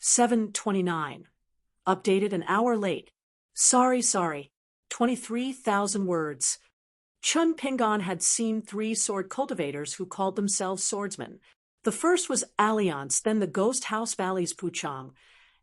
7:29. Updated an hour late. Sorry. 23,000 words. Chun Pingon had seen 3 sword cultivators who called themselves swordsmen. The first was Alliance, then the Ghost House Valley's Puchang,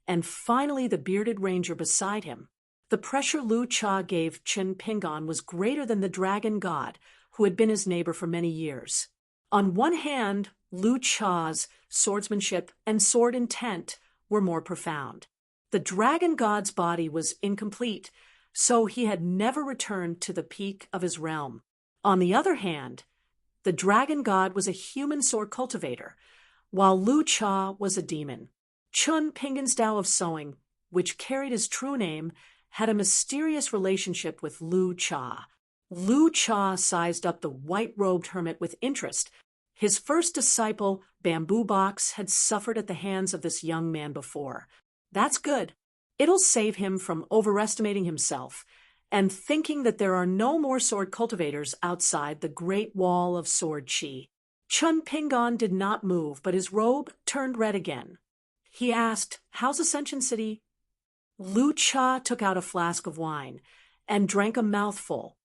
and finally the bearded ranger beside him. The pressure Lu Cha gave Chun Pingon was greater than the dragon god, who had been his neighbor for many years. On one hand, Lu Cha's swordsmanship and sword intent were more profound. The dragon god's body was incomplete, so he had never returned to the peak of his realm. On the other hand, the dragon god was a human sword cultivator, while Lu Cha was a demon. Chun Pingon's Tao of Sowing, which carried his true name, had a mysterious relationship with Lu Cha. Lu Cha sized up the white-robed hermit with interest. His first disciple, Bamboo Box, had suffered at the hands of this young man before. That's good. It'll save him from overestimating himself and thinking that there are no more sword cultivators outside the Great Wall of Sword Chi. Chun Pingon did not move, but his robe turned red again. He asked, "How's Ascension City?" Lu Cha took out a flask of wine and drank a mouthful.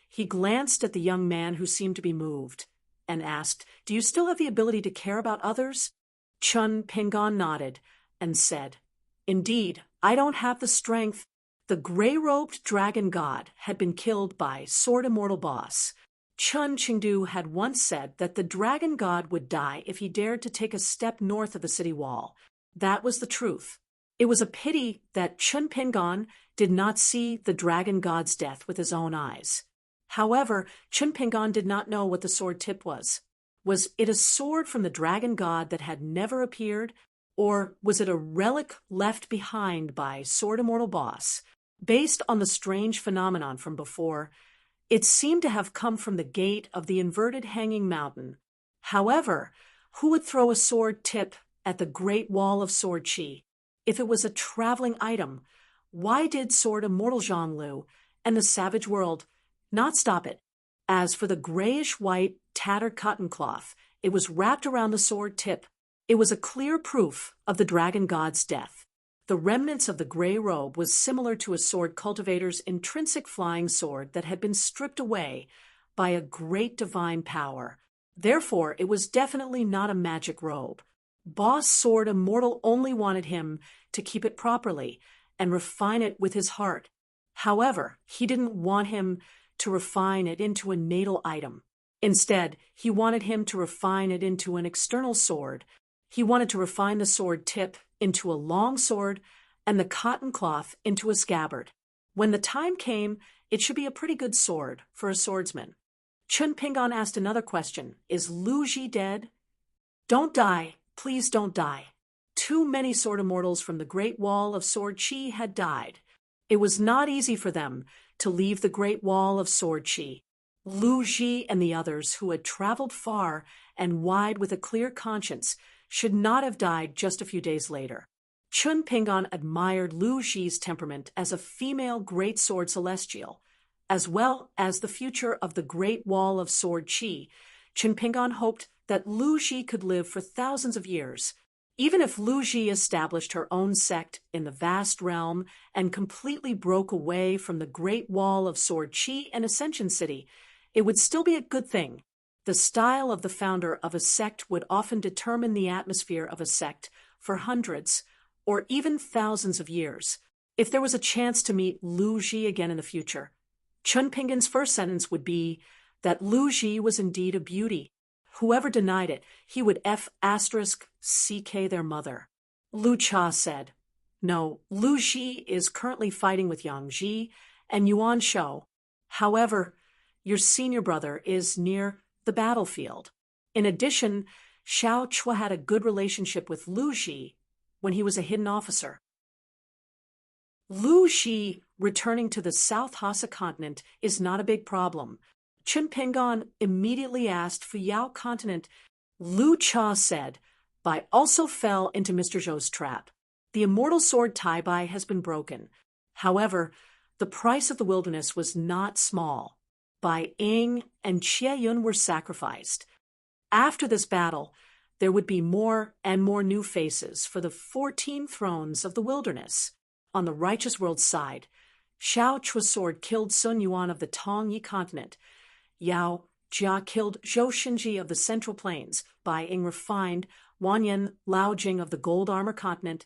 He glanced at the young man who seemed to be moved and asked, "Do you still have the ability to care about others?" Chun Pingon nodded and said, "Indeed, I don't have the strength." The gray-robed dragon god had been killed by Sword Immortal Boss. Chun Qingdu had once said that the dragon god would die if he dared to take a step north of the city wall. That was the truth. It was a pity that Chun Pingon did not see the dragon god's death with his own eyes. However, Chun Pingon did not know what the sword tip was. Was it a sword from the dragon god that had never appeared, or was it a relic left behind by Sword Immortal Boss? Based on the strange phenomenon from before, it seemed to have come from the gate of the inverted hanging mountain. However, who would throw a sword tip at the Great Wall of Sword Chi? If it was a traveling item, why did Sword Immortal Zhonglu and the Savage World not stop it? As for the grayish-white, tattered cotton cloth, it was wrapped around the sword tip. It was a clear proof of the dragon god's death. The remnants of the gray robe was similar to a sword cultivator's intrinsic flying sword that had been stripped away by a great divine power. Therefore, it was definitely not a magic robe. Boss Sword Immortal only wanted him to keep it properly and refine it with his heart. However, he didn't want him to refine it into a natal item. Instead, he wanted him to refine it into an external sword. He wanted to refine the sword tip into a long sword and the cotton cloth into a scabbard. When the time came, it should be a pretty good sword for a swordsman. Chun Pingon asked another question. Is Lu Ji dead? Don't die. Please don't die. Too many sword immortals from the Great Wall of Sword Chi had died. It was not easy for them to leave the Great Wall of Sword Chi. Lu Ji and the others who had traveled far and wide with a clear conscience should not have died just a few days later. Chun Pingon admired Lu Ji's temperament as a female great sword celestial, as well as the future of the Great Wall of Sword Chi. Chun Pingon hoped that Lu Ji could live for thousands of years. Even if Lu Ji established her own sect in the vast realm and completely broke away from the Great Wall of Sword Chi and Ascension City, it would still be a good thing. The style of the founder of a sect would often determine the atmosphere of a sect for hundreds or even thousands of years. If there was a chance to meet Lu Ji again in the future, Chun Pingon's first sentence would be that Lu Ji was indeed a beauty. Whoever denied it, he would *CK their mother. Lu Cha said, "No, Lu Ji is currently fighting with Yang Ji and Yuan Shou. However, your senior brother is near the battlefield. In addition, Xiao Chua had a good relationship with Lu Ji when he was a hidden officer." Lu Ji returning to the South Hassa continent is not a big problem. Chun Pingon immediately asked for Yao continent. Lu Cha said, "Bai also fell into Mr. Zhou's trap. The immortal sword Tai Bai has been broken. However, the price of the wilderness was not small. Bai Ing and Xie Yun were sacrificed. After this battle, there would be more and more new faces for the 14 thrones of the wilderness. On the righteous world's side, Shao Chu's sword killed Sun Yuan of the Tongyi continent. Yao Jia killed Zhou Xinji of the Central Plains, Bai Ying refined Wanyan Lao Jing of the Gold Armor continent,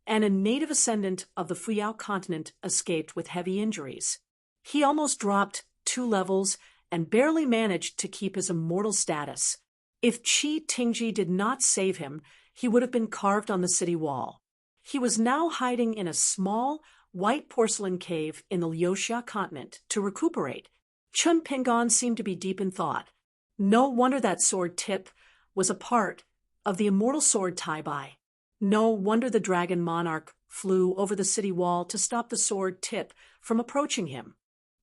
and a native ascendant of the Fuyao continent escaped with heavy injuries. He almost dropped 2 levels and barely managed to keep his immortal status. If Qi Tingji did not save him, he would have been carved on the city wall. He was now hiding in a small, white porcelain cave in the Liuxia continent to recuperate. Chun Pingan seemed to be deep in thought. No wonder that sword tip was a part of the immortal sword Tai Bai. No wonder the dragon monarch flew over the city wall to stop the sword tip from approaching him.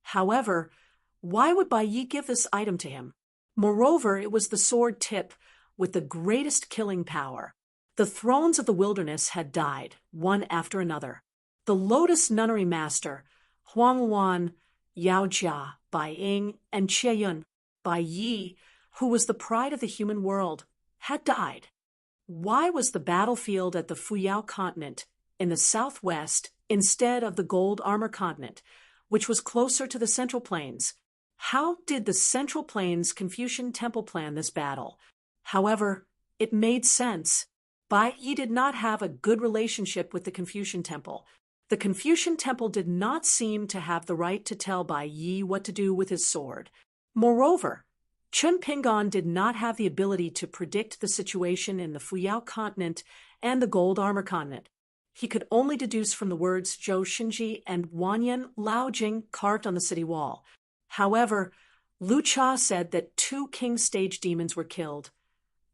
However, why would Bai Yi give this item to him? Moreover, it was the sword tip with the greatest killing power. The thrones of the wilderness had died, one after another. The Lotus Nunnery Master, Huang Wan, Yao Jia, Bai Ying, and Qie Yun, Bai Yi, who was the pride of the human world, had died. Why was the battlefield at the Fuyao continent in the southwest instead of the Gold Armor continent, which was closer to the Central Plains? How did the Central Plains Confucian Temple plan this battle? However, it made sense. Bai Yi did not have a good relationship with the Confucian Temple. The Confucian Temple did not seem to have the right to tell Bai Yi what to do with his sword. Moreover, Chun Pingan did not have the ability to predict the situation in the Fuyao continent and the Gold Armor continent. He could only deduce from the words Zhou Xinji and Wanyan Lao Jing carved on the city wall. However, Lu Cha said that 2 king stage demons were killed,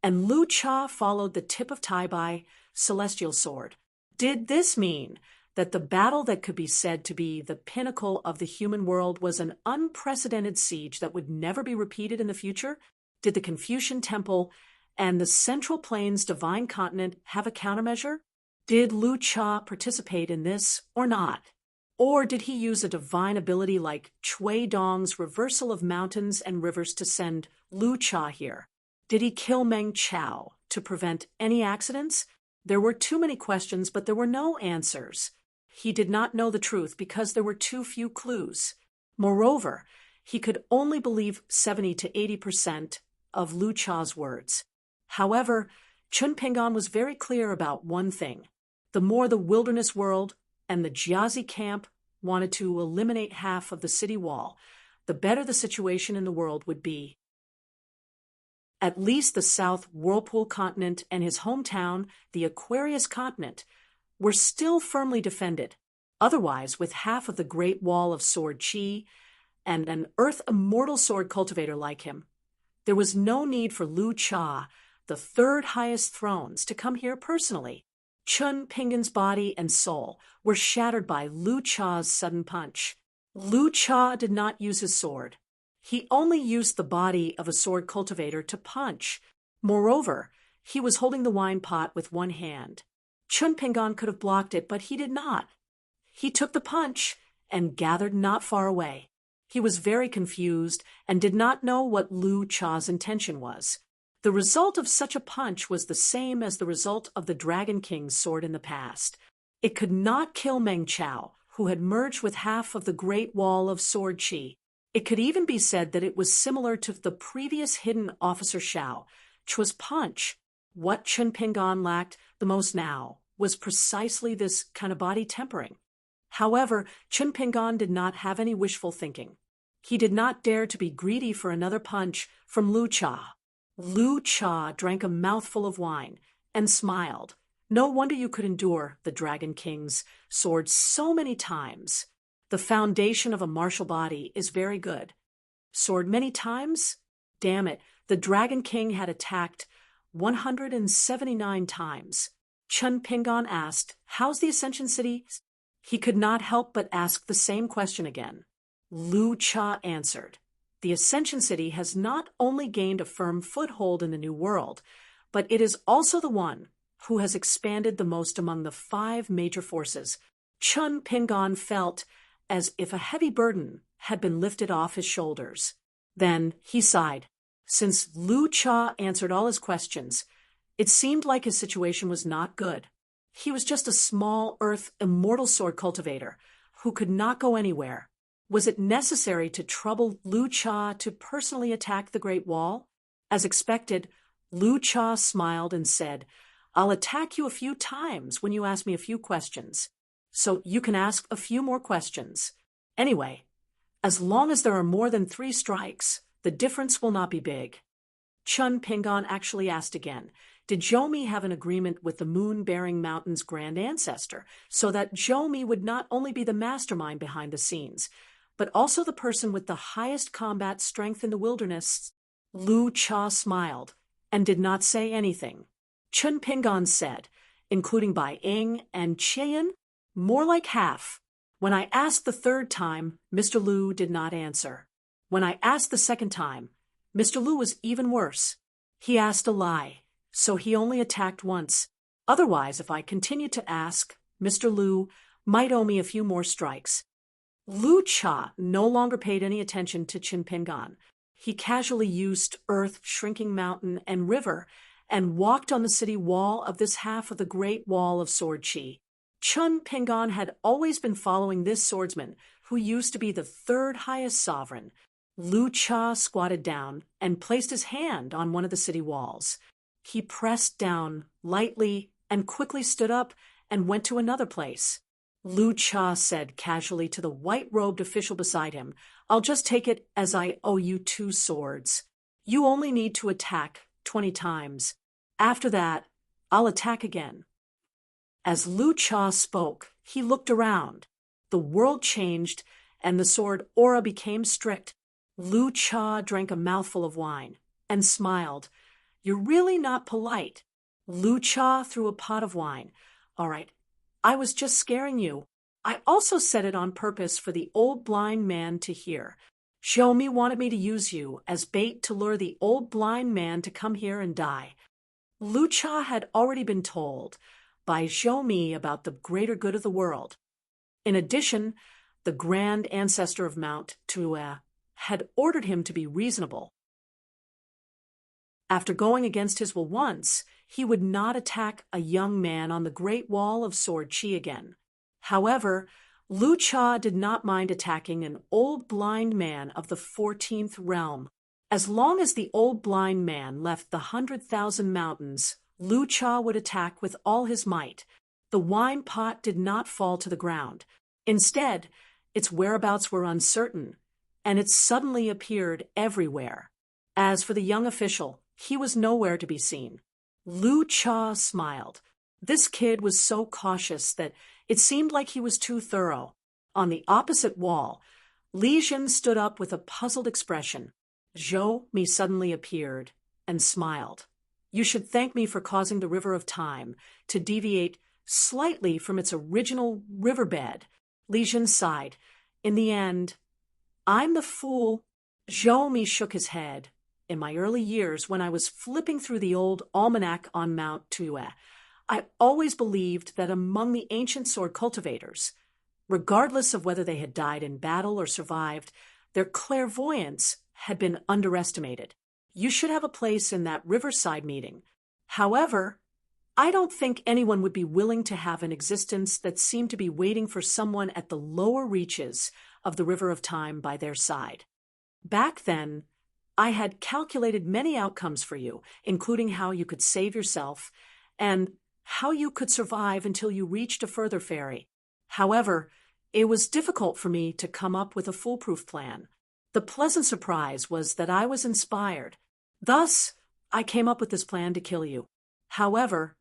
and Lu Cha followed the tip of Tai Bai, celestial sword. Did this mean that the battle that could be said to be the pinnacle of the human world was an unprecedented siege that would never be repeated in the future? Did the Confucian Temple and the Central Plains Divine Continent have a countermeasure? Did Lu Cha participate in this or not? Or did he use a divine ability like Chui Dong's reversal of mountains and rivers to send Lu Cha here? Did he kill Meng Chao to prevent any accidents? There were too many questions, but there were no answers. He did not know the truth because there were too few clues. Moreover, he could only believe 70 to 80% of Lu Cha's words. However, Chun Pingan was very clear about one thing. The more the wilderness world and the Jiazi camp wanted to eliminate half of the city wall, the better the situation in the world would be. At least the South Whirlpool continent and his hometown, the Aquarius continent, were still firmly defended. Otherwise, with half of the Great Wall of Sword Qi and an Earth Immortal Sword cultivator like him, there was no need for Lu Cha, the 3rd highest thrones, to come here personally. Chun Pingan's body and soul were shattered by Lu Cha's sudden punch. Lu Cha did not use his sword. He only used the body of a sword cultivator to punch. Moreover, he was holding the wine pot with one hand. Chun Pingan could have blocked it, but he did not. He took the punch and gathered not far away. He was very confused and did not know what Lu Cha's intention was. The result of such a punch was the same as the result of the Dragon King's sword in the past. It could not kill Meng Chao, who had merged with half of the Great Wall of Sword Qi. It could even be said that it was similar to the previous hidden officer Shao Chu's punch. What Chun Pingan lacked the most now was precisely this kind of body tempering. However, Chun Pingan did not have any wishful thinking. He did not dare to be greedy for another punch from Lu Cha. Lu Cha drank a mouthful of wine and smiled. No wonder you could endure the Dragon King's sword so many times. The foundation of a martial body is very good. Sword many times? Damn it, the Dragon King had attacked 179 times. Chun Pingan asked, "How's the Ascension City?" He could not help but ask the same question again. Lu Cha answered, "The Ascension City has not only gained a firm foothold in the New World, but it is also the one who has expanded the most among the 5 major forces." Chun Pingan felt as if a heavy burden had been lifted off his shoulders. Then he sighed. Since Lu Cha answered all his questions, It seemed like his situation was not good. He was just a small earth immortal sword cultivator who could not go anywhere. Was it necessary to trouble Lu Cha to personally attack the Great Wall? As expected, Lu Cha smiled and said, "I'll attack you a few times when you ask me a few questions. So you can ask a few more questions. Anyway, as long as there are more than 3 strikes, the difference will not be big." Chun Pingon actually asked again, did Zhou have an agreement with the moon-bearing mountain's grand ancestor so that Zhou would not only be the mastermind behind the scenes, but also the person with the highest combat strength in the wilderness? Lu Cha smiled and did not say anything. Chun Pingon said, including Bai Ying and Qian, more like half. When I asked the 3rd time, Mr. Lu did not answer. When I asked the 2nd time, Mr. Lu was even worse. He asked a lie, so he only attacked once. Otherwise, if I continued to ask, Mr. Lu might owe me a few more strikes. Lu Cha no longer paid any attention to Chun Pingon. He casually used earth, shrinking mountain, and river, and walked on the city wall of this half of the Great Wall of Sword Chi. Chun Pingon had always been following this swordsman, who used to be the 3rd highest sovereign. Lu Cha squatted down and placed his hand on one of the city walls. He pressed down lightly and quickly stood up and went to another place. Lu Cha said casually to the white-robed official beside him, "I'll just take it as I owe you 2 swords. You only need to attack 20 times. After that, I'll attack again." As Lu Cha spoke, he looked around. The world changed, and the sword aura became strict. Lu Cha drank a mouthful of wine and smiled. "You're really not polite." Lu Cha threw a pot of wine. "All right, I was just scaring you. I also said it on purpose for the old blind man to hear. Zhou wanted me to use you as bait to lure the old blind man to come here and die." Lu Cha had already been told by Zhou about the greater good of the world. In addition, the grand ancestor of Mount Tue had ordered him to be reasonable. After going against his will once, he would not attack a young man on the Great Wall of Sword Chi again. However, Lu Cha did not mind attacking an old blind man of the 14th realm. As long as the old blind man left the 100,000 mountains, Lu Cha would attack with all his might. The wine pot did not fall to the ground. Instead, its whereabouts were uncertain, and it suddenly appeared everywhere. As for the young official, he was nowhere to be seen. Lu Cha smiled. This kid was so cautious that it seemed like he was too thorough. On the opposite wall, Li Jin stood up with a puzzled expression. Zhou suddenly appeared and smiled. "You should thank me for causing the river of time to deviate slightly from its original riverbed." Li Jin sighed. "In the end, I'm the fool." Zhou shook his head. "In my early years, when I was flipping through the old almanac on Mount Tue, I always believed that among the ancient sword cultivators, regardless of whether they had died in battle or survived, their clairvoyance had been underestimated. You should have a place in that riverside meeting. However, I don't think anyone would be willing to have an existence that seemed to be waiting for someone at the lower reaches of the river of time by their side. Back then, I had calculated many outcomes for you, including how you could save yourself and how you could survive until you reached a further ferry. However, it was difficult for me to come up with a foolproof plan. The pleasant surprise was that I was inspired. Thus, I came up with this plan to kill you. However,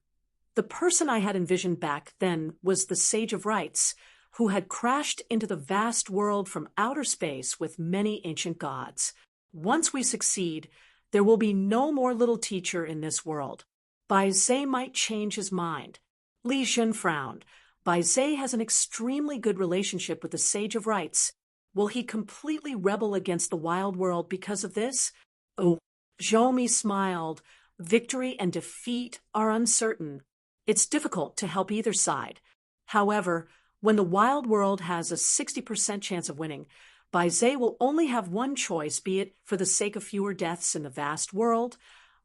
the person I had envisioned back then was the Sage of Rites, who had crashed into the vast world from outer space with many ancient gods. Once we succeed, there will be no more little teacher in this world. Bai Zhe might change his mind. Li Jin frowned. Bai Zhe has an extremely good relationship with the Sage of Rites. Will he completely rebel against the wild world because of this? Oh, Zhou smiled. Victory and defeat are uncertain. It's difficult to help either side. However, when the wild world has a 60% chance of winning, Bai Zhe will only have one choice, be it for the sake of fewer deaths in the vast world,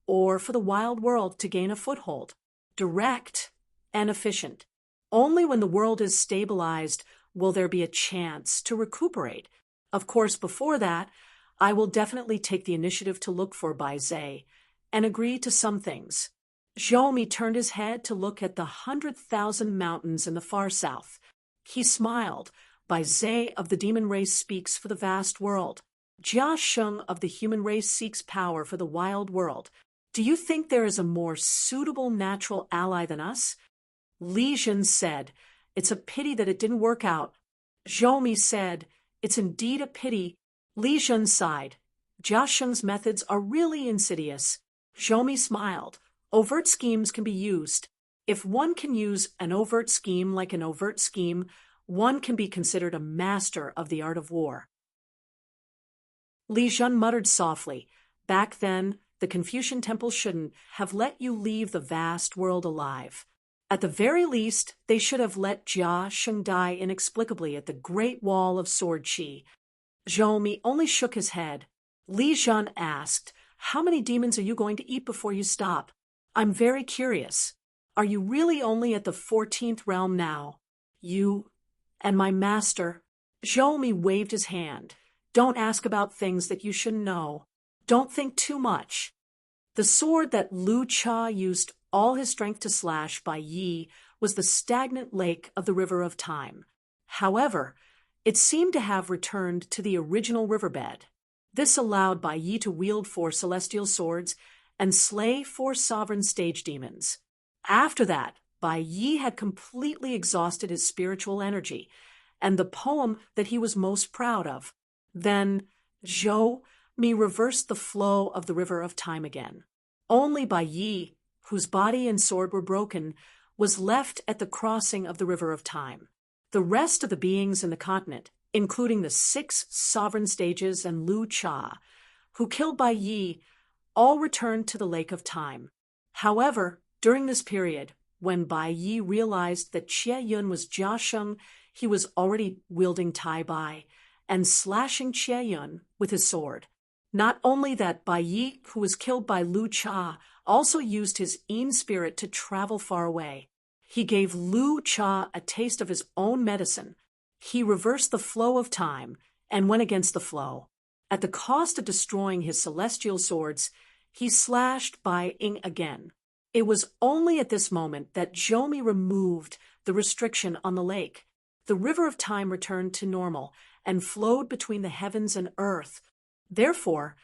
or for the wild world to gain a foothold. Direct and efficient. Only when the world is stabilized will there be a chance to recuperate. Of course, before that, I will definitely take the initiative to look for Bai Zhe and agree to some things. Zhou turned his head to look at the 100,000 mountains in the far south. He smiled. Bai Zhe of the demon race speaks for the vast world. Jia Sheng of the human race seeks power for the wild world. Do you think there is a more suitable natural ally than us? Li Jun said, "It's a pity that it didn't work out." Zhou said, "It's indeed a pity." Li Jun sighed. Jia Sheng's methods are really insidious. Zhou smiled. Overt schemes can be used. If one can use an overt scheme like an overt scheme, one can be considered a master of the art of war. Li Jun muttered softly. Back then, the Confucian temple shouldn't have let you leave the vast world alive. At the very least, they should have let Jia Sheng die inexplicably at the Great Wall of Sword Qi. Zhou only shook his head. Li Jun asked, "How many demons are you going to eat before you stop? I'm very curious. Are you really only at the 14th realm now? You and my master?" Zhou waved his hand. "Don't ask about things that you shouldn't know. Don't think too much." The sword that Lu Cha used all his strength to slash Bai Yi was the stagnant lake of the River of Time. However, it seemed to have returned to the original riverbed. This allowed Bai Yi to wield 4 celestial swords and slay 4 sovereign stage demons. After that, Bai Yi had completely exhausted his spiritual energy and the poem that he was most proud of. Then Zhou reversed the flow of the River of Time again. Only Bai Yi, whose body and sword were broken, was left at the crossing of the River of Time. The rest of the beings in the continent, including the 6 sovereign stages and Lu Cha, who killed Bai Yi, all returned to the Lake of Time. However, during this period, when Bai Yi realized that Xie Yun was Jia Sheng, he was already wielding Tai Bai and slashing Xie Yun with his sword. Not only that, Bai Yi, who was killed by Lu Cha, also used his Yin spirit to travel far away. He gave Lu Cha a taste of his own medicine. He reversed the flow of time and went against the flow. At the cost of destroying his celestial swords, he slashed Bai Ying again. It was only at this moment that Zhou removed the restriction on the lake. The River of Time returned to normal and flowed between the heavens and earth. Therefore,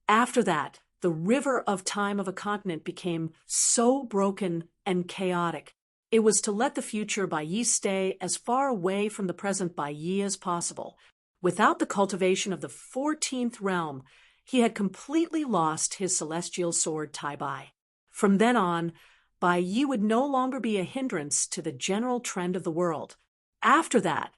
after that, the River of Time of a continent became so broken and chaotic. It was to let the future Bai Yi stay as far away from the present Bai Yi as possible. Without the cultivation of the 14th realm, he had completely lost his celestial sword Tai Bai. From then on, Bai Yi would no longer be a hindrance to the general trend of the world. After that,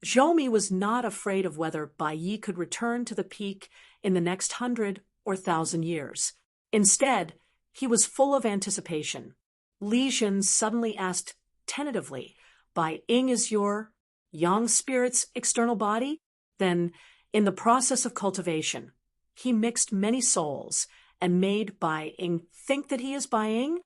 Zhou was not afraid of whether Bai Yi could return to the peak in the next 100 or 1,000 years. Instead, he was full of anticipation. Li Jun suddenly asked tentatively, "Bai Ying is your yang spirit's external body?" Then, in the process of cultivation, he mixed many souls and made Bai Ying think that he is Bai Ying?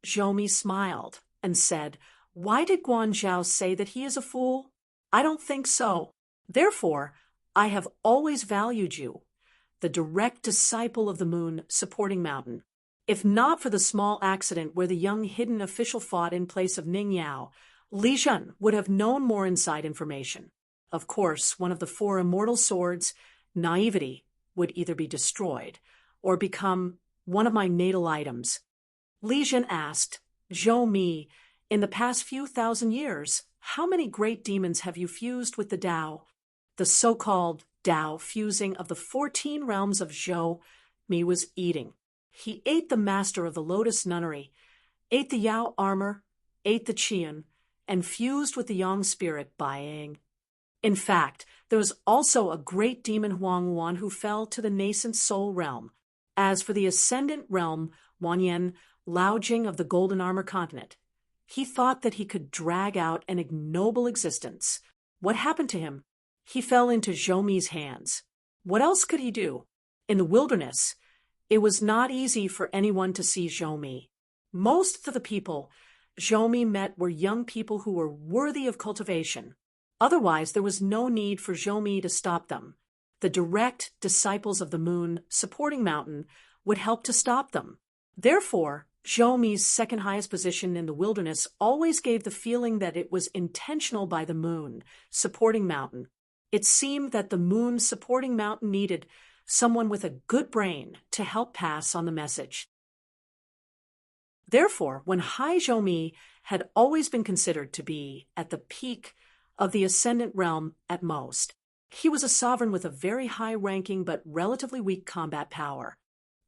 Zhou smiled and said, "Why did Guan Zhao say that he is a fool? I don't think so. Therefore, I have always valued you, the direct disciple of the moon supporting mountain. If not for the small accident where the young hidden official fought in place of Ning Yao, Li Jun would have known more inside information. Of course, one of the 4 immortal swords, naivety, would either be destroyed or become one of my natal items." Li Jun asked, "Zhou, in the past few thousand years, how many great demons have you fused with the Tao?" The so-called Tao fusing of the 14 realms of Zhou was eating. He ate the master of the Lotus Nunnery, ate the Yao armor, ate the Qian, and fused with the Yang spirit Bai Ying. In fact, there was also a great demon Huang Wan who fell to the nascent soul realm. As for the ascendant realm, Wanyan Lao Jing of the Golden Armor continent, he thought that he could drag out an ignoble existence. What happened to him? He fell into Zhou hands. What else could he do? In the wilderness, It was not easy for anyone to see Zhou Mi. Most of the people Zhou Mi met were young people who were worthy of cultivation. Otherwise, there was no need for Zhou Mi to stop them. The direct disciples of the moon, supporting mountain, would help to stop them. Therefore, Zhou Mi's second highest position in the wilderness always gave the feeling that it was intentional by the moon, supporting mountain. It seemed that the moon supporting mountain needed someone with a good brain to help pass on the message. Therefore, when Hai Zhou Mi had always been considered to be at the peak of the ascendant realm at most, he was a sovereign with a very high-ranking but relatively weak combat power.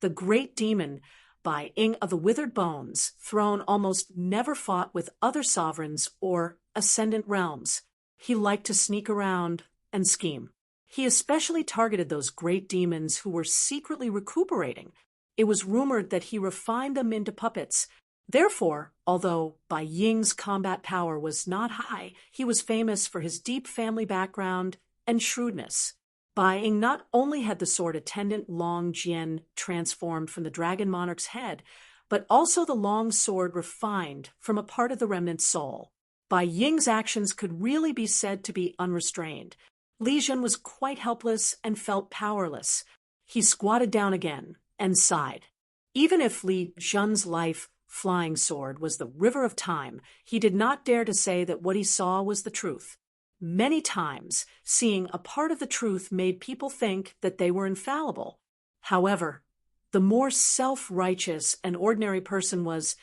The great demon by Ing of the Withered Bones throne almost never fought with other sovereigns or ascendant realms. He liked to sneak around and scheme. He especially targeted those great demons who were secretly recuperating. It was rumored that he refined them into puppets. Therefore, although Bai Ying's combat power was not high, he was famous for his deep family background and shrewdness. Bai Ying not only had the sword attendant Long Jian transformed from the dragon monarch's head, but also the long sword refined from a part of the remnant soul. Bai Ying's actions could really be said to be unrestrained. Li Jun was quite helpless and felt powerless. He squatted down again and sighed. Even if Li Jun's life flying sword was the river of time, he did not dare to say that what he saw was the truth. Many times, seeing a part of the truth made people think that they were infallible. However, the more self-righteous an ordinary person was,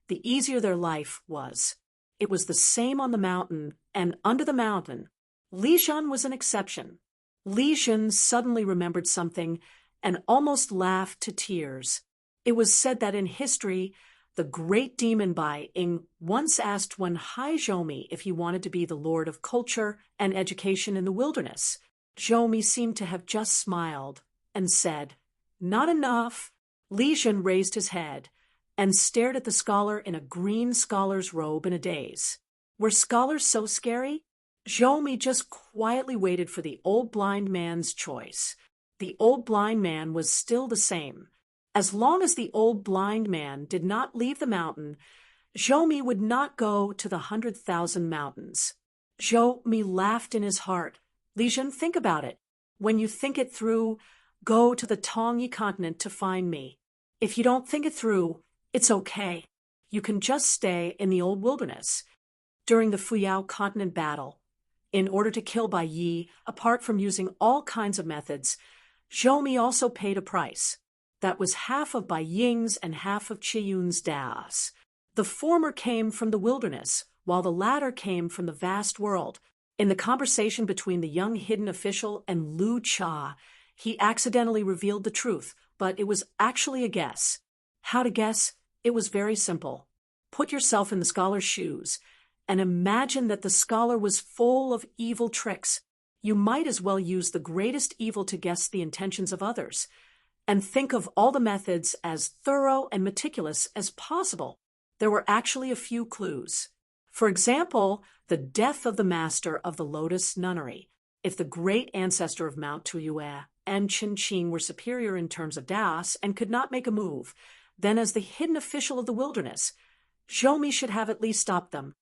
the easier their life was. It was the same on the mountain, and under the mountain, Li Jun was an exception. Li Jun suddenly remembered something and almost laughed to tears. It was said that in history, the great demon Bai Ying once asked one Hai Zhou Mi if he wanted to be the lord of culture and education in the wilderness. Zhou Mi seemed to have just smiled and said, "Not enough." Li Jun raised his head and stared at the scholar in a green scholar's robe in a daze. Were scholars so scary? Zhou Mi just quietly waited for the old blind man's choice. The old blind man was still the same. As long as the old blind man did not leave the mountain, Zhou Mi would not go to the 100,000 mountains. Zhou Mi laughed in his heart. Li Jun, think about it. When you think it through, go to the Tongyi continent to find me. If you don't think it through, it's okay. You can just stay in the old wilderness. During the Fuyao continent battle, in order to kill Bai Yi, apart from using all kinds of methods, Zhou Mi also paid a price. That was half of Bai Ying's and half of Qiyun's das. The former came from the wilderness, while the latter came from the vast world. In the conversation between the young hidden official and Lu Cha, he accidentally revealed the truth, but it was actually a guess. How to guess? It was very simple. Put yourself in the scholar's shoes and imagine that the scholar was full of evil tricks. You might as well use the greatest evil to guess the intentions of others. And think of all the methods as thorough and meticulous as possible. There were actually a few clues. For example, the death of the master of the Lotus Nunnery. If the great ancestor of Mount Tuyue and Qin Qing were superior in terms of das and could not make a move, then as the hidden official of the wilderness, Zhou Mi should have at least stopped them.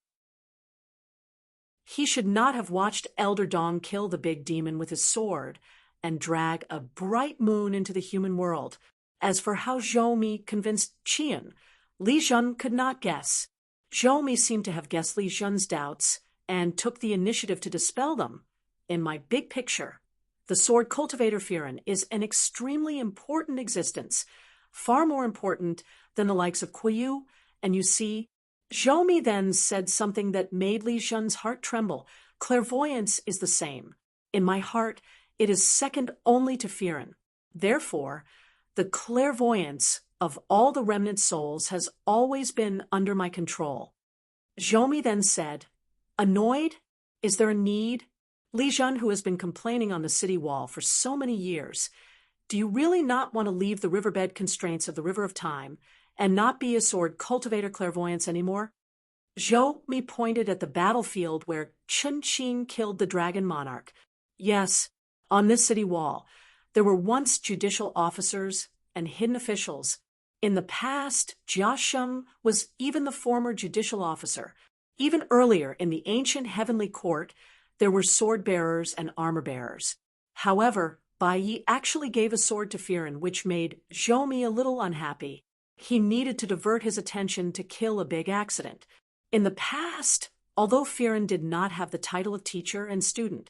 He should not have watched Elder Dong kill the big demon with his sword and drag a bright moon into the human world. As for how Zhou Mi convinced Qian, Li Jun could not guess. Zhou Mi seemed to have guessed Li Jun's doubts and took the initiative to dispel them. In my big picture, the sword cultivator Firen is an extremely important existence, far more important than the likes of Kuiyu, and you see, Zhou Mi then said something that made Li Jun's heart tremble. Clairvoyance is the same. In my heart, it is second only to Firen. Therefore, the clairvoyance of all the remnant souls has always been under my control. Zhou Mi then said, "Annoyed? Is there a need?" Li Jun, who has been complaining on the city wall for so many years, do you really not want to leave the riverbed constraints of the River of Time and not be a sword cultivator clairvoyance anymore? Zhou Mi pointed at the battlefield where Qin Qing killed the dragon monarch. Yes, on this city wall, there were once judicial officers and hidden officials. In the past, Jia Sheng was even the former judicial officer. Even earlier, in the ancient heavenly court, there were sword-bearers and armor-bearers. However, Bai Yi actually gave a sword to Firen, which made Zhou Mi a little unhappy. He needed to divert his attention to kill a big accident. In the past, although Firen did not have the title of teacher and student,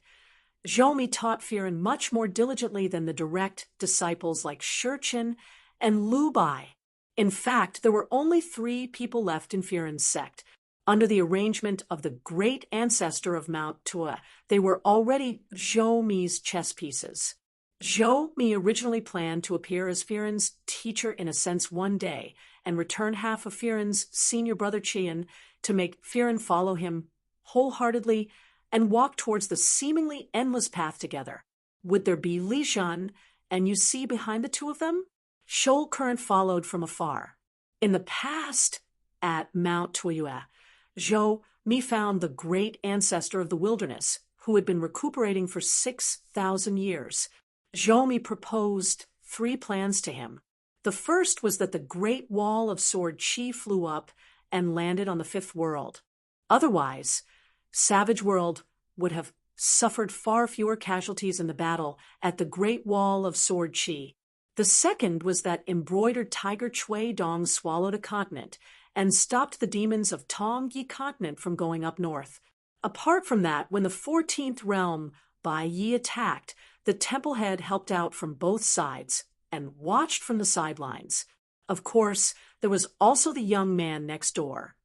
Zhou Mi taught Firen much more diligently than the direct disciples like Shurchen and Lu Bai. In fact, there were only 3 people left in Firen's sect. Under the arrangement of the great ancestor of Mount Tua, they were already Zhou Mi's chess pieces. Zhou Mi originally planned to appear as Firen's teacher in a sense one day and return half of Firen's senior brother Qian to make Firen follow him wholeheartedly and walk towards the seemingly endless path together. Would there be Li Shan and Yu Si behind the two of them? Shoal Current followed from afar. In the past, at Mount Tuoyue, Zhou Mi found the great ancestor of the wilderness, who had been recuperating for 6,000 years. Zhou Mi proposed 3 plans to him. The first was that the Great Wall of Sword Qi flew up and landed on the 5th world. Otherwise, Savage World would have suffered far fewer casualties in the battle at the Great Wall of Sword Qi. The second was that embroidered tiger Chui Dong swallowed a continent and stopped the demons of Tong Yi continent from going up north. Apart from that, when the 14th realm Bai Yi attacked, the temple head helped out from both sides and watched from the sidelines. Of course, there was also the young man next door,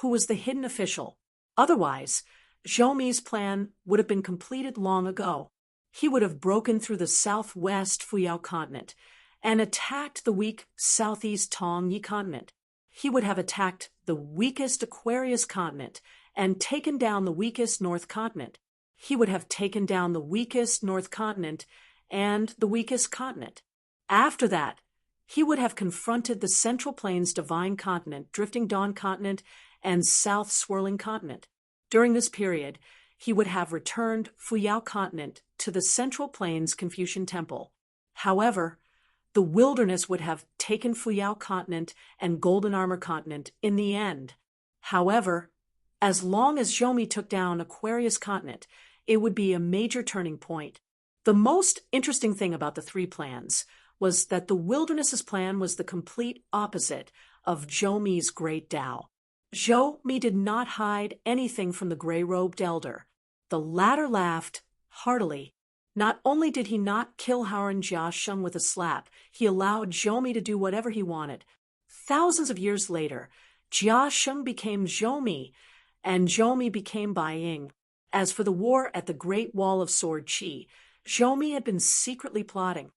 who was the hidden official. Otherwise, Zhou Mi's plan would have been completed long ago. He would have broken through the southwest Fuyao continent and attacked the weak southeast Tong Yi continent. He would have attacked the weakest Aquarius continent and taken down the weakest North continent. He would have taken down the weakest North continent and the weakest continent. After that, he would have confronted the Central Plains Divine Continent, Drifting Dawn Continent, and South Swirling Continent. During this period, he would have returned Fuyao Continent to the Central Plains Confucian Temple. However, the wilderness would have taken Fuyao Continent and Golden Armor Continent in the end. However, as long as Zhou Mi took down Aquarius Continent, it would be a major turning point. The most interesting thing about the 3 plans was that the wilderness's plan was the complete opposite of Zhou Mi's great Tao. Zhou Mi did not hide anything from the gray-robed elder. The latter laughed heartily. Not only did he not kill Haoran Jia Sheng with a slap, he allowed Zhou Mi to do whatever he wanted. Thousands of years later, Jia Sheng became Zhou Mi, and Zhou Mi became Bai Ying. As for the war at the Great Wall of Sword Qi, Zhou Mi had been secretly plotting.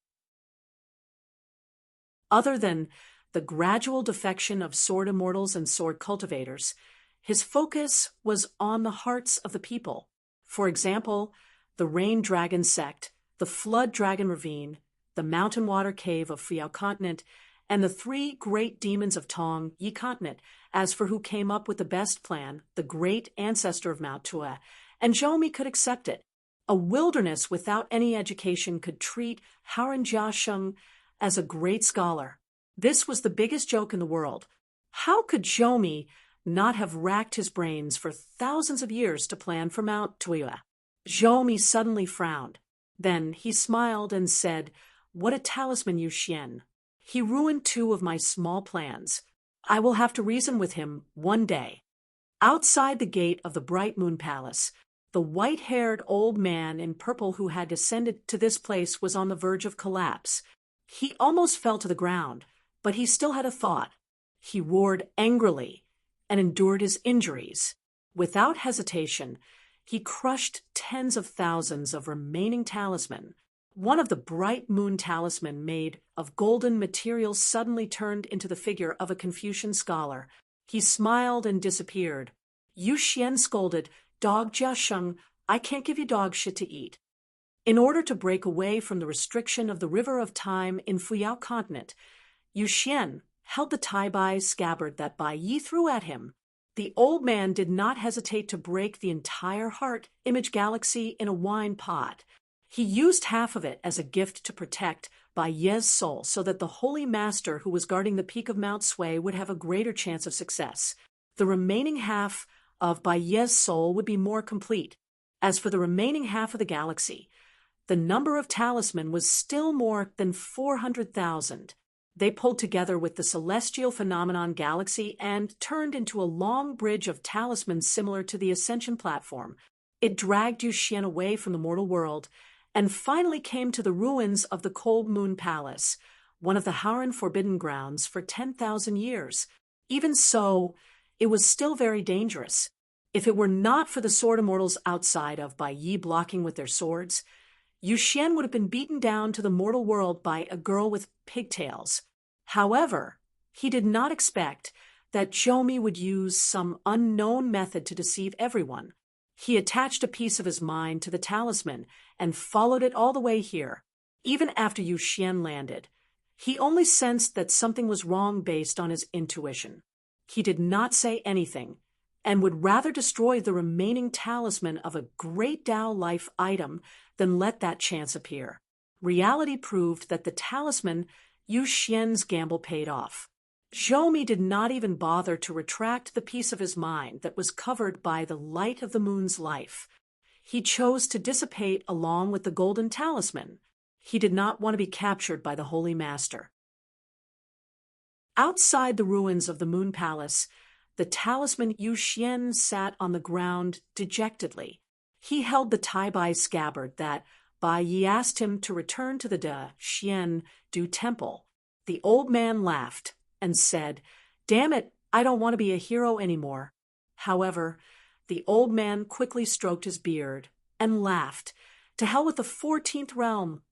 Other than the gradual defection of sword immortals and sword cultivators, his focus was on the hearts of the people. For example, the Rain Dragon sect, the Flood Dragon Ravine, the Mountain Water Cave of Fuyao Continent, and the 3 great demons of Tong Yi Continent. As for who came up with the best plan, the great ancestor of Mount Tua, and Zhou Mi could accept it. A wilderness without any education could treat Haoran Jia Sheng as a great scholar. This was the biggest joke in the world. How could Zhou Mi not have racked his brains for thousands of years to plan for Mount Tuoyue? Zhou Mi suddenly frowned. Then he smiled and said, "What a talisman, Yu Xian. He ruined 2 of my small plans. I will have to reason with him one day." Outside the gate of the Bright Moon Palace, the white-haired old man in purple who had descended to this place was on the verge of collapse. He almost fell to the ground, but he still had a thought. He roared angrily and endured his injuries. Without hesitation, he crushed tens of thousands of remaining talisman. One of the bright moon talisman made of golden materials suddenly turned into the figure of a Confucian scholar. He smiled and disappeared. Yu Xian scolded, "Dog Jia Sheng, I can't give you dog shit to eat." In order to break away from the restriction of the River of Time in Fuyao Continent, Yu Xian held the Tai-Bai scabbard that Bai Yi threw at him. The old man did not hesitate to break the entire heart image galaxy in a wine pot. He used half of it as a gift to protect Bai Ye's soul so that the holy master who was guarding the peak of Mount Sui would have a greater chance of success. The remaining half of Bai Ye's soul would be more complete. As for the remaining half of the galaxy, the number of talisman was still more than 400,000. They pulled together with the celestial phenomenon galaxy and turned into a long bridge of talismans similar to the ascension platform. It dragged Yu Xian away from the mortal world and finally came to the ruins of the Cold Moon Palace, one of the Hauran forbidden grounds for 10,000 years. Even so, it was still very dangerous. If it were not for the sword immortals outside of Bai Yi blocking with their swords, Yu Xian would have been beaten down to the mortal world by a girl with pigtails. However, he did not expect that Zhou Mi would use some unknown method to deceive everyone. He attached a piece of his mind to the talisman and followed it all the way here. Even after Yu Xian landed, he only sensed that something was wrong based on his intuition. He did not say anything and would rather destroy the remaining talisman of a great Dao life item than let that chance appear. Reality proved that the talisman, Yu Xian's gamble, paid off. Zhou Mi did not even bother to retract the piece of his mind that was covered by the light of the moon's life. He chose to dissipate along with the golden talisman. He did not want to be captured by the Holy Master. Outside the ruins of the Moon Palace, the talisman Yu Xian sat on the ground dejectedly. He held the Tai Bai scabbard that Bai Yi asked him to return to the Da Xian Du Temple. The old man laughed and said, "Damn it, I don't want to be a hero anymore." However, the old man quickly stroked his beard and laughed. "To hell with the 14th realm.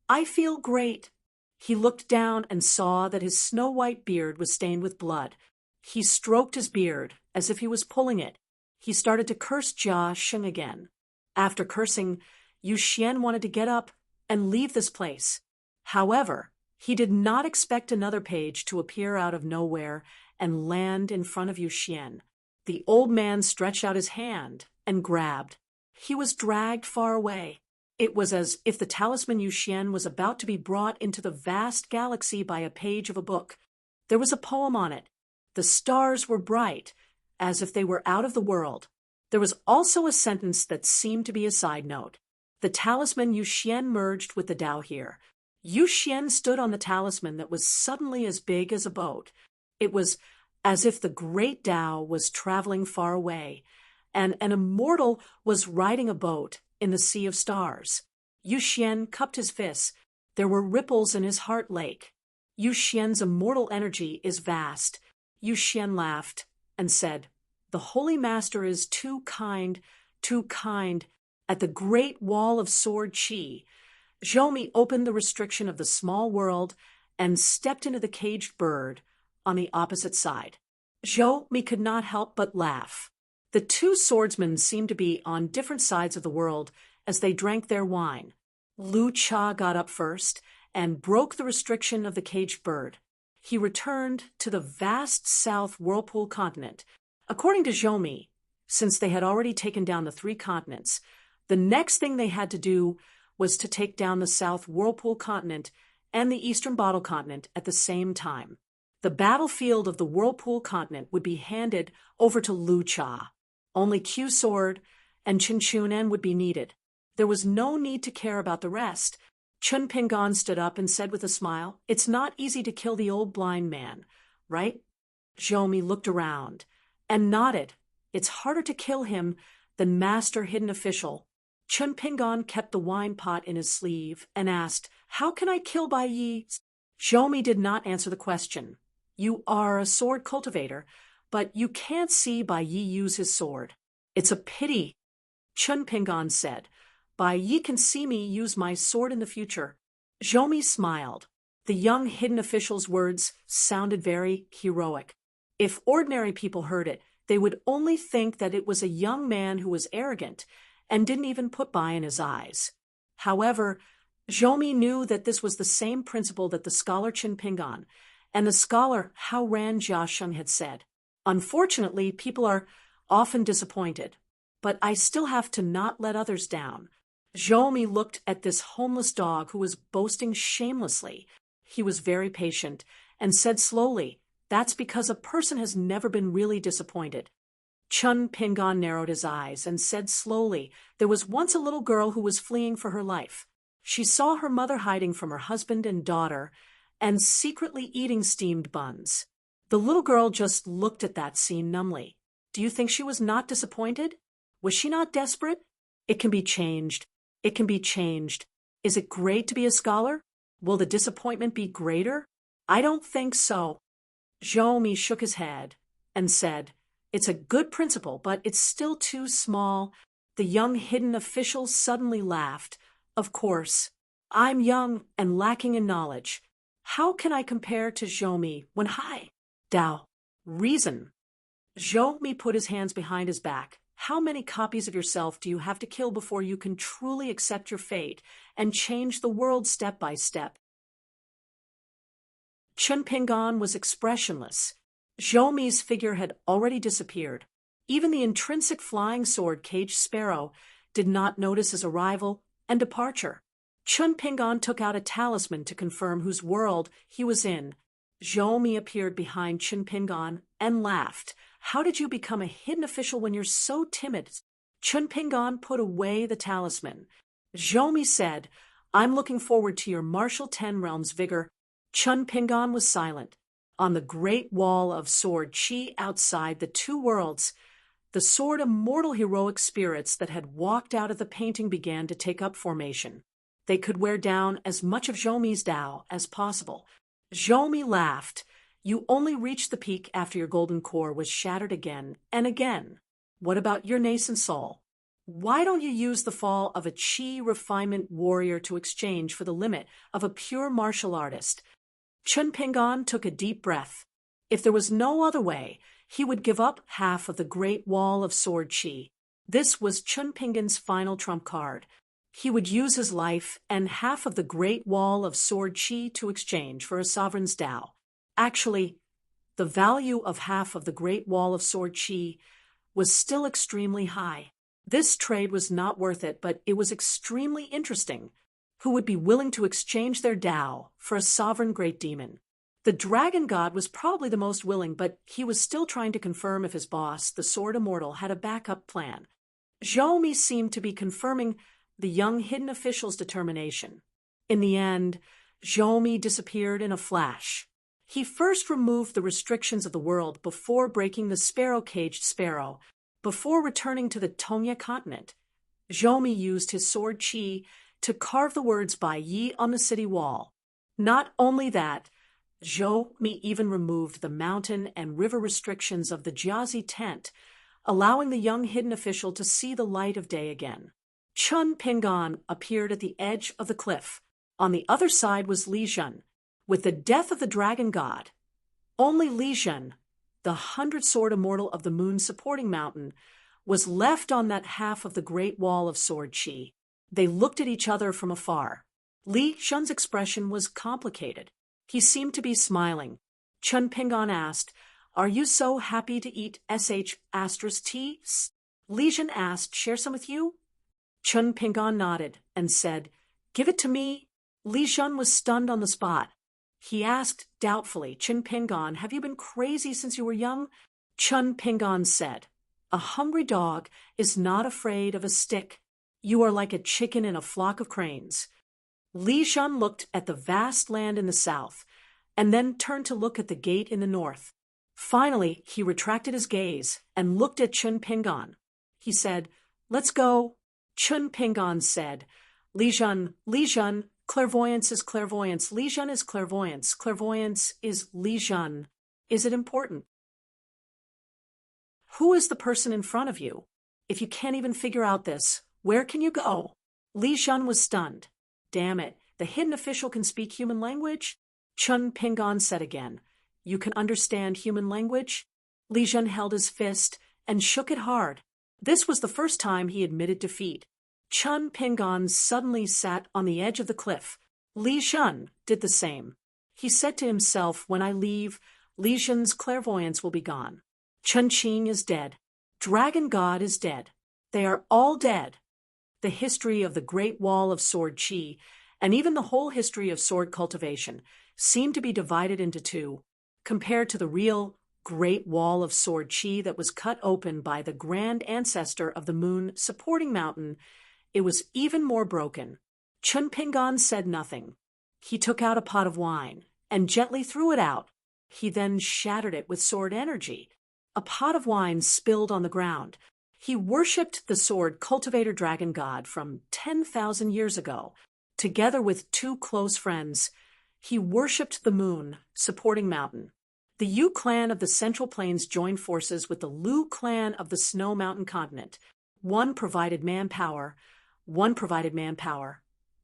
I feel great." He looked down and saw that his snow-white beard was stained with blood. He stroked his beard as if he was pulling it. He started to curse Jia Sheng again. After cursing, Yu Xian wanted to get up and leave this place. However, he did not expect another page to appear out of nowhere and land in front of Yu Xian. The old man stretched out his hand and grabbed. He was dragged far away. It was as if the talisman Yu Xian was about to be brought into the vast galaxy by a page of a book. There was a poem on it. The stars were bright, as if they were out of the world. There was also a sentence that seemed to be a side note. The talisman Yu Xian merged with the Tao here. Yu Xian stood on the talisman that was suddenly as big as a boat. It was as if the great Tao was traveling far away, and an immortal was riding a boat in the sea of stars. Yu Xian cupped his fists. There were ripples in his heart lake. Yu Xian's immortal energy is vast. Yu Xian laughed and said, "The Holy Master is too kind, too kind." At the great wall of sword chi, Zhou Mi opened the restriction of the small world and stepped into the caged bird on the opposite side. Zhou Mi could not help but laugh. The two swordsmen seemed to be on different sides of the world as they drank their wine. Lu Cha got up first and broke the restriction of the caged bird. He returned to the vast South Whirlpool continent. According to Zhou Mi, since they had already taken down the 3 continents, the next thing they had to do was to take down the South Whirlpool continent and the Eastern Bottle continent at the same time. The battlefield of the Whirlpool continent would be handed over to Lu Cha. Only Q Sword and Chun Chunen would be needed. There was no need to care about the rest. Chun Pingon stood up and said with a smile, "It's not easy to kill the old blind man, right?" Zhou Mi looked around and nodded. "It's harder to kill him than Master Hidden Official." Chun Pingon kept the wine pot in his sleeve and asked, "How can I kill Bai Yi?" Zhou Mi did not answer the question. "You are a sword cultivator, but you can't see Bai Yi use his sword." "It's a pity," Chun Pingon said. "Bai Yi can see me use my sword in the future." Zhou Mi smiled. The young hidden official's words sounded very heroic. If ordinary people heard it, they would only think that it was a young man who was arrogant and didn't even put Bai in his eyes. However, Zhou Mi knew that this was the same principle that the scholar Chun Pingon and the scholar Hao Ran Jiasheng had said. Unfortunately, people are often disappointed, but I still have to not let others down. Zhou looked at this homeless dog who was boasting shamelessly. He was very patient and said slowly, "That's because a person has never been really disappointed." Chun Pingon narrowed his eyes and said slowly, "There was once a little girl who was fleeing for her life. She saw her mother hiding from her husband and daughter and secretly eating steamed buns. The little girl just looked at that scene numbly. Do you think she was not disappointed? Was she not desperate? It can be changed. It can be changed. Is it great to be a scholar? Will the disappointment be greater? I don't think so." Zhou shook his head and said, "It's a good principle, but it's still too small." The young hidden official suddenly laughed. "Of course, I'm young and lacking in knowledge. How can I compare to Zhou when I, Dao, reason?" Zhou put his hands behind his back. "How many copies of yourself do you have to kill before you can truly accept your fate and change the world step by step?" Chun Pingon was expressionless. Zhou's figure had already disappeared. Even the intrinsic flying sword caged sparrow did not notice his arrival and departure. Chun Pingon took out a talisman to confirm whose world he was in. Zhou appeared behind Chun Pingon and laughed. "How did you become a hidden official when you're so timid?" Chun Pingon put away the talisman. Zhou said, "I'm looking forward to your martial 10 realms vigor." Chun Pingon was silent. On the great wall of sword chi outside the two worlds, the sword immortal heroic spirits that had walked out of the painting began to take up formation. They could wear down as much of Zhou's Dao as possible. Zhou laughed. "You only reached the peak after your golden core was shattered again and again. What about your nascent soul? Why don't you use the fall of a chi refinement warrior to exchange for the limit of a pure martial artist?" Chun Pingon took a deep breath. If there was no other way, he would give up half of the great wall of sword chi. This was Chun Pingon's final trump card. He would use his life and half of the great wall of sword chi to exchange for a sovereign's Dao. Actually, the value of half of the great wall of sword chi was still extremely high. This trade was not worth it, but it was extremely interesting. Who would be willing to exchange their Dao for a sovereign great demon? The dragon god was probably the most willing, but he was still trying to confirm if his boss, the Sword Immortal, had a backup plan. Zhou seemed to be confirming the young hidden official's determination. In the end, Zhou disappeared in a flash. He first removed the restrictions of the world before breaking the sparrow-caged sparrow, before returning to the Tongya continent. Zhou used his sword chi to carve the words Bai Yi on the city wall. Not only that, Zhou even removed the mountain and river restrictions of the Jiazi tent, allowing the young hidden official to see the light of day again. Chun Pingon appeared at the edge of the cliff. On the other side was Li Zhen. With the death of the dragon god, only Li Zhen, the 100-sword immortal of the moon's supporting mountain, was left on that half of the great wall of sword chi. They looked at each other from afar. Li Zhen's expression was complicated. He seemed to be smiling. Chun Pingon asked, "Are you so happy to eat *T? Li Zhen asked, "Share some with you?" Chun Pingon nodded and said, "Give it to me." Li Zhen was stunned on the spot. He asked doubtfully, "Chun Pingon, have you been crazy since you were young?" Chun Pingon said, "A hungry dog is not afraid of a stick. You are like a chicken in a flock of cranes." Li Zhen looked at the vast land in the south, and then turned to look at the gate in the north. Finally, he retracted his gaze and looked at Chun Pingon. He said, "Let's go." Chun Pingon said, Li Zhen, clairvoyance is clairvoyance. Li Zhen is clairvoyance. Clairvoyance is Li Zhen. Is it important?" "Who is the person in front of you? If you can't even figure out this, where can you go?" Li Zhen was stunned. "Damn it, the hidden official can speak human language?" Chun Pingon said again, "You can understand human language?" Li Zhen held his fist and shook it hard. This was the first time he admitted defeat. Chun Pingon suddenly sat on the edge of the cliff. Li Zhen did the same. He said to himself, "When I leave, Li Zhen's clairvoyance will be gone. Chun Qing is dead. Dragon God is dead. They are all dead. The history of the Great Wall of Sword Chi, and even the whole history of sword cultivation, seem to be divided into two. Compared to the real Great Wall of Sword Chi that was cut open by the grand ancestor of the moon supporting mountain, it was even more broken. Chun Pingan said nothing. He took out a pot of wine and gently threw it out. He then shattered it with sword energy. A pot of wine spilled on the ground. He worshipped the sword cultivator dragon god from 10,000 years ago. Together with two close friends, he worshipped the moon supporting mountain. The Yu clan of the Central Plains joined forces with the Lu clan of the Snow Mountain continent. One provided manpower,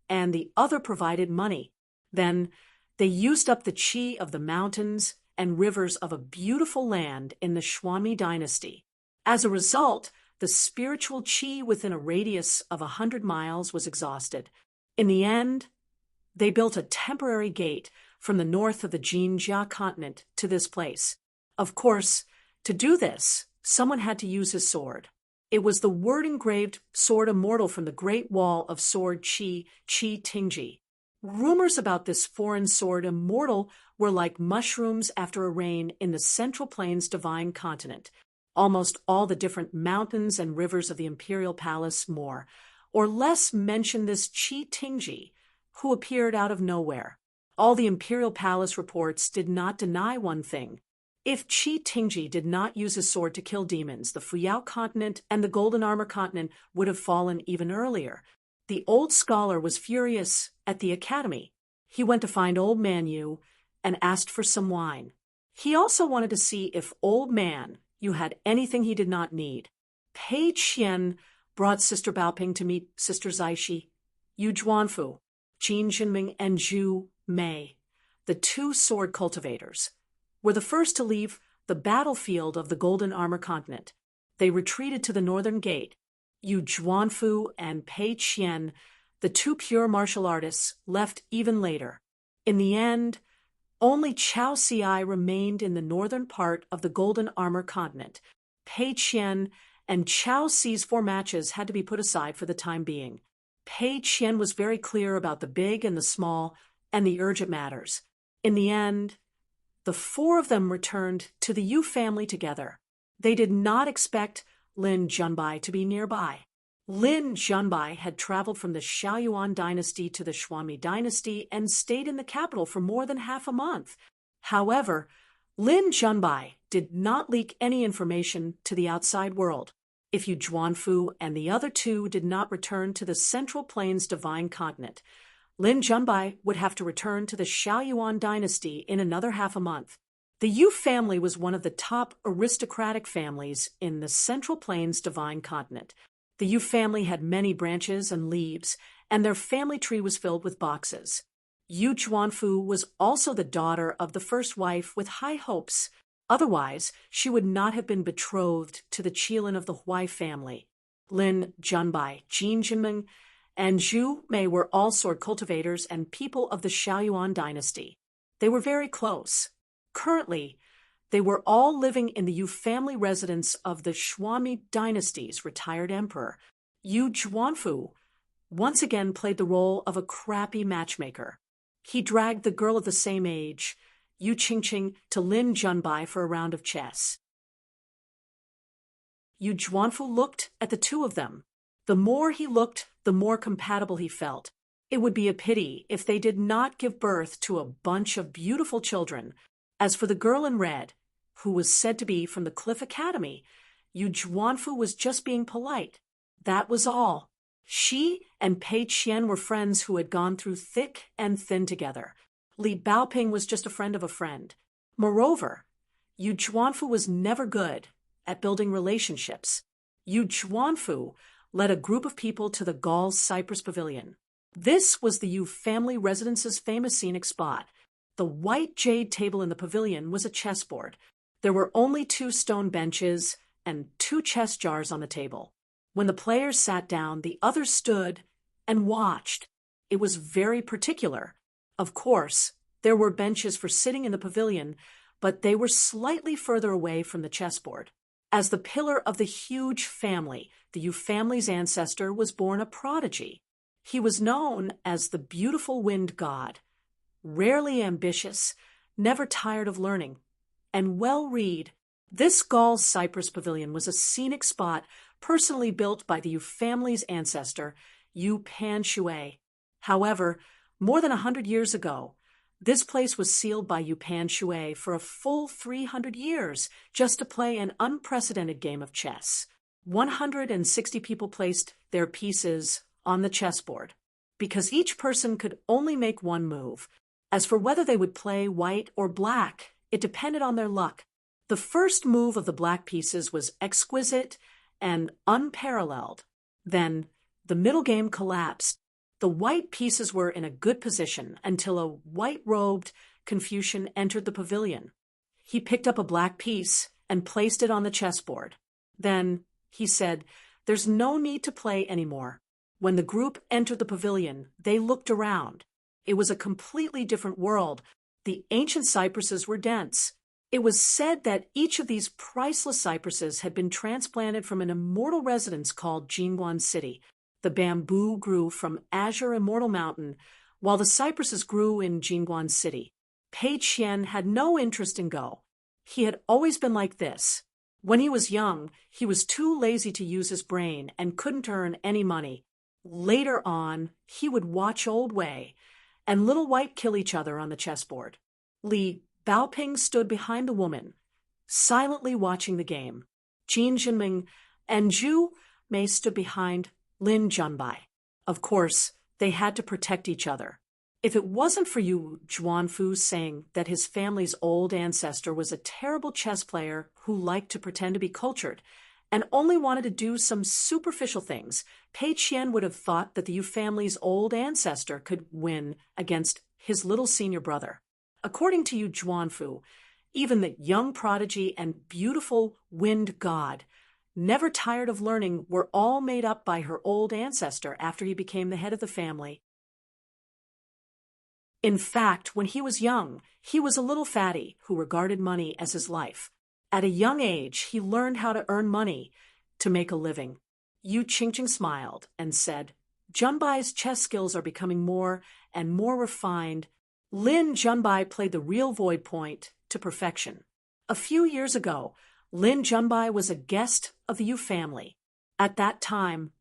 and the other provided money. Then they used up the chi of the mountains and rivers of a beautiful land in the Xuanmi dynasty. As a result, the spiritual chi within a radius of 100 miles was exhausted. In the end, they built a temporary gate from the north of the Jinjia continent to this place. Of course, to do this, someone had to use his sword. It was the word-engraved sword immortal from the Great Wall of Sword Chi Tingji. Rumors about this foreign sword immortal were like mushrooms after a rain in the Central Plains divine continent. Almost all the different mountains and rivers of the imperial palace more or less mentioned this Chi Tingji, who appeared out of nowhere. All the imperial palace reports did not deny one thing. If Chi Tingji did not use his sword to kill demons, the Fuyao continent and the Golden Armor continent would have fallen even earlier. The old scholar was furious at the academy. He went to find Old Man Yu and asked for some wine. He also wanted to see if Old Man Yu had anything he did not need. Pei Qian brought Sister Baoping to meet Sister Zaishi. Yu Zhuanfu, Qin Jinming, and Zhu Mei, the two sword cultivators, were the first to leave the battlefield of the Golden Armor continent. They retreated to the northern gate. Yu Zhuanfu and Pei Qian, the two pure martial artists, left even later. In the end, only Chao Xiai remained in the northern part of the Golden Armor continent. Pei Qian and Chao Xi's 4 matches had to be put aside for the time being. Pei Qian was very clear about the big and the small and the urgent matters. In the end, the 4 of them returned to the Yu family together. They did not expect Lin Junbai to be nearby. Lin Junbai had traveled from the Xiaoyuan dynasty to the Xuanmi dynasty and stayed in the capital for more than half a month. However, Lin Junbai did not leak any information to the outside world. If Yu Zhuanfu and the other 2 did not return to the Central Plains divine continent, Lin Junbai would have to return to the Xiaoyuan dynasty in another half a month. The Yu family was one of the top aristocratic families in the Central Plains divine continent. The Yu family had many branches and leaves, and their family tree was filled with boxes. Yu Zhuanfu was also the daughter of the first wife with high hopes. Otherwise, she would not have been betrothed to the Qilin of the Huai family. Lin Junbai, Jin Jinming, and Zhu Mei were all sword cultivators and people of the Xiaoyuan dynasty. They were very close. Currently, they were all living in the Yu family residence of the Xuanmi dynasty's retired emperor. Yu Zhuanfu once again played the role of a crappy matchmaker. He dragged the girl of the same age, Yu Qingqing, to Lin Junbai for a round of chess. Yu Zhuanfu looked at the 2 of them. The more he looked, the more compatible he felt. It would be a pity if they did not give birth to a bunch of beautiful children. As for the girl in red, who was said to be from the Cliff Academy, Yu Zhuanfu was just being polite. That was all. She and Pei Qian were friends who had gone through thick and thin together. Li Baoping was just a friend of a friend. Moreover, Yu Zhuanfu was never good at building relationships. Yu Zhuanfu led a group of people to the Gauls Cypress Pavilion. This was the Yu family residence's famous scenic spot. The white jade table in the pavilion was a chessboard. There were only 2 stone benches and 2 chess jars on the table. When the players sat down, the others stood and watched. It was very particular. Of course, there were benches for sitting in the pavilion, but they were slightly further away from the chessboard. As the pillar of the huge family, the Yu family's ancestor was born a prodigy. He was known as the beautiful wind god, rarely ambitious, never tired of learning, and well-read. This Gauls Cyprus pavilion was a scenic spot personally built by the Yu family's ancestor, Yu Panshui. However, more than 100 years ago, this place was sealed by Yu Panshui for a full 300 years just to play an unprecedented game of chess. 160 people placed their pieces on the chessboard because each person could only make one move. As for whether they would play white or black, it depended on their luck. The first move of the black pieces was exquisite and unparalleled. Then the middle game collapsed. The white pieces were in a good position until a white-robed Confucian entered the pavilion. He picked up a black piece and placed it on the chessboard. Then he said, "There's no need to play anymore." When the group entered the pavilion, they looked around. It was a completely different world. The ancient cypresses were dense. It was said that each of these priceless cypresses had been transplanted from an immortal residence called Jingguan City. The bamboo grew from Azure Immortal Mountain, while the cypresses grew in Jingguan City. Pei Qian had no interest in Go. He had always been like this. When he was young, he was too lazy to use his brain and couldn't earn any money. Later on, he would watch Old Wei and Little White kill each other on the chessboard. Li Baoping stood behind the woman, silently watching the game. Jin Jinming and Zhu Mei stood behind Lin Junbai. Of course, they had to protect each other. If it wasn't for Yu Juanfu saying that his family's old ancestor was a terrible chess player who liked to pretend to be cultured and only wanted to do some superficial things, Pei Qian would have thought that the Yu family's old ancestor could win against his little senior brother. According to Yu Juanfu, even the young prodigy and beautiful wind god, never tired of learning, were all made up by her old ancestor after he became the head of the family. In fact, when he was young, he was a little fatty who regarded money as his life. At a young age, he learned how to earn money to make a living. Yu Qingqing smiled and said, "Junbai's chess skills are becoming more and more refined." Lin Junbai played the real void point to perfection. A few years ago, Lin Junbai was a guest of the Yu family. At that time,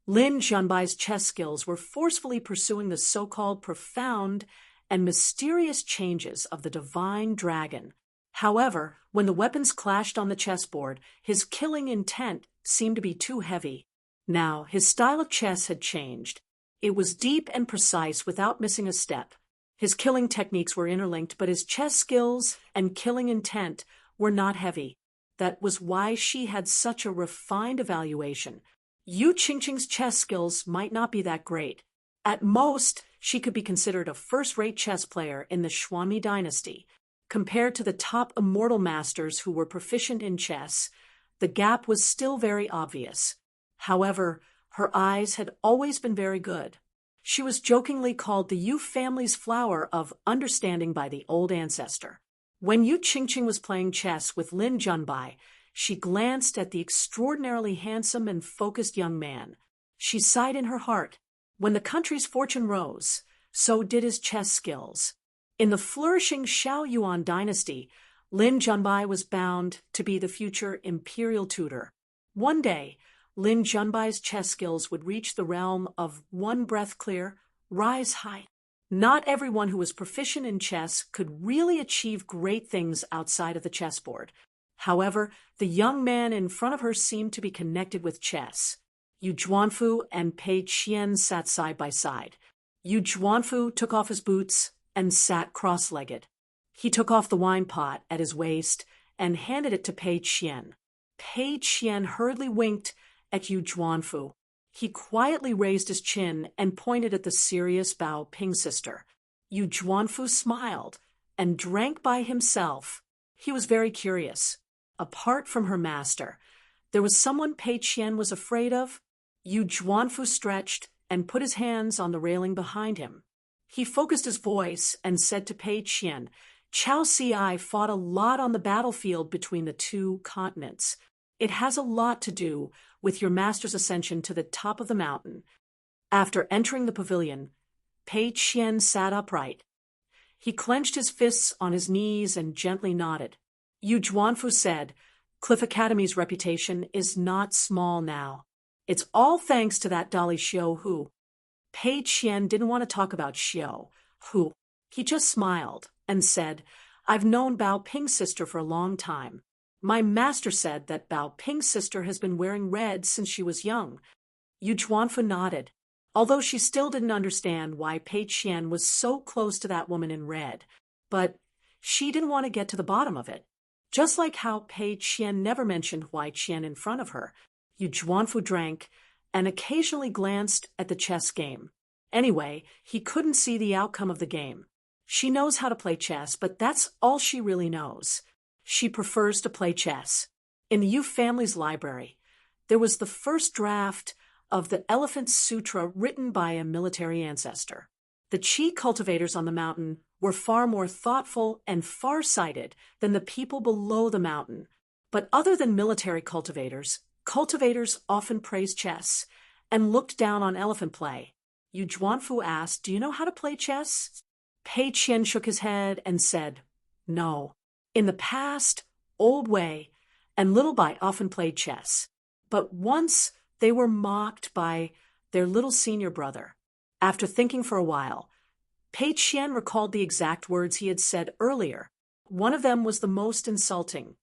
Lin Junbai's chess skills were forcefully pursuing the so-called profound and mysterious changes of the divine dragon. However, when the weapons clashed on the chessboard, his killing intent seemed to be too heavy. Now, his style of chess had changed. It was deep and precise without missing a step. His killing techniques were interlinked, but his chess skills and killing intent were not heavy. That was why she had such a refined evaluation. Yu Qingqing's chess skills might not be that great. At most, she could be considered a first-rate chess player in the Xuanmi dynasty. Compared to the top immortal masters who were proficient in chess, the gap was still very obvious. However, her eyes had always been very good. She was jokingly called the Yu family's flower of understanding by the old ancestor. When Yu Qingqing was playing chess with Lin Junbai, she glanced at the extraordinarily handsome and focused young man. She sighed in her heart. When the country's fortune rose, so did his chess skills. In the flourishing Xiao Yuan dynasty, Lin Junbai was bound to be the future imperial tutor. One day, Lin Junbai's chess skills would reach the realm of one breath clear, rise high. Not everyone who was proficient in chess could really achieve great things outside of the chessboard. However, the young man in front of her seemed to be connected with chess. Yu Juanfu and Pei Qian sat side by side. Yu Juanfu took off his boots and sat cross-legged. He took off the wine pot at his waist and handed it to Pei Qian. Pei Qian hurriedly winked at Yu Juanfu. He quietly raised his chin and pointed at the serious Bao Ping sister. Yu Juanfu smiled and drank by himself. He was very curious. Apart from her master, there was someone Pei Qian was afraid of. Yu Juanfu stretched and put his hands on the railing behind him. He focused his voice and said to Pei Qian, "Chao Si fought a lot on the battlefield between the two continents. It has a lot to do with your master's ascension to the top of the mountain. After entering the pavilion, Pei Qian sat upright. He clenched his fists on his knees and gently nodded. Yu Zhuanfu said, Cliff Academy's reputation is not small now. It's all thanks to that dolly Xiao Hu. Pei Qian didn't want to talk about Xiao Hu. He just smiled and said, I've known Bao Ping's sister for a long time. My master said that Bao Ping's sister has been wearing red since she was young. Yu Zhuanfu nodded, although she still didn't understand why Pei Qian was so close to that woman in red. But she didn't want to get to the bottom of it. Just like how Pei Qian never mentioned Huai Qian in front of her, Yu Zhuanfu drank and occasionally glanced at the chess game. Anyway, he couldn't see the outcome of the game. She knows how to play chess, but that's all she really knows. She prefers to play chess. In the Yu family's library, there was the first draft of the Elephant Sutra written by a military ancestor. The Qi cultivators on the mountain were far more thoughtful and far-sighted than the people below the mountain. But other than military cultivators, cultivators often praised chess and looked down on elephant play. Yu Zhuanfu asked, Do you know how to play chess? Pei Qian shook his head and said, No. In the past, Old Wei and Little Bai often played chess. But once they were mocked by their little senior brother. After thinking for a while, Pei Qian recalled the exact words he had said earlier. One of them was the most insulting.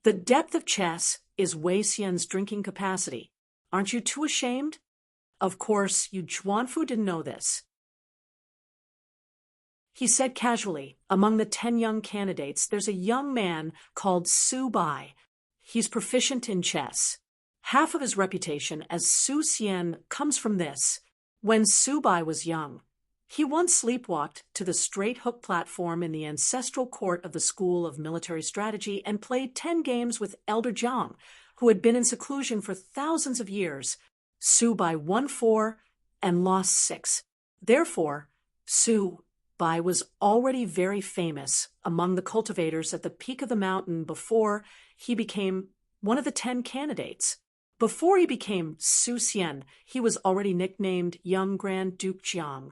The depth of chess is Wei Xian's drinking capacity. Aren't you too ashamed? Of course, Yu Zhuanfu didn't know this. He said casually, among the 10 young candidates, there's a young man called Su Bai. He's proficient in chess. Half of his reputation as Su Xian comes from this. When Su Bai was young, he once sleepwalked to the straight hook platform in the ancestral court of the School of Military Strategy and played 10 games with Elder Jiang, who had been in seclusion for thousands of years. Su Bai won 4 and lost 6. Therefore, Su Bai was already very famous among the cultivators at the peak of the mountain before he became one of the 10 candidates. Before he became Su Xian, he was already nicknamed Young Grand Duke Jiang.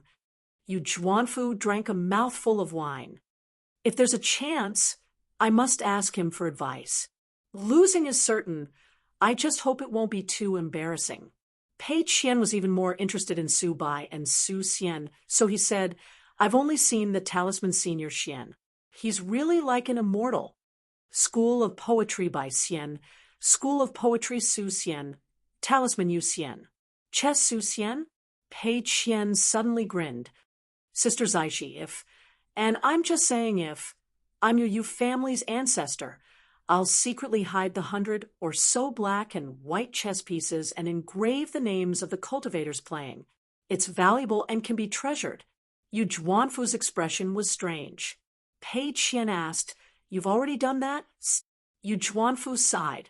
Yu Zhuanfu drank a mouthful of wine. If there's a chance, I must ask him for advice. Losing is certain. I just hope it won't be too embarrassing. Pei Qian was even more interested in Su Bai and Su Xian, so he said, I've only seen the Talisman Senior Xian. He's really like an immortal. School of Poetry by Xian, School of Poetry Su Xian, Talisman Yu Xian. Chess Su Xian? Pei Qian suddenly grinned. Sister Zaishi, and I'm just saying if, I'm your Yu family's ancestor, I'll secretly hide the 100 or so black and white chess pieces and engrave the names of the cultivators playing. It's valuable and can be treasured. Yu Zhuanfu's expression was strange. Pei Qian asked, You've already done that? Yu Zhuanfu sighed.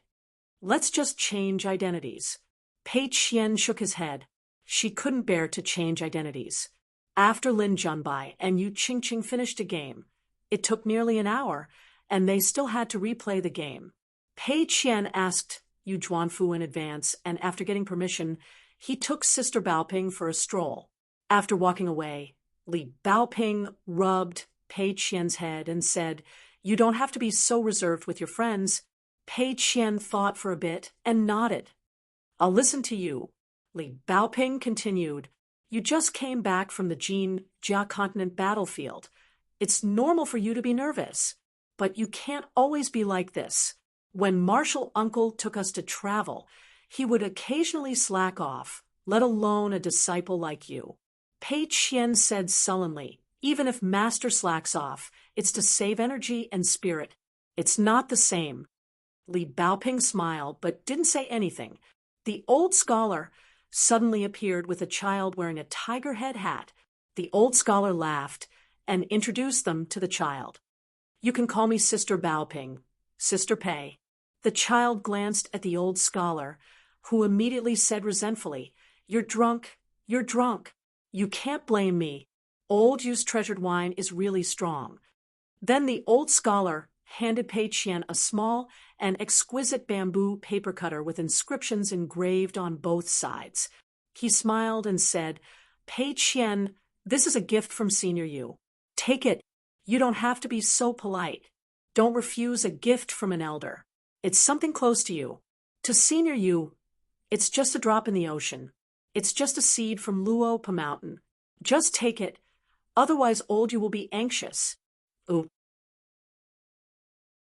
Let's just change identities. Pei Qian shook his head. She couldn't bear to change identities. After Lin Junbai and Yu Qingqing finished a game, it took nearly an hour, and they still had to replay the game. Pei Qian asked Yu Zhuanfu in advance, and after getting permission, he took Sister Baoping for a stroll. After walking away, Li Baoping rubbed Pei Qian's head and said, You don't have to be so reserved with your friends. Pei Qian thought for a bit and nodded. I'll listen to you. Li Baoping continued, You just came back from the Jia continent battlefield. It's normal for you to be nervous, but you can't always be like this. When Marshal Uncle took us to travel, he would occasionally slack off, let alone a disciple like you. Pei Qian said sullenly, Even if Master slacks off, it's to save energy and spirit. It's not the same. Li Baoping smiled, but didn't say anything. The old scholar suddenly appeared with a child wearing a tiger head hat. The old scholar laughed and introduced them to the child. You can call me Sister Baoping, Sister Pei. The child glanced at the old scholar, who immediately said resentfully, You're drunk, you're drunk. You can't blame me. Old Yu's treasured wine is really strong. Then the old scholar handed Pei Qian a small and exquisite bamboo paper cutter with inscriptions engraved on both sides. He smiled and said, "Pei Qian, this is a gift from Senior Yu. Take it. You don't have to be so polite. Don't refuse a gift from an elder. It's something close to you. To Senior Yu, it's just a drop in the ocean. It's just a seed from Luopa Mountain. Just take it. Otherwise, old you will be anxious." Ooh.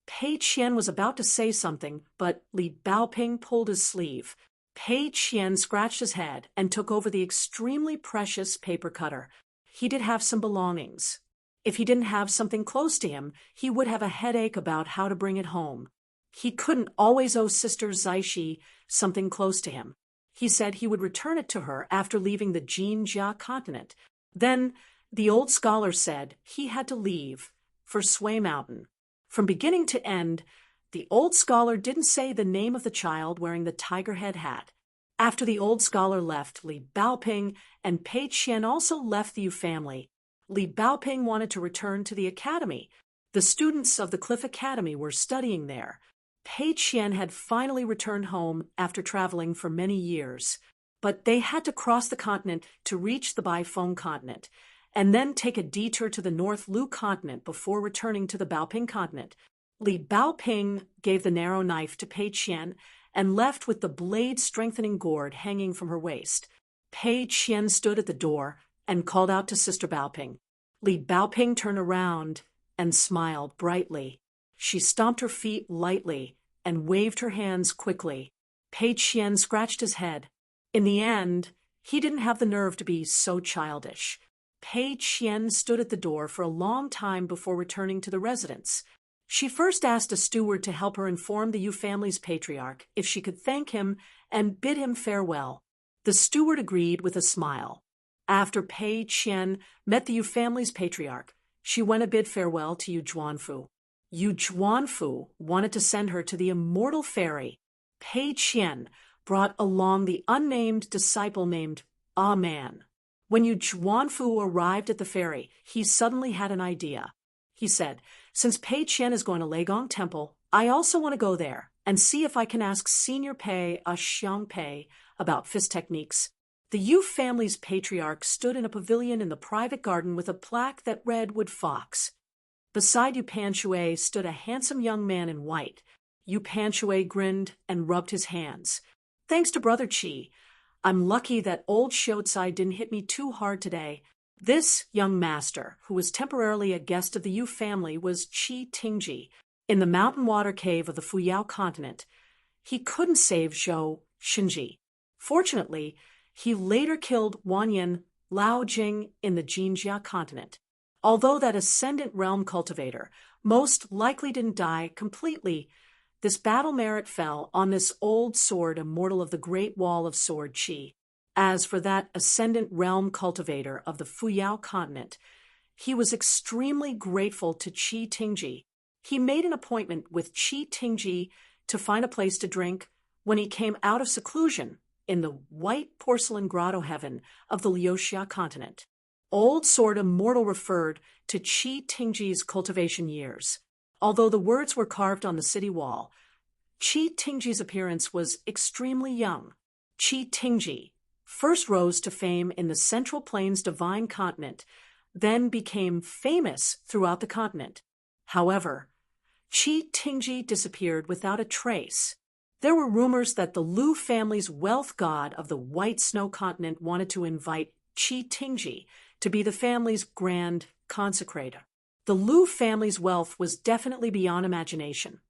Pei Qian was about to say something, but Li Baoping pulled his sleeve. Pei Qian scratched his head and took over the extremely precious paper cutter. He did have some belongings. If he didn't have something close to him, he would have a headache about how to bring it home. He couldn't always owe Sister Zaishi something close to him. He said he would return it to her after leaving the Jinjia continent. Then the old scholar said he had to leave for Sui Mountain. From beginning to end, the old scholar didn't say the name of the child wearing the tiger head hat. After the old scholar left, Li Baoping and Pei Qian also left the Yu family. Li Baoping wanted to return to the academy. The students of the Cliff Academy were studying there. Pei Qian had finally returned home after traveling for many years, but they had to cross the continent to reach the Baifeng continent, and then take a detour to the North Lu continent before returning to the Baoping continent. Li Baoping gave the narrow knife to Pei Qian and left with the blade-strengthening gourd hanging from her waist. Pei Qian stood at the door and called out to Sister Baoping. Li Baoping turned around and smiled brightly. She stomped her feet lightly and waved her hands quickly. Pei Qian scratched his head. In the end, he didn't have the nerve to be so childish. Pei Qian stood at the door for a long time before returning to the residence. She first asked a steward to help her inform the Yu family's patriarch if she could thank him and bid him farewell. The steward agreed with a smile. After Pei Qian met the Yu family's patriarch, she went to bid farewell to Yu Zhuanfu. Yu Zhuanfu wanted to send her to the immortal fairy. Pei Qian brought along the unnamed disciple named Ah Man. When Yu Zhuanfu arrived at the ferry, he suddenly had an idea. He said, "Since Pei Qian is going to Leigong Temple, I also want to go there and see if I can ask Senior Pei Xiang Pei about fist techniques." The Yu family's patriarch stood in a pavilion in the private garden with a plaque that read Wood Fox. Beside Yu Panshui stood a handsome young man in white. Yu Panshui grinned and rubbed his hands. "Thanks to Brother Qi, I'm lucky that old Shiotsai didn't hit me too hard today." This young master, who was temporarily a guest of the Yu family, was Qi Tingji. In the mountain water cave of the Fuyao continent, he couldn't save Zhou Xinji. Fortunately, he later killed Wanyan Lao Jing in the Jinjia continent. Although that ascendant realm cultivator most likely didn't die completely, this battle merit fell on this old sword immortal of the Great Wall of Sword Qi. As for that ascendant realm cultivator of the Fuyao continent, he was extremely grateful to Qi Tingji. He made an appointment with Qi Tingji to find a place to drink when he came out of seclusion in the white porcelain grotto heaven of the Liuxia continent. Old Sword Immortal referred to Qi Tingji's cultivation years. Although the words were carved on the city wall, Qi Tingji's appearance was extremely young. Qi Tingji first rose to fame in the Central Plains Divine Continent, then became famous throughout the continent. However, Qi Tingji disappeared without a trace. There were rumors that the Lu family's wealth god of the White Snow continent wanted to invite Qi Tingji to be the family's grand consecrator. The Lu family's wealth was definitely beyond imagination.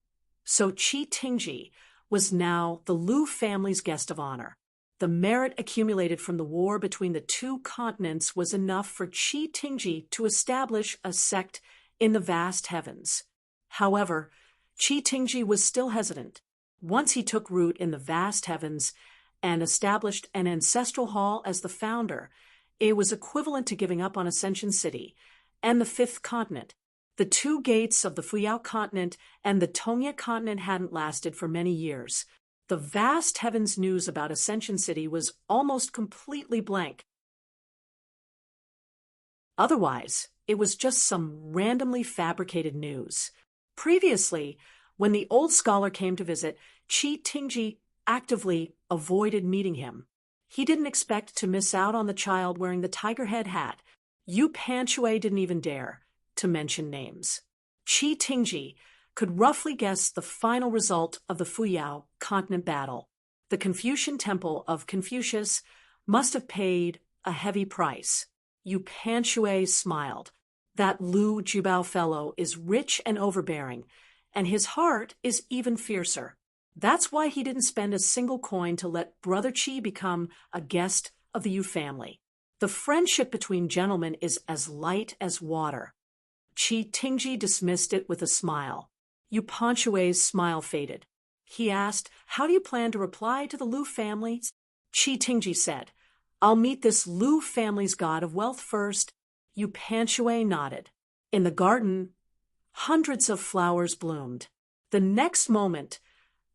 So Qi Tingji was now the Lu family's guest of honor. The merit accumulated from the war between the two continents was enough for Qi Tingji to establish a sect in the vast heavens. However, Qi Tingji was still hesitant. Once he took root in the vast heavens and established an ancestral hall as the founder, it was equivalent to giving up on Ascension City and the fifth continent. The two gates of the Fuyao continent and the Tongye continent hadn't lasted for many years. The vast heavens news about Ascension City was almost completely blank. Otherwise, it was just some randomly fabricated news. Previously, when the old scholar came to visit, Qi Tingji actively avoided meeting him. He didn't expect to miss out on the child wearing the tiger head hat. Yu Panshui didn't even dare to mention names. Qi Tingji could roughly guess the final result of the Fuyao continent battle. The Confucian temple of Confucius must have paid a heavy price. Yu Panshui smiled. That Lu Jubao fellow is rich and overbearing, and his heart is even fiercer. That's why he didn't spend a single coin to let Brother Qi become a guest of the Yu family. The friendship between gentlemen is as light as water. Qi Tingji dismissed it with a smile. Yu Panshui's smile faded. He asked, "How do you plan to reply to the Lu family?" Qi Tingji said, "I'll meet this Lu family's god of wealth first." Yu Panshui nodded. In the garden, hundreds of flowers bloomed. The next moment,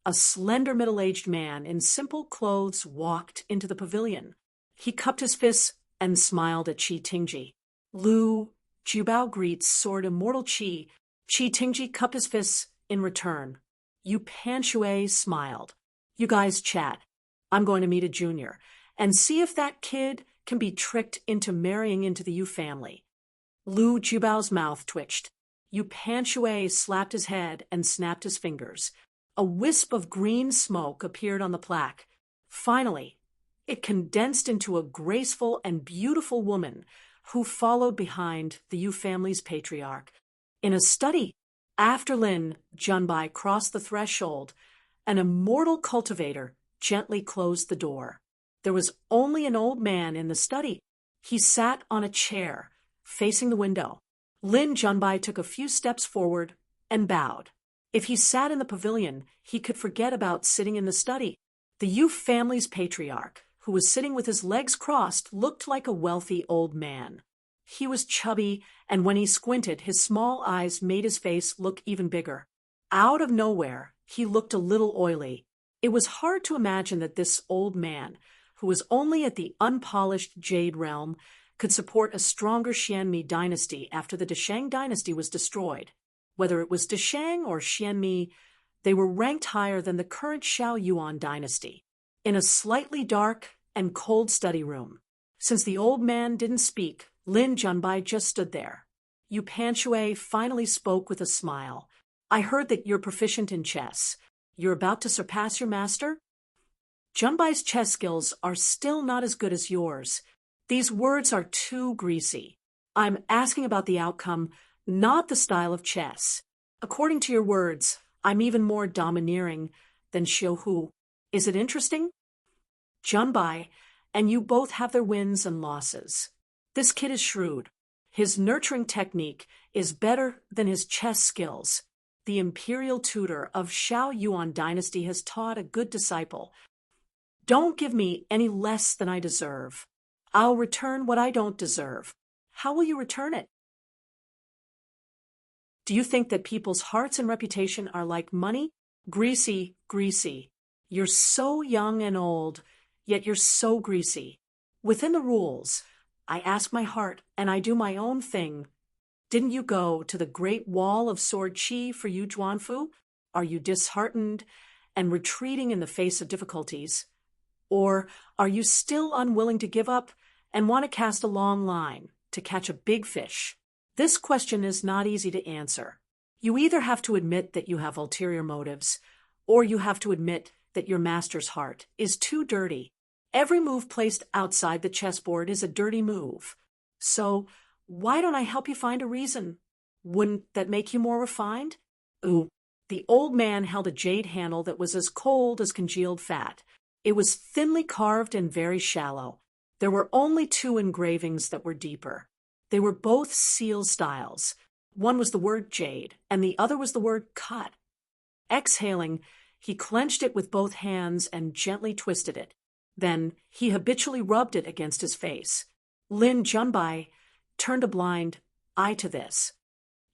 a slender middle-aged man in simple clothes walked into the pavilion. He cupped his fists and smiled at Qi Tingji. Lu Jubao greets sword immortal Qi. Qi Tingji cupped his fists in return. Yu Panshui smiled. "You guys chat. I'm going to meet a junior and see if that kid can be tricked into marrying into the Yu family." Lu Jubao's mouth twitched. Yu Panshui slapped his head and snapped his fingers. A wisp of green smoke appeared on the plaque. Finally, it condensed into a graceful and beautiful woman who followed behind the Yu family's patriarch. In a study, after Lin Junbai crossed the threshold, an immortal cultivator gently closed the door. There was only an old man in the study. He sat on a chair, facing the window. Lin Junbai took a few steps forward and bowed. If he sat in the pavilion, he could forget about sitting in the study. The Yu family's patriarch, who was sitting with his legs crossed, looked like a wealthy old man. He was chubby, and when he squinted, his small eyes made his face look even bigger. Out of nowhere, he looked a little oily. It was hard to imagine that this old man, who was only at the unpolished Jade realm, could support a stronger Xianmi dynasty after the Deshang dynasty was destroyed. Whether it was Deshang or Xianmi, they were ranked higher than the current Xiao Yuan dynasty. In a slightly dark and cold study room, since the old man didn't speak, Lin Junbai just stood there. Yu Panshui finally spoke with a smile. "I heard that you're proficient in chess. You're about to surpass your master?" "Junbai's chess skills are still not as good as yours. These words are too greasy. I'm asking about the outcome, not the style of chess. According to your words, I'm even more domineering than Xiu Hu. Is it interesting?" "Junbai and you both have their wins and losses. This kid is shrewd. His nurturing technique is better than his chess skills. The imperial tutor of Xiao Yuan dynasty has taught a good disciple. Don't give me any less than I deserve. I'll return what I don't deserve." "How will you return it?" "Do you think that people's hearts and reputation are like money? Greasy, greasy. You're so young and old, yet you're so greasy. Within the rules, I ask my heart and I do my own thing. Didn't you go to the Great Wall of Sword Qi for Yu Zhuanfu? Are you disheartened and retreating in the face of difficulties? Or are you still unwilling to give up and want to cast a long line to catch a big fish?" This question is not easy to answer. You either have to admit that you have ulterior motives, or you have to admit that your master's heart is too dirty. Every move placed outside the chessboard is a dirty move. So, why don't I help you find a reason? Wouldn't that make you more refined? Ooh, the old man held a jade handle that was as cold as congealed fat. It was thinly carved and very shallow. There were only 2 engravings that were deeper. They were both seal styles. One was the word jade, and the other was the word cut. Exhaling, he clenched it with both hands and gently twisted it. Then he habitually rubbed it against his face. Lin Junbai turned a blind eye to this.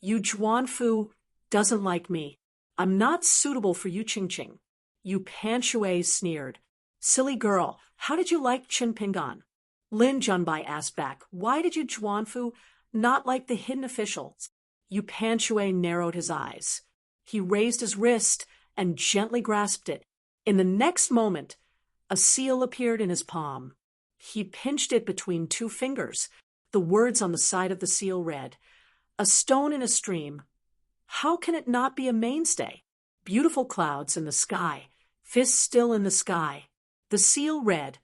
"Yu Zhuanfu doesn't like me. I'm not suitable for Yu Qingqing." Yu Panshui sneered. "Silly girl, how did you like Qin Pingan?" Lin Junbai asked back, "Why did Yu Zhuanfu not like the hidden officials?" Yu Panshui narrowed his eyes. He raised his wrist and gently grasped it. In the next moment, a seal appeared in his palm. He pinched it between two fingers. The words on the side of the seal read, "A stone in a stream. How can it not be a mainstay? Beautiful clouds in the sky, fists still in the sky." The seal read,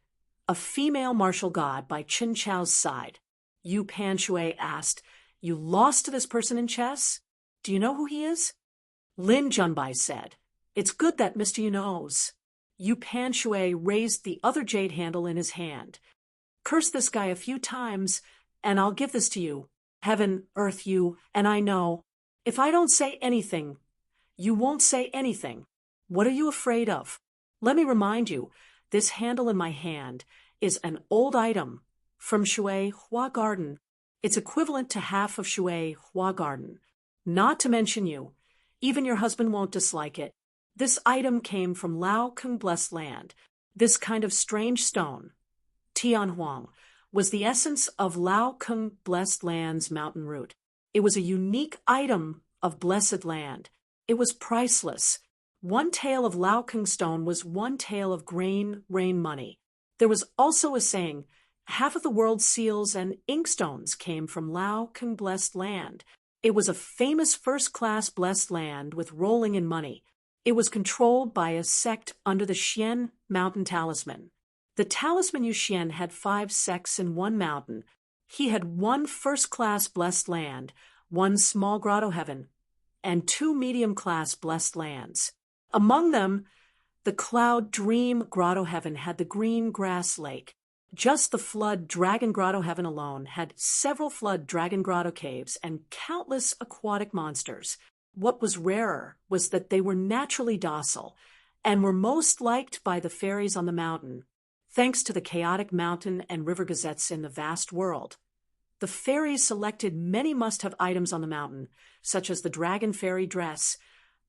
"A female martial god by Chin Chao's side." Yu Panshui asked, "You lost to this person in chess? Do you know who he is?" Lin Junbai said, "It's good that Mr. Yu knows." Yu Panshui raised the other jade handle in his hand. "Curse this guy a few times, and I'll give this to you. Heaven, earth, you, and I know. If I don't say anything, you won't say anything. What are you afraid of? Let me remind you, this handle in my hand is an old item from Shui Hua Garden. It's equivalent to half of Shui Hua Garden. Not to mention you. Even your husband won't dislike it. This item came from Lao Kung Blessed Land. This kind of strange stone, Tian Huang, was the essence of Lao Kung Blessed Land's mountain root. It was a unique item of blessed land. It was priceless. One tael of Lao Kung stone was one tael of rain money. There was also a saying, half of the world's seals and inkstones came from Lao Kung Blessed Land. It was a famous first-class blessed land with rolling in money. It was controlled by a sect under the Xian mountain talisman. The talisman Yu Xian had 5 sects in one mountain. He had 1 first-class blessed land, 1 small grotto heaven, and 2 medium-class blessed lands. Among them, the Cloud Dream Grotto Heaven had the Green Grass Lake. Just the Flood Dragon Grotto Heaven alone had several Flood Dragon Grotto caves and countless aquatic monsters. What was rarer was that they were naturally docile and were most liked by the fairies on the mountain, thanks to the chaotic mountain and river gazettes in the vast world. The fairies selected many must-have items on the mountain, such as the dragon fairy dress,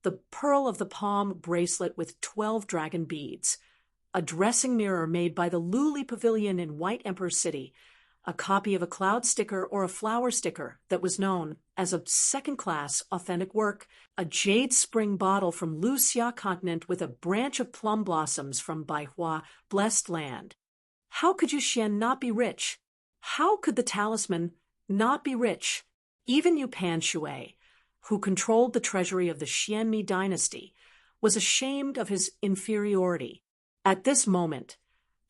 the pearl of the palm bracelet with 12 dragon beads, a dressing mirror made by the Luli Pavilion in White Emperor City, a copy of a cloud sticker or a flower sticker that was known as a second-class authentic work, a jade spring bottle from Lu Xia continent with a branch of plum blossoms from Baihua, blessed land. How could Yu Xian not be rich? How could the talisman not be rich? Even Yu Panshui, who controlled the treasury of the Xianmi dynasty, was ashamed of his inferiority. At this moment,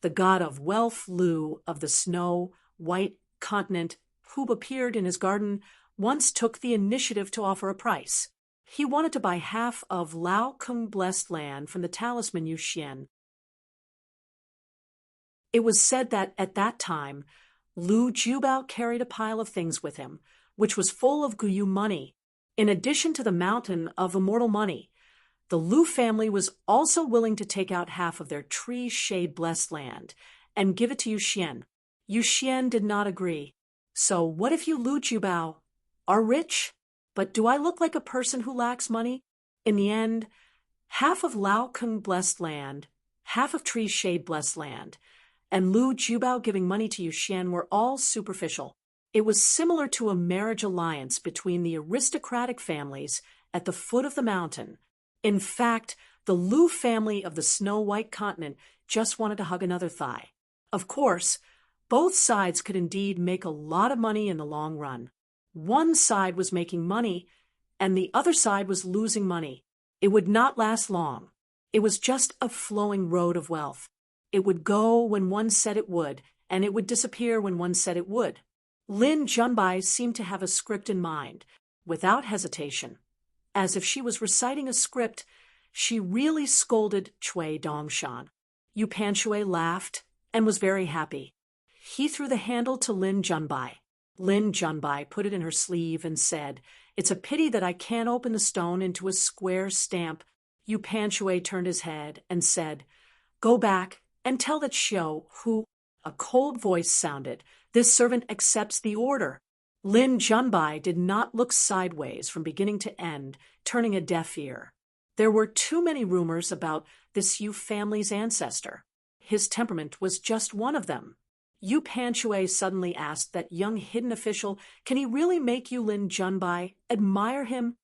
the god of wealth Lu of the snow white continent, who appeared in his garden, once took the initiative to offer a price. He wanted to buy half of Lao Kung blessed land from the talisman Yu Xian. It was said that at that time, Lu Jubao carried a pile of things with him, which was full of Guyu money. In addition to the mountain of immortal money, the Lu family was also willing to take out half of their tree-shade blessed land and give it to Yu Xian. Yu Xian did not agree. So what if you, Lu Jubao, are rich? But do I look like a person who lacks money? In the end, half of Lao Kung blessed land, half of tree-shade blessed land, and Lu Jubao giving money to Yu Xian were all superficial. It was similar to a marriage alliance between the aristocratic families at the foot of the mountain. In fact, the Lu family of the Snow White continent just wanted to hug another thigh. Of course, both sides could indeed make a lot of money in the long run. One side was making money, and the other side was losing money. It would not last long. It was just a flowing road of wealth. It would go when one said it would, and it would disappear when one said it would. Lin Junbai seemed to have a script in mind, without hesitation. As if she was reciting a script, she really scolded Cui Dongshan. Yu Panshui laughed and was very happy. He threw the handle to Lin Junbai. Lin Junbai put it in her sleeve and said, "It's a pity that I can't open the stone into a square stamp." Yu Panshui turned his head and said, "Go back and tell that Xiao, who—" A cold voice sounded. "This servant accepts the order." Lin Junbai did not look sideways from beginning to end, turning a deaf ear. There were too many rumors about this Yu family's ancestor. His temperament was just one of them. Yu Panshui suddenly asked that young hidden official, "Can he really make you, Lin Junbai, admire him?"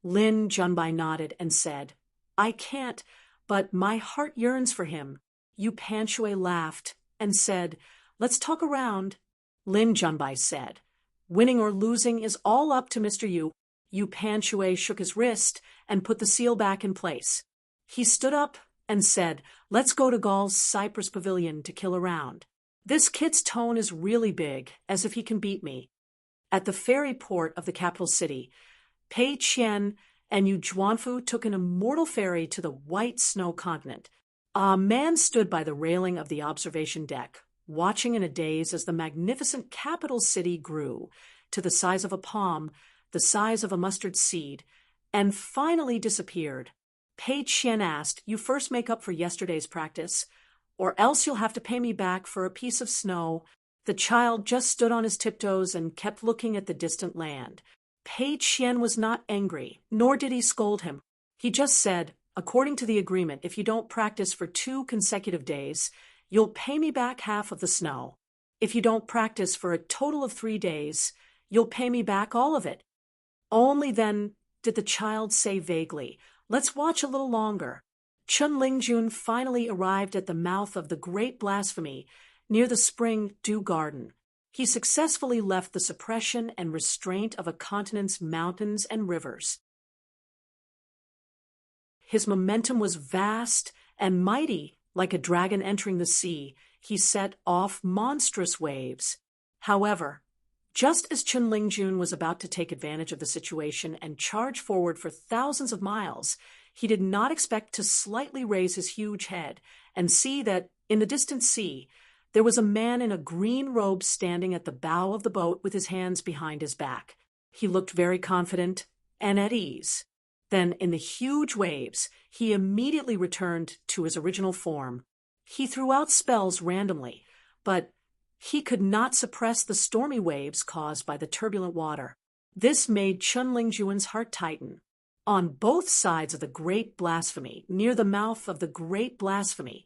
Lin Junbai nodded and said, I can't, but my heart yearns for him. Yu Panshui laughed and said, let's talk around. Lin Junbai said, winning or losing is all up to Mr. Yu. Yu Panshui shook his wrist and put the seal back in place. He stood up and said, let's go to Gaul's Cypress Pavilion to kill around. This kid's tone is really big, as if he can beat me. At the ferry port of the capital city, Pei Qian and Yu Zhuanfu took an immortal ferry to the white snow continent. A man stood by the railing of the observation deck, watching in a daze as the magnificent capital city grew to the size of a palm, the size of a mustard seed, and finally disappeared. Pei Qian asked, you first make up for yesterday's practice, or else you'll have to pay me back for a piece of snow. The child just stood on his tiptoes and kept looking at the distant land. Pei Qian was not angry, nor did he scold him. He just said, according to the agreement, if you don't practice for 2 consecutive days, you'll pay me back half of the snow. If you don't practice for a total of 3 days, you'll pay me back all of it. Only then did the child say vaguely, let's watch a little longer. Chun Lingjun finally arrived at the mouth of the Great Blasphemy, near the Spring Dew Garden. He successfully left the suppression and restraint of a continent's mountains and rivers. His momentum was vast and mighty, like a dragon entering the sea. He set off monstrous waves. However, just as Chun Lingjun was about to take advantage of the situation and charge forward for thousands of miles, he did not expect to slightly raise his huge head and see that, in the distant sea, there was a man in a green robe standing at the bow of the boat with his hands behind his back. He looked very confident and at ease. Then, in the huge waves, he immediately returned to his original form. He threw out spells randomly, but he could not suppress the stormy waves caused by the turbulent water. This made Chun Lingjun's heart tighten. On both sides of the Great Blasphemy, near the mouth of the Great Blasphemy,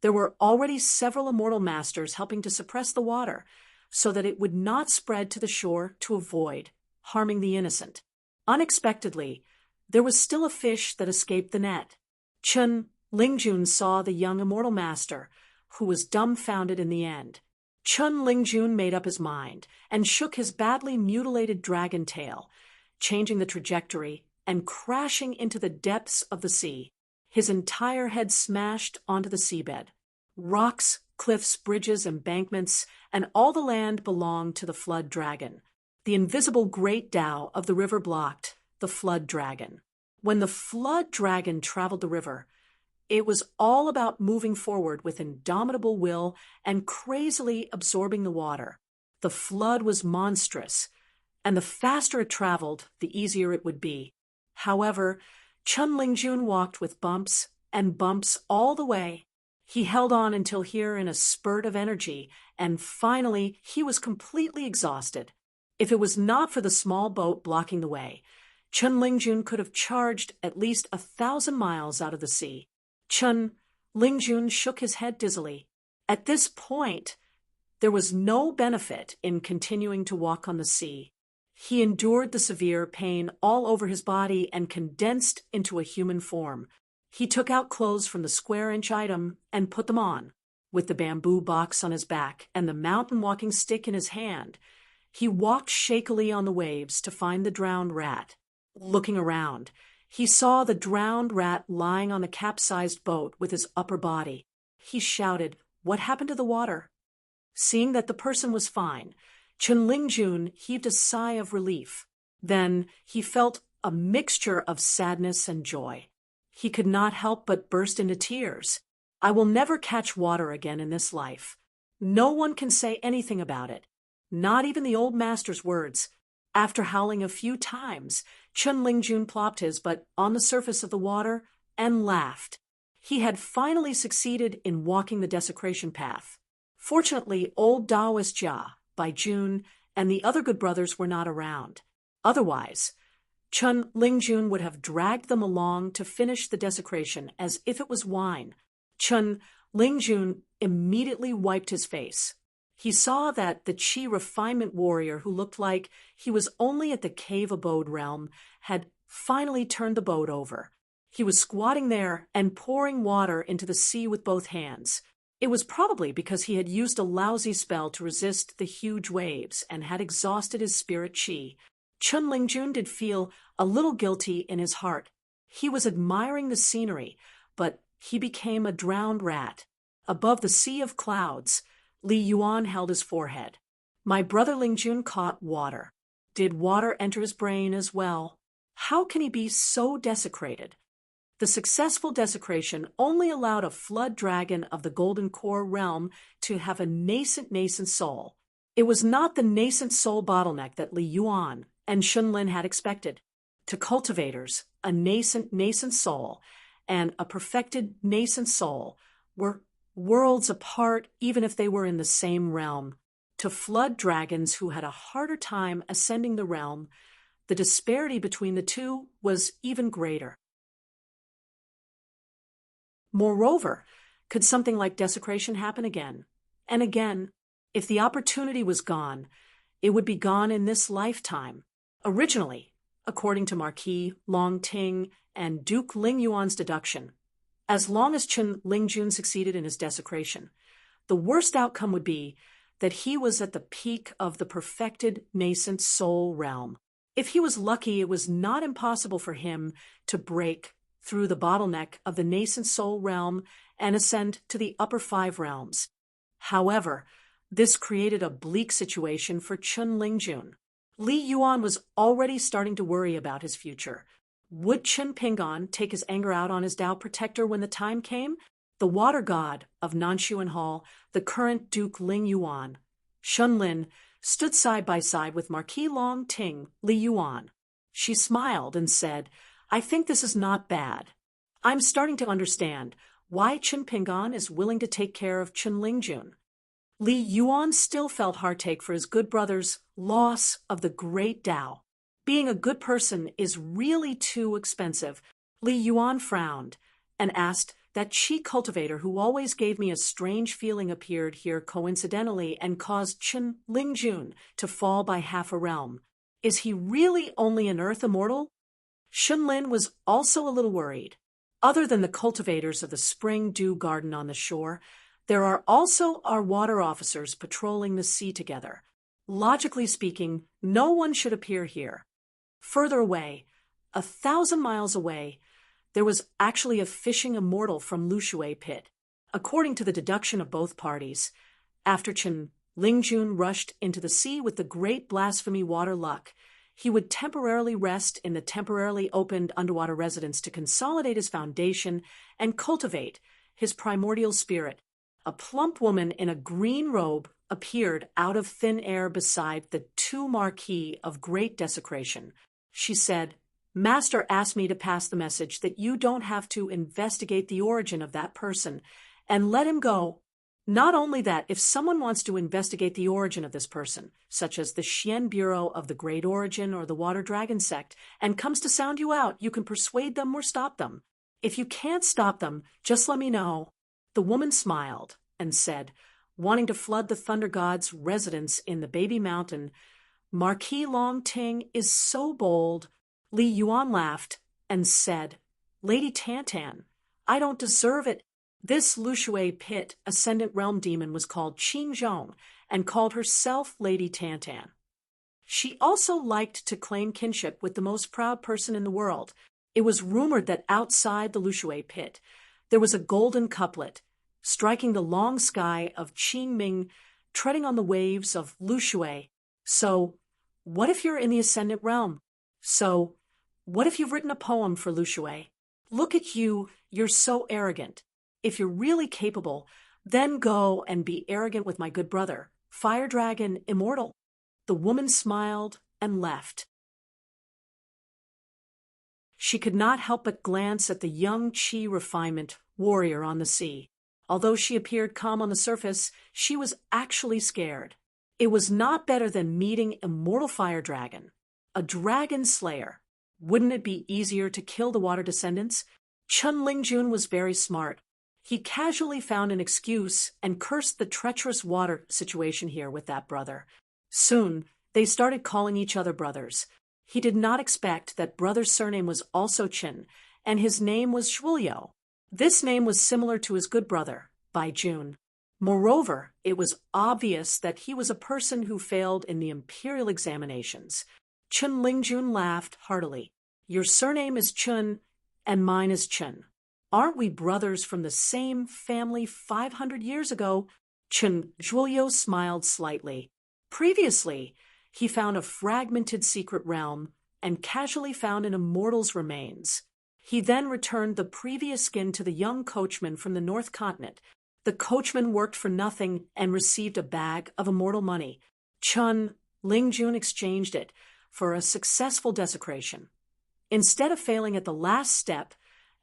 there were already several immortal masters helping to suppress the water so that it would not spread to the shore to avoid harming the innocent. Unexpectedly, there was still a fish that escaped the net. Chun Lingjun saw the young immortal master, who was dumbfounded in the end. Chun Lingjun made up his mind and shook his badly mutilated dragon tail, changing the trajectory and crashing into the depths of the sea. His entire head smashed onto the seabed. Rocks, cliffs, bridges, embankments, and all the land belonged to the flood dragon. The invisible great Tao of the river blocked the flood dragon. When the flood dragon traveled the river, it was all about moving forward with indomitable will and crazily absorbing the water. The flood was monstrous, and the faster it traveled, the easier it would be. However, Chun Lingjun walked with bumps and bumps all the way. He held on until here in a spurt of energy, and finally he was completely exhausted. If it was not for the small boat blocking the way, Chun Lingjun could have charged at least 1,000 miles out of the sea. Chun Lingjun shook his head dizzily. At this point, there was no benefit in continuing to walk on the sea. He endured the severe pain all over his body and condensed into a human form. He took out clothes from the square-inch item and put them on. With the bamboo box on his back and the mountain walking stick in his hand, he walked shakily on the waves to find the drowned rat. Looking around, he saw the drowned rat lying on the capsized boat with his upper body. He shouted, "What happened to the water?" Seeing that the person was fine, Chun Lingjun heaved a sigh of relief. Then he felt a mixture of sadness and joy. He could not help but burst into tears. I will never catch water again in this life. No one can say anything about it, not even the old master's words. After howling a few times, Chun Lingjun plopped his butt on the surface of the water and laughed. He had finally succeeded in walking the desecration path. Fortunately, old Taoist Jia, Bai Jun, and the other good brothers were not around. Otherwise, Chun Lingjun would have dragged them along to finish the desecration as if it was wine. Chun Lingjun immediately wiped his face. He saw that the Qi refinement warrior who looked like he was only at the cave abode realm had finally turned the boat over. He was squatting there and pouring water into the sea with both hands. It was probably because he had used a lousy spell to resist the huge waves and had exhausted his spirit chi. Chun Lingjun did feel a little guilty in his heart. He was admiring the scenery, but he became a drowned rat. Above the sea of clouds, Li Yuan held his forehead. My brother Lingjun caught water. Did water enter his brain as well? How can he be so desecrated? The successful desecration only allowed a flood dragon of the Golden Core realm to have a nascent soul. It was not the nascent soul bottleneck that Li Yuan and Shunlin had expected. To cultivators, a nascent soul and a perfected nascent soul were worlds apart even if they were in the same realm. To flood dragons who had a harder time ascending the realm, the disparity between the two was even greater. Moreover, could something like desecration happen again and again? If the opportunity was gone, it would be gone in this lifetime. Originally, according to Marquis Long Ting and Duke Ling Yuan's deduction, as long as Chun Lingjun succeeded in his desecration, the worst outcome would be that he was at the peak of the perfected nascent soul realm. If he was lucky, it was not impossible for him to break through the bottleneck of the nascent soul realm and ascend to the upper 5 realms. However, this created a bleak situation for Chun Lingjun. Li Yuan was already starting to worry about his future. Would Chun Pingon take his anger out on his Tao protector when the time came? The water god of Nanshuan Hall, the current Duke Ling Yuan. Shunlin stood side by side with Marquis Long Ting Li Yuan. She smiled and said, I think this is not bad. I'm starting to understand why Chun Pingon is willing to take care of Chun Lingjun. Li Yuan still felt heartache for his good brother's loss of the great Tao. Being a good person is really too expensive. Li Yuan frowned and asked that chi cultivator who always gave me a strange feeling appeared here coincidentally and caused Chun Lingjun to fall by half a realm. Is he really only an earth immortal? Shunlin was also a little worried. Other than the cultivators of the spring dew garden on the shore, there are also our water officers patrolling the sea together. Logically speaking, no one should appear here. Further away, 1,000 miles away, there was actually a fishing immortal from Lushui Pit. According to the deduction of both parties, after Chun Lingjun rushed into the sea with the great blasphemy water luck, he would temporarily rest in the temporarily opened underwater residence to consolidate his foundation and cultivate his primordial spirit. A plump woman in a green robe appeared out of thin air beside the 2 Marquis of Great Desecration. She said, Master asked me to pass the message that you don't have to investigate the origin of that person and let him go. Not only that, if someone wants to investigate the origin of this person, such as the Xian Bureau of the Great Origin or the Water Dragon Sect, and comes to sound you out, you can persuade them or stop them. If you can't stop them, just let me know. The woman smiled and said, wanting to flood the Thunder God's residence in the Baby Mountain, Marquis Long Ting is so bold. Li Yuan laughed and said, Lady Tantan, I don't deserve it. This Lushui Pit Ascendant Realm Demon was called Qing Zhong and called herself Lady Tantan. She also liked to claim kinship with the most proud person in the world. It was rumored that outside the Lushui Pit, there was a golden couplet, striking the long sky of Qingming, treading on the waves of Lushui. So, what if you're in the Ascendant Realm? So, what if you've written a poem for Lushui? Look at you, you're so arrogant. If you're really capable, then go and be arrogant with my good brother, Fire Dragon Immortal. The woman smiled and left. She could not help but glance at the young chi refinement warrior on the sea. Although she appeared calm on the surface, she was actually scared. It was not better than meeting Immortal Fire Dragon, a dragon slayer. Wouldn't it be easier to kill the water descendants? Chun Lingjun was very smart. He casually found an excuse and cursed the treacherous water situation here with that brother. Soon, they started calling each other brothers. He did not expect that brother's surname was also Chen, and his name was Zhuliu. This name was similar to his good brother, Bai Jun. Moreover, it was obvious that he was a person who failed in the imperial examinations. Chen Lingjun laughed heartily. Your surname is Chun, and mine is Chen. Aren't we brothers from the same family 500 years ago? Chen Zhuliu smiled slightly. Previously, he found a fragmented secret realm and casually found an immortal's remains. He then returned the previous skin to the young coachman from the North Continent. The coachman worked for nothing and received a bag of immortal money. Chun Lingjun exchanged it for a successful desecration. Instead of failing at the last step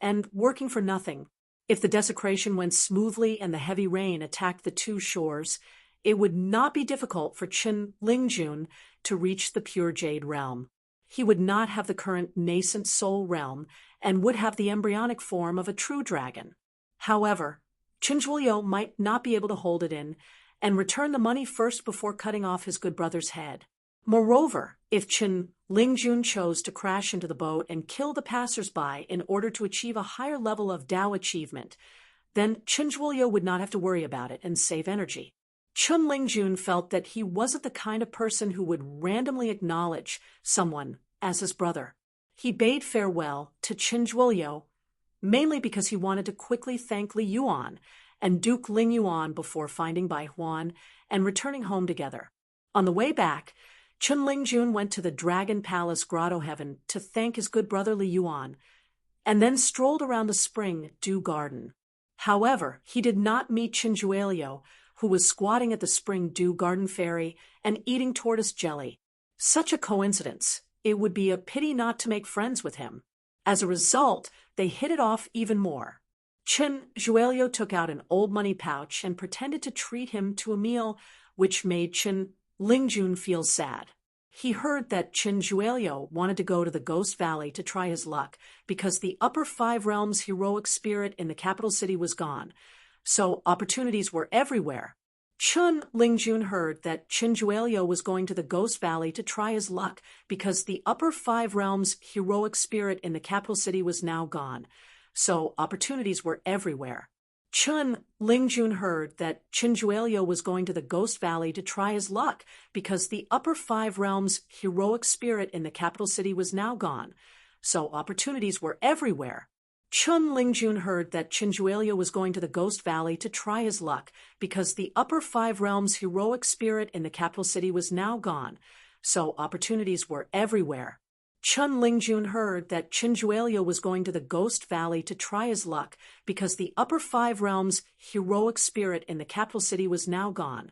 and working for nothing, if the desecration went smoothly and the heavy rain attacked the two shores, it would not be difficult for Chen Lingjun to reach the pure jade realm. He would not have the current nascent soul realm and would have the embryonic form of a true dragon. However, Chen Zhuliu might not be able to hold it in and return the money first before cutting off his good brother's head. Moreover, if Chen Lingjun chose to crash into the boat and kill the passers-by in order to achieve a higher level of Dao achievement, then Chen Zhuliu would not have to worry about it and save energy. Chen Lingjun felt that he wasn't the kind of person who would randomly acknowledge someone as his brother. He bade farewell to Chen Zhuliu, mainly because he wanted to quickly thank Li Yuan and Duke Ling Yuan before finding Bai Huan and returning home together. On the way back, Chen Lingjun went to the Dragon Palace Grotto Heaven to thank his good brother Li Yuan, and then strolled around the Spring Dew Garden. However, he did not meet Chen Zhuliu, who was squatting at the Spring Dew Garden Ferry and eating tortoise jelly. Such a coincidence. It would be a pity not to make friends with him. As a result, they hit it off even more. Chen Zhuliu took out an old money pouch and pretended to treat him to a meal, which made Chen Lingjun feel sad. He heard that Chen Zhuliu wanted to go to the Ghost Valley to try his luck because the Upper Five Realms' heroic spirit in the capital city was gone, so opportunities were everywhere. Chen Lingjun heard that Chen Zhuliu was going to the Ghost Valley to try his luck because the Upper Five Realms' heroic spirit in the capital city was now gone, so opportunities were everywhere. Chen Lingjun heard that Chen Zhuliu was going to the Ghost Valley to try his luck because the Upper Five Realms' heroic spirit in the capital city was now gone, so opportunities were everywhere. Chen Lingjun heard that Chen Zhuliu was going to the Ghost Valley to try his luck because the Upper Five Realms' heroic spirit in the capital city was now gone, so opportunities were everywhere. Chen Lingjun heard that Chen Zhuliu was going to the Ghost Valley to try his luck because the Upper Five Realms' heroic spirit in the capital city was now gone,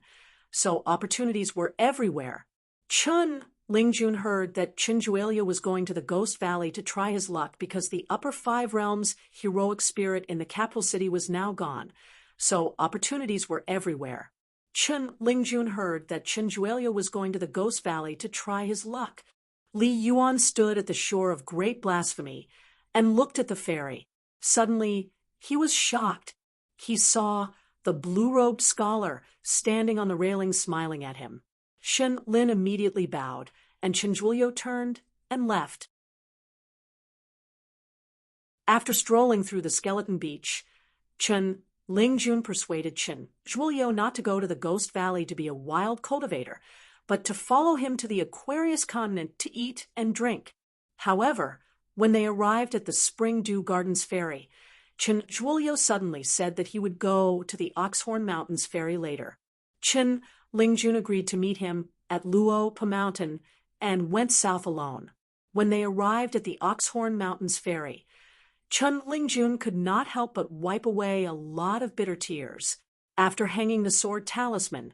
so opportunities were everywhere. Chen Lingjun heard that Chen Zhuliu was going to the Ghost Valley to try his luck because the Upper Five Realms' heroic spirit in the capital city was now gone, so opportunities were everywhere. Chen Lingjun heard that Chen Zhuliu was going to the Ghost Valley to try his luck. Li Yuan stood at the shore of Great Blasphemy and looked at the ferry. Suddenly, he was shocked. He saw the blue-robed scholar standing on the railing smiling at him. Shen Lin immediately bowed, and Chen Zhuliu turned and left. After strolling through the Skeleton Beach, Chen Lingjun persuaded Chen Zhuliu not to go to the Ghost Valley to be a wild cultivator, but to follow him to the Aquarius continent to eat and drink. However, when they arrived at the Spring Dew Gardens ferry, Chen Zhuliu suddenly said that he would go to the Oxhorn Mountains ferry later. Chen Lingjun agreed to meet him at Luo Pa Mountain and went south alone. When they arrived at the Oxhorn Mountains ferry, Chen Lingjun could not help but wipe away a lot of bitter tears. After hanging the sword talisman,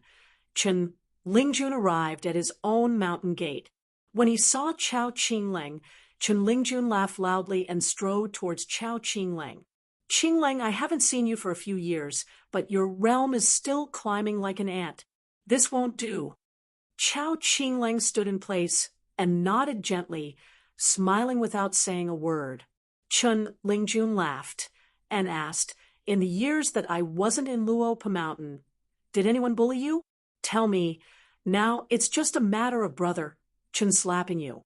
Chen Lingjun arrived at his own mountain gate. When he saw Chao Qingleng, Chen Lingjun laughed loudly and strode towards Chao Qingleng. Qingleng, I haven't seen you for a few years, but your realm is still climbing like an ant. This won't do. Chao Qingleng stood in place and nodded gently, smiling without saying a word. Chen Lingjun laughed and asked, in the years that I wasn't in Luo Pa Mountain, did anyone bully you? Tell me, now it's just a matter of brother Chen slapping you.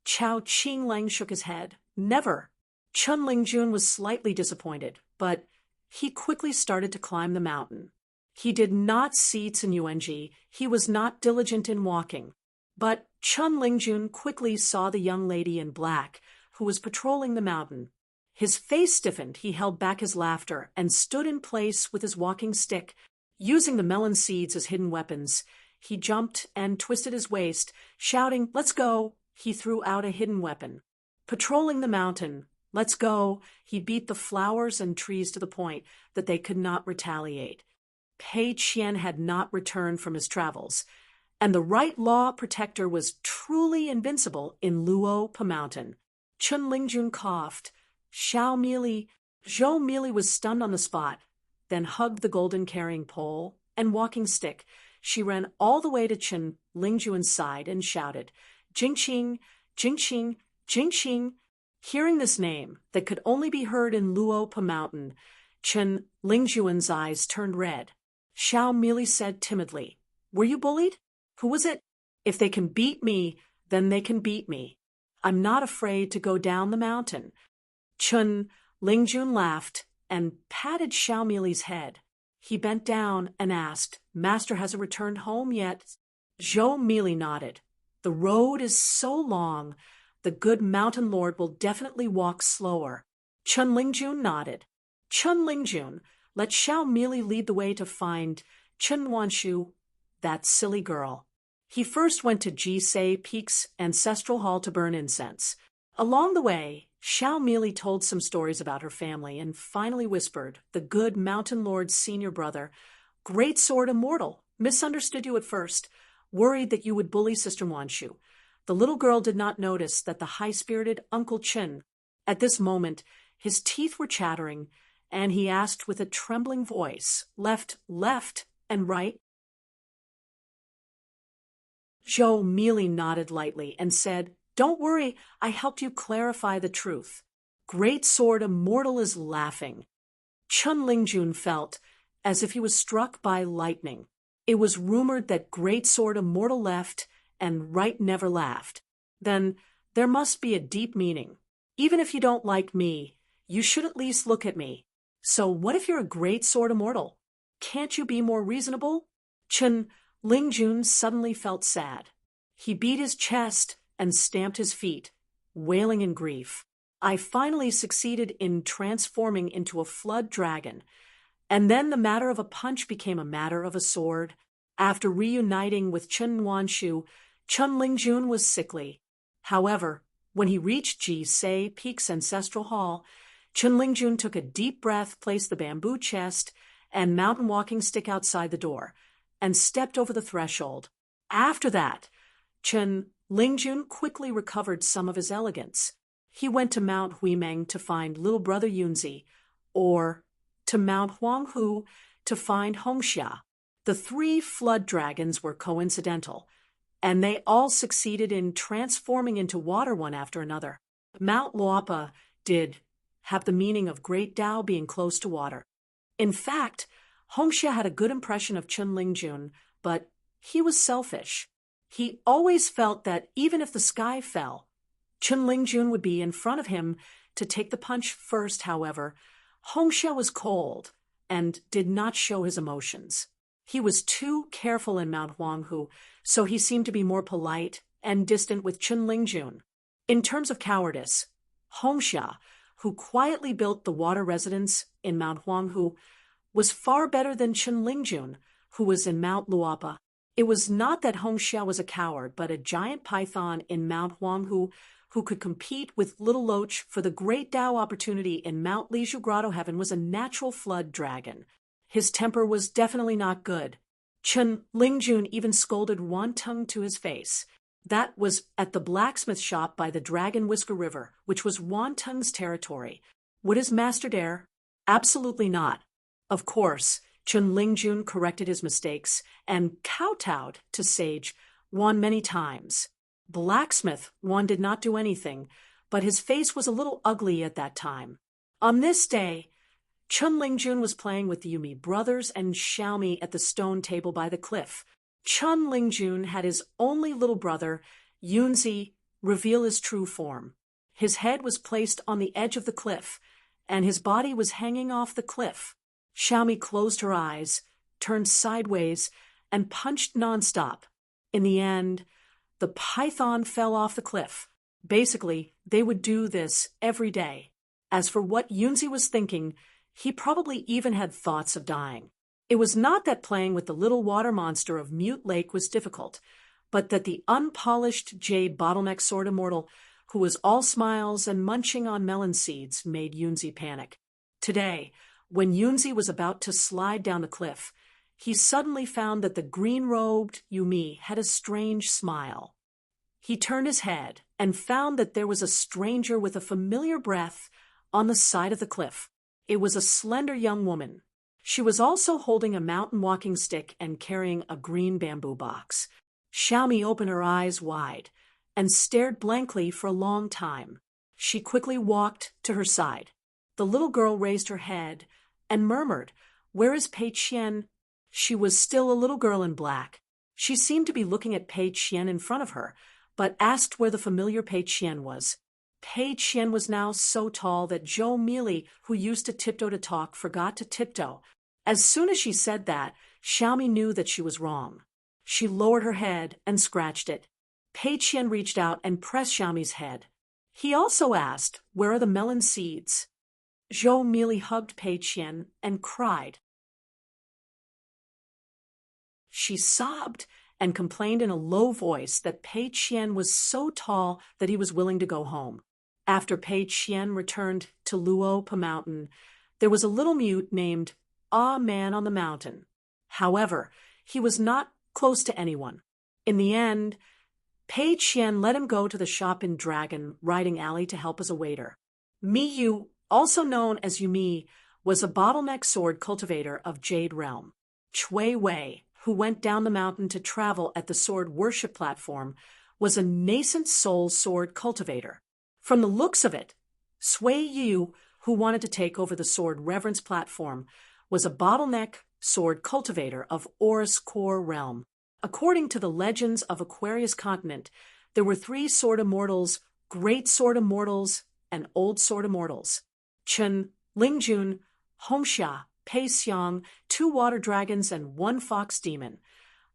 Chao Qinglang shook his head. Never. Chun Lingjun was slightly disappointed, but he quickly started to climb the mountain. He did not see Cin Yuanji. He was not diligent in walking. But Chun Lingjun quickly saw the young lady in black who was patrolling the mountain. His face stiffened, he held back his laughter, and stood in place with his walking stick. Using the melon seeds as hidden weapons, he jumped and twisted his waist, shouting, "Let's go!" He threw out a hidden weapon. Patrolling the mountain, "Let's go!" He beat the flowers and trees to the point that they could not retaliate. Pei Qian had not returned from his travels, and the right law protector was truly invincible in Luo Pa Mountain. Chun Lingjun coughed. Zhou Meili was stunned on the spot, then hugged the golden carrying pole and walking stick. She ran all the way to Chun Lingjun's side and shouted, "Jingqing, Jingqing, Jingqing." Hearing this name that could only be heard in Luo Pa Mountain, Chun Lingjun's eyes turned red. Zhou Meili said timidly, "Were you bullied? Who was it? If they can beat me, then they can beat me. I'm not afraid to go down the mountain." Chun Lingjun laughed and patted Zhou Meili's head. He bent down and asked, "Master hasn't returned home yet?" Zhou Meili nodded. "The road is so long, the good mountain lord will definitely walk slower." Chun Lingjun nodded. "Chun Lingjun, let Zhou Meili lead the way to find Chen Wanshu, that silly girl." He first went to Jisei Peak's ancestral hall to burn incense. Along the way, Zhou Meili told some stories about her family and finally whispered, "The good mountain lord's senior brother, great sword immortal, misunderstood you at first, worried that you would bully Sister Wanshu." The little girl did not notice that the high-spirited Uncle Chen, at this moment, his teeth were chattering, and he asked with a trembling voice, left, and right?" Zhou Meili nodded lightly and said, "Don't worry, I helped you clarify the truth. Great sword immortal is laughing." Chun Lingjun felt as if he was struck by lightning. It was rumored that great sword immortal left and right never laughed. Then there must be a deep meaning. Even if you don't like me, you should at least look at me. So what if you're a great sword immortal? Can't you be more reasonable? Chun Lingjun suddenly felt sad. He beat his chest and stamped his feet, wailing in grief. "I finally succeeded in transforming into a flood dragon, and then the matter of a punch became a matter of a sword." After reuniting with Chen Wanshu, Chun Lingjun was sickly. However, when he reached Jisei Peak's ancestral hall, Chun Lingjun took a deep breath, placed the bamboo chest and mountain walking stick outside the door, and stepped over the threshold. After that, Chun Lingjun quickly recovered some of his elegance. He went to Mount Huimeng to find little brother Yunzi, or to Mount Huanghu to find Hongxia. The 3 flood dragons were coincidental, and they all succeeded in transforming into water one after another. Mount Luopa did have the meaning of great Tao being close to water. In fact, Hongxia had a good impression of Chun Lingjun, but he was selfish. He always felt that even if the sky fell, Chun Lingjun would be in front of him to take the punch first. However, Hongxia was cold and did not show his emotions. He was too careful in Mount Huanghu, so he seemed to be more polite and distant with Chun Lingjun. In terms of cowardice, Hongxia, who quietly built the water residence in Mount Huanghu, was far better than Chun Lingjun, who was in Mount Luopa. It was not that Hongxia was a coward, but a giant python in Mount Huanghu who could compete with Little Loach for the great Tao opportunity in Mount Liju Grotto Heaven was a natural flood dragon. His temper was definitely not good. Chun Lingjun even scolded Wantung to his face. That was at the blacksmith shop by the Dragon Whisker River, which was Wantung's territory. Would his master dare? Absolutely not. Of course, Chun Lingjun corrected his mistakes and kowtowed to Sage Wan many times. Blacksmith Wan did not do anything, but his face was a little ugly at that time. On this day, Chun Lingjun was playing with the Yumi brothers and Xiaomi at the stone table by the cliff. Chun Lingjun had his only little brother, Yunzi, reveal his true form. His head was placed on the edge of the cliff, and his body was hanging off the cliff. Xiaomi closed her eyes, turned sideways, and punched nonstop. In the end, the python fell off the cliff. Basically, they would do this every day. As for what Yunzi was thinking, he probably even had thoughts of dying. It was not that playing with the little water monster of Mute Lake was difficult, but that the unpolished jade bottleneck sword immortal, who was all smiles and munching on melon seeds, made Yunzi panic. Today, when Yunzi was about to slide down the cliff, he suddenly found that the green-robed Yumi had a strange smile. He turned his head and found that there was a stranger with a familiar breath on the side of the cliff. It was a slender young woman. She was also holding a mountain walking stick and carrying a green bamboo box. Xiaomi opened her eyes wide and stared blankly for a long time. She quickly walked to her side. The little girl raised her head and murmured, "Where is Pei Qian?" She was still a little girl in black. She seemed to be looking at Pei Qian in front of her, but asked where the familiar Pei Qian was. Pei Qian was now so tall that Zhou Meili, who used to tiptoe to talk, forgot to tiptoe. As soon as she said that, Xiaomi knew that she was wrong. She lowered her head and scratched it. Pei Qian reached out and pressed Xiaomi's head. He also asked, "Where are the melon seeds?" Zhou Meili hugged Pei Qian and cried. She sobbed and complained in a low voice that Pei Qian was so tall that he was willing to go home. After Pei Qian returned to Luopa Mountain, there was a little mute named Man on the mountain. However, he was not close to anyone. In the end, Pei Qian let him go to the shop in Dragon Riding Alley to help as a waiter. Miyu, also known as Yumi, was a bottleneck sword cultivator of Jade Realm. Chui Wei, who went down the mountain to travel at the sword worship platform, was a nascent soul sword cultivator. From the looks of it, Sui Yu, who wanted to take over the sword reverence platform, was a bottleneck sword cultivator of Aurus Core Realm. According to the legends of Aquarius Continent, there were 3 sword immortals, great sword immortals, and old sword immortals. Chen, Lingjun, Hongxia, Pei Xiang, 2 water dragons, and 1 fox demon,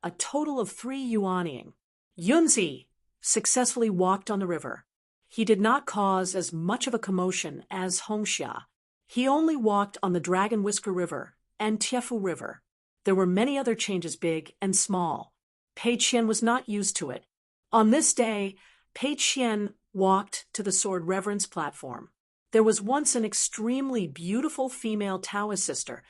a total of 3 Yuanying. Yunzi successfully walked on the river. He did not cause as much of a commotion as Hongxia. He only walked on the Dragon Whisker River and Tiefu River. There were many other changes, big and small. Pei Qian was not used to it. On this day, Pei Qian walked to the sword reverence platform. There was once an extremely beautiful female Taoist sister,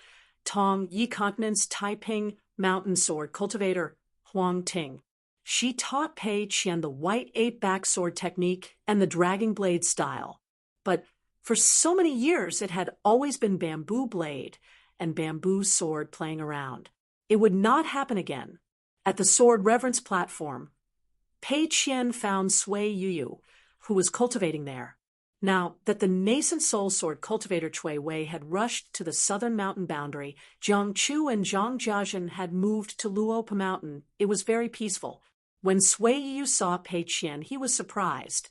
Tong Yi Continent's Taiping mountain sword cultivator, Huang Ting. She taught Pei Qian the white ape back sword technique and the dragging blade style. But for so many years, it had always been bamboo blade and bamboo sword playing around. It would not happen again. At the sword reverence platform, Pei Qian found Sui Yu, who was cultivating there. Now that the nascent soul sword cultivator Chui Wei had rushed to the southern mountain boundary, Jiang Chu and Zhang Jiazhen had moved to Luopa Mountain, it was very peaceful. When Sui Yu saw Pei Qian, he was surprised.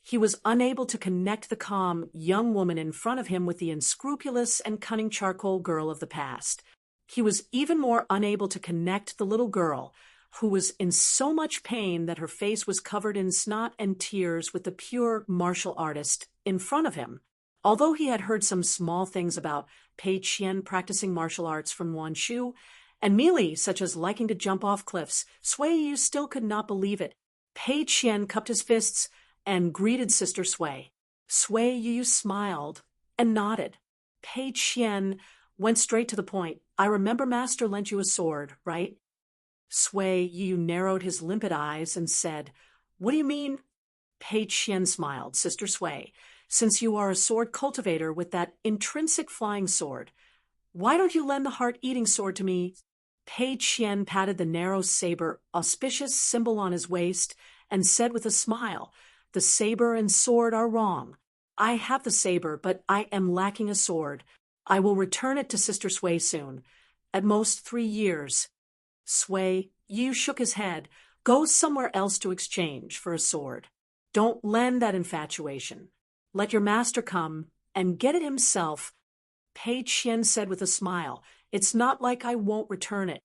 He was unable to connect the calm young woman in front of him with the unscrupulous and cunning charcoal girl of the past. He was even more unable to connect the little girl, who was in so much pain that her face was covered in snot and tears, with the pure martial artist in front of him. Although he had heard some small things about Pei Qian practicing martial arts from Wan Shu, and melee such as liking to jump off cliffs, Sui Yu still could not believe it. Pei Qian cupped his fists and greeted Sister Sui. Sui Yu smiled and nodded. Pei Qian went straight to the point. "I remember Master lent you a sword, right?" Sui Yu narrowed his limpid eyes and said, "What do you mean?" Pei Qian smiled. "Sister Sui, since you are a sword cultivator with that intrinsic flying sword, why don't you lend the heart-eating sword to me?" Pei Qian patted the narrow saber, auspicious symbol on his waist, and said with a smile, "The saber and sword are wrong. I have the saber, but I am lacking a sword. I will return it to Sister Sui soon. At most 3 years. Sui Yu shook his head. "Go somewhere else to exchange for a sword." Don't lend that infatuation. Let your master come and get it himself. Pei Qian said with a smile. It's not like I won't return it.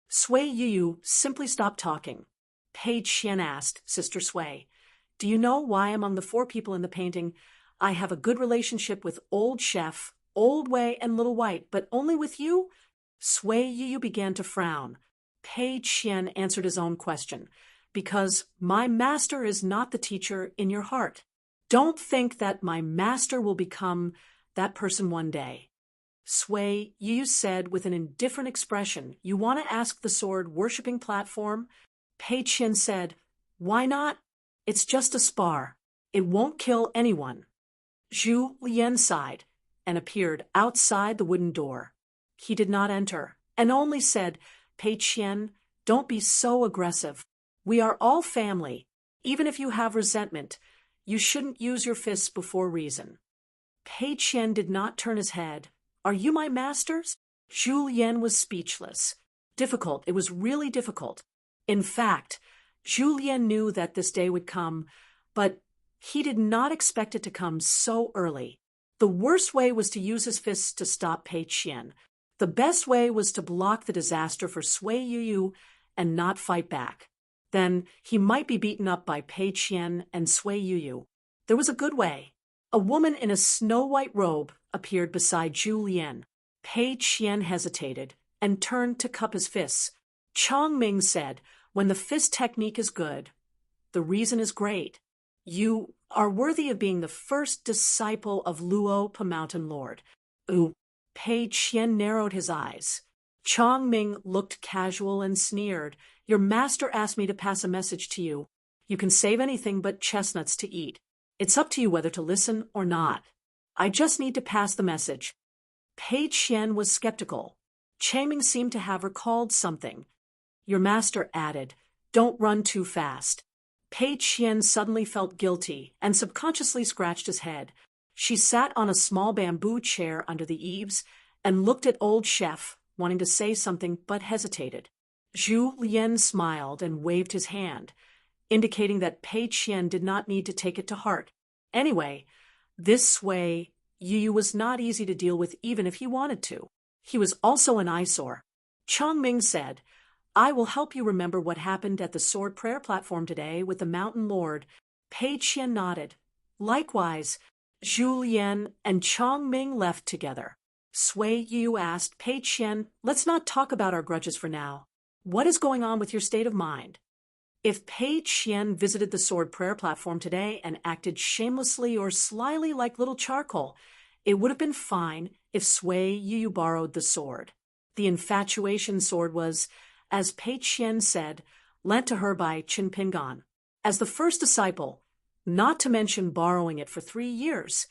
Sui Yu simply stopped talking. Pei Qian asked Sister Sui, do you know why among the 4 people in the painting I have a good relationship with Old Chef, Old Wei, and Little White, but only with you? Sui Yu began to frown. Pei Qian answered his own question. Because my master is not the teacher in your heart. Don't think that my master will become that person one day. Sui Yu said with an indifferent expression, you want to ask the sword-worshipping platform? Pei Qian said, why not? It's just a spar. It won't kill anyone. Zhu Lian sighed and appeared outside the wooden door. He did not enter and only said, Pei Qian, don't be so aggressive. We are all family. Even if you have resentment, you shouldn't use your fists before reason. Pei Qian did not turn his head. Are you my masters? Zhu Lian was speechless. Difficult. It was really difficult. In fact, Zhu Lian knew that this day would come, but he did not expect it to come so early. The worst way was to use his fists to stop Pei Qian. The best way was to block the disaster for Sui Yu and not fight back. Then he might be beaten up by Pei Qian and Sui Yu. There was a good way. A woman in a snow-white robe appeared beside Zhu Lian. Pei Qian hesitated and turned to cup his fists. Chong Ming said, when the fist technique is good, the reason is great. You are worthy of being the first disciple of Luo, the Mountain Lord. Ooh. Pei Qian narrowed his eyes. Chong Ming looked casual and sneered. Your master asked me to pass a message to you. You can save anything but chestnuts to eat. It's up to you whether to listen or not. I just need to pass the message. Pei Qian was skeptical. Chang Ming seemed to have recalled something. Your master added, don't run too fast. Pei Qian suddenly felt guilty and subconsciously scratched his head. She sat on a small bamboo chair under the eaves and looked at Old Chef, wanting to say something but hesitated. Zhu Lian smiled and waved his hand, indicating that Pei Qian did not need to take it to heart. Anyway, this way, Yu was not easy to deal with even if he wanted to. He was also an eyesore. Chong Ming said, I will help you remember what happened at the sword prayer platform today with the Mountain Lord. Pei Qian nodded. Likewise, Zhu Lian and Chong Ming left together. Sui Yu asked Pei Qian, let's not talk about our grudges for now. What is going on with your state of mind? If Pei Qian visited the sword prayer platform today and acted shamelessly or slyly like little charcoal, it would have been fine if Sui Yu borrowed the sword. The infatuation sword was, as Pei Qian said, lent to her by Qin Pingan. As the first disciple, not to mention borrowing it for 3 years,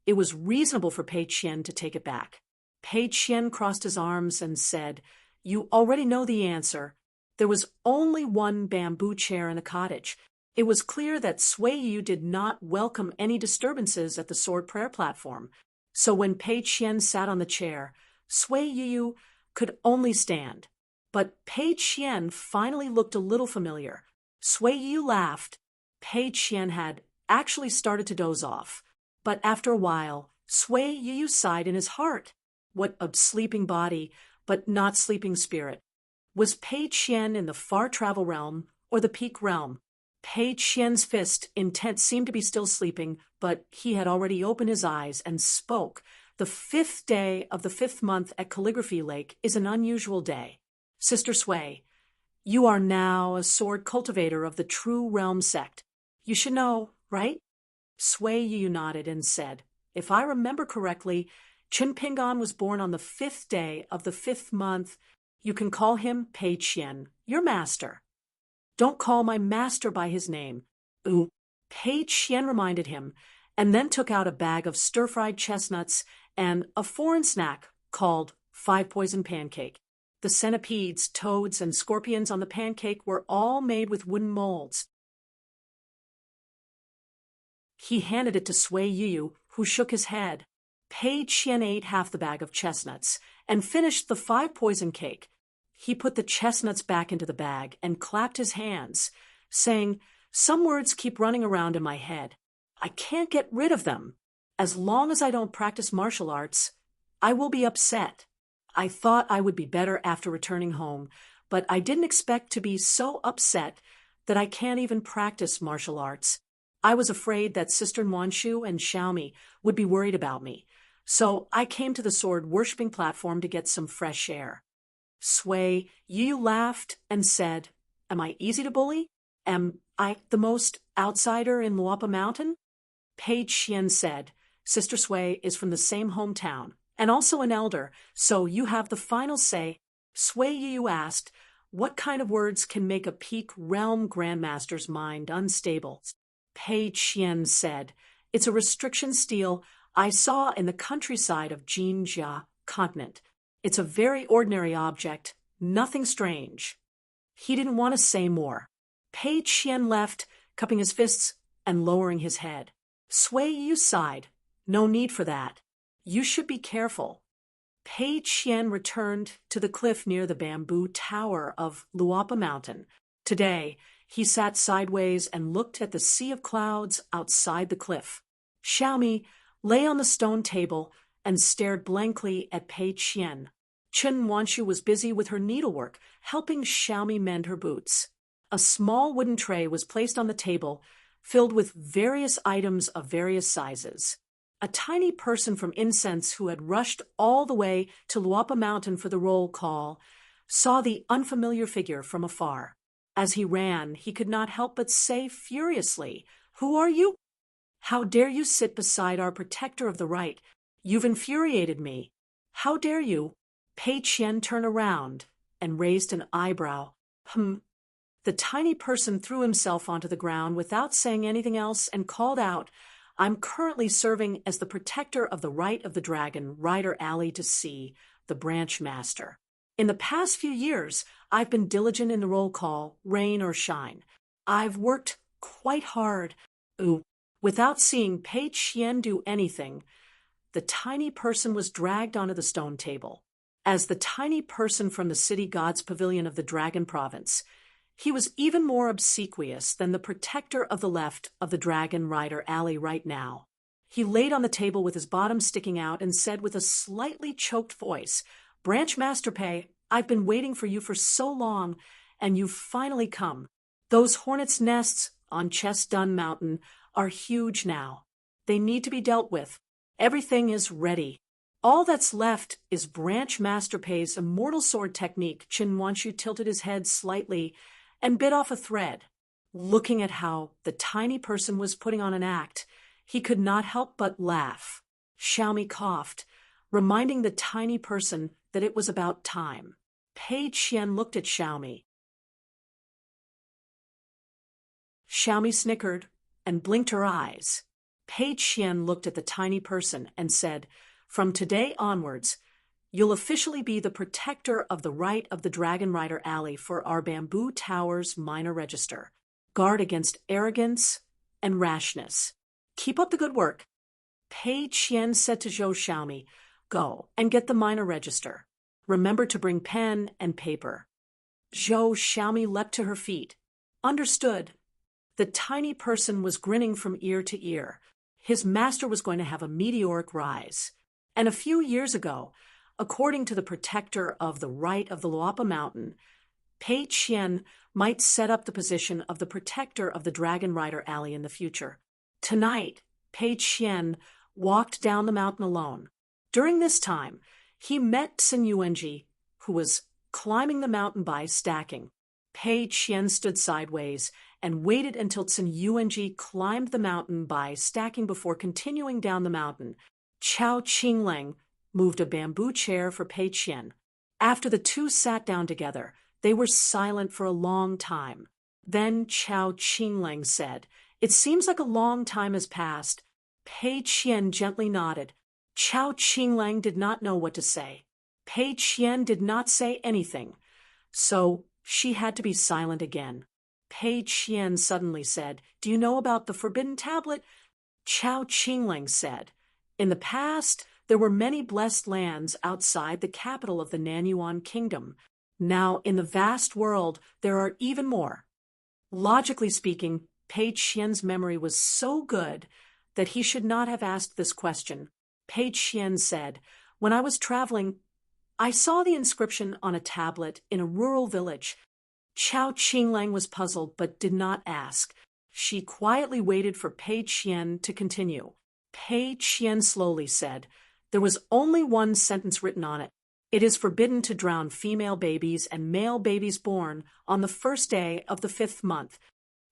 it was reasonable for Pei Qian to take it back. Pei Qian crossed his arms and said, you already know the answer. There was only one bamboo chair in the cottage. It was clear that Sui Yu did not welcome any disturbances at the sword prayer platform. So when Pei Qian sat on the chair, Sui Yu could only stand. But Pei Qian finally looked a little familiar. Sui Yu laughed. Pei Qian had actually started to doze off. But after a while, Sui Yu sighed in his heart. What a sleeping body, but not sleeping spirit. Was Pei Qian in the far travel realm or the peak realm? Pei Qian's fist intent seemed to be still sleeping, but he had already opened his eyes and spoke. The 5th day of the 5th month at Calligraphy Lake is an unusual day. Sister Sui, you are now a sword cultivator of the True Realm sect. You should know, right? Sui Yu nodded and said, if I remember correctly, Qin Pingan was born on the 5th day of the 5th month. You can call him Pei Qian, your master. Don't call my master by his name. Ooh. Pei Qian reminded him, and then took out a bag of stir-fried chestnuts and a foreign snack called 5-poison pancake. The centipedes, toads, and scorpions on the pancake were all made with wooden molds. He handed it to Sui Yu, who shook his head. Pei Qian ate half the bag of chestnuts and finished the 5-poison cake. He put the chestnuts back into the bag and clapped his hands, saying, "Some words keep running around in my head. I can't get rid of them. As long as I don't practice martial arts, I will be upset. I thought I would be better after returning home, but I didn't expect to be so upset that I can't even practice martial arts. I was afraid that Sister Nuanshu and Xiaomi would be worried about me, so I came to the sword-worshipping platform to get some fresh air." Sui Yu laughed and said, "Am I easy to bully? Am I the most outsider in Luapa Mountain?" Pei Qian said, "Sister Sui is from the same hometown, and also an elder, so you have the final say." Sui Yu asked, "What kind of words can make a peak realm grandmaster's mind unstable?" Pei Qian said, "It's a restriction steel I saw in the countryside of Jinjia continent. It's a very ordinary object, nothing strange." He didn't want to say more. Pei Qian left, cupping his fists and lowering his head. Sui Yu sighed. "No need for that. You should be careful." Pei Qian returned to the cliff near the bamboo tower of Luapa Mountain. Today, he sat sideways and looked at the sea of clouds outside the cliff. Xiaomi lay on the stone table and stared blankly at Pei Qian. Chen Wanshu was busy with her needlework, helping Xiaomi mend her boots. A small wooden tray was placed on the table, filled with various items of various sizes. A tiny person from Incense who had rushed all the way to Luapa Mountain for the roll call saw the unfamiliar figure from afar. As he ran, he could not help but say furiously, "Who are you? How dare you sit beside our protector of the right? You've infuriated me. How dare you?" Pei Qian turned around and raised an eyebrow. The tiny person threw himself onto the ground without saying anything else and called out, "I'm currently serving as the protector of the right of the dragon, Rider Alley to see, the branch master. In the past few years, I've been diligent in the roll call, rain or shine. I've worked quite hard." Without seeing Pei Qian do anything, the tiny person was dragged onto the stone table. As the tiny person from the city god's pavilion of the Dragon Province, he was even more obsequious than the protector of the left of the Dragon Rider Alley right now. He laid on the table with his bottom sticking out and said with a slightly choked voice, "Branch Master Pei, I've been waiting for you for so long, and you've finally come. Those hornets' nests on Chestdun Mountain are huge now. They need to be dealt with. Everything is ready. All that's left is Branch Master Pei's immortal sword technique." Qin Wanshu tilted his head slightly and bit off a thread. Looking at how the tiny person was putting on an act, he could not help but laugh. Xiaomi coughed, reminding the tiny person that it was about time. Pei Qian looked at Xiaomi. Xiaomi snickered and blinked her eyes. Pei Qian looked at the tiny person and said, "From today onwards, you'll officially be the protector of the right of the Dragon Rider Alley for our Bamboo Tower's minor register. Guard against arrogance and rashness. Keep up the good work." Pei Qian said to Zhou Xiaomi, "Go and get the minor register. Remember to bring pen and paper." Zhou Xiaomi leapt to her feet. Understood. The tiny person was grinning from ear to ear. His master was going to have a meteoric rise. And a few years ago, according to the protector of the right of the Luapa Mountain, Pei Qian might set up the position of the protector of the Dragon Rider Alley in the future. Tonight, Pei Qian walked down the mountain alone. During this time, he met Sun Yuanji, who was climbing the mountain by stacking. Pei Qian stood sideways and waited until Sun Yuanji climbed the mountain by stacking before continuing down the mountain. Chao Qingleng moved a bamboo chair for Pei Qian. After the two sat down together, they were silent for a long time. Then Chao Qingleng said, "It seems like a long time has passed." Pei Qian gently nodded. Chao Qingleng did not know what to say. Pei Qian did not say anything, so she had to be silent again. Pei Qian suddenly said, "Do you know about the Forbidden Tablet?" Chao Qingleng said, "In the past, there were many blessed lands outside the capital of the Nanyuan Kingdom. Now, in the vast world, there are even more. Logically speaking, Pei Qian's memory was so good that he should not have asked this question. Pei Qian said, "When I was traveling, I saw the inscription on a tablet in a rural village." Chao Qinglang was puzzled but did not ask. She quietly waited for Pei Qian to continue. Pei Qian slowly said, "There was only one sentence written on it. It is forbidden to drown female babies and male babies born on the first day of the 5th month."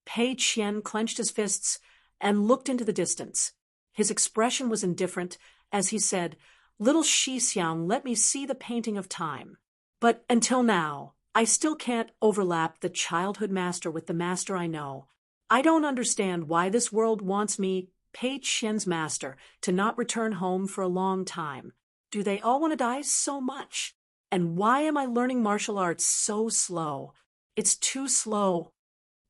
Pei Qian clenched his fists and looked into the distance. His expression was indifferent as he said, "Little Xixiang, let me see the painting of time. But until now, I still can't overlap the childhood master with the master I know. I don't understand why this world wants me, Pei Qian's master, to not return home for a long time. Do they all want to die so much? And why am I learning martial arts so slow? It's too slow."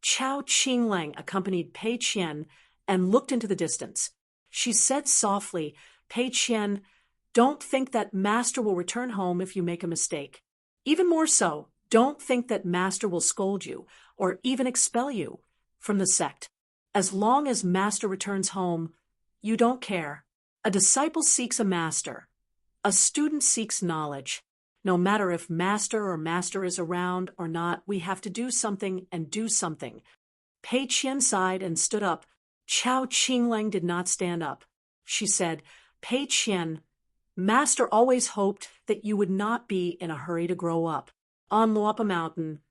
Chao Qinglang accompanied Pei Qian and looked into the distance. She said softly, "Pei Qian, don't think that master will return home if you make a mistake. Even more so, don't think that master will scold you or even expel you from the sect. As long as master returns home, you don't care. A disciple seeks a master. A student seeks knowledge. No matter if master is around or not, we have to do something and do something." Pei Qian sighed and stood up. Chao Qinglang did not stand up. She said, "Pei Qian, master always hoped that you would not be in a hurry to grow up. On Luopa Mountain,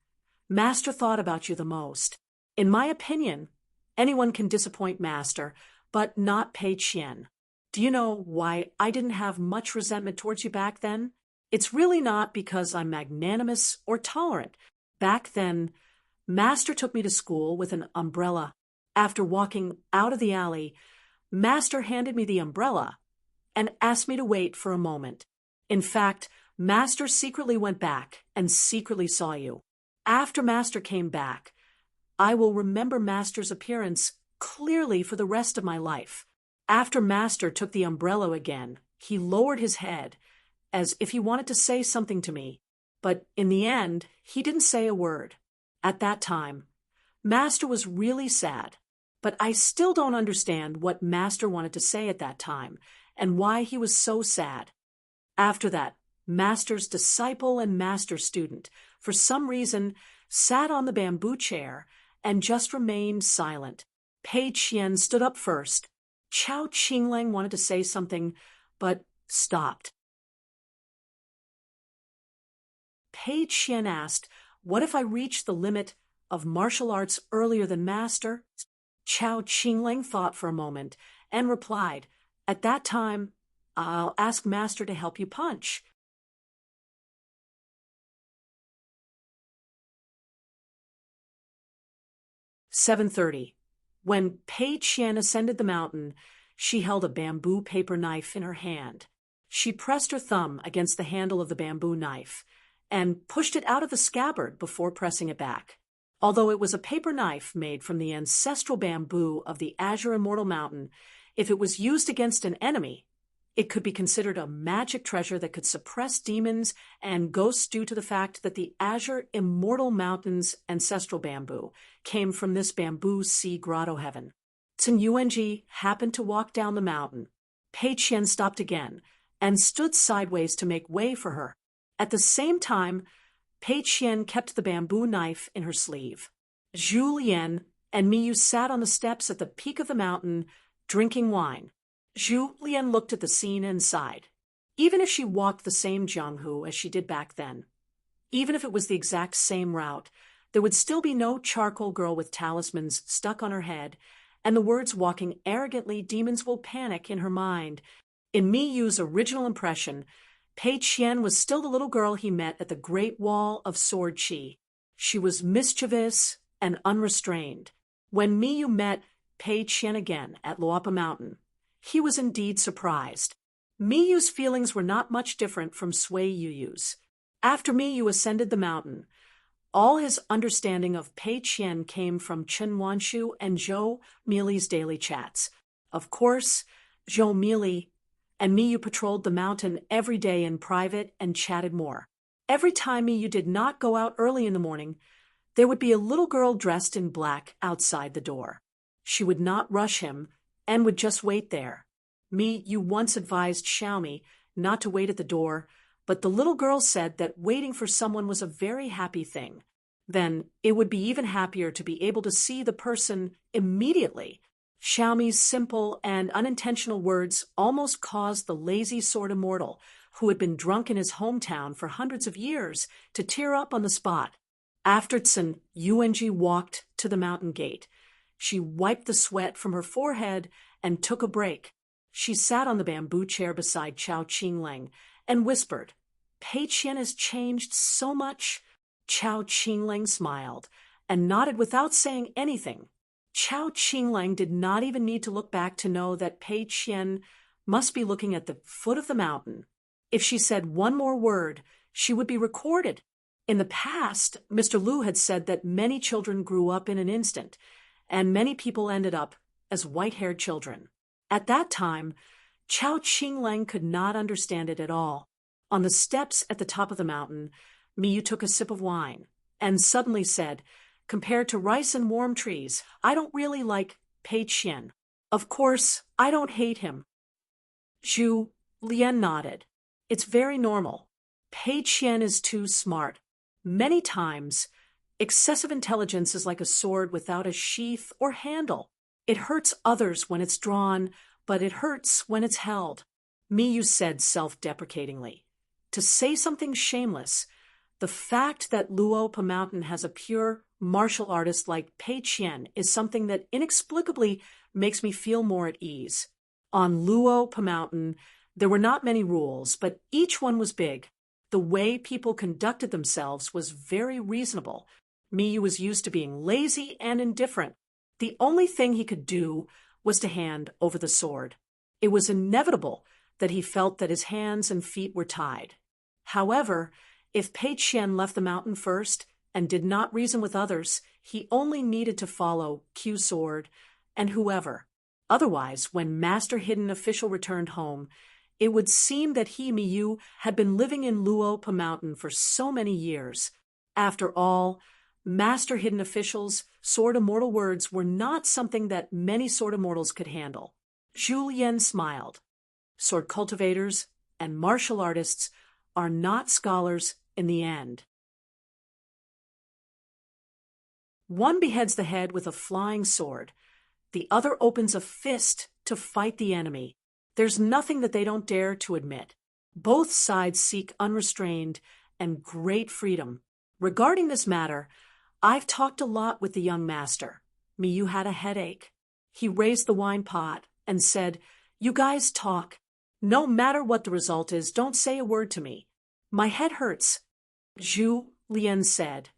master thought about you the most. In my opinion, anyone can disappoint master, but not Pei Qian. Do you know why I didn't have much resentment towards you back then? It's really not because I'm magnanimous or tolerant. Back then, master took me to school with an umbrella. After walking out of the alley, master handed me the umbrella and asked me to wait for a moment. In fact, master secretly went back and secretly saw you. After master came back, I will remember master's appearance clearly for the rest of my life. After master took the umbrella again, he lowered his head as if he wanted to say something to me, but in the end, he didn't say a word. At that time, master was really sad, but I still don't understand what master wanted to say at that time and why he was so sad. After that, master's disciple and master's student, for some reason, sat on the bamboo chair and just remained silent. Pei Qian stood up first. Chao Qinglang wanted to say something, but stopped. Pei Qian asked, "What if I reach the limit of martial arts earlier than master?" Chao Qinglang thought for a moment and replied, "At that time, I'll ask master to help you punch." "7:30. When Pei Qian ascended the mountain, she held a bamboo paper knife in her hand. She pressed her thumb against the handle of the bamboo knife and pushed it out of the scabbard before pressing it back. Although it was a paper knife made from the ancestral bamboo of the Azure Immortal Mountain, if it was used against an enemy, it could be considered a magic treasure that could suppress demons and ghosts due to the fact that the Azure Immortal Mountain's ancestral bamboo came from this bamboo sea grotto heaven. Sun Yuanji happened to walk down the mountain. Pei Qian stopped again and stood sideways to make way for her. At the same time, Pei Qian kept the bamboo knife in her sleeve. Zhu Lian and Miyu sat on the steps at the peak of the mountain, drinking wine. Zhu Lian looked at the scene and sighed. Even if she walked the same Jianghu as she did back then, even if it was the exact same route, there would still be no charcoal girl with talismans stuck on her head, and the words walking arrogantly, demons will panic in her mind. In Miyu's original impression, Pei Qian was still the little girl he met at the Great Wall of Sword Chi. She was mischievous and unrestrained. When Miyu met Pei Qian again at Luopa Mountain, he was indeed surprised. Miyu's feelings were not much different from Sui Yuyu's. After Miyu ascended the mountain, all his understanding of Pei Qian came from Chen Wanshu and Zhou Mili's daily chats. Of course, Zhou Mili and Miyu patrolled the mountain every day in private and chatted more. Every time you did not go out early in the morning, there would be a little girl dressed in black outside the door. She would not rush him and would just wait there. You once advised Xiaomi not to wait at the door, but the little girl said that waiting for someone was a very happy thing. Then it would be even happier to be able to see the person immediately. Xiaomi's simple and unintentional words almost caused the lazy sword immortal, who had been drunk in his hometown for hundreds of years, to tear up on the spot. After Tsun, Yuanji walked to the mountain gate. She wiped the sweat from her forehead and took a break. She sat on the bamboo chair beside Chao Qingleng and whispered, "Pei Qian has changed so much." Chao Qingleng smiled and nodded without saying anything. Chao Qingleng did not even need to look back to know that Pei Qian must be looking at the foot of the mountain. If she said one more word, she would be recorded. In the past, Mr. Liu had said that many children grew up in an instant, and many people ended up as white-haired children. At that time, Chao Qingleng could not understand it at all. On the steps at the top of the mountain, Miyu took a sip of wine and suddenly said, "Compared to rice and warm trees, I don't really like Pei Qian. Of course, I don't hate him." Zhu Lian nodded. "It's very normal. Pei Qian is too smart. Many times, excessive intelligence is like a sword without a sheath or handle. It hurts others when it's drawn, but it hurts when it's held." Miyu said self-deprecatingly. To say something shameless, the fact that Luopa Mountain has a pure martial artist like Pei Qian is something that inexplicably makes me feel more at ease. On Luopa Mountain, there were not many rules, but each one was big. The way people conducted themselves was very reasonable. Miyu was used to being lazy and indifferent. The only thing he could do was to hand over the sword. It was inevitable that he felt that his hands and feet were tied. However, if Pei Qian left the mountain first and did not reason with others, he only needed to follow Q Sword and whoever. Otherwise, when Master Hidden Official returned home, it would seem that he, Miyu, had been living in Luopa Mountain for so many years. After all, Master Hidden Official's sword immortal words were not something that many sword immortals could handle. Zhu Lian smiled. Sword cultivators and martial artists are not scholars in the end. One beheads the head with a flying sword. The other opens a fist to fight the enemy. There's nothing that they don't dare to admit. Both sides seek unrestrained and great freedom. Regarding this matter, I've talked a lot with the young master. Miyu had a headache. He raised the wine pot and said, "You guys talk. No matter what the result is, don't say a word to me. My head hurts." Zhu Lian said,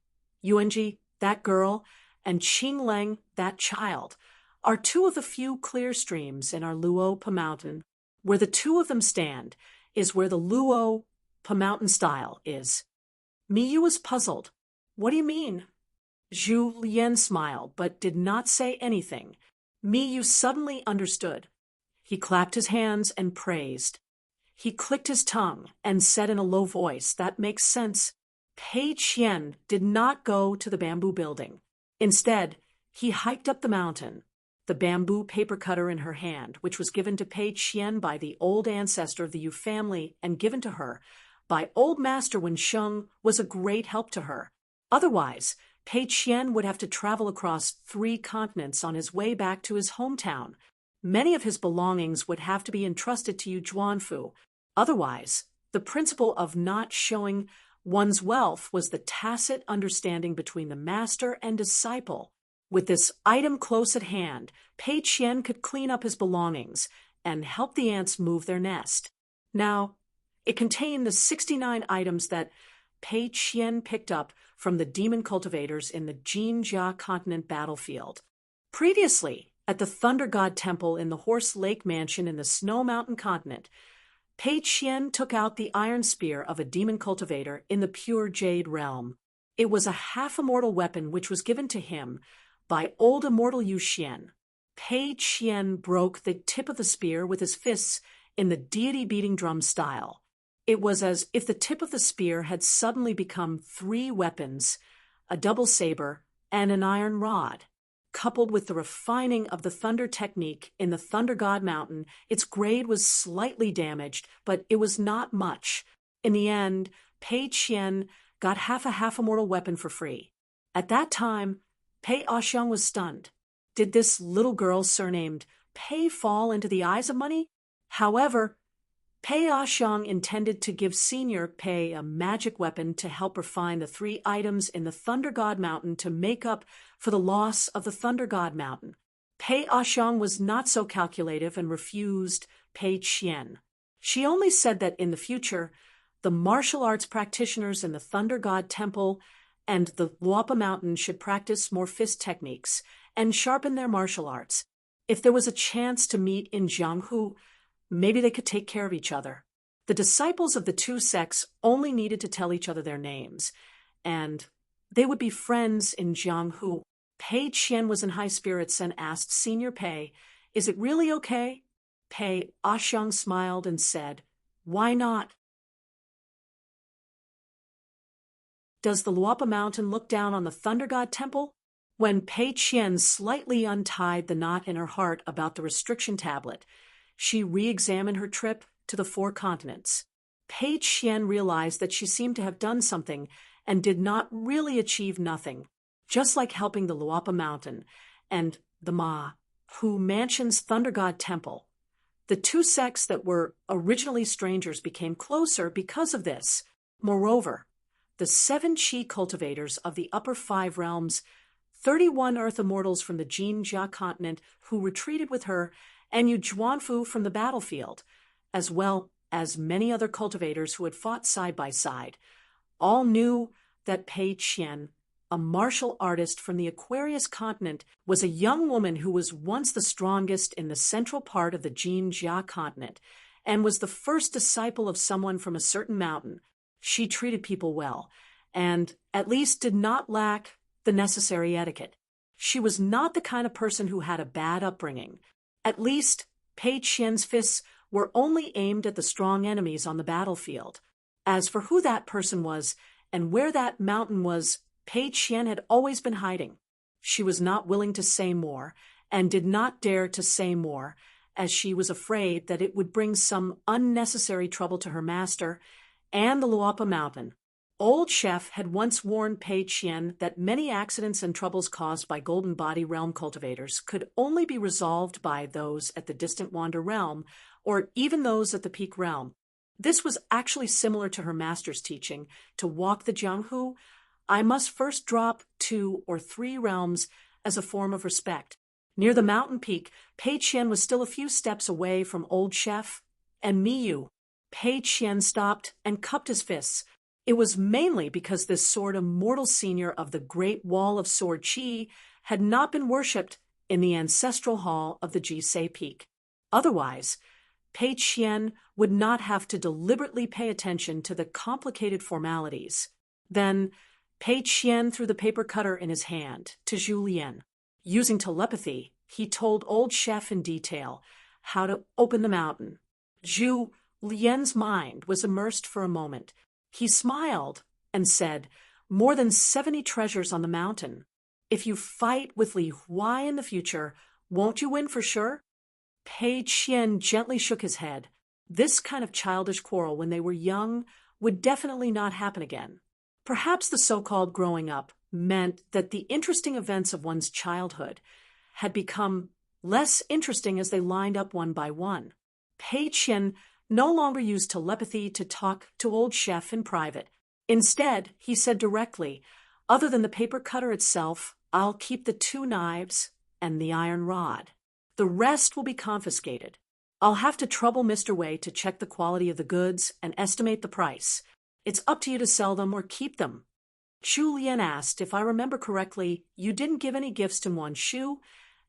"Yuanji, that girl, and Qingleng, that child, are two of the few clear streams in our Luopa Mountain. Where the two of them stand is where the Luopa Mountain style is." Miyu was puzzled. "What do you mean?" Zhu Lian smiled, but did not say anything. Miyu suddenly understood. He clapped his hands and praised. He clicked his tongue and said in a low voice, "That makes sense." Pei Qian did not go to the bamboo building. Instead, he hiked up the mountain, the bamboo paper cutter in her hand, which was given to Pei Qian by the old ancestor of the Yu family and given to her by old master when Sheng was a great help to her. Otherwise, Pei Qian would have to travel across 3 continents on his way back to his hometown. Many of his belongings would have to be entrusted to Yu Zhuanfu. Otherwise, the principle of not showing one's wealth was the tacit understanding between the master and disciple. With this item close at hand, Pei Qian could clean up his belongings and help the ants move their nest. Now, it contained the 69 items that Pei Qian picked up from the demon cultivators in the Jinjia continent battlefield. Previously, at the Thunder God Temple in the Horse Lake Mansion in the Snow Mountain continent, Pei Qian took out the iron spear of a demon cultivator in the pure jade realm. It was a half-immortal weapon which was given to him by old immortal Yu Xian. Pei Qian broke the tip of the spear with his fists in the deity beating drum style. It was as if the tip of the spear had suddenly become 3 weapons, a double saber and an iron rod. Coupled with the refining of the thunder technique in the Thunder God Mountain, its grade was slightly damaged, but it was not much. In the end, Pei Qian got half a mortal weapon for free. At that time, Pei Axiang was stunned. Did this little girl surnamed Pei fall into the eyes of money? However, Pei Axiang intended to give Senior Pei a magic weapon to help refine the 3 items in the Thunder God Mountain to make up for the loss of the Thunder God Mountain. Pei Axiang was not so calculative and refused Pei Qian. She only said that in the future, the martial arts practitioners in the Thunder God Temple and the Luopa Mountain should practice more fist techniques and sharpen their martial arts. If there was a chance to meet in Jianghu, maybe they could take care of each other. The disciples of the 2 sects only needed to tell each other their names, and they would be friends in Jianghu. Pei Qian was in high spirits and asked Senior Pei, "Is it really okay?" Pei Axiang smiled and said, "Why not? Does the Luopa Mountain look down on the Thunder God Temple?" When Pei Qian slightly untied the knot in her heart about the restriction tablet, she re-examined her trip to the 4 continents. Pei Qian realized that she seemed to have done something and did not really achieve nothing, just like helping the Luopa Mountain and the Ma, Hu Mansion's Thunder God Temple. The 2 sects that were originally strangers became closer because of this. Moreover, the 7 Qi cultivators of the upper 5 realms, 31 Earth Immortals from the Jinjia continent who retreated with her, and Yu Zhuanfu from the battlefield, as well as many other cultivators who had fought side by side, all knew that Pei Qian, a martial artist from the Aquarius continent, was a young woman who was once the strongest in the central part of the Jinjia continent and was the first disciple of someone from a certain mountain. She treated people well and at least did not lack the necessary etiquette. She was not the kind of person who had a bad upbringing. At least, Pei Qian's fists were only aimed at the strong enemies on the battlefield. As for who that person was and where that mountain was, Pei Qian had always been hiding. She was not willing to say more and did not dare to say more, as she was afraid that it would bring some unnecessary trouble to her master and the Luopa Mountain. Old Chef had once warned Pei Qian that many accidents and troubles caused by Golden Body Realm cultivators could only be resolved by those at the Distant Wander Realm, or even those at the Peak Realm. This was actually similar to her master's teaching. To walk the Jianghu, I must first drop 2 or 3 realms as a form of respect. Near the mountain peak, Pei Qian was still a few steps away from Old Chef and Miyu. Pei Qian stopped and cupped his fists. It was mainly because this Sword Immortal Senior of the Great Wall of Sword Qi had not been worshipped in the ancestral hall of the Jisei Peak. Otherwise, Pei Qian would not have to deliberately pay attention to the complicated formalities. Then, Pei Qian threw the paper cutter in his hand to Zhu Lian. Using telepathy, he told Old Chef in detail how to open the mountain. Zhu Lian's mind was immersed for a moment. He smiled and said, "More than 70 treasures on the mountain. If you fight with Li Huai in the future, won't you win for sure?" Pei Qian gently shook his head. This kind of childish quarrel when they were young would definitely not happen again. Perhaps the so-called growing up meant that the interesting events of one's childhood had become less interesting as they lined up one by one. Pei Qian no longer used telepathy to talk to Old Chef in private. Instead, he said directly, "Other than the paper cutter itself, I'll keep the 2 knives and the iron rod. The rest will be confiscated. I'll have to trouble Mr. Wei to check the quality of the goods and estimate the price. It's up to you to sell them or keep them." Zhu Lian asked, "If I remember correctly, you didn't give any gifts to Wanshu?"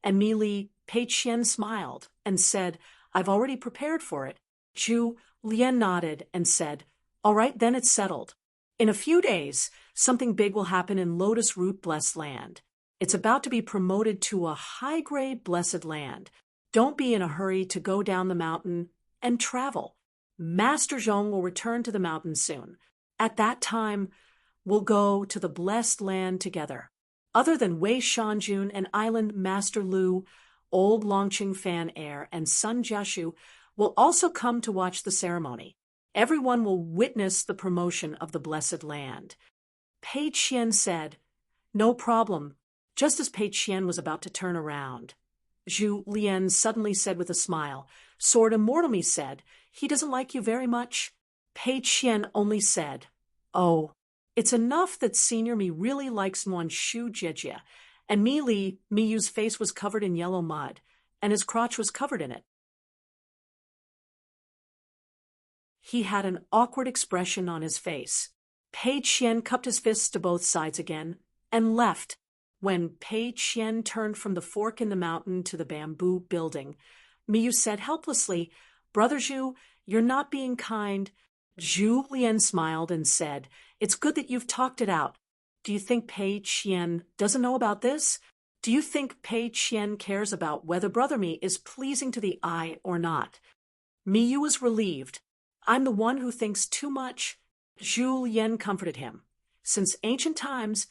And Li Pei Qian smiled and said, "I've already prepared for it." Zhu Lian nodded and said, "All right, then it's settled. In a few days, something big will happen in Lotus Root Blessed Land. It's about to be promoted to a high-grade blessed land. Don't be in a hurry to go down the mountain and travel. Master Zhong will return to the mountains soon. At that time, we'll go to the blessed land together. Other than Wei Shanjun and Island Master Lu, old Longqing Fan Heir, and Sun Jiashu will also come to watch the ceremony. Everyone will witness the promotion of the blessed land. Pei Qian said, "No problem," just as Pei Qian was about to turn around. Zhu Lian suddenly said with a smile, "Sword Immortal Me said, he doesn't like you very much." Pei Qian only said, "Oh, it's enough that Senior Me really likes Nguyen Shu Jejia, and Mi Li, Miyu's face was covered in yellow mud, and his crotch was covered in it." He had an awkward expression on his face. Pei Qian cupped his fists to both sides again and left. When Pei Qian turned from the fork in the mountain to the bamboo building, Miyu said helplessly, "Brother Zhu, you're not being kind." Zhu Lian smiled and said, "It's good that you've talked it out. Do you think Pei Qian doesn't know about this? Do you think Pei Qian cares about whether Brother Me is pleasing to the eye or not?" Miyu was relieved. "I'm the one who thinks too much." Zhu Lian comforted him. Since ancient times,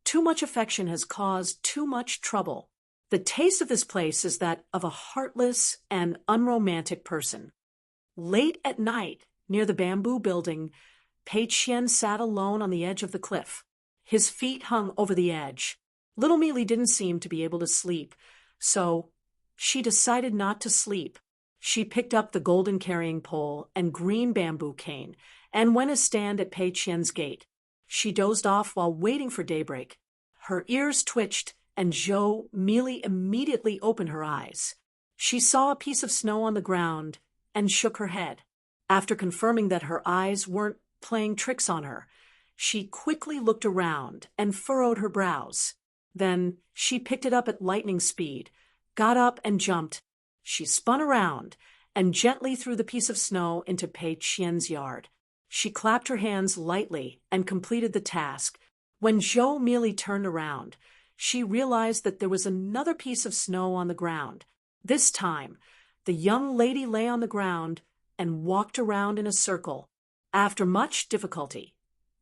too much affection has caused too much trouble. The taste of this place is that of a heartless and unromantic person. Late at night, near the bamboo building, Pei Qian sat alone on the edge of the cliff. His feet hung over the edge. Little Mealy didn't seem to be able to sleep, so she decided not to sleep. She picked up the golden carrying pole and green bamboo cane and went to stand at Pei Qian's gate. She dozed off while waiting for daybreak. Her ears twitched, and Zhou Mealy immediately opened her eyes. She saw a piece of snow on the ground and shook her head. After confirming that her eyes weren't playing tricks on her, she quickly looked around and furrowed her brows. Then she picked it up at lightning speed, got up and jumped. She spun around and gently threw the piece of snow into Pei Qian's yard. She clapped her hands lightly and completed the task. When Zhou Mealy turned around, she realized that there was another piece of snow on the ground. This time, the young lady lay on the ground and walked around in a circle. After much difficulty,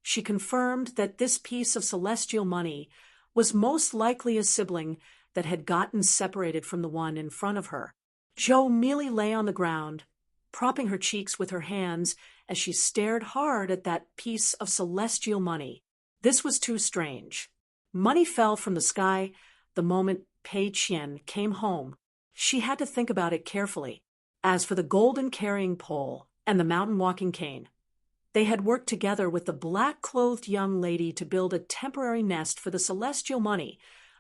she confirmed that this piece of celestial money was most likely a sibling that had gotten separated from the one in front of her. Zhou Mealy lay on the ground, propping her cheeks with her hands as she stared hard at that piece of celestial money. This was too strange. Money fell from the sky the moment Pei Qian came home. She had to think about it carefully. As for the golden carrying pole and the mountain walking cane, they had worked together with the black-clothed young lady to build a temporary nest for the celestial money,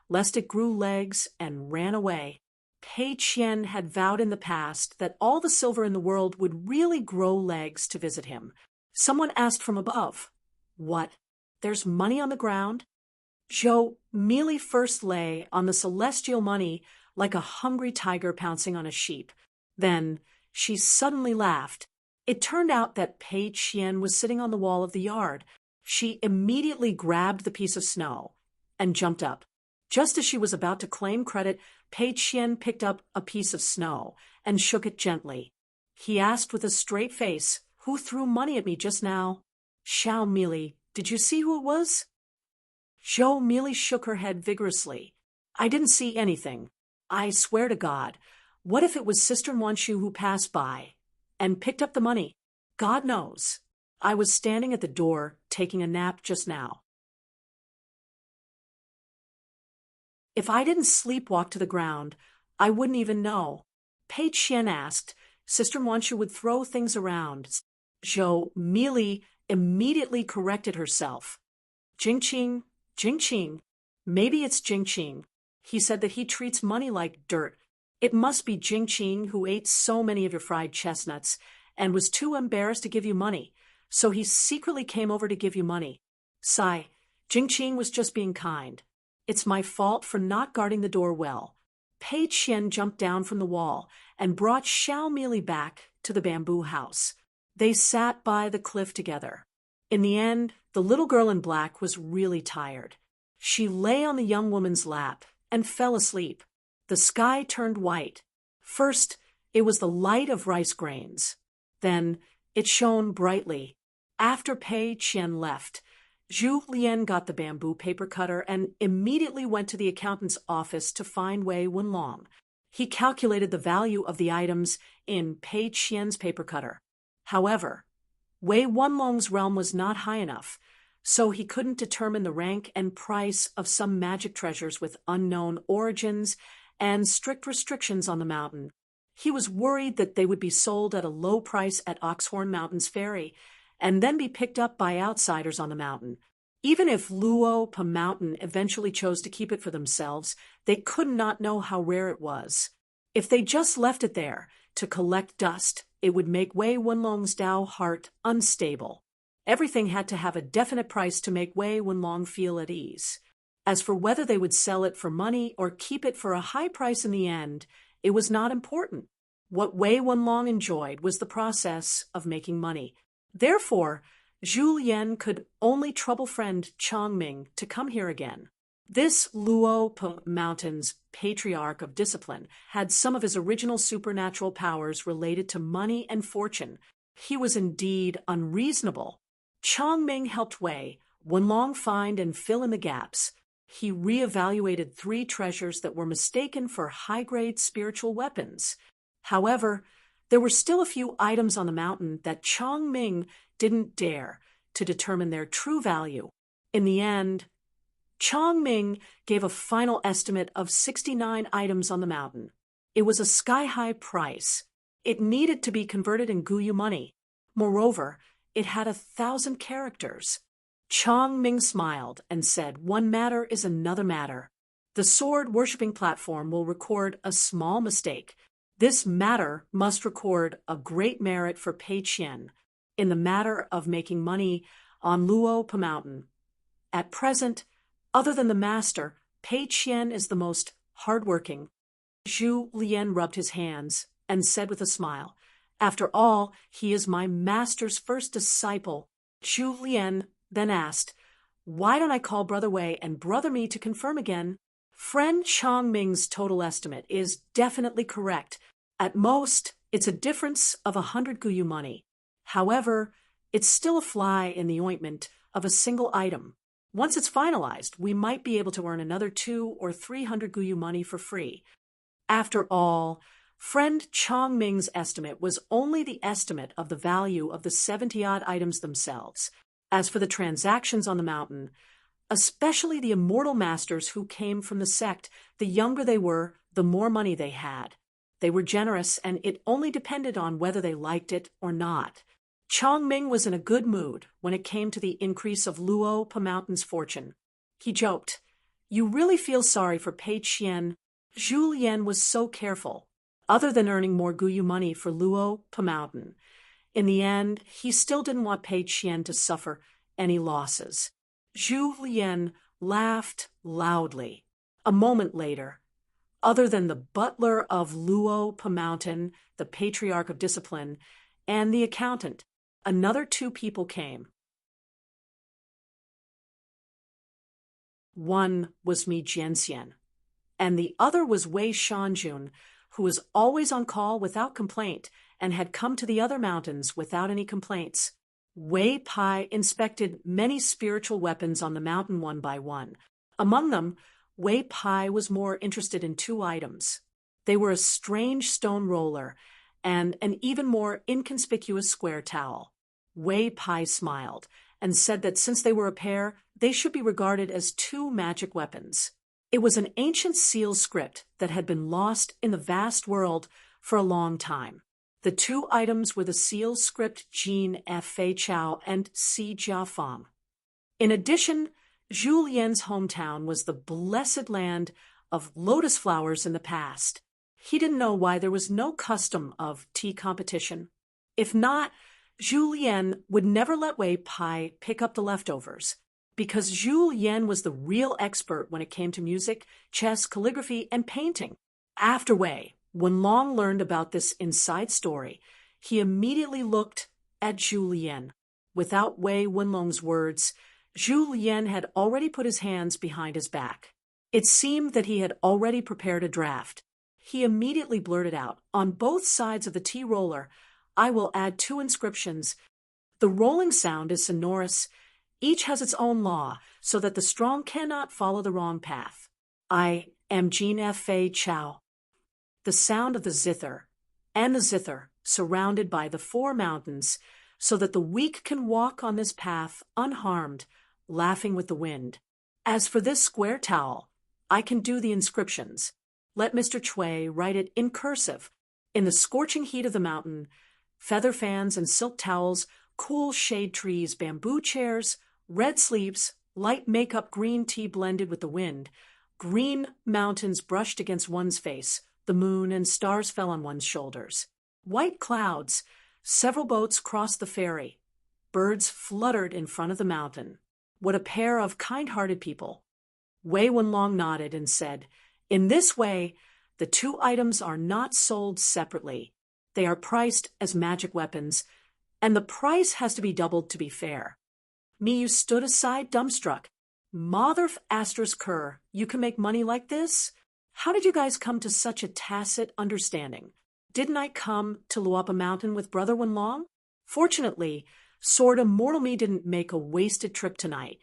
lest it grew legs and ran away. Pei Qian had vowed in the past that all the silver in the world would really grow legs to visit him. Someone asked from above, "What? There's money on the ground?" Zhou Mealy first lay on the celestial money like a hungry tiger pouncing on a sheep. Then she suddenly laughed. It turned out that Pei Qian was sitting on the wall of the yard. She immediately grabbed the piece of snow and jumped up. Just as she was about to claim credit, Pei Qian picked up a piece of snow and shook it gently. He asked with a straight face, "Who threw money at me just now?" "Zhou Mealy, did you see who it was?" Zhou Mealy shook her head vigorously. "I didn't see anything. I swear to God, what if it was Sister Wanshu who passed by and picked up the money? God knows. I was standing at the door taking a nap just now. If I didn't sleepwalk to the ground, I wouldn't even know." Pei Qian asked. Sister Wanshu would throw things around. Zhou Mealy immediately corrected herself. Jingqing, Jingqing. Maybe it's Jingqing. He said that he treats money like dirt. It must be Jingqing who ate so many of your fried chestnuts and was too embarrassed to give you money, so he secretly came over to give you money. Sigh, Jingqing was just being kind. It's my fault for not guarding the door well. Pei Qian jumped down from the wall and brought Zhou Mealy back to the bamboo house. They sat by the cliff together. In the end, the little girl in black was really tired. She lay on the young woman's lap and fell asleep. The sky turned white. First, it was the light of rice grains. Then, It shone brightly. After Pei Qian left, Zhu Lian got the bamboo paper cutter and immediately went to the accountant's office to find Wei Wenlong. He calculated the value of the items in Pei Qian's paper cutter. However, Wei Wenlong's realm was not high enough, so he couldn't determine the rank and price of some magic treasures with unknown origins and strict restrictions on the mountain. He was worried that they would be sold at a low price at Oxhorn Mountain's ferry and then be picked up by outsiders on the mountain. Even if Luo Pa Mountain eventually chose to keep it for themselves, they could not know how rare it was. If they just left it there to collect dust, it would make Wei Wenlong's Dao heart unstable. Everything had to have a definite price to make Wei Wenlong feel at ease. As for whether they would sell it for money or keep it for a high price in the end, it was not important. What Wei Wenlong enjoyed was the process of making money. Therefore, Zhu Lian could only trouble friend Chongming to come here again. This Luo Pa Mountain's patriarch of discipline had some of his original supernatural powers related to money and fortune. He was indeed unreasonable. Chongming helped Wei Wenlong find and fill in the gaps. He reevaluated 3 treasures that were mistaken for high-grade spiritual weapons. However, there were still a few items on the mountain that Chongming didn't dare to determine their true value. In the end, Chongming gave a final estimate of 69 items on the mountain. It was a sky-high price. It needed to be converted in Guyu money. Moreover, it had 1,000 characters. Chongming smiled and said, "One matter is another matter. The sword-worshipping platform will record a small mistake. This matter must record a great merit for Pei Qian in the matter of making money on Luo Pa Mountain. At present, other than the master, Pei Qian is the most hardworking." Zhu Lian rubbed his hands and said with a smile, "After all, he is my master's first disciple." Zhu Lian then asked, "Why don't I call Brother Wei and Brother Me to confirm again?" Friend Chongming's total estimate is definitely correct. At most, it's a difference of 100 Guyu money. However, it's still a fly in the ointment of a single item. Once it's finalized, we might be able to earn another 200 or 300 Guyu money for free. After all, friend Chongming's estimate was only the estimate of the value of the 70-odd items themselves. As for the transactions on the mountain, especially the immortal masters who came from the sect, the younger they were, the more money they had. They were generous, and it only depended on whether they liked it or not. Chongming was in a good mood when it came to the increase of Luo Pa Mountain's fortune. He joked, "You really feel sorry for Pei Qian." Zhu Lian was so careful, other than earning more Guyu money for Luo Pa Mountain. In the end, he still didn't want Pei Qian to suffer any losses. Zhu Lian laughed loudly. A moment later, other than the butler of Luo Pa Mountain, the patriarch of discipline, and the accountant, another 2 people came. One was Mi Jianxian, and the other was Wei Shanjun, who was always on call without complaint and had come to the other mountains without any complaints. Wei Pai inspected many spiritual weapons on the mountain one by one. Among them, Wei Pai was more interested in 2 items. They were a strange stone roller and an even more inconspicuous square towel. Wei Pai smiled and said that since they were a pair, they should be regarded as 2 magic weapons. It was an ancient seal script that had been lost in the vast world for a long time. The 2 items were the seal script Jin F. Fei Chao and Si Jia Fang. In addition, Zhu Lian's hometown was the blessed land of lotus flowers in the past. He didn't know why there was no custom of tea competition. If not, Zhu Lian would never let Wei Pai pick up the leftovers, because Zhu Lian was the real expert when it came to music, chess, calligraphy, and painting. After Wei Wenlong learned about this inside story, he immediately looked at Zhu Lian. Without Wei Wenlong's words, Zhu Lian had already put his hands behind his back. It seemed that he had already prepared a draft. He immediately blurted out, on both sides of the tea roller, I will add 2 inscriptions. The rolling sound is sonorous. Each has its own law, so that the strong cannot follow the wrong path. I am Jean F.A. Chow. The sound of the zither, and the zither, surrounded by the 4 mountains, so that the weak can walk on this path unharmed, laughing with the wind. As for this square towel, I can do the inscriptions. Let Mr. Chui write it in cursive. In the scorching heat of the mountain, feather fans and silk towels, cool shade trees, bamboo chairs, red sleeves, light makeup, green tea blended with the wind, green mountains brushed against one's face, the moon and stars fell on one's shoulders. White clouds, several boats crossed the ferry. Birds fluttered in front of the mountain. What a pair of kind-hearted people. Wei Wenlong nodded and said, "In this way, the 2 items are not sold separately. They are priced as magic weapons, and the price has to be doubled to be fair." Miyu stood aside dumbstruck. "Mother asterisk cur, you can make money like this? How did you guys come to such a tacit understanding? Didn't I come to Luapa Mountain with Brother Wenlong? Fortunately, Sword Immortal Me didn't make a wasted trip tonight.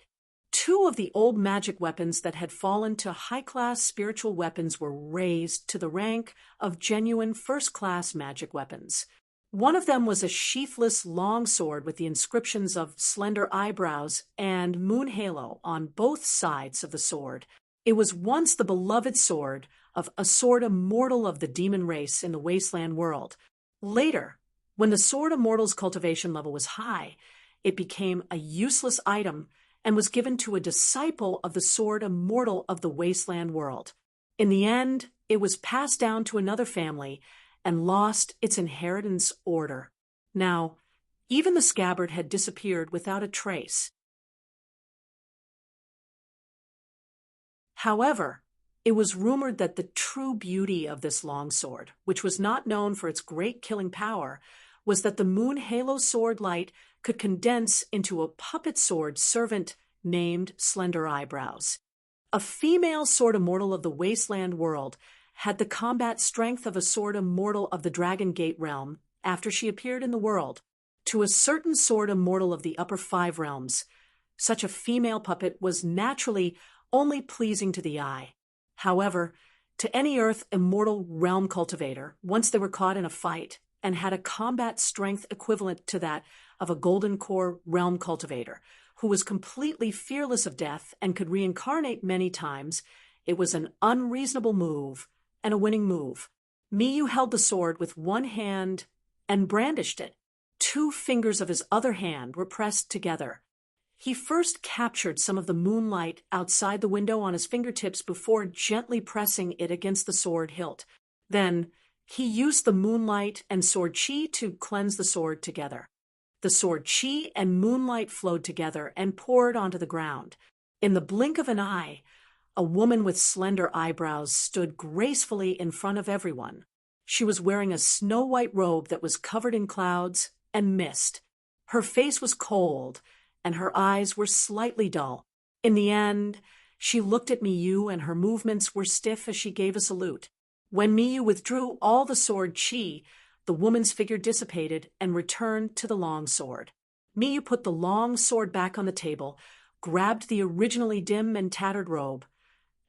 2 of the old magic weapons that had fallen to high-class spiritual weapons were raised to the rank of genuine first-class magic weapons. One of them was a sheathless long sword with the inscriptions of Slender Eyebrows and Moon Halo on both sides of the sword. It was once the beloved sword of a sword immortal of the demon race in the wasteland world. Later, when the sword immortal's cultivation level was high, it became a useless item and was given to a disciple of the sword immortal of the wasteland world. In the end, it was passed down to another family and lost its inheritance order. Now, even the scabbard had disappeared without a trace. However, it was rumored that the true beauty of this longsword, which was not known for its great killing power, was that the Moon Halo sword light could condense into a puppet sword servant named Slender Eyebrows. A female sword immortal of the wasteland world had the combat strength of a sword immortal of the Dragon Gate realm after she appeared in the world. To a certain sword immortal of the upper 5 realms, such a female puppet was naturally only pleasing to the eye. However, to any Earth immortal realm cultivator, once they were caught in a fight and had a combat strength equivalent to that of a Golden Core realm cultivator, who was completely fearless of death and could reincarnate many times, it was an unreasonable move and a winning move. Miyu held the sword with one hand and brandished it. 2 fingers of his other hand were pressed together. He first captured some of the moonlight outside the window on his fingertips before gently pressing it against the sword hilt. Then, he used the moonlight and sword chi to cleanse the sword together. The sword chi and moonlight flowed together and poured onto the ground. In the blink of an eye, a woman with slender eyebrows stood gracefully in front of everyone. She was wearing a snow-white robe that was covered in clouds and mist. Her face was cold, and her eyes were slightly dull. In the end, she looked at Miyu, and her movements were stiff as she gave a salute. When Miyu withdrew all the sword chi, the woman's figure dissipated and returned to the long sword. Miyu put the long sword back on the table, grabbed the originally dim and tattered robe,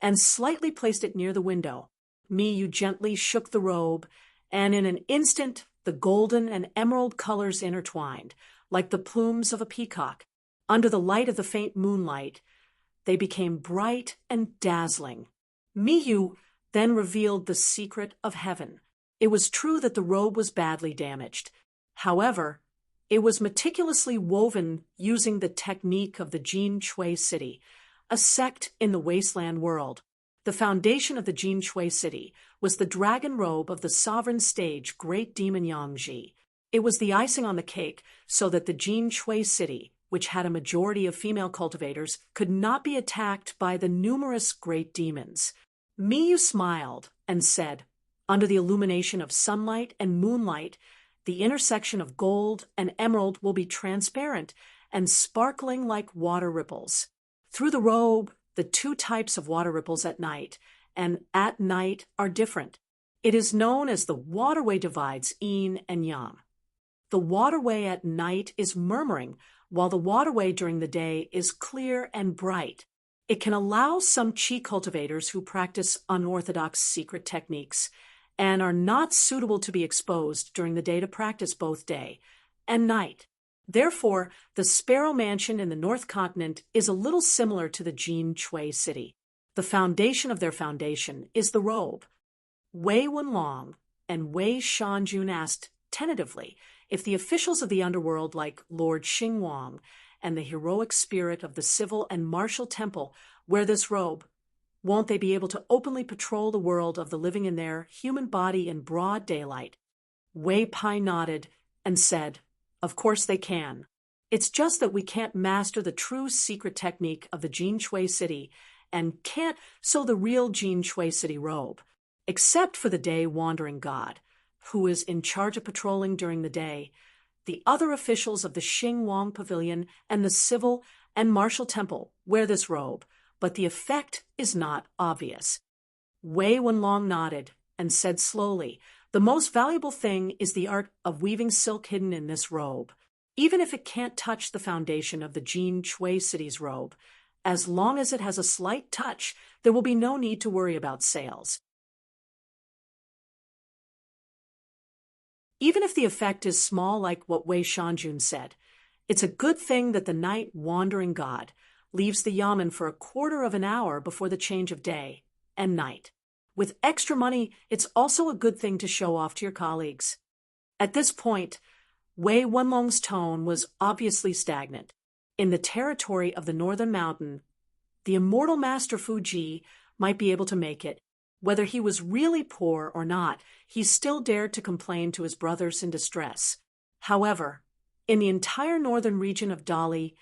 and slightly placed it near the window. Miyu gently shook the robe, and in an instant the golden and emerald colors intertwined, like the plumes of a peacock. Under the light of the faint moonlight, they became bright and dazzling. Miyu then revealed the secret of heaven. It was true that the robe was badly damaged. However, it was meticulously woven using the technique of the Jin Chui city, a sect in the wasteland world. The foundation of the Jin Chui city was the dragon robe of the sovereign sage Great Demon Yangji. It was the icing on the cake so that the Jin Chui city, which had a majority of female cultivators, could not be attacked by the numerous great demons. Miyu smiled and said, "Under the illumination of sunlight and moonlight, the intersection of gold and emerald will be transparent and sparkling like water ripples. Through the robe, the 2 types of water ripples at night and at night are different. It is known as the waterway divides yin and yang." The waterway at night is murmuring, while the waterway during the day is clear and bright. It can allow some chi cultivators who practice unorthodox secret techniques and are not suitable to be exposed during the day to practice both day and night. Therefore, the Sparrow Mansion in the North Continent is a little similar to the Jin Chui City. The foundation of their foundation is the robe. Wei Wenlong and Wei Shanjun asked tentatively if the officials of the underworld like Lord Xingwang and the heroic spirit of the civil and martial temple wear this robe, won't they be able to openly patrol the world of the living in their human body in broad daylight? Wei Pai nodded and said, "Of course they can. It's just that we can't master the true secret technique of the Jin Chui City and can't sew the real Jin Chui City robe, except for the day wandering god, who is in charge of patrolling during the day. The other officials of the Xingwang Pavilion and the civil and martial temple wear this robe, but the effect is not obvious." Wei Wenlong nodded and said slowly, "The most valuable thing is the art of weaving silk hidden in this robe. Even if it can't touch the foundation of the Jin Chui City's robe, as long as it has a slight touch, there will be no need to worry about sales. Even if the effect is small like what Wei Shanjun said, it's a good thing that the night wandering god leaves the yamen for a quarter of an hour before the change of day and night. With extra money, it's also a good thing to show off to your colleagues." At this point, Wei Wenlong's tone was obviously stagnant. In the territory of the Northern Mountain, the immortal Master Fuji might be able to make it. Whether he was really poor or not, he still dared to complain to his brothers in distress. However, in the entire northern region of Dali,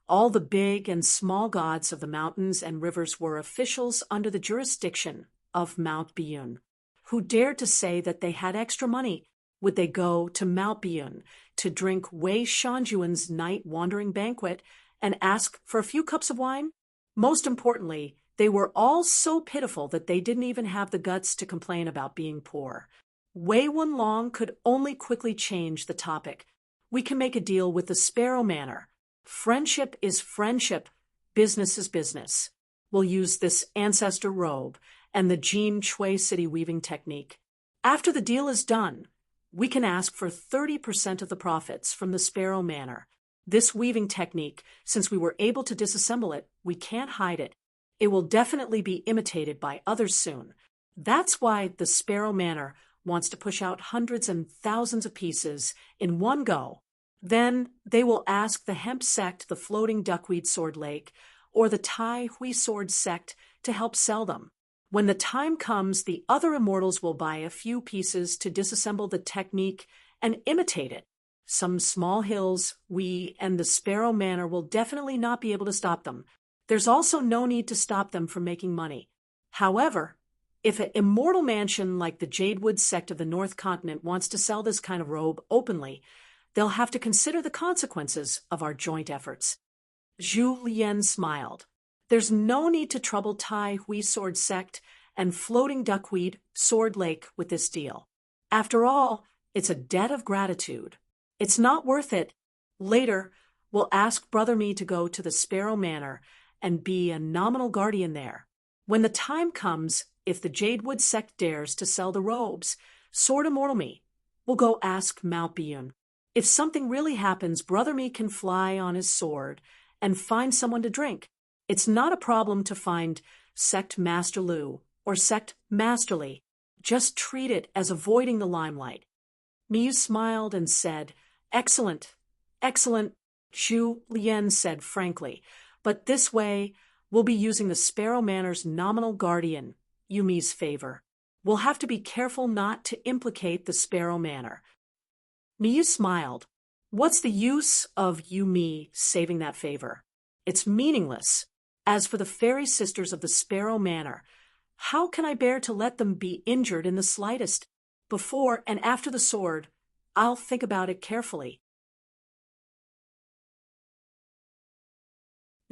all the big and small gods of the mountains and rivers were officials under the jurisdiction of Mount Biyun. Who dared to say that they had extra money? Would they go to Mount Biyun to drink Wei Shanjuan's night wandering banquet and ask for a few cups of wine? Most importantly, they were all so pitiful that they didn't even have the guts to complain about being poor. Wei Wenlong could only quickly change the topic. "We can make a deal with the Sparrow Manor. Friendship is friendship, business is business. We'll use this ancestor robe and the Jin Chui City weaving technique. After the deal is done, we can ask for 30% of the profits from the Sparrow Manor. This weaving technique, since we were able to disassemble it, we can't hide it. It will definitely be imitated by others soon. That's why the Sparrow Manor wants to push out hundreds and thousands of pieces in one go. Then they will ask the hemp sect, the floating duckweed sword lake, or the Tai Hui sword sect to help sell them. When the time comes, the other immortals will buy a few pieces to disassemble the technique and imitate it. Some small hills, we and the Sparrow Manor will definitely not be able to stop them. There's also no need to stop them from making money. However, if an immortal mansion like the Jadewood sect of the North Continent wants to sell this kind of robe openly, they'll have to consider the consequences of our joint efforts." Zhu Lian smiled. "There's no need to trouble Tai Hui sword sect and floating duckweed sword lake with this deal. After all, it's a debt of gratitude. It's not worth it. Later, we'll ask Brother Me to go to the Sparrow Manor and be a nominal guardian there. When the time comes, if the Jadewood sect dares to sell the robes, Sword Immortal Me will go ask Mount Biyun. If something really happens, Brother Me can fly on his sword and find someone to drink. It's not a problem to find Sect Master Lu or Sect Masterly. Just treat it as avoiding the limelight." Miyu smiled and said, "Excellent, excellent," Zhu Lian said frankly. "But this way, we'll be using the Sparrow Manor's nominal guardian, Yumi's favor. We'll have to be careful not to implicate the Sparrow Manor." Miyu smiled. "What's the use of Yumi saving that favor? It's meaningless. As for the fairy sisters of the Sparrow Manor, how can I bear to let them be injured in the slightest? Before and after the sword, I'll think about it carefully."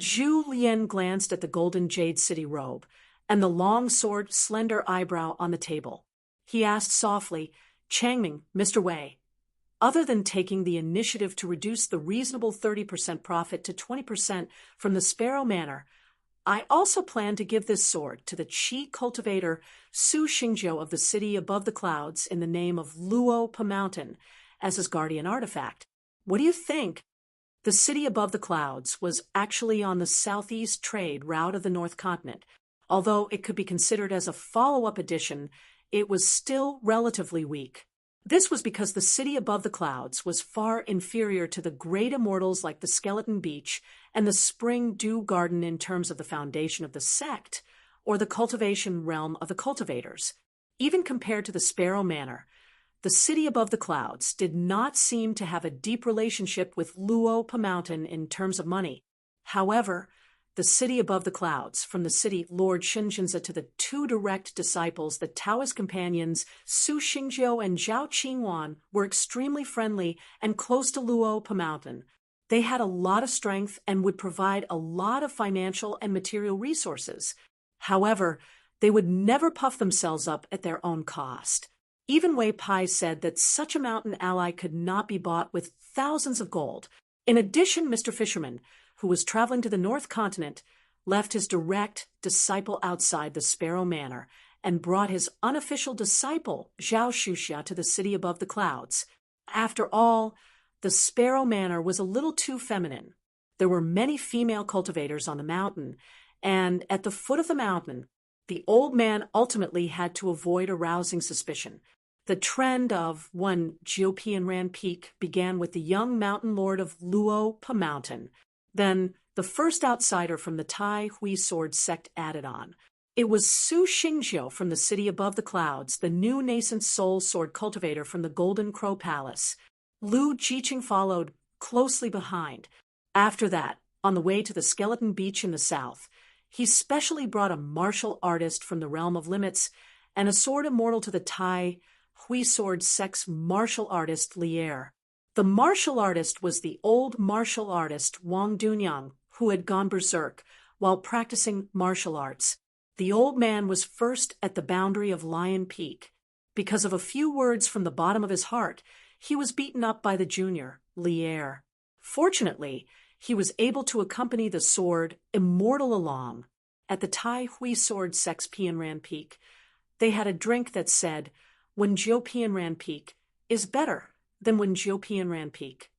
Zhu Lian glanced at the golden Jade City robe and the long sword, slender eyebrow on the table. He asked softly, "Changming, Mr. Wei, other than taking the initiative to reduce the reasonable 30% profit to 20% from the Sparrow Manor, I also plan to give this sword to the Qi cultivator Su Xingjiu of the city above the clouds in the name of Luo Pa Mountain as his guardian artifact. What do you think? The city above the clouds was actually on the southeast trade route of the North Continent. Although it could be considered as a follow-up edition, it was still relatively weak. This was because the city above the clouds was far inferior to the great immortals like the Skeleton Beach and the Spring Dew Garden in terms of the foundation of the sect or the cultivation realm of the cultivators. Even compared to the Sparrow Manor, the city above the clouds did not seem to have a deep relationship with Luo Pa Mountain in terms of money. However, the city above the clouds, from the city Lord Shinjinza to the two direct disciples, the Taoist companions Su Xingjiu and Zhao Qingwan, were extremely friendly and close to Luo Pa Mountain. They had a lot of strength and would provide a lot of financial and material resources. However, they would never puff themselves up at their own cost. Even Wei Pai said that such a mountain ally could not be bought with thousands of gold. In addition, Mr. Fisherman, who was traveling to the North Continent, left his direct disciple outside the Sparrow Manor and brought his unofficial disciple, Zhao Shuxia, to the city above the clouds. After all, the Sparrow Manor was a little too feminine. There were many female cultivators on the mountain, and at the foot of the mountain, the old man ultimately had to avoid arousing suspicion. The trend of one Jiopian Ran Peak began with the young mountain lord of Luo Pa Mountain. Then the first outsider from the Tai Hui sword sect added on. It was Su Xingjiu from the city above the clouds, the new nascent soul sword cultivator from the Golden Crow Palace. Lu Jiqing followed closely behind. After that, on the way to the Skeleton Beach in the south, he specially brought a martial artist from the realm of limits and a sword immortal to the Tai Hui sword sect's martial artist Lier. The martial artist was the old martial artist Wang Dunyang, who had gone berserk while practicing martial arts. The old man was first at the boundary of Lion Peak. Because of a few words from the bottom of his heart, he was beaten up by the junior, Lier. Fortunately, he was able to accompany the sword Immortal along. At the Tai Hui sword sect's Pian Ran Peak, they had a drink that said, "When Jiopian Ran Peak is better than when Jiopian Ran Peak."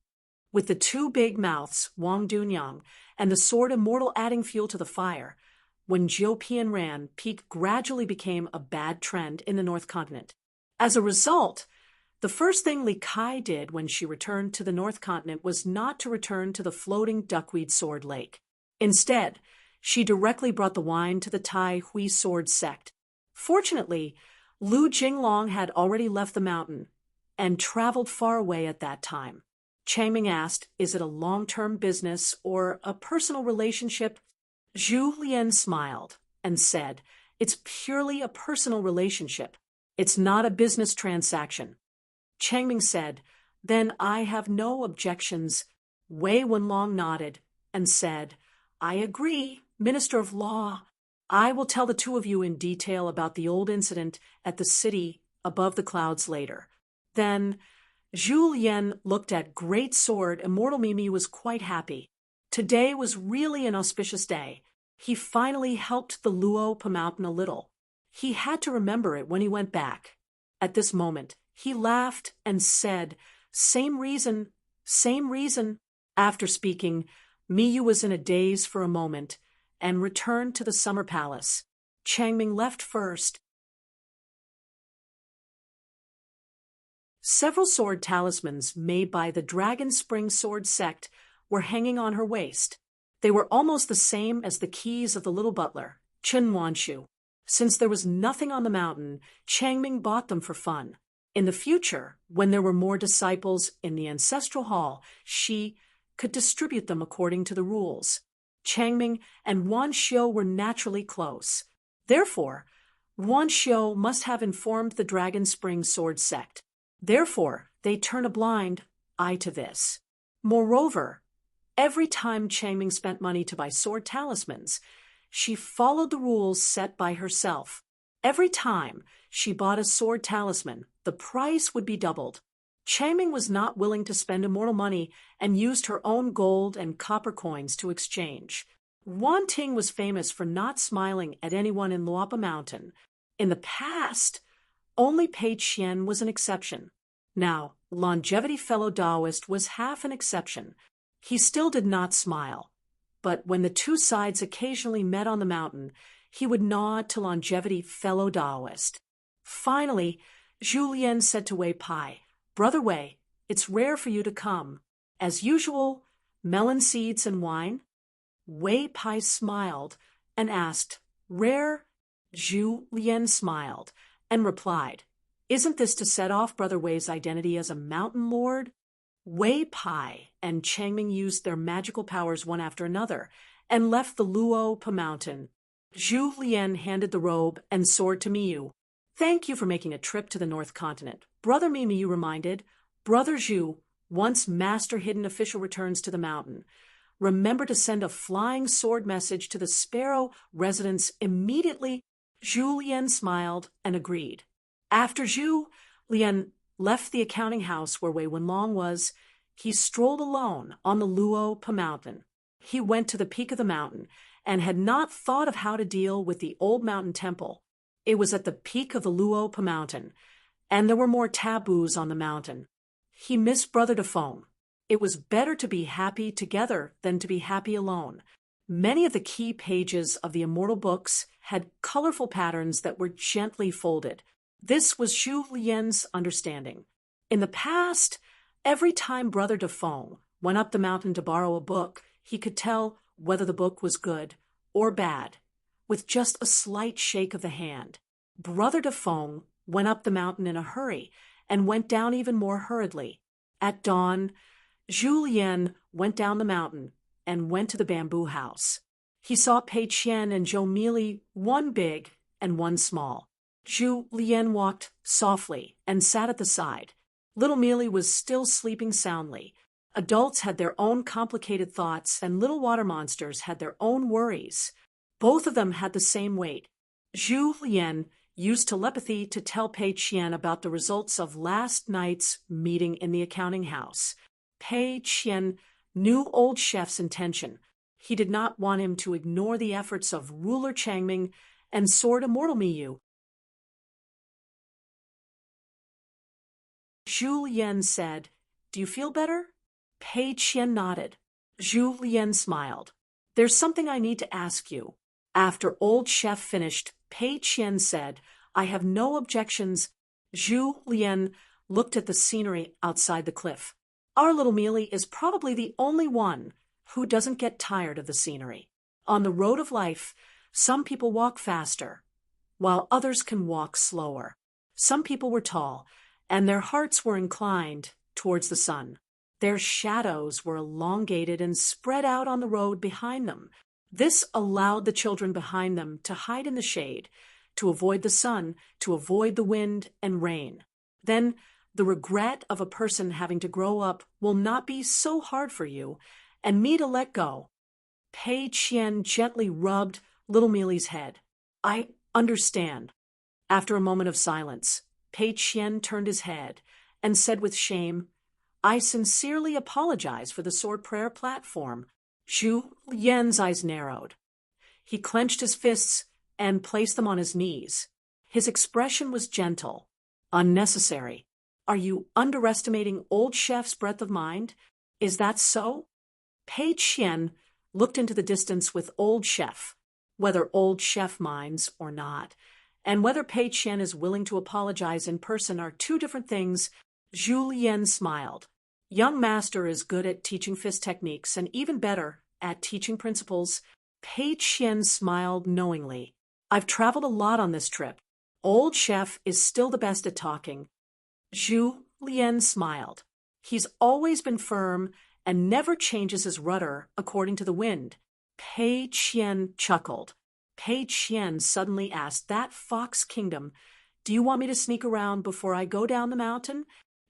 With the two big mouths, Wang Dunyang, and the sword Immortal adding fuel to the fire, when Jiopian Ran Peak gradually became a bad trend in the North Continent. As a result, the first thing Li Kai did when she returned to the North Continent was not to return to the floating duckweed sword lake. Instead, she directly brought the wine to the Tai Hui sword sect. Fortunately, Lu Jinglong had already left the mountain and traveled far away at that time. Changming asked, "Is it a long-term business or a personal relationship?" Zhu Lian smiled and said, "It's purely a personal relationship. It's not a business transaction." Changming said, "Then I have no objections." Wei Wenlong nodded and said, "I agree, Minister of Law. I will tell the two of you in detail about the old incident at the city above the clouds later." Then Zhu Lian looked at Great Sword. Immortal Mimi was quite happy. Today was really an auspicious day. He finally helped the Luo Pa Mountain a little. He had to remember it when he went back. At this moment, he laughed and said, "Same reason, same reason." After speaking, Miyu was in a daze for a moment and returned to the summer palace. Changming left first. Several sword talismans made by the Dragon Spring Sword sect were hanging on her waist. They were almost the same as the keys of the little butler, Chen Wanshu. Since there was nothing on the mountain, Changming bought them for fun. In the future, when there were more disciples in the ancestral hall, she could distribute them according to the rules. Changming and Wan Xiu were naturally close. Therefore, Wan Xiu must have informed the Dragon Spring Sword sect. Therefore, they turn a blind eye to this. Moreover, every time Changming spent money to buy sword talismans, she followed the rules set by herself. Every time she bought a sword talisman, the price would be doubled. Changming was not willing to spend immortal money and used her own gold and copper coins to exchange. Wan Ting was famous for not smiling at anyone in Luapa Mountain. In the past, only Pei Qian was an exception. Now, Longevity Fellow Taoist was half an exception. He still did not smile. But when the two sides occasionally met on the mountain, he would nod to Longevity Fellow Taoist. Finally, Zhu Lian said to Wei Pai, "Brother Wei, it's rare for you to come. As usual, melon seeds and wine?" Wei Pai smiled and asked, "Rare?" Zhu Lian smiled and replied, "Isn't this to set off Brother Wei's identity as a mountain lord?" Wei Pai and Changming used their magical powers one after another and left the Luopa Mountain. Zhu Lian handed the robe and sword to Miyu. "Thank you for making a trip to the North Continent. Brother Miyu reminded. Brother Zhu, once Master Hidden Official returns to the mountain, remember to send a flying sword message to the Sparrow residents immediately." Zhu Lian smiled and agreed. After Zhu Lian left the accounting house where Wei Wenlong was, he strolled alone on the Luopa Mountain. He went to the peak of the mountain and had not thought of how to deal with the old mountain temple. It was at the peak of the Luopa Mountain, and there were more taboos on the mountain. He missed Brother Defong. It was better to be happy together than to be happy alone. Many of the key pages of the immortal books had colorful patterns that were gently folded. This was Zhu Lian's understanding. In the past, every time Brother Defong went up the mountain to borrow a book, he could tell whether the book was good or bad with just a slight shake of the hand. Brother Defong went up the mountain in a hurry and went down even more hurriedly. At dawn, Zhu Lian went down the mountain and went to the bamboo house. He saw Pei Qian and Zhou Mili, one big and one small. Zhu Lian walked softly and sat at the side. Little Mili was still sleeping soundly. Adults had their own complicated thoughts, and little water monsters had their own worries. Both of them had the same weight. Zhu Lian used telepathy to tell Pei Qian about the results of last night's meeting in the accounting house. Pei Qian knew old chef's intention. He did not want him to ignore the efforts of ruler Changming and sword immortal Miyu. Zhu Lian said, "Do you feel better?" Pei Qian nodded. Zhu Lian smiled. "There's something I need to ask you." After old chef finished, Pei Qian said, "I have no objections." Zhu Lian looked at the scenery outside the cliff. "Our little Mealy is probably the only one who doesn't get tired of the scenery. On the road of life, some people walk faster, while others can walk slower. Some people were tall, and their hearts were inclined towards the sun. Their shadows were elongated and spread out on the road behind them. This allowed the children behind them to hide in the shade, to avoid the sun, to avoid the wind and rain. Then the regret of a person having to grow up will not be so hard for you, and me to let go." Pei Qian gently rubbed little Mealy's head. "I understand." After a moment of silence, Pei Qian turned his head and said with shame, "I sincerely apologize for the sword prayer platform." Zhu Lian's eyes narrowed. He clenched his fists and placed them on his knees. His expression was gentle, unnecessary. "Are you underestimating old chef's breadth of mind? Is that so?" Pei Qian looked into the distance with old chef, whether old chef minds or not, and whether Pei Qian is willing to apologize in person are two different things. Zhu Lian smiled. Young master is good at teaching fist techniques and even better at teaching principles. Pei Qian smiled knowingly. "I've traveled a lot on this trip. Old chef is still the best at talking." Zhu Lian smiled. "He's always been firm and never changes his rudder according to the wind." Pei Qian chuckled. Pei Qian suddenly asked, "That Fox Kingdom, do you want me to sneak around before I go down the mountain?"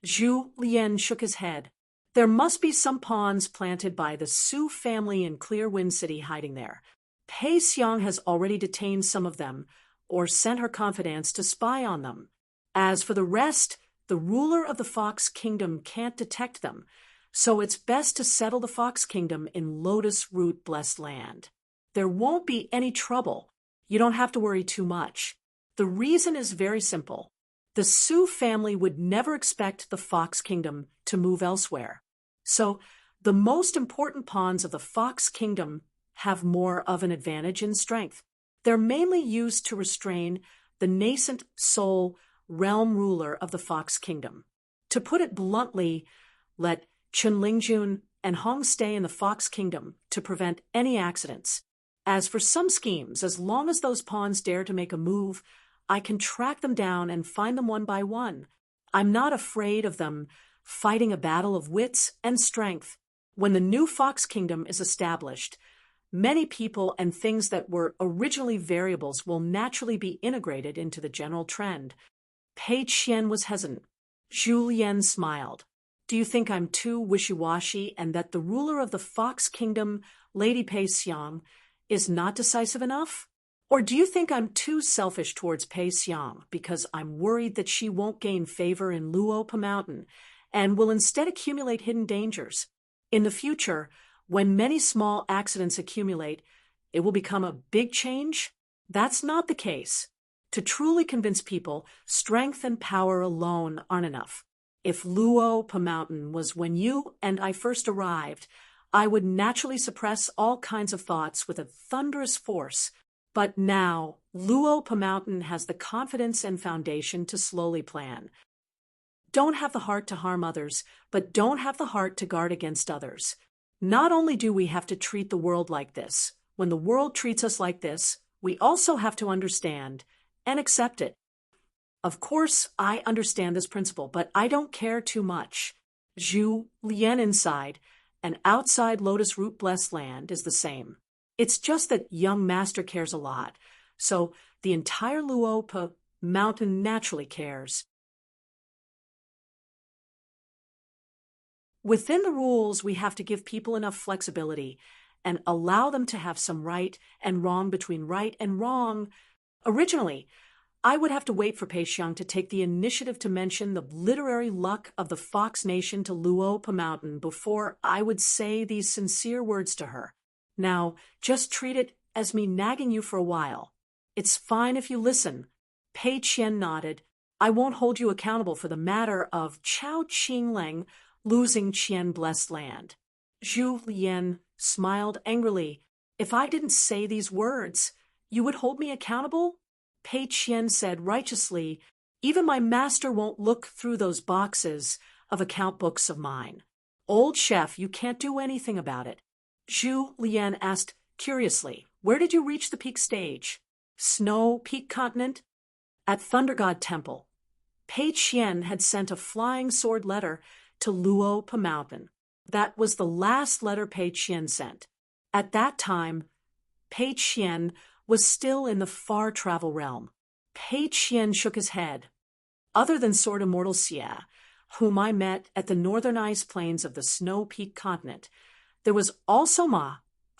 Zhu Lian shook his head. "There must be some pawns planted by the Su family in Clear Wind City hiding there. Pei Xiang has already detained some of them or sent her confidants to spy on them. As for the rest, The ruler of the Fox Kingdom can't detect them, so it's best to settle the Fox Kingdom in Lotus Root Blessed Land. There won't be any trouble. You don't have to worry too much. The reason is very simple. The Sioux family would never expect the Fox Kingdom to move elsewhere. So, the most important pawns of the Fox Kingdom have more of an advantage in strength. They're mainly used to restrain the nascent soul realm ruler of the Fox Kingdom. To put it bluntly, let Chunlingjun and Hong stay in the Fox Kingdom to prevent any accidents. As for some schemes, as long as those pawns dare to make a move, I can track them down and find them one by one. I'm not afraid of them fighting a battle of wits and strength. When the new Fox Kingdom is established, many people and things that were originally variables will naturally be integrated into the general trend. Pei Qian was hesitant. Zhu Lian smiled. Do you think I'm too wishy-washy and that the ruler of the Fox Kingdom, Lady Pei Xiang, is not decisive enough? Or do you think I'm too selfish towards Pei Xiang because I'm worried that she won't gain favor in Luopa Mountain and will instead accumulate hidden dangers? In the future, when many small accidents accumulate, it will become a big change? That's not the case. To truly convince people, strength and power alone aren't enough. If Luopa Mountain was when you and I first arrived, I would naturally suppress all kinds of thoughts with a thunderous force. But now, Luopa Mountain has the confidence and foundation to slowly plan. Don't have the heart to harm others, but don't have the heart to guard against others. Not only do we have to treat the world like this, when the world treats us like this, we also have to understand and accept it. Of course, I understand this principle, but I don't care too much. Zhu Lian inside and outside Lotus Root Blessed Land is the same. It's just that young master cares a lot, so the entire Luopa Mountain naturally cares. Within the rules, we have to give people enough flexibility and allow them to have some right and wrong between right and wrong. Originally, I would have to wait for Pei Xiang to take the initiative to mention the literary luck of the Fox Nation to Luopa Mountain before I would say these sincere words to her. Now, just treat it as me nagging you for a while. It's fine if you listen. Pei Qian nodded. I won't hold you accountable for the matter of Chao Qingleng losing Qian Blessed Land. Zhu Lian smiled angrily. If I didn't say these words, you would hold me accountable? Pei Qian said righteously, even my master won't look through those boxes of account books of mine. Old chef, you can't do anything about it. Zhu Lian asked curiously, where did you reach the peak stage? Snow Peak Continent? At Thunder God Temple. Pei Qian had sent a flying sword letter to Luopa Mountain. That was the last letter Pei Qian sent. At that time, Pei Qian was still in the far travel realm. Pei Qian shook his head. Other than Sword Immortal Xie, whom I met at the northern ice plains of the Snow Peak Continent, there was also Ma,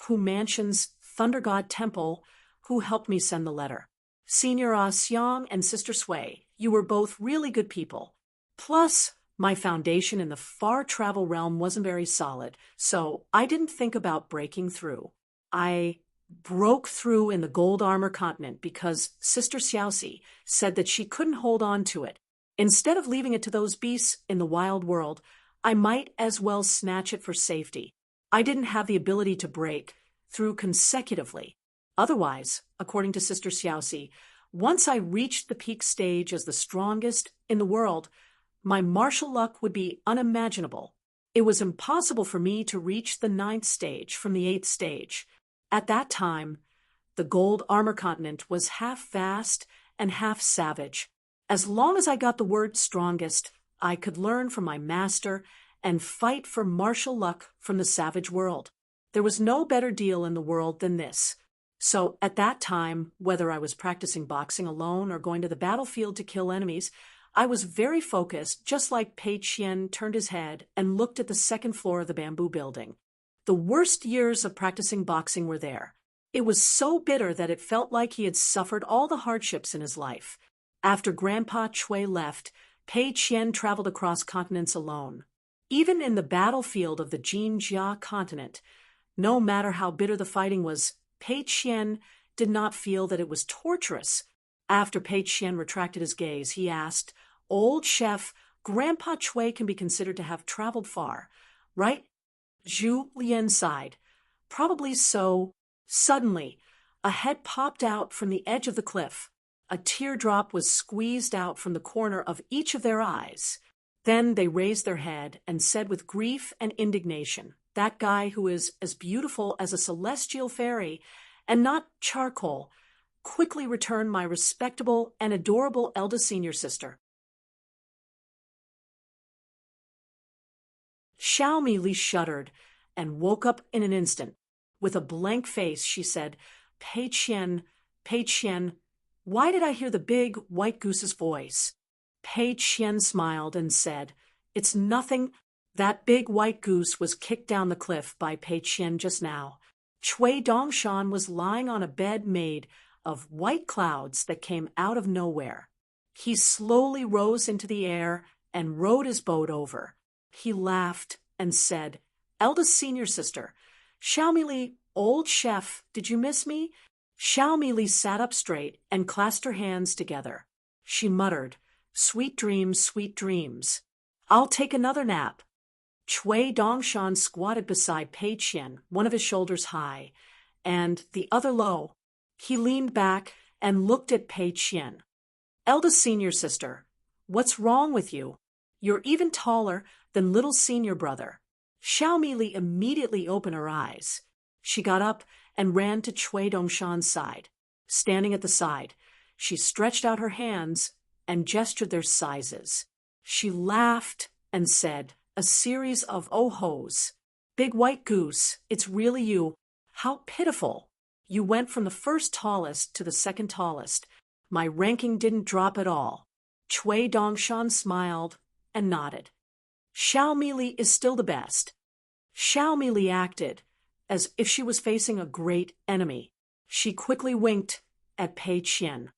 who mansions Thunder God Temple, who helped me send the letter. Senior Xiang and Sister Sui, you were both really good people. Plus, my foundation in the far travel realm wasn't very solid, so I didn't think about breaking through. I broke through in the Gold Armor Continent because Sister Xiaoxi said that she couldn't hold on to it. Instead of leaving it to those beasts in the wild world, I might as well snatch it for safety. I didn't have the ability to break through consecutively. Otherwise, according to Sister Xiaoxi, once I reached the peak stage as the strongest in the world, my martial luck would be unimaginable. It was impossible for me to reach the 9th stage from the 8th stage. At that time, the Gold Armor Continent was half vast and half savage. As long as I got the word strongest, I could learn from my master and fight for martial luck from the savage world. There was no better deal in the world than this. So at that time, whether I was practicing boxing alone or going to the battlefield to kill enemies, I was very focused, just like Pei Qian turned his head and looked at the 2nd floor of the bamboo building. The worst years of practicing boxing were there. It was so bitter that it felt like he had suffered all the hardships in his life. After Grandpa Chui left, Pei Qian traveled across continents alone. Even in the battlefield of the Jinjia continent, no matter how bitter the fighting was, Pei Qian did not feel that it was torturous. After Pei Qian retracted his gaze, he asked, "Old chef, Grandpa Chui can be considered to have traveled far, right?" Zhu Lian sighed. "Probably so." Suddenly, a head popped out from the edge of the cliff. A teardrop was squeezed out from the corner of each of their eyes. Then they raised their head and said with grief and indignation, "That guy who is as beautiful as a celestial fairy and not charcoal, quickly returned my respectable and adorable eldest senior sister." Xiao Li shuddered and woke up in an instant. With a blank face, she said, Pei Qian, why did I hear the big white goose's voice?" Pei Qian smiled and said, "It's nothing. That big white goose was kicked down the cliff by Pei Qian just now. Chui Dongshan was lying on a bed made of white clouds that came out of nowhere. He slowly rose into the air and rowed his boat over. He laughed and said, 'Eldest senior sister, Xiaomi Li, old chef, did you miss me?' Xiaomi Li sat up straight and clasped her hands together. She muttered, 'Sweet dreams, sweet dreams. I'll take another nap.'" Chui Dongshan squatted beside Pei Qian, one of his shoulders high, and the other low. He leaned back and looked at Pei Qian. "Eldest senior sister, what's wrong with you? You're even taller than little senior brother." Xiaomi Li immediately opened her eyes. She got up and ran to Chui Dongshan's side. Standing at the side, she stretched out her hands and gestured their sizes. She laughed and said, a series of oh-hos. "Big white goose, it's really you. How pitiful. You went from the first tallest to the second tallest. My ranking didn't drop at all." Chui Dongshan smiled and nodded. "Xiaomi Li is still the best." Xiaomi Li acted as if she was facing a great enemy. She quickly winked at Pei Qian.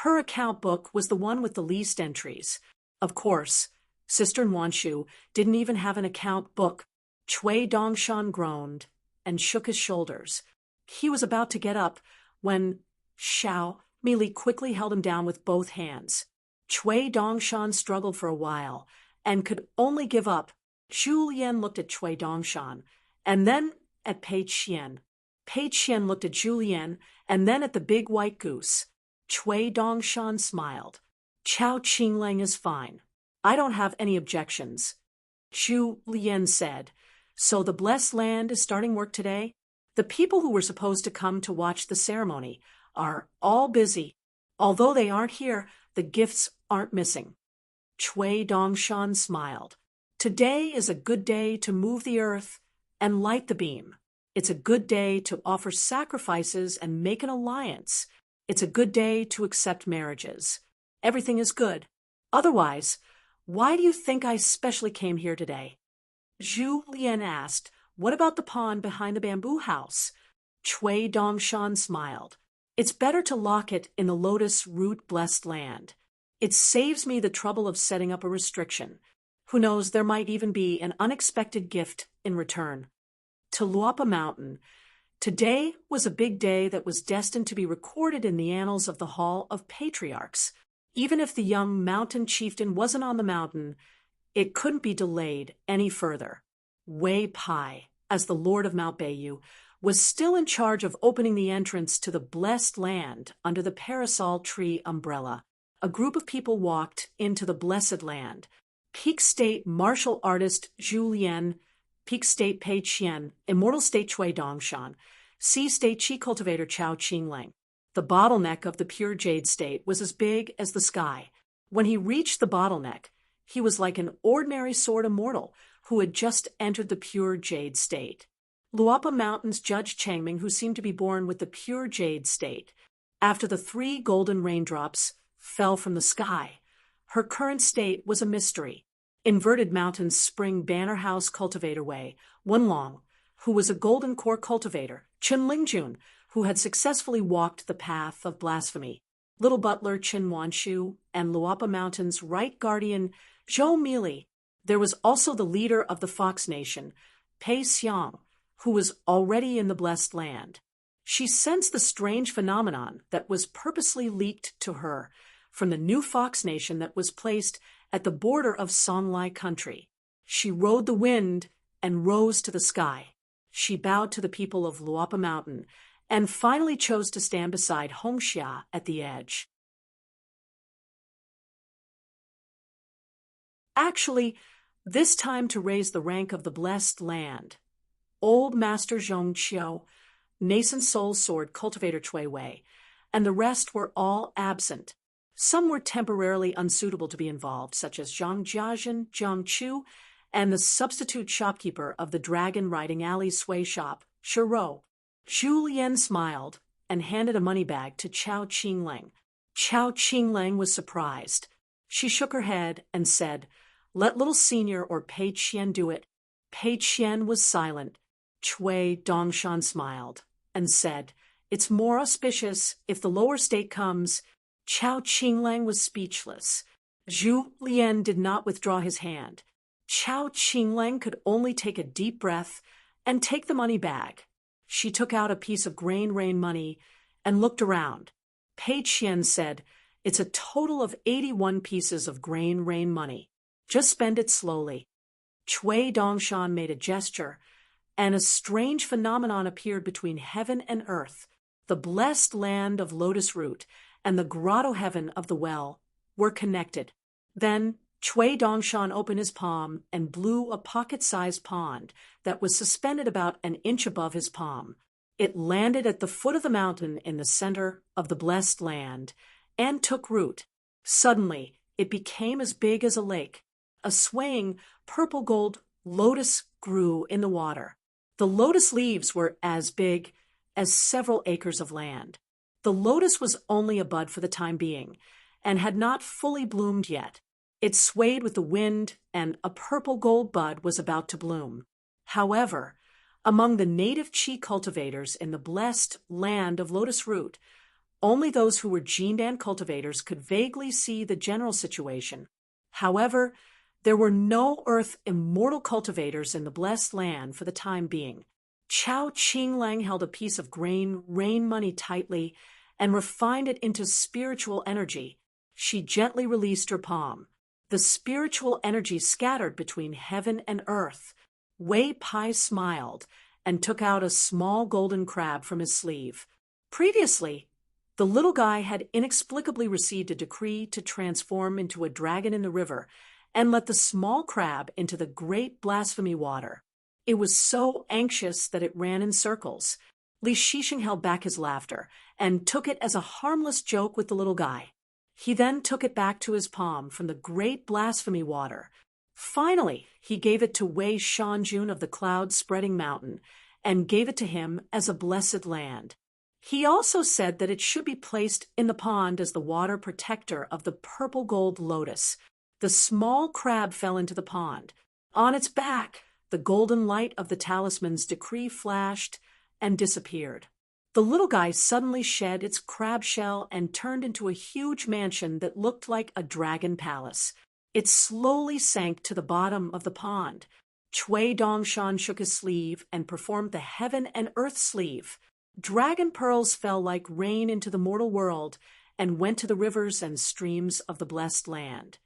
Her account book was the one with the least entries. Of course, Sister Wanshu didn't even have an account book. Chui Dongshan groaned and shook his shoulders. He was about to get up when Xiao Li quickly held him down with both hands. Chui Dongshan struggled for a while and could only give up. Zhu Lian looked at Chui Dongshan and then at Pei Qian. Pei Qian looked at Zhu Lian and then at the big white goose. Chui Dongshan smiled. "Chao Qinglang is fine. I don't have any objections." Zhu Lian said, "So the blessed land is starting work today? The people who were supposed to come to watch the ceremony are all busy. Although they aren't here, the gifts aren't missing." Chui Dongshan smiled. "Today is a good day to move the earth and light the beam. It's a good day to offer sacrifices and make an alliance. It's a good day to accept marriages. Everything is good. Otherwise, why do you think I specially came here today?" Zhu Lian asked, "What about the pond behind the bamboo house?" Chui Dongshan smiled. "It's better to lock it in the lotus root-blessed land. It saves me the trouble of setting up a restriction. Who knows, there might even be an unexpected gift in return." To Luapa Mountain, today was a big day that was destined to be recorded in the annals of the Hall of Patriarchs. Even if the young mountain chieftain wasn't on the mountain, it couldn't be delayed any further. Wei Pai, as the Lord of Mount Beiyu, was still in charge of opening the entrance to the blessed land under the parasol tree umbrella. A group of people walked into the blessed land. Peak State martial artist Zhu Lian, Peak State Pei Qian, Immortal State Chui Dongshan, Sea State Qi cultivator Chao Qinglang. The bottleneck of the pure jade state was as big as the sky. When he reached the bottleneck, he was like an ordinary sword immortal who had just entered the pure jade state. Luapa Mountain's Judge Changming, who seemed to be born with the pure jade state. After the 3 golden raindrops fell from the sky, her current state was a mystery. Inverted Mountain's Spring Banner House cultivator Wei Wenlong, who was a golden core cultivator, Chen Lingjun, who had successfully walked the path of blasphemy. little butler Chen Wanshu, and Luapa Mountain's right guardian Zhou Mili. There was also the leader of the Fox Nation, Pei Xiang, who was already in the blessed land. She sensed the strange phenomenon that was purposely leaked to her from the new Fox Nation that was placed at the border of Songlai country. She rode the wind and rose to the sky. She bowed to the people of Luapa Mountain and finally chose to stand beside Hongxia at the edge. Actually, this time to raise the rank of the blessed land. Old Master Zhong Qiu, nascent soul sword cultivator Cui Wei, and the rest were all absent. Some were temporarily unsuitable to be involved, such as Zhang Jiazhen, Zhang Chu, and the substitute shopkeeper of the Dragon Riding Alley Sway Shop, Shiro. Zhu Lian smiled and handed a money bag to Chao Qinglang. Chao Qinglang was surprised. She shook her head and said, "Let little senior or Pei Qian do it." Pei Qian was silent. Cui Dongshan smiled and said, "It's more auspicious if the lower state comes." Chao Qinglang was speechless. Zhu Lian did not withdraw his hand. Chao Qinglang could only take a deep breath and take the money bag. She took out a piece of grain rain money and looked around. Pei Qian said, "It's a total of 81 pieces of grain rain money. Just spend it slowly." Cui Dongshan made a gesture, and a strange phenomenon appeared between heaven and earth. The blessed land of lotus root and the grotto heaven of the well were connected. Then Cui Dongshan opened his palm and blew a pocket-sized pond that was suspended about an inch above his palm. It landed at the foot of the mountain in the center of the blessed land and took root. Suddenly, it became as big as a lake. A swaying purple-gold lotus grew in the water. The lotus leaves were as big as several acres of land. The lotus was only a bud for the time being and had not fully bloomed yet. It swayed with the wind, and a purple-gold bud was about to bloom. However, among the native Qi cultivators in the blessed land of lotus root, only those who were Jindan cultivators could vaguely see the general situation. However, there were no earth immortal cultivators in the blessed land for the time being. Chao Qinglang held a piece of grain rain money tightly and refined it into spiritual energy. She gently released her palm. The spiritual energy scattered between heaven and earth. Wei Pai smiled and took out a small golden crab from his sleeve. Previously, the little guy had inexplicably received a decree to transform into a dragon in the river and let the small crab into the great blasphemy water. It was so anxious that it ran in circles. Li Shishing held back his laughter and took it as a harmless joke with the little guy. He then took it back to his palm from the great blasphemy water. Finally, he gave it to Wei Shanjun of the cloud-spreading mountain and gave it to him as a blessed land. He also said that it should be placed in the pond as the water protector of the purple gold lotus. The small crab fell into the pond. On its back, the golden light of the talisman's decree flashed and disappeared. The little guy suddenly shed its crab shell and turned into a huge mansion that looked like a dragon palace. It slowly sank to the bottom of the pond. Cui Dongshan shook his sleeve and performed the heaven and earth sleeve. Dragon pearls fell like rain into the mortal world and went to the rivers and streams of the blessed land.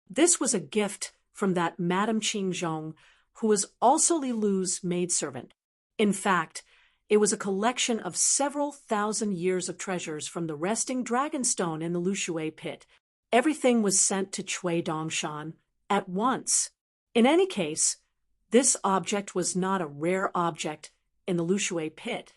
This was a gift from that Madame Qingzhong, who was also Li Lu's maidservant. In fact, it was a collection of several thousand years of treasures from the resting dragonstone in the Lushui pit. Everything was sent to Cui Dongshan at once. In any case, this object was not a rare object in the Lushui pit,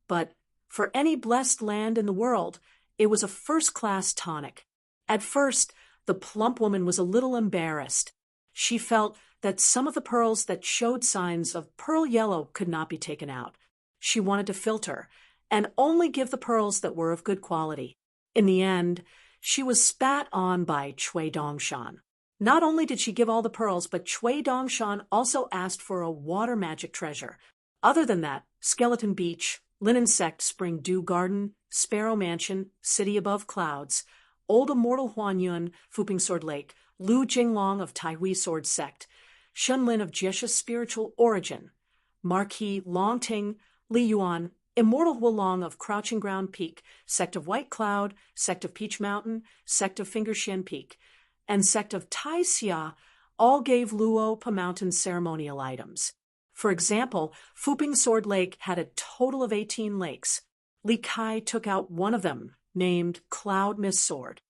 but for any blessed land in the world, it was a first-class tonic. At first, the plump woman was a little embarrassed. She felt that some of the pearls that showed signs of pearl yellow could not be taken out. She wanted to filter and only give the pearls that were of good quality. In the end, she was spat on by Cui Dongshan. Not only did she give all the pearls, but Cui Dongshan also asked for a water magic treasure. Other than that, Skeleton Beach Linen Sect, Spring Dew Garden, Sparrow Mansion, City Above Clouds, Old Immortal Huan Yun, Fuping Sword Lake, Lu Jinglong of Taihui Sword Sect, Shun Lin of Jiesha's Spiritual Origin, Marquis Longting, Li Yuan, Immortal Wulong of Crouching Ground Peak, Sect of White Cloud, Sect of Peach Mountain, Sect of Finger Shin Peak, and Sect of Tai Xia all gave Luo Pa Mountain ceremonial items. For example, Fuping Sword Lake had a total of 18 lakes. Li Kai took out one of them, named Cloud Mist Sword.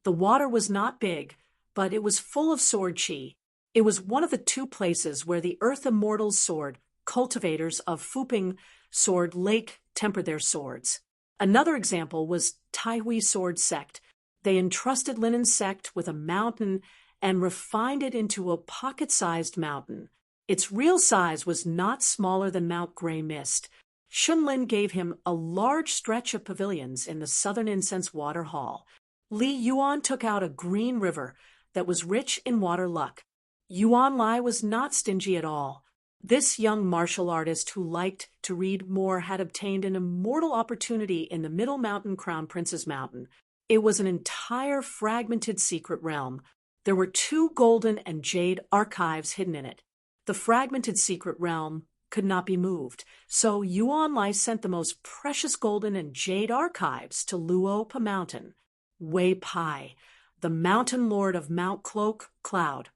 The water was not big, but it was full of sword chi. It was one of the two places where the Earth Immortals sword cultivators of Fuping Sword Lake tempered their swords. Another example was Taihui Sword Sect. They entrusted Linen Sect with a mountain and refined it into a pocket-sized mountain. Its real size was not smaller than Mount Grey Mist. Shunlin gave him a large stretch of pavilions in the Southern Incense Water Hall. Li Yuan took out a green river that was rich in water luck. Yuan Lai was not stingy at all. This young martial artist who liked to read more had obtained an immortal opportunity in the Middle Mountain Crown Prince's Mountain. It was an entire fragmented secret realm. There were 2 golden and jade archives hidden in it. The fragmented secret realm could not be moved, so Yuan Lai sent the most precious golden and jade archives to Luo Pa Mountain. Wei Pai, the mountain lord of Mount Cloak Cloud,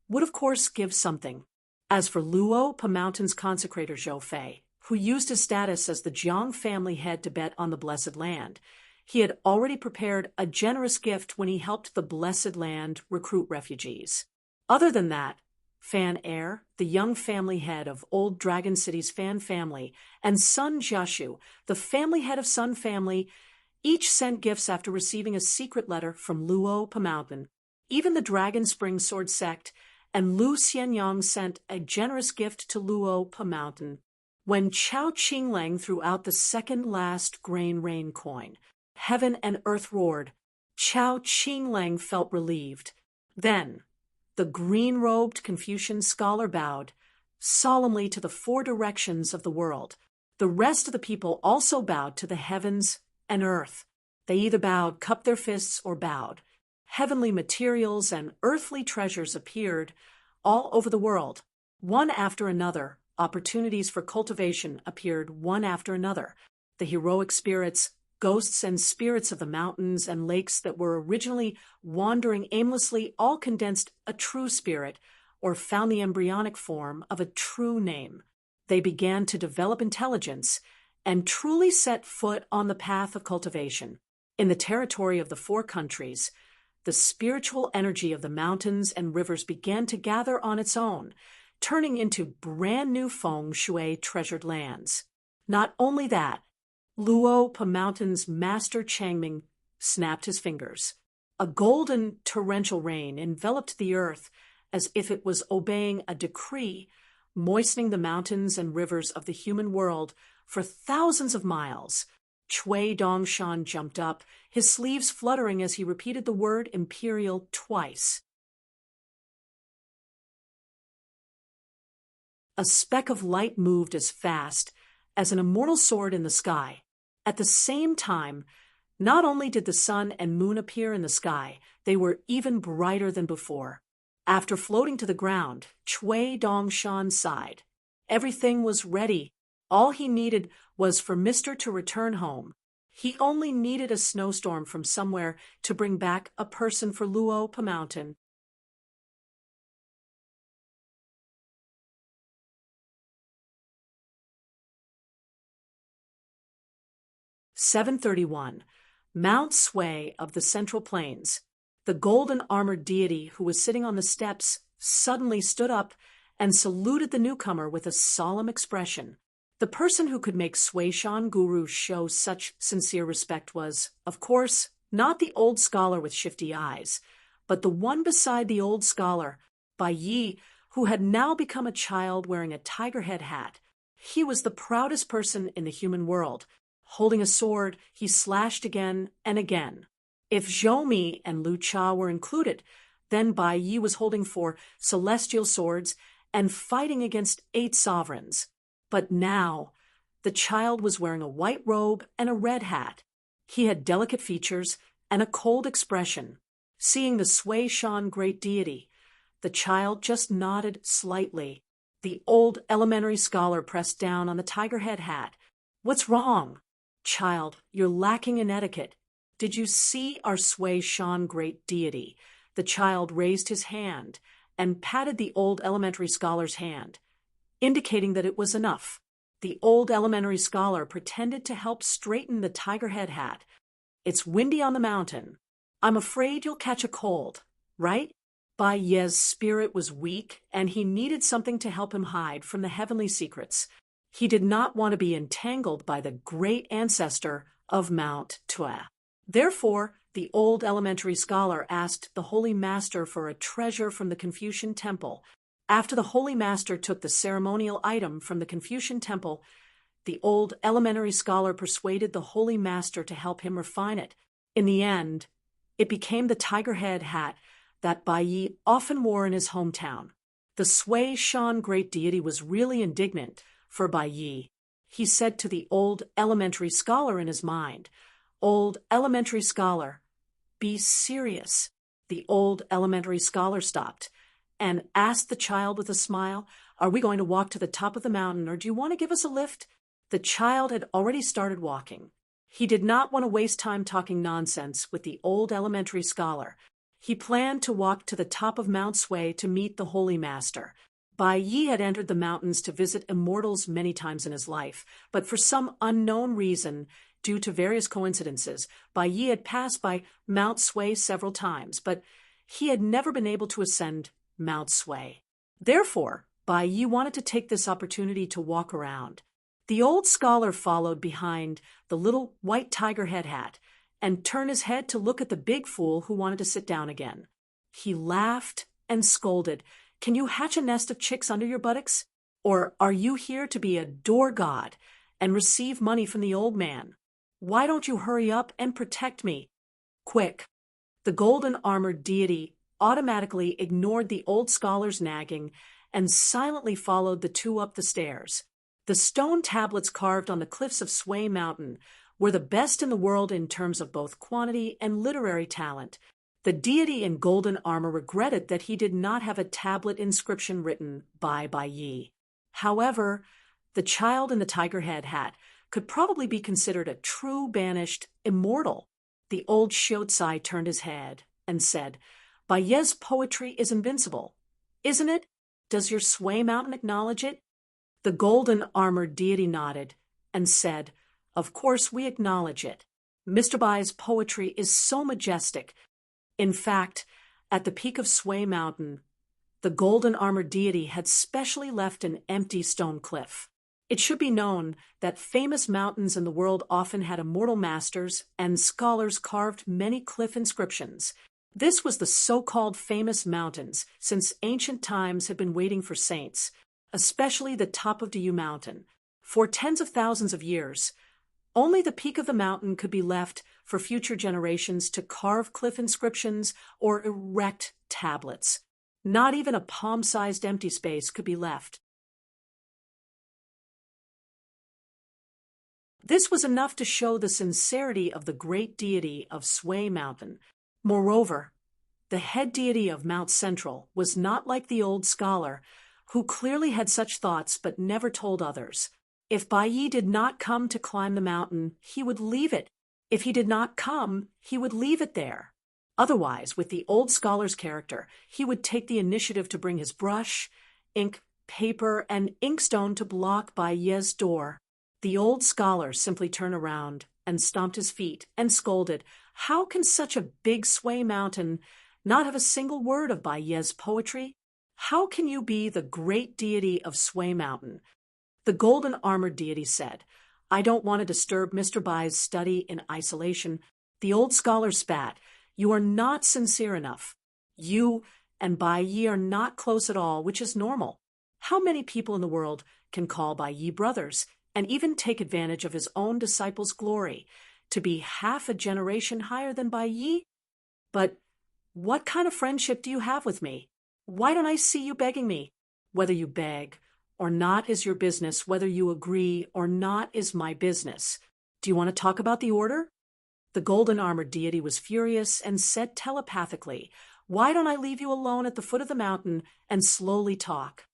would of course give something. As for Luo Pa Mountain's consecrator Zhou Fei, who used his status as the Jiang family head to bet on the Blessed Land, he had already prepared a generous gift when he helped the Blessed Land recruit refugees. Other than that, Fan Air, the young family head of Old Dragon City's Fan family, and Sun Jiashu, the family head of Sun family, each sent gifts after receiving a secret letter from Luo Pa Mountain. Even the Dragon Spring Sword Sect and Lu Xianyang sent a generous gift to Luo Pa Mountain. When Chao Qinglang threw out the second last grain rain coin, heaven and earth roared. Chao Qinglang felt relieved. Then, the green-robed Confucian scholar bowed solemnly to the 4 directions of the world. The rest of the people also bowed to the heavens and earth. They either cupped their fists, or bowed. Heavenly materials and earthly treasures appeared all over the world. One after another, opportunities for cultivation appeared one after another. The heroic spirits, ghosts and spirits of the mountains and lakes that were originally wandering aimlessly all condensed a true spirit, or found the embryonic form of a true name. They began to develop intelligence and truly set foot on the path of cultivation. In the territory of the 4 countries, the spiritual energy of the mountains and rivers began to gather on its own, turning into brand new feng shui treasured lands. Not only that, Luo Pa Mountain's master Changming snapped his fingers. A golden torrential rain enveloped the earth as if it was obeying a decree, moistening the mountains and rivers of the human world for thousands of miles. Chui Dongshan jumped up, his sleeves fluttering as he repeated the word imperial twice. A speck of light moved as fast as an immortal sword in the sky. At the same time, not only did the sun and moon appear in the sky, they were even brighter than before. After floating to the ground, Chui Dongshan sighed. Everything was ready. All he needed was for Mr. to return home. He only needed a snowstorm from somewhere to bring back a person for Luo Pa Mountain. (731) Mount Sway of the Central Plains. The golden armored deity who was sitting on the steps suddenly stood up and saluted the newcomer with a solemn expression. The person who could make Suishan Guru show such sincere respect was, of course, not the old scholar with shifty eyes, but the one beside the old scholar, Bai Yi, who had now become a child wearing a tiger head hat. He was the proudest person in the human world. Holding a sword, he slashed again and again. If Zhou Mi and Lu Cha were included, then Bai Yi was holding 4 celestial swords and fighting against 8 sovereigns. But now, The child was wearing a white robe and a red hat. He had delicate features and a cold expression. Seeing the Sui-Shan great deity, the child just nodded slightly. The old elementary scholar pressed down on the tiger head hat. "What's wrong?" "Child, you're lacking in etiquette. Did you see our Sui-Shan great deity?" The child raised his hand and patted the old elementary scholar's hand, indicating that it was enough. The old elementary scholar pretended to help straighten the tiger head hat. "It's windy on the mountain. I'm afraid you'll catch a cold, right?" Bai Ye's spirit was weak, and he needed something to help him hide from the heavenly secrets. He did not want to be entangled by the great ancestor of Mount Tue. Therefore, the old elementary scholar asked the Holy Master for a treasure from the Confucian temple. After the Holy Master took the ceremonial item from the Confucian temple, the old elementary scholar persuaded the Holy Master to help him refine it. In the end, it became the tiger head hat that Bai Yi often wore in his hometown. The Sui-Shan great deity was really indignant for Bai Yi. He said to the old elementary scholar in his mind, "Old elementary scholar, be serious." The old elementary scholar stopped and asked the child with a smile, "Are we going to walk to the top of the mountain, or do you want to give us a lift?" The child had already started walking. He did not want to waste time talking nonsense with the old elementary scholar. He planned to walk to the top of Mount Sui to meet the Holy Master. Bai Yi had entered the mountains to visit immortals many times in his life, but for some unknown reason, due to various coincidences, Bai Yi had passed by Mount Sui several times, but he had never been able to ascend Mount Sui. Therefore, Bai Yi wanted to take this opportunity to walk around. The old scholar followed behind the little white tiger head hat and turned his head to look at the big fool who wanted to sit down again. He laughed and scolded, "Can you hatch a nest of chicks under your buttocks? Or are you here to be a door god and receive money from the old man? Why don't you hurry up and protect me? Quick!" The golden-armored deity automatically ignored the old scholar's nagging and silently followed the two up the stairs. The stone tablets carved on the cliffs of Sui Mountain were the best in the world in terms of both quantity and literary talent. The deity in golden armor regretted that he did not have a tablet inscription written by Bai Yi. However, the child in the tiger head hat could probably be considered a true banished immortal. The old Shiozai turned his head and said, "Bai Ye's poetry is invincible, isn't it? Does your Sui Mountain acknowledge it?" The golden-armored deity nodded and said, "Of course we acknowledge it. Mr. Bai's poetry is so majestic. In fact, at the peak of Sui Mountain, the golden-armored deity had specially left an empty stone cliff. It should be known that famous mountains in the world often had immortal masters, and scholars carved many cliff inscriptions. This was the so-called famous mountains, since ancient times had been waiting for saints, especially the top of Diyu Mountain. For tens of thousands of years, only the peak of the mountain could be left for future generations to carve cliff inscriptions or erect tablets. Not even a palm-sized empty space could be left. This was enough to show the sincerity of the great deity of Sui Mountain. Moreover, the head deity of Mount Central was not like the old scholar, who clearly had such thoughts but never told others. If Bai Yi did not come to climb the mountain, he would leave it. If he did not come, he would leave it there. Otherwise, with the old scholar's character, he would take the initiative to bring his brush, ink, paper, and inkstone to block Bai Ye's door. The old scholar simply turned around and stomped his feet and scolded, "How can such a big Sui Mountain not have a single word of Bai Ye's poetry? How can you be the great deity of Sui Mountain?" The golden-armored deity said, "I don't want to disturb Mr. Bai's study in isolation." The old scholar spat, "You are not sincere enough. You and Bai Yi are not close at all, which is normal. How many people in the world can call Bai Yi brothers and even take advantage of his own disciples' glory to be half a generation higher than Bai Yi? But what kind of friendship do you have with me? Why don't I see you begging me? Whether you beg or not is your business. Whether you agree or not is my business. Do you want to talk about the order? The golden armored deity was furious and said telepathically, "Why don't I leave you alone at the foot of the mountain and slowly talk?"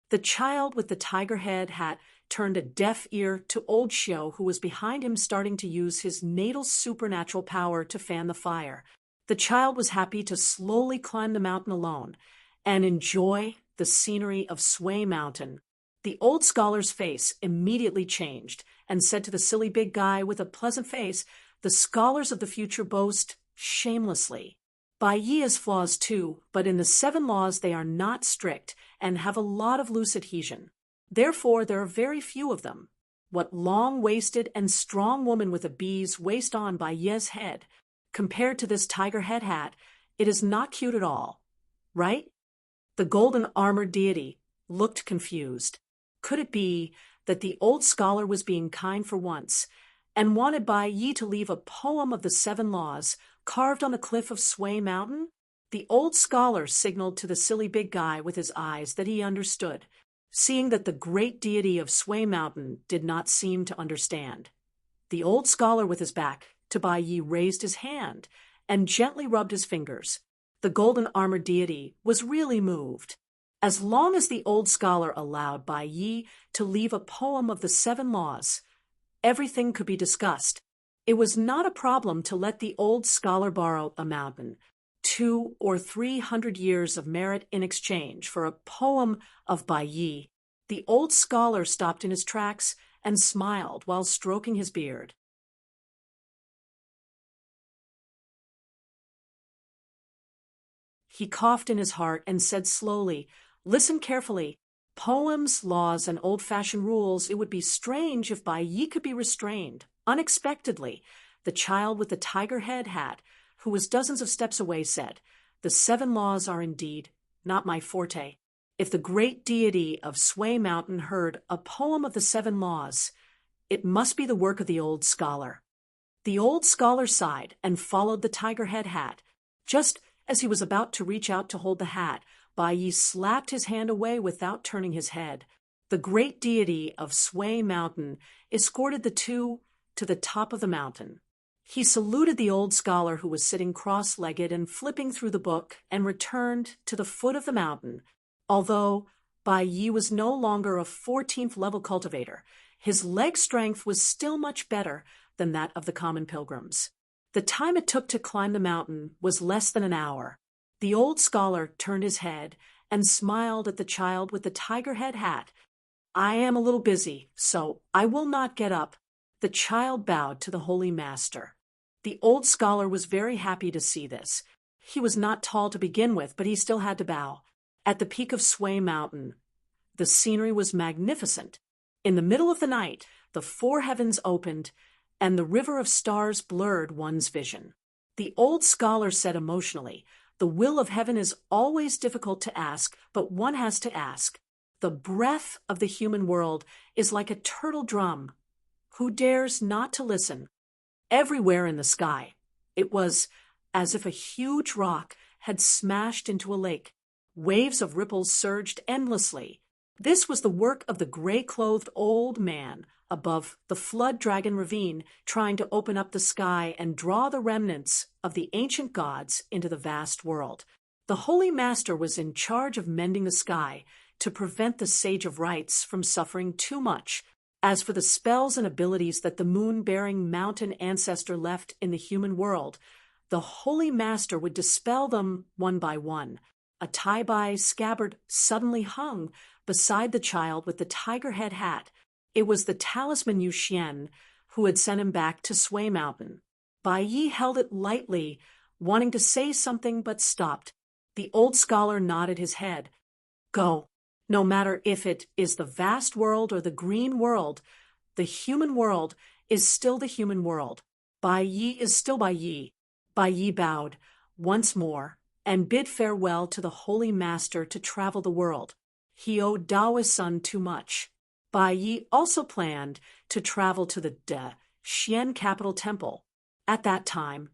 The child with the tiger head hat turned a deaf ear to old Xiao, who was behind him, starting to use his natal supernatural power to fan the fire. The child was happy to slowly climb the mountain alone and enjoy the scenery of Sway Mountain. The old scholar's face immediately changed and said to the silly big guy with a pleasant face, "The scholars of the future boast shamelessly. Bai Yi has flaws too, but in the 7 laws they are not strict and have a lot of loose adhesion. Therefore, there are very few of them. What long-waisted and strong woman with a bee's waist on Bai Yi's head? Compared to this tiger head hat, it is not cute at all. Right?" The golden armored deity looked confused. Could it be that the old scholar was being kind for once and wanted Bai Yi to leave a poem of the 7 laws carved on the cliff of Sway Mountain? The old scholar signaled to the silly big guy with his eyes that he understood, seeing that the great deity of Sway Mountain did not seem to understand. The old scholar with his back to Bai Yi raised his hand and gently rubbed his fingers. The golden armored deity was really moved. As long as the old scholar allowed Bai Yi to leave a poem of the 7 laws, everything could be discussed. It was not a problem to let the old scholar borrow a mountain, 200 or 300 years of merit in exchange for a poem of Bai Yi. The old scholar stopped in his tracks and smiled while stroking his beard. He coughed in his heart and said slowly, "Listen carefully. Poems, laws, and old-fashioned rules, it would be strange if Bai Yi could be restrained, unexpectedly." The child with the tiger head hat, who was dozens of steps away, said, "The 7 laws are indeed not my forte. If the great deity of Sway Mountain heard a poem of the 7 laws, it must be the work of the old scholar." The old scholar sighed and followed the tiger head hat. Just as he was about to reach out to hold the hat, Bai Yi slapped his hand away without turning his head. The great deity of Sway Mountain escorted the two to the top of the mountain. He saluted the old scholar, who was sitting cross-legged and flipping through the book, and returned to the foot of the mountain. Although Bai Yi was no longer a 14th level cultivator, his leg strength was still much better than that of the common pilgrims. The time it took to climb the mountain was less than an hour. The old scholar turned his head and smiled at the child with the tiger head hat. "I am a little busy, so I will not get up." The child bowed to the holy master. The old scholar was very happy to see this. He was not tall to begin with, but he still had to bow. At the peak of Sway Mountain, the scenery was magnificent. In the middle of the night, the 4 heavens opened, and the river of stars blurred one's vision. The old scholar said emotionally, "The will of heaven is always difficult to ask, but one has to ask. The breath of the human world is like a turtle drum. Who dares not to listen?" Everywhere in the sky, it was as if a huge rock had smashed into a lake. Waves of ripples surged endlessly. This was the work of the gray-clothed old man above the flood dragon ravine, trying to open up the sky and draw the remnants of the ancient gods into the vast world. The holy master was in charge of mending the sky to prevent the Sage of Rites from suffering too much. As for the spells and abilities that the moon-bearing mountain ancestor left in the human world, the holy master would dispel them one by one. A tie-bai scabbard suddenly hung beside the child with the tiger head hat. It was the talisman Yu Xian who had sent him back to Sway Mountain. Bai Yi held it lightly, wanting to say something but stopped. The old scholar nodded his head. "Go. No matter if it is the vast world or the green world, the human world is still the human world. Bai Yi is still Bai Yi." Bai Yi bowed once more and bid farewell to the holy master to travel the world. He owed Dao's son too much. Bai Yi also planned to travel to the Xian capital temple. At that time,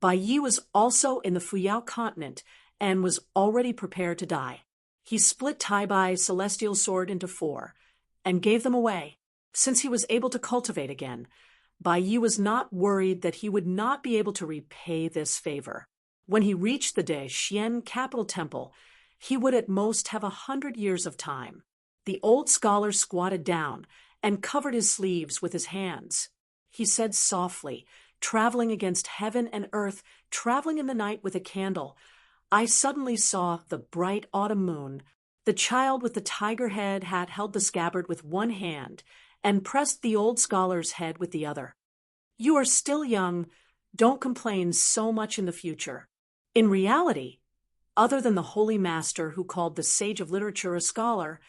Bai Yi was also in the Fuyao continent and was already prepared to die. He split Bai's celestial sword into 4 and gave them away. Since he was able to cultivate again, Bai Yi was not worried that he would not be able to repay this favor. When he reached the Dexian capital temple, he would at most have 100 years of time. The old scholar squatted down and covered his sleeves with his hands. He said softly, traveling against heaven and earth, traveling in the night with a candle, I suddenly saw the bright autumn moon. The child with the tiger head hat held the scabbard with one hand and pressed the old scholar's head with the other. You are still young. Don't complain so much in the future. In reality, other than the holy master who called the sage of literature a scholar,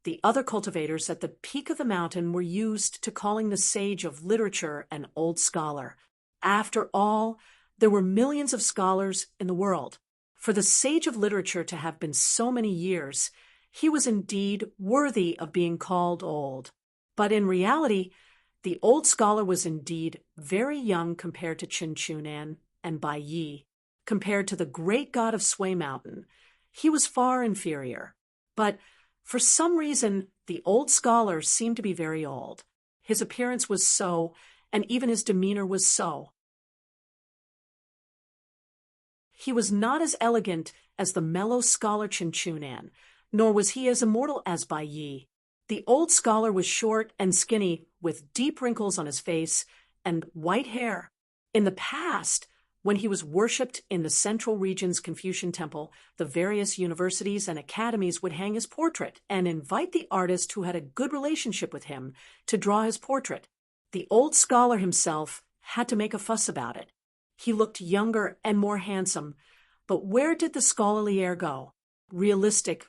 the other cultivators at the peak of the mountain were used to calling the sage of literature an old scholar. After all, there were millions of scholars in the world. For the sage of literature to have been so many years, he was indeed worthy of being called old. But in reality, the old scholar was indeed very young compared to Qin Chunan and Bai Yi. Compared to the great god of Sui Mountain, he was far inferior. But for some reason, the old scholar seemed to be very old. His appearance was so, and even his demeanor was so. He was not as elegant as the mellow scholar Qin Chunan, nor was he as immortal as Bai Yi. The old scholar was short and skinny, with deep wrinkles on his face and white hair. In the past, when he was worshipped in the Central Region's Confucian Temple, the various universities and academies would hang his portrait and invite the artist who had a good relationship with him to draw his portrait. The old scholar himself had to make a fuss about it. He looked younger and more handsome, but where did the scholarly air go? Realistic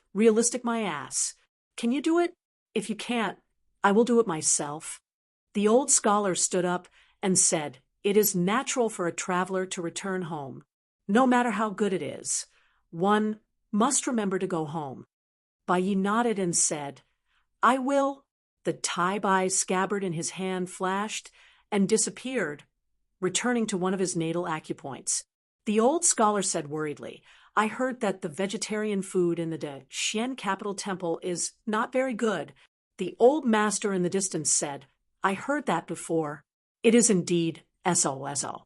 my ass. Can you do it? If you can't, I will do it myself. The old scholar stood up and said, It is natural for a traveler to return home. No matter how good it is, one must remember to go home. Bai Yi nodded and said, I will. The Bai scabbard in his hand flashed and disappeared, returning to one of his natal acupoints. The old scholar said worriedly, I heard that the vegetarian food in the Dexian capital temple is not very good. The old master in the distance said, I heard that before. It is indeed SOSO.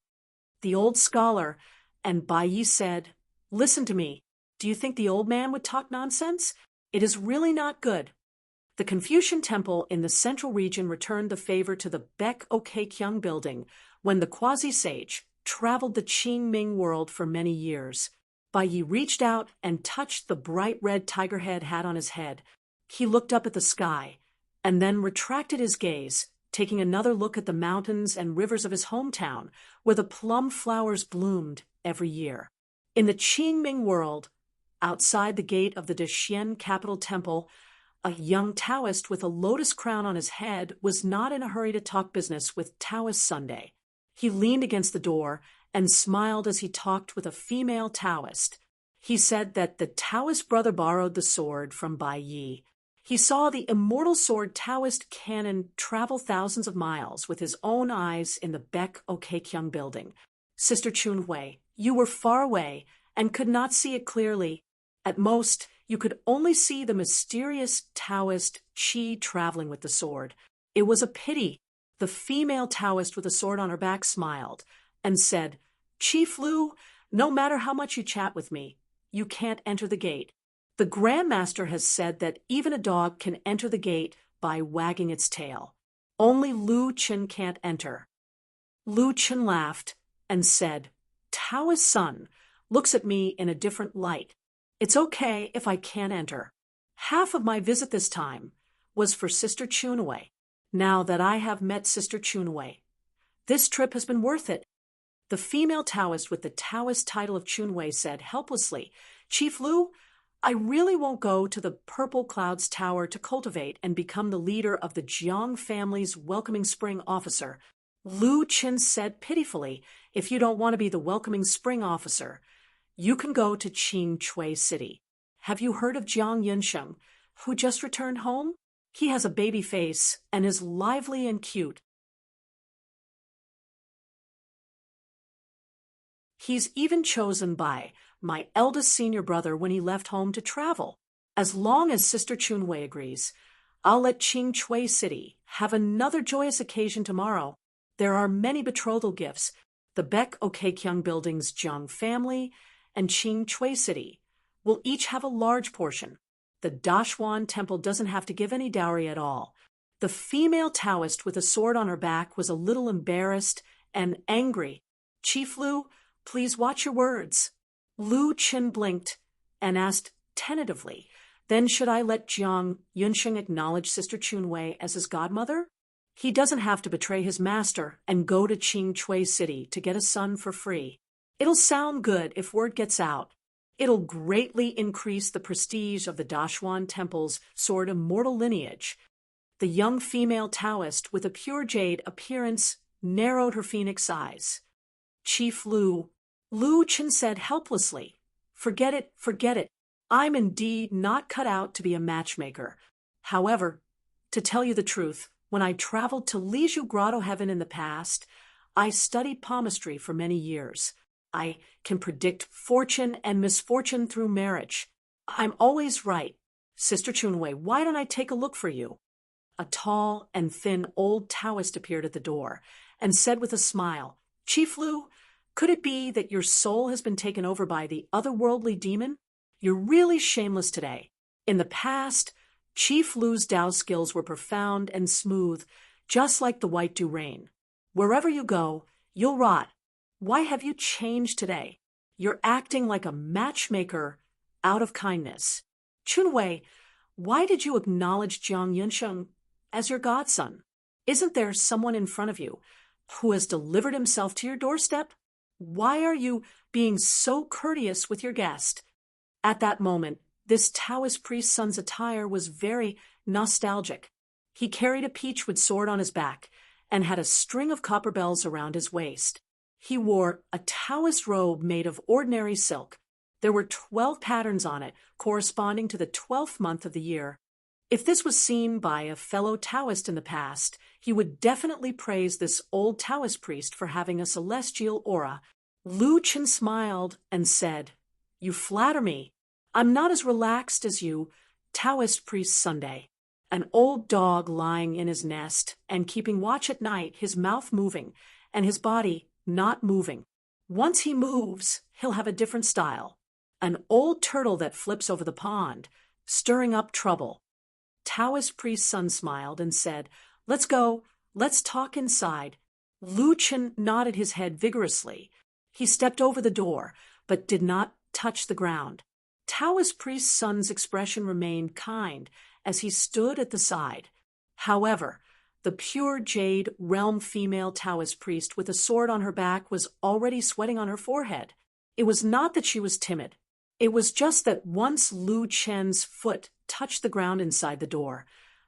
The old scholar and Bai Yi said, Listen to me. Do you think the old man would talk nonsense? It is really not good. The Confucian temple in the central region returned the favor to the Baek Okekyung building when the quasi-sage traveled the Qingming world for many years. Bai Yi reached out and touched the bright red tiger head hat on his head. He looked up at the sky and then retracted his gaze, taking another look at the mountains and rivers of his hometown, where the plum flowers bloomed every year. In the Qingming world, outside the gate of the Dexian capital temple, a young Taoist with a lotus crown on his head was not in a hurry to talk business with Taoist Sunday. He leaned against the door and smiled as he talked with a female Taoist. He said that the Taoist brother borrowed the sword from Bai Yi. He saw the immortal sword Taoist cannon travel thousands of miles with his own eyes in the Baek Okekyung building. Sister Chun Hui, you were far away and could not see it clearly. At most, you could only see the mysterious Taoist Qi traveling with the sword. It was a pity. The female Taoist with a sword on her back smiled and said, Chief Lu, no matter how much you chat with me, you can't enter the gate. The Grand Master has said that even a dog can enter the gate by wagging its tail. Only Lu Chen can't enter. Lu Chen laughed and said, Taoist son looks at me in a different light. It's okay if I can't enter. Half of my visit this time was for Sister Chunwei. Now that I have met Sister Chunwei, this trip has been worth it. The female Taoist with the Taoist title of Chunwei said helplessly, Chief Lu, I really won't go to the Purple Clouds Tower to cultivate and become the leader of the Jiang family's Welcoming Spring officer. Lu Chen said pitifully, if you don't want to be the Welcoming Spring officer, you can go to Qing Chui City. Have you heard of Jiang Yunsheng, who just returned home? He has a baby face and is lively and cute. He's even chosen by my eldest senior brother when he left home to travel. As long as Sister Chunwei agrees, I'll let Qing Chui City have another joyous occasion tomorrow. There are many betrothal gifts. The Baek Okekyung Building's Jiang family and Qing Chui City will each have a large portion. The Dashwan Temple doesn't have to give any dowry at all. The female Taoist with a sword on her back was a little embarrassed and angry. Chief Lu, please watch your words. Lu Qin blinked and asked tentatively, then should I let Jiang Yunsheng acknowledge Sister Chunwei as his godmother? He doesn't have to betray his master and go to Qing Chui City to get a son for free. It'll sound good if word gets out. It'll greatly increase the prestige of the Dashwan Temple's sword immortal lineage. The young female Taoist with a pure jade appearance narrowed her phoenix eyes. Chief Lu Qin said helplessly, forget it, forget it. I'm indeed not cut out to be a matchmaker. However, to tell you the truth, when I traveled to Liju Grotto Heaven in the past, I studied palmistry for many years. I can predict fortune and misfortune through marriage. I'm always right. Sister Chunwei, why don't I take a look for you? A tall and thin old Taoist appeared at the door and said with a smile, Chief Lu, could it be that your soul has been taken over by the otherworldly demon? You're really shameless today. In the past, Chief Lu's Tao skills were profound and smooth, just like the white dew rain. Wherever you go, you'll rot. Why have you changed today? You're acting like a matchmaker out of kindness. Chunwei, why did you acknowledge Jiang Yunsheng as your godson? Isn't there someone in front of you who has delivered himself to your doorstep? Why are you being so courteous with your guest? At that moment, this Taoist priest's son's attire was very nostalgic. He carried a peachwood sword on his back and had a string of copper bells around his waist. He wore a Taoist robe made of ordinary silk. There were 12 patterns on it, corresponding to the 12th month of the year. If this was seen by a fellow Taoist in the past, he would definitely praise this old Taoist priest for having a celestial aura. Lu Qin smiled and said, You flatter me. I'm not as relaxed as you, Taoist priest Sunday. An old dog lying in his nest and keeping watch at night, his mouth moving and his body not moving. Once he moves, he'll have a different style. An old turtle that flips over the pond, stirring up trouble. Taoist priest's son smiled and said, Let's go, let's talk inside. Lu Qin nodded his head vigorously. He stepped over the door, but did not touch the ground. Taoist priest's son's expression remained kind as he stood at the side. However, the pure jade realm female Taoist priest with a sword on her back was already sweating on her forehead. It was not that she was timid. It was just that once Lu Qin's foot touched the ground inside the door,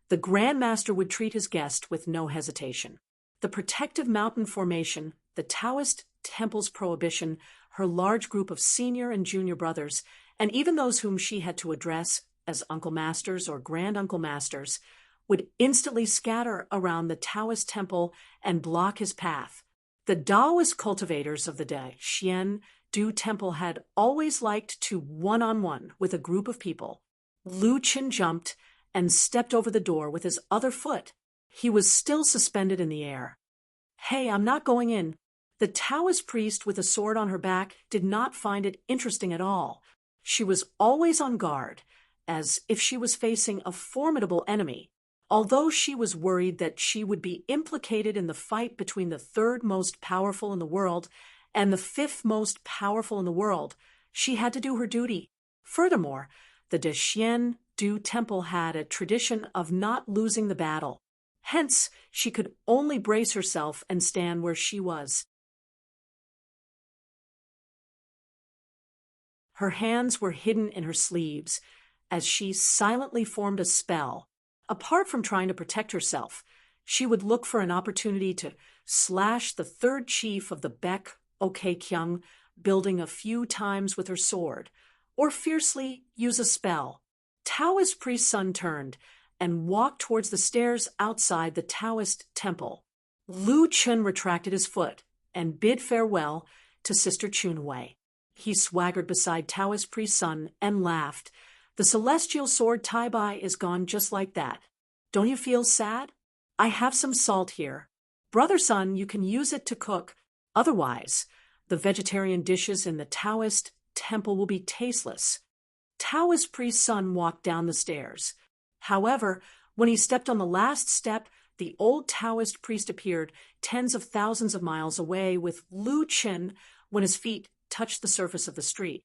the Grand Master would treat his guest with no hesitation. The protective mountain formation, the Taoist temple's prohibition, her large group of senior and junior brothers, and even those whom she had to address as Uncle Masters or Grand Uncle Masters, would instantly scatter around the Taoist temple and block his path. The Taoist cultivators of the Daxian Du Temple had always liked to one-on-one with a group of people. Lu Qin jumped and stepped over the door with his other foot. He was still suspended in the air. Hey, I'm not going in. The Taoist priest with a sword on her back did not find it interesting at all. She was always on guard, as if she was facing a formidable enemy. Although she was worried that she would be implicated in the fight between the third most powerful in the world and the fifth most powerful in the world, she had to do her duty. Furthermore, the Daxian Du Temple had a tradition of not losing the battle. Hence, she could only brace herself and stand where she was. Her hands were hidden in her sleeves as she silently formed a spell. Apart from trying to protect herself, she would look for an opportunity to slash the third chief of the Baek Okekyung building a few times with her sword, or fiercely use a spell. Taoist priest's son turned and walked towards the stairs outside the Taoist temple. Lu Qin retracted his foot and bid farewell to Sister Chunwei. He swaggered beside Taoist priest's son and laughed, The celestial sword Tai-Bai is gone just like that. Don't you feel sad? I have some salt here. Brother Sun, you can use it to cook. Otherwise, the vegetarian dishes in the Taoist temple will be tasteless. Taoist priest Sun walked down the stairs. However, when he stepped on the last step, the old Taoist priest appeared tens of thousands of miles away with Lu Qin when his feet touched the surface of the street.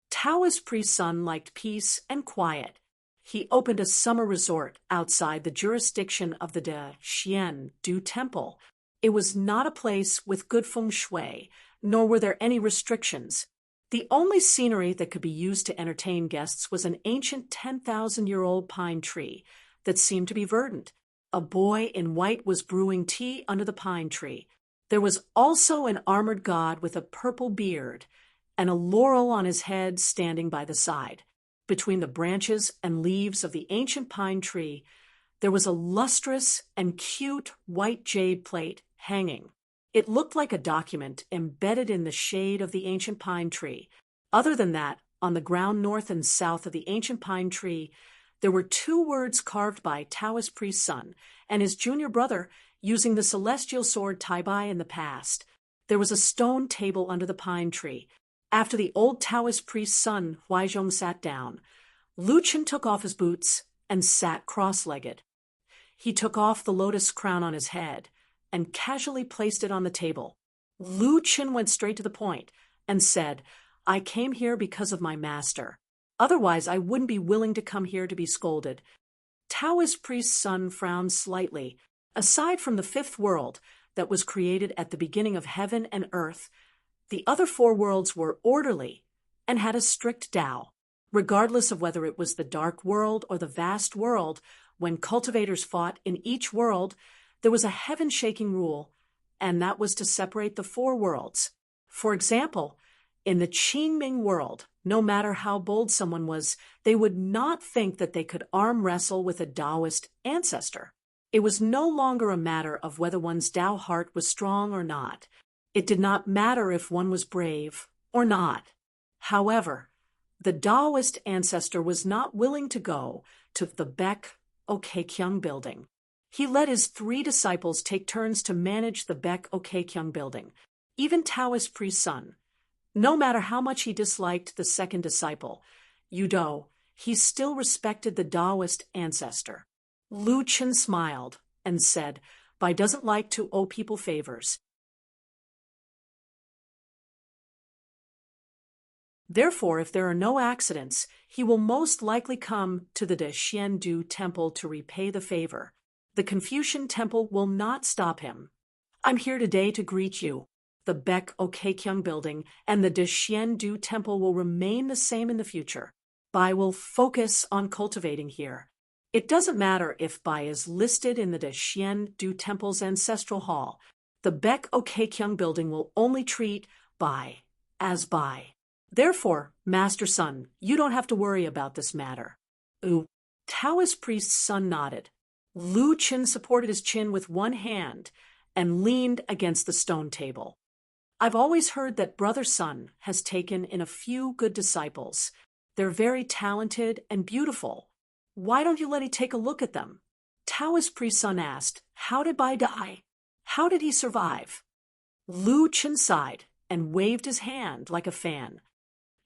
Taoist priest Sun liked peace and quiet. He opened a summer resort outside the jurisdiction of the De Xian Du Temple. It was not a place with good feng shui, nor were there any restrictions. The only scenery that could be used to entertain guests was an ancient 10,000-year-old pine tree that seemed to be verdant. A boy in white was brewing tea under the pine tree. There was also an armored god with a purple beard and a laurel on his head standing by the side. Between the branches and leaves of the ancient pine tree, there was a lustrous and cute white jade plate hanging. It looked like a document embedded in the shade of the ancient pine tree. Other than that, on the ground north and south of the ancient pine tree, there were 2 words carved by Taoist priest Sun and his junior brother using the celestial sword Tai-Bai in the past. There was a stone table under the pine tree. After the old Taoist priest Sun, Huaizhong sat down. Lu Qin took off his boots and sat cross-legged. He took off the lotus crown on his head and casually placed it on the table. Lu Qin went straight to the point and said, "I came here because of my master. Otherwise, I wouldn't be willing to come here to be scolded." Taoist priest Sun frowned slightly. Aside from the 5th world that was created at the beginning of heaven and earth, the other 4 worlds were orderly and had a strict Tao. Regardless of whether it was the dark world or the vast world, when cultivators fought in each world, there was a heaven-shaking rule, and that was to separate the 4 worlds. For example, in the Qingming world, no matter how bold someone was, they would not think that they could arm wrestle with a Taoist ancestor. It was no longer a matter of whether one's Tao heart was strong or not. It did not matter if one was brave or not. However, the Taoist ancestor was not willing to go to the Baek Okekyung building. He let his 3 disciples take turns to manage the Baek Okekyung building. Even Taoist priest Sun, no matter how much he disliked the second disciple, Yudo, he still respected the Taoist ancestor. Lu Qin smiled and said, "Bai doesn't like to owe people favors. Therefore, if there are no accidents, he will most likely come to the De Xian Du Temple to repay the favor. The Confucian Temple will not stop him. I'm here today to greet you. The Baek Okekyung building and the De Xian Du Temple will remain the same in the future. Bai will focus on cultivating here. It doesn't matter if Bai is listed in the De Xian Du Temple's ancestral hall. The Baek Okekyung building will only treat Bai as Bai. Therefore, Master Sun, you don't have to worry about this matter." Taoist priest Sun nodded. Lu Qin supported his chin with one hand and leaned against the stone table. "I've always heard that Brother Sun has taken in a few good disciples. They're very talented and beautiful. Why don't you let me take a look at them?" Taoist priest Sun asked, "How did Bai die? How did he survive?" Lu Qin sighed and waved his hand like a fan.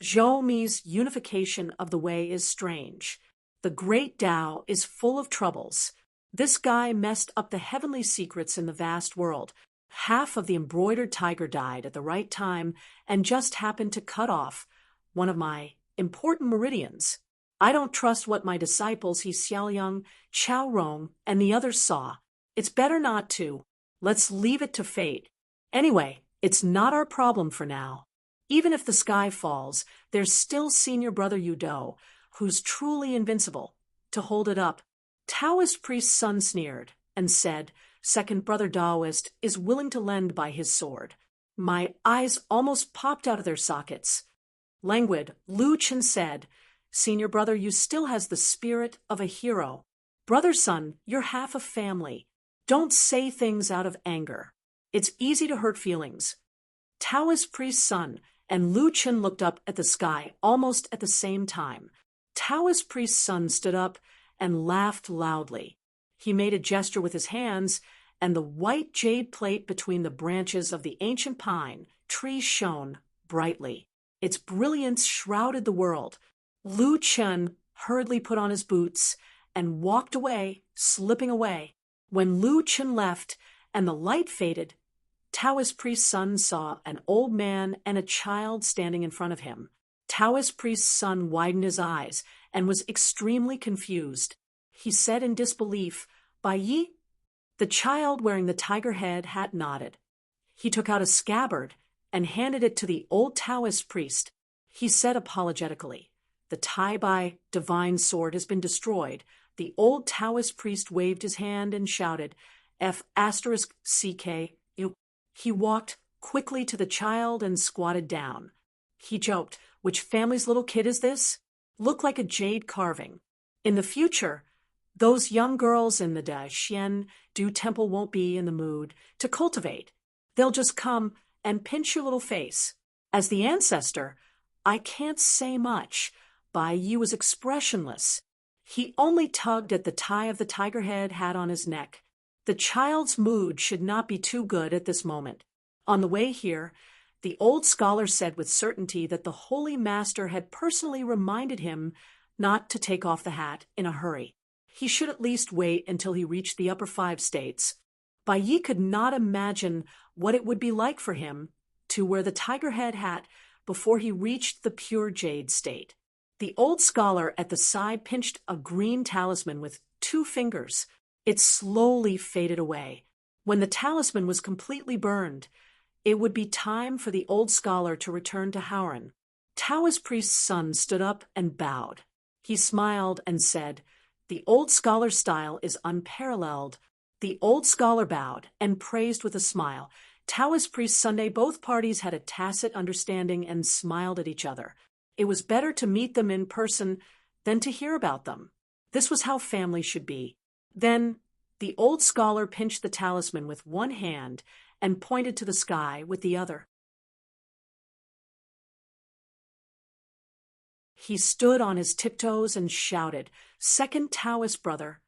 "Zhou Mi's unification of the way is strange. The great Tao is full of troubles. This guy messed up the heavenly secrets in the vast world. Half of the embroidered tiger died at the right time and just happened to cut off one of my important meridians. I don't trust what my disciples He Xiaoyang, Chao Rong, and the others saw. It's better not to. Let's leave it to fate. Anyway, it's not our problem for now. Even if the sky falls, there's still senior brother Yudo, who's truly invincible, to hold it up." Taoist priest Sun sneered and said, "Second brother Taoist is willing to lend by his sword." My eyes almost popped out of their sockets. Languid, Lu Qin said, "Senior brother, you still has the spirit of a hero. Brother Sun, you're half a family. Don't say things out of anger. It's easy to hurt feelings." Taoist priest Sun and Lu Qin looked up at the sky almost at the same time. Taoist priest's son stood up and laughed loudly. He made a gesture with his hands, and the white jade plate between the branches of the ancient pine tree shone brightly. Its brilliance shrouded the world. Lu Chun hurriedly put on his boots and walked away, slipping away. When Lu Chun left and the light faded, Taoist priest's son saw an old man and a child standing in front of him. Taoist priest's son widened his eyes and was extremely confused. He said in disbelief, "Bai Yi?" The child wearing the tiger head hat nodded. He took out a scabbard and handed it to the old Taoist priest. He said apologetically, "The Tai Bai divine sword has been destroyed." The old Taoist priest waved his hand and shouted, F***CK. He walked quickly to the child and squatted down. He joked, "Which family's little kid is this? Look like a jade carving. In the future, those young girls in the Da Xian Du temple won't be in the mood to cultivate. They'll just come and pinch your little face." As the ancestor, I can't say much. Bai Yi was expressionless. He only tugged at the tie of the tiger head hat on his neck. The child's mood should not be too good at this moment. On the way here, the old scholar said with certainty that the Holy Master had personally reminded him not to take off the hat in a hurry. He should at least wait until he reached the upper 5 states. Bai Yi could not imagine what it would be like for him to wear the tiger head hat before he reached the pure jade state. The old scholar at the side pinched a green talisman with 2 fingers. It slowly faded away. When the talisman was completely burned, it would be time for the old scholar to return to Howren. Taoist priest's son stood up and bowed. He smiled and said, "The old scholar's style is unparalleled." The old scholar bowed and praised with a smile. Taoist priest Sunday, both parties had a tacit understanding and smiled at each other. It was better to meet them in person than to hear about them. This was how family should be. Then the old scholar pinched the talisman with one hand and pointed to the sky with the other. He stood on his tiptoes and shouted, "Second Taoist brother,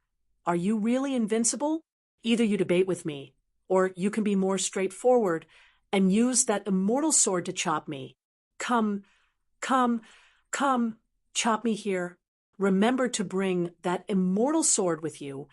are you really invincible? Either you debate with me, or you can be more straightforward and use that immortal sword to chop me. Come, chop me here. Remember to bring that immortal sword with you,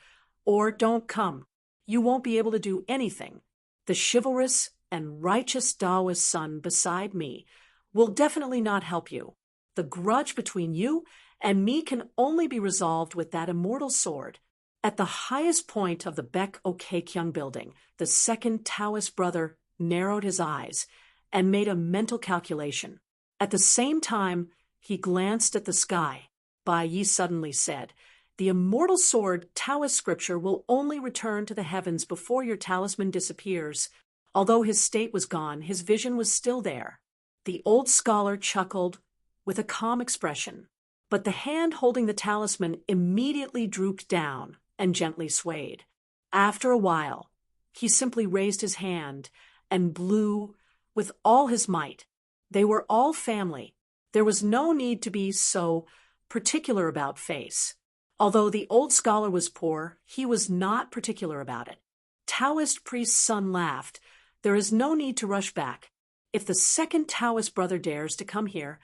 or don't come. You won't be able to do anything. The chivalrous and righteous Taoist son beside me will definitely not help you. The grudge between you and me can only be resolved with that immortal sword." At the highest point of the Baek Okekyung building, the second Taoist brother narrowed his eyes and made a mental calculation. At the same time, he glanced at the sky. Bai Yi suddenly said, "The immortal sword Taoist scripture will only return to the heavens before your talisman disappears." Although his state was gone, his vision was still there. The old scholar chuckled with a calm expression, but the hand holding the talisman immediately drooped down and gently swayed. After a while, he simply raised his hand and blew with all his might. They were all family. There was no need to be so particular about face. Although the old scholar was poor, he was not particular about it. Taoist priest's son laughed. "There is no need to rush back. If the second Taoist brother dares to come here,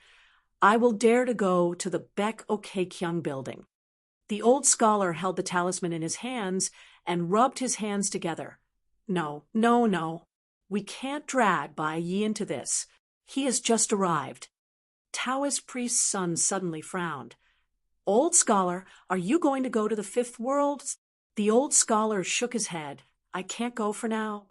I will dare to go to the Baek Okekyung building." The old scholar held the talisman in his hands and rubbed his hands together. No. We can't drag Bai Yi into this. He has just arrived." Taoist priest's son suddenly frowned. "Old scholar, are you going to go to the 5th world?" The old scholar shook his head. "I can't go for now."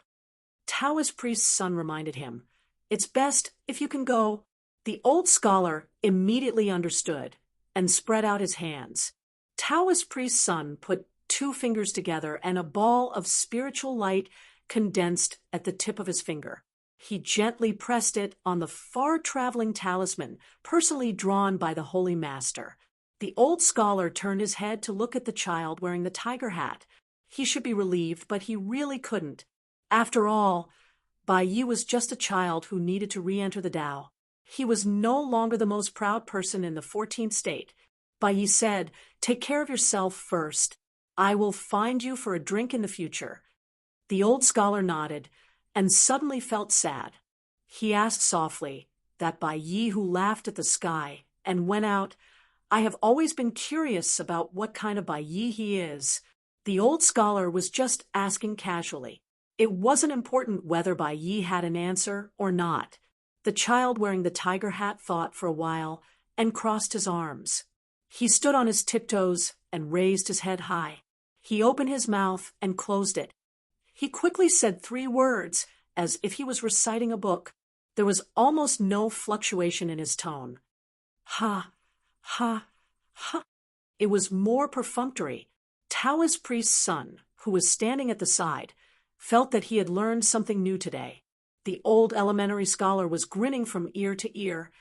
Taoist priest's son reminded him, "It's best if you can go." The old scholar immediately understood and spread out his hands. Taoist priest's son put 2 fingers together and a ball of spiritual light condensed at the tip of his finger. He gently pressed it on the far-traveling talisman, personally drawn by the Holy Master. The old scholar turned his head to look at the child wearing the tiger hat. He should be relieved, but he really couldn't. After all, Bai Yi was just a child who needed to re-enter the Tao. He was no longer the most proud person in the 14th state. Bai Yi said, "Take care of yourself first. I will find you for a drink in the future." The old scholar nodded, and suddenly felt sad. He asked softly, that Bai Yi who laughed at the sky and went out, "I have always been curious about what kind of Bai Yi he is." The old scholar was just asking casually. It wasn't important whether Bai Yi had an answer or not. The child wearing the tiger hat thought for a while and crossed his arms. He stood on his tiptoes and raised his head high. He opened his mouth and closed it. He quickly said 3 words, as if he was reciting a book. There was almost no fluctuation in his tone. Ha, ha, ha. It was more perfunctory. Taoist priest's son, who was standing at the side, felt that he had learned something new today. The old elementary scholar was grinning from ear to ear,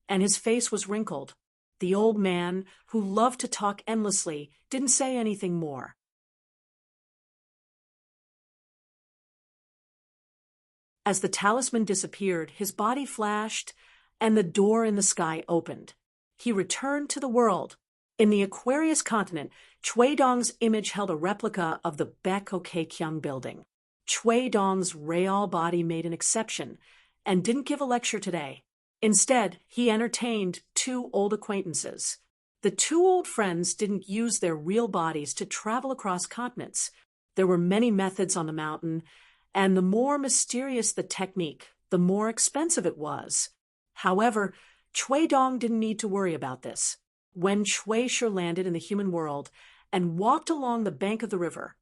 and his face was wrinkled. The old man, who loved to talk endlessly, didn't say anything more. As the talisman disappeared, his body flashed, and the door in the sky opened. He returned to the world. In the Aquarius continent, Chui Dong's image held a replica of the Baek Kyung building. Chui Dong's real body made an exception and didn't give a lecture today. Instead, he entertained 2 old acquaintances. The 2 old friends didn't use their real bodies to travel across continents. There were many methods on the mountain, and the more mysterious the technique, the more expensive it was. However, Chui Dong didn't need to worry about this. When Chui Shi landed in the human world and walked along the bank of the river,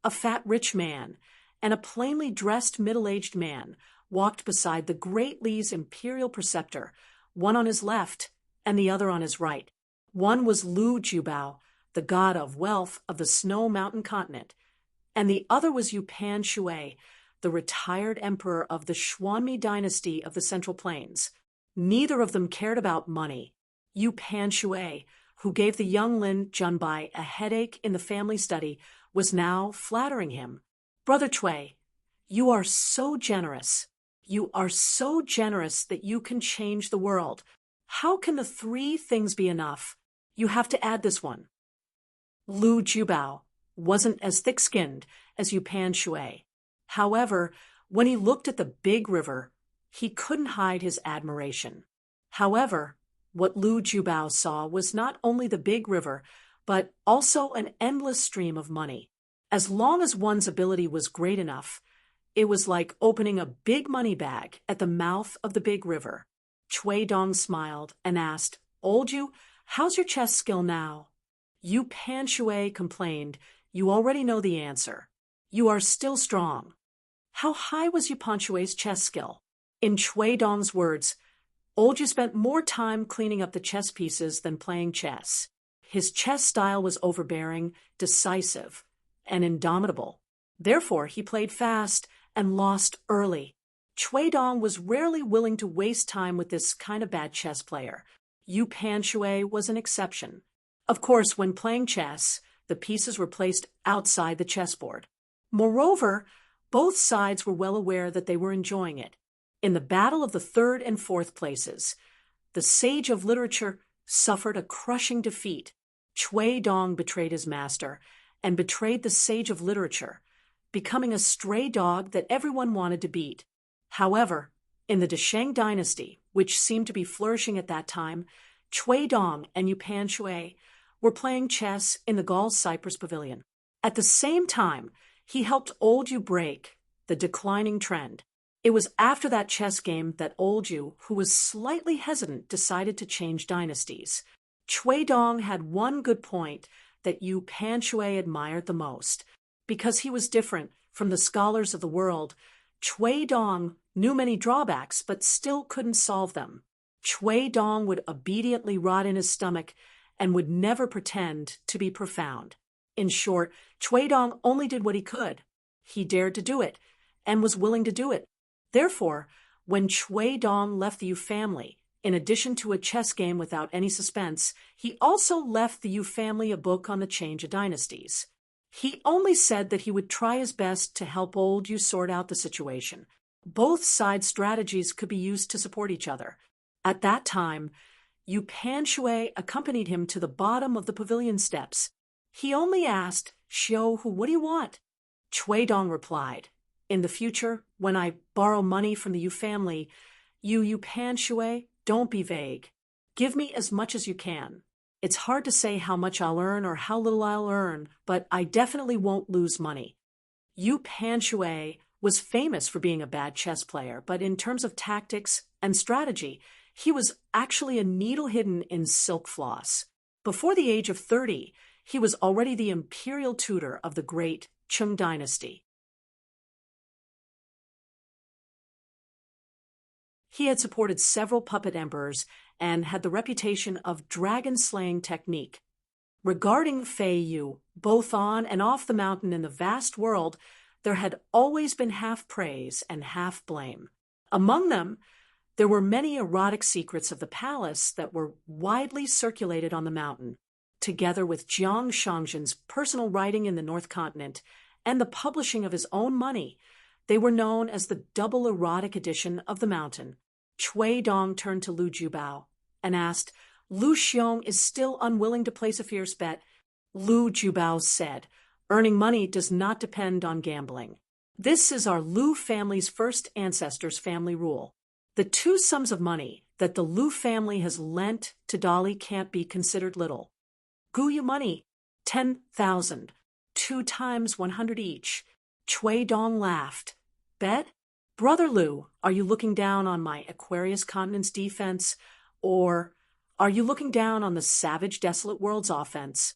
a fat rich man and a plainly dressed middle-aged man walked beside the Great Li's imperial preceptor, one on his left and the other on his right. One was Lu Jiubao, the god of wealth of the Snow Mountain continent, and the other was Yupan Shui, the retired emperor of the Xuanmi dynasty of the Central Plains. Neither of them cared about money. Yupan Shui, who gave the young Lin Junbai a headache in the family study, was now flattering him. "Brother Chui, you are so generous. You are so generous that you can change the world. How can the 3 things be enough? You have to add this one." Lu Jiubao wasn't as thick-skinned as Yupan Shui. However, when he looked at the big river, he couldn't hide his admiration. However, what Lu Jiubao saw was not only the big river, but also an endless stream of money. As long as one's ability was great enough, it was like opening a big money bag at the mouth of the big river. Chui Dong smiled and asked, "Old Yu, how's your chess skill now?" Yupan Shui complained, "You already know the answer. You are still strong." How high was Yupan Shui's chess skill? In Chui Dong's words, Old Yu spent more time cleaning up the chess pieces than playing chess. His chess style was overbearing, decisive, and indomitable. Therefore, he played fast and lost early. Chui Dong was rarely willing to waste time with this kind of bad chess player. Yupan Shui was an exception. Of course, when playing chess, the pieces were placed outside the chessboard. Moreover, both sides were well aware that they were enjoying it. In the battle of the 3rd and 4th places, the sage of literature suffered a crushing defeat. Chui Dong betrayed his master and betrayed the sage of literature, becoming a stray dog that everyone wanted to beat. However, in the Desheng dynasty, which seemed to be flourishing at that time, Chui Dong and Yupan Shui were playing chess in the Gauls Cyprus Pavilion. At the same time, he helped Old Yu break the declining trend. It was after that chess game that Old Yu, who was slightly hesitant, decided to change dynasties. Chui Dong had one good point that Yupan Shui admired the most. Because he was different from the scholars of the world, Chui Dong knew many drawbacks but still couldn't solve them. Chui Dong would obediently rot in his stomach and would never pretend to be profound. In short, Chui Dong only did what he could. He dared to do it and was willing to do it. Therefore, when Chui Dong left the Yu family, in addition to a chess game without any suspense, he also left the Yu family a book on the change of dynasties. He only said that he would try his best to help Old Yu sort out the situation. Both sides' strategies could be used to support each other. At that time, Yu Panshui accompanied him to the bottom of the pavilion steps. He only asked, "Xiu Hu, what do you want?" Cui Dong replied, "In the future, when I borrow money from the Yu family, Yu Panshui, don't be vague. Give me as much as you can. It's hard to say how much I'll earn or how little I'll earn, but I definitely won't lose money." Yu Panshui was famous for being a bad chess player, but in terms of tactics and strategy, he was actually a needle hidden in silk floss. Before the age of 30, he was already the imperial tutor of the great Qing dynasty. He had supported several puppet emperors and had the reputation of dragon-slaying technique. Regarding Fei Yu, both on and off the mountain in the vast world, there had always been half praise and half blame. Among them, there were many erotic secrets of the palace that were widely circulated on the mountain, together with Jiang Shangzhen's personal writing in the North Continent and the publishing of his own money. They were known as the double erotic edition of the mountain. Cui Dong turned to Lu Jubao and asked, "Lu Xiong is still unwilling to place a fierce bet." Lu Jubao said, "Earning money does not depend on gambling. This is our Lu family's first ancestors' family rule. The two sums of money that the Lu family has lent to Dali can't be considered little. Guyu money, 10,000, 2 times 100 each." Cui Dong laughed. "Bet? Brother Lu, are you looking down on my Aquarius continent's defense, or are you looking down on the savage, desolate world's offense?"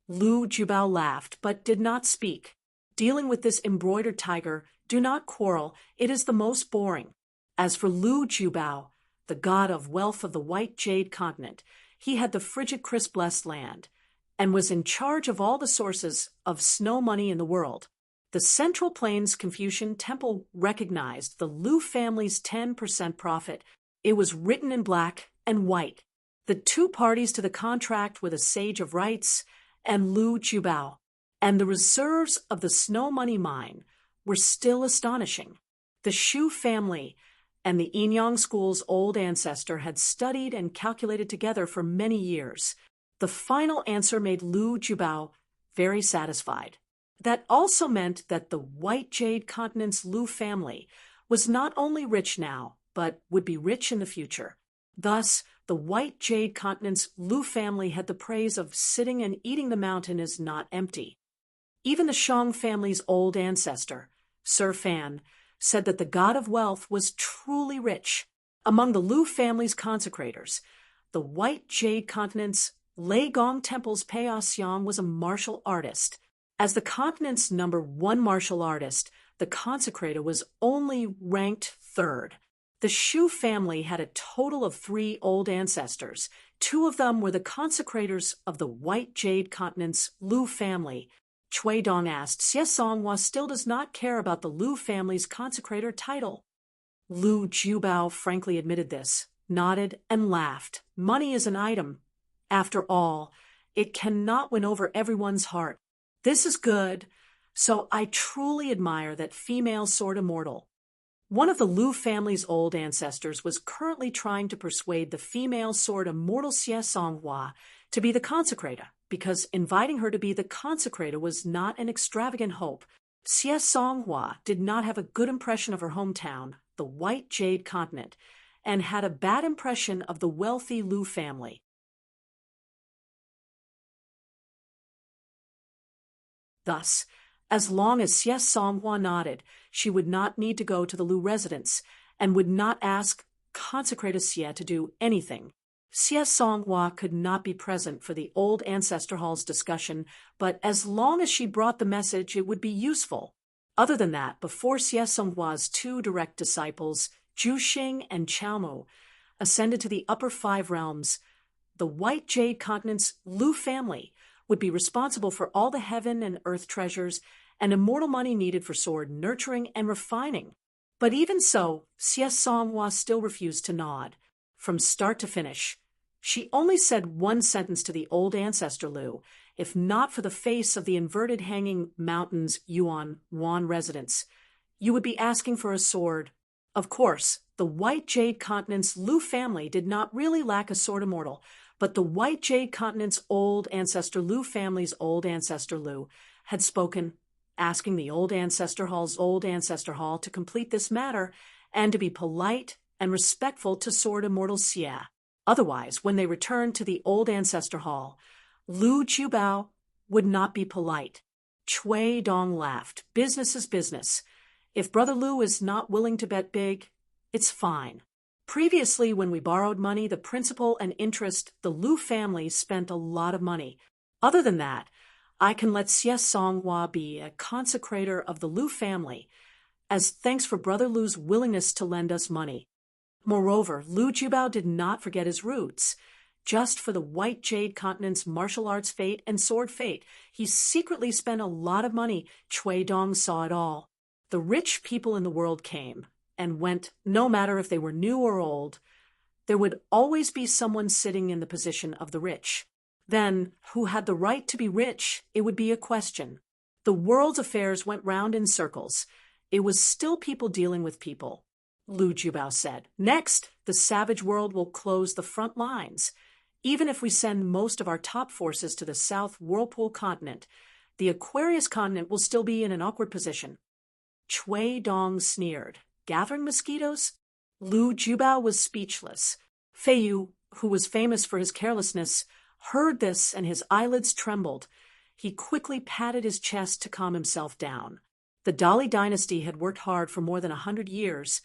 Lu Jubao laughed, but did not speak. "Dealing with this embroidered tiger, do not quarrel, it is the most boring." As for Lu Jubao, the god of wealth of the white jade continent, he had the frigid, crisp, blessed land, and was in charge of all the sources of snow money in the world. The Central Plains Confucian Temple recognized the Lu family's 10% profit. It was written in black and white. The two parties to the contract were the Sage of Rites and Lu Jubao, and the reserves of the snow money mine were still astonishing. The Shu family and the Yinyang school's old ancestor had studied and calculated together for many years. The final answer made Lu Jubao very satisfied. That also meant that the White Jade Continent's Lu family was not only rich now, but would be rich in the future. Thus, the White Jade Continent's Lu family had the praise of sitting and eating the mountain is not empty. Even the Shang family's old ancestor, Sir Fan, said that the god of wealth was truly rich. Among the Lu family's consecrators, the White Jade Continent's Lei Gong Temple's Pei Xiang was a martial artist. As the continent's #1 martial artist, the consecrator was only ranked 3rd. The Shu family had a total of 3 old ancestors. 2 of them were the consecrators of the White Jade Continent's Lu family. Cui Dong asked, "Xie Songhua still does not care about the Lu family's consecrator title." Lu Jubao frankly admitted this, nodded, and laughed. Money is an item. After all, it cannot win over everyone's heart. This is good, so I truly admire that female sword immortal. One of the Lu family's old ancestors was currently trying to persuade the female sword immortal Xie Songhua to be the consecrator, because inviting her to be the consecrator was not an extravagant hope. Xie Songhua did not have a good impression of her hometown, the White Jade Continent, and had a bad impression of the wealthy Lu family. Thus, as long as Xie Songhua nodded, she would not need to go to the Lu residence and would not ask consecrator Xie to do anything. Xie Songhua could not be present for the old ancestor hall's discussion, but as long as she brought the message, it would be useful. Other than that, before Xie Songhua's 2 direct disciples, Zhu Xing and Chao Mu, ascended to the upper 5 realms, the White Jade Continent's Lu family would be responsible for all the heaven and earth treasures and immortal money needed for sword nurturing and refining. But even so, Xie Songhua still refused to nod. From start to finish, she only said one sentence to the old ancestor Lu: "If not for the face of the inverted hanging mountains Yuan Wan residence, you would be asking for a sword." Of course, The White Jade Continent's Lu family did not really lack a sword immortal, but the White Jade Continent's old ancestor Lu family's old ancestor Lu had spoken, asking the old ancestor hall to complete this matter and to be polite and respectful to sword immortal Xie. Otherwise, when they returned to the old ancestor hall, Lu Jiubao would not be polite. Cui Dong laughed. Business is business. If Brother Lu is not willing to bet big, it's fine. Previously, when we borrowed money, the principal and interest, the Lu family spent a lot of money. Other than that, I can let Xie Songhua be a consecrator of the Lu family, as thanks for Brother Lu's willingness to lend us money. Moreover, Lu Jiubao did not forget his roots. Just for the White Jade Continent's martial arts fate and sword fate, he secretly spent a lot of money. Cui Dong saw it all. The rich people in the world came and went, no matter if they were new or old. There would always be someone sitting in the position of the rich. Then, who had the right to be rich? It would be a question. The world's affairs went round in circles. It was still people dealing with people. Lu Jiubao said, next, the savage world will close the front lines. Even if we send most of our top forces to the South Whirlpool continent, the Aquarius continent will still be in an awkward position. Cui Dong sneered. Gathering mosquitoes? Lu Jiubao was speechless. Fei Yu, who was famous for his carelessness, heard this and his eyelids trembled. He quickly patted his chest to calm himself down. The Dali dynasty had worked hard for more than 100 years.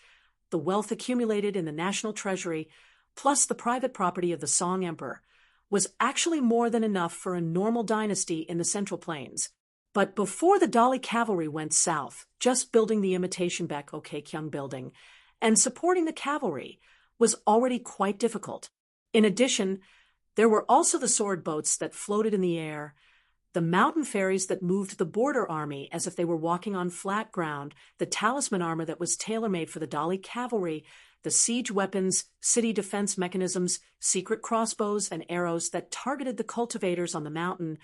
The wealth accumulated in the national treasury, plus the private property of the Song Emperor, was actually more than enough for a normal dynasty in the Central Plains. But before the Dali cavalry went south, just building the imitation Baek-ok-kyung building and supporting the cavalry was already quite difficult. In addition, there were also the sword boats that floated in the air, the mountain ferries that moved the border army as if they were walking on flat ground, the talisman armor that was tailor-made for the Dali cavalry, the siege weapons, city defense mechanisms, secret crossbows and arrows that targeted the cultivators on the mountain,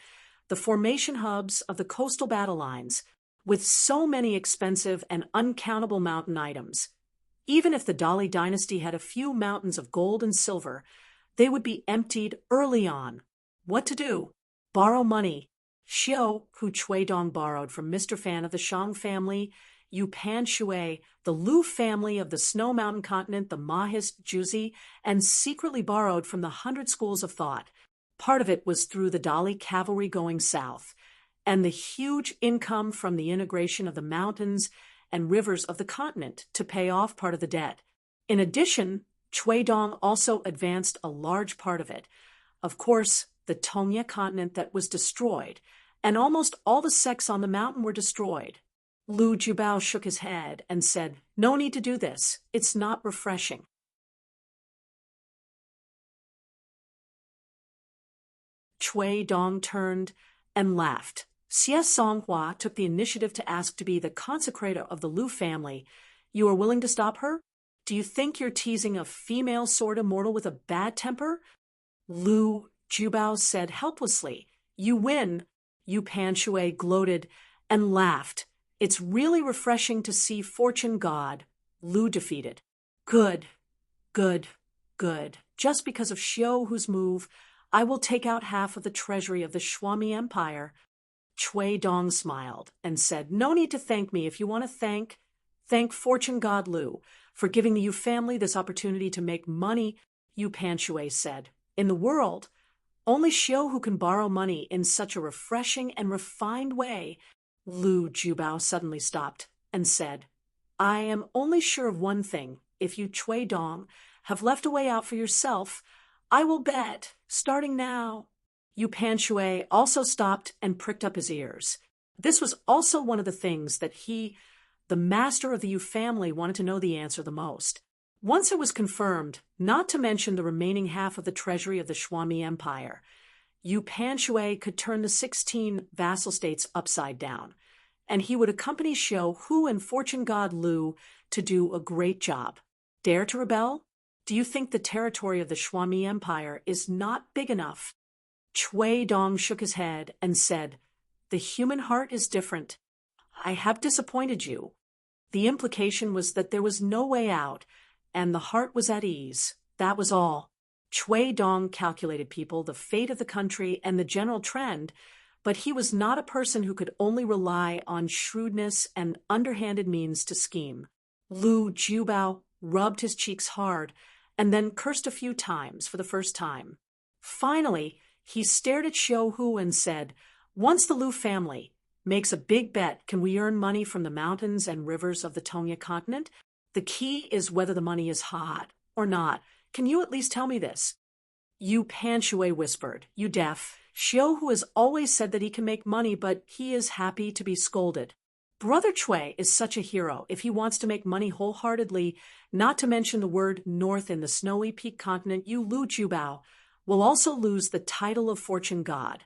the formation hubs of the coastal battle lines, with so many expensive and uncountable mountain items. Even if the Dali dynasty had a few mountains of gold and silver, they would be emptied early on. What to do? Borrow money. Xiao, who Cui Dong borrowed from Mr. Fan of the Shang family, Yu Pan Shui, the Lu family of the Snow Mountain continent, the Mahist Juzi, and secretly borrowed from the 100 schools of thought. Part of it was through the Dali cavalry going south, and the huge income from the integration of the mountains and rivers of the continent to pay off part of the debt. In addition, Cui Dong also advanced a large part of it. Of course, the Tongye continent that was destroyed, and almost all the sects on the mountain were destroyed. Lu Jiubao shook his head and said, no need to do this. It's not refreshing. Cui Dong turned and laughed. Xie Songhua took the initiative to ask to be the consecrator of the Lu family. You are willing to stop her? Do you think you're teasing a female sword immortal with a bad temper? Lu Jiubao said helplessly. You win. Yu Pan Shui gloated and laughed. It's really refreshing to see Fortune God. Lu defeated. Good, good, good. Just because of Xiao-Hu's move, I will take out half of the treasury of the Shuami Empire. Cui Dong smiled and said, no need to thank me. If you want to thank Fortune God Lu for giving the Yu family this opportunity to make money, Yu Pan Shui said. In the world, only Xiao-Hu can borrow money in such a refreshing and refined way. Lu Jiubao suddenly stopped and said, I am only sure of one thing. If you Cui Dong have left a way out for yourself, I will bet, starting now. Yu Pan Shui also stopped and pricked up his ears. This was also one of the things that he, the master of the Yu family, wanted to know the answer the most. Once it was confirmed, not to mention the remaining half of the treasury of the Shuami Empire, Yu Pan Shui could turn the 16 vassal states upside down, and he would accompany Xiao-Hu and Fortune God Lu to do a great job. Dare to rebel? Do you think the territory of the Shuami Empire is not big enough? Cui Dong shook his head and said, the human heart is different. I have disappointed you. The implication was that there was no way out, and the heart was at ease. That was all. Chui Dong calculated people, the fate of the country, and the general trend, but he was not a person who could only rely on shrewdness and underhanded means to scheme. Lu Jiubao rubbed his cheeks hard and then cursed a few times for the first time. Finally, he stared at Xiu Hu and said, "Once the Lu family makes a big bet, can we earn money from the mountains and rivers of the Tongya continent? The key is whether the money is hot or not. Can you at least tell me this?" Yu Panshui whispered, "You deaf. Xiu Hu has always said that he can make money, but he is happy to be scolded. Brother Chui is such a hero if he wants to make money wholeheartedly, not to mention the word north in the snowy peak continent. You Lu Jiubao will also lose the title of fortune god."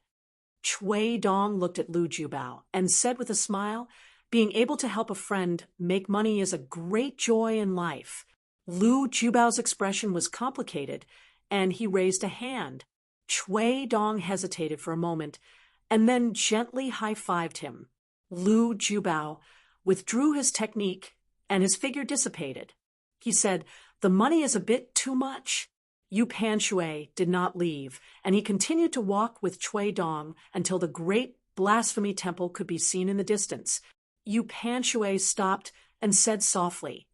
Chui Dong looked at Lu Jiubao and said with a smile, "Being able to help a friend make money is a great joy in life." Lu Jiubao's expression was complicated, and he raised a hand. Chui Dong hesitated for a moment, and then gently high-fived him. Lu Jiubao withdrew his technique, and his figure dissipated. He said, "The money is a bit too much." Yu Panshui did not leave, and he continued to walk with Chui Dong until the great blasphemy temple could be seen in the distance. Yu Panshui stopped and said softly,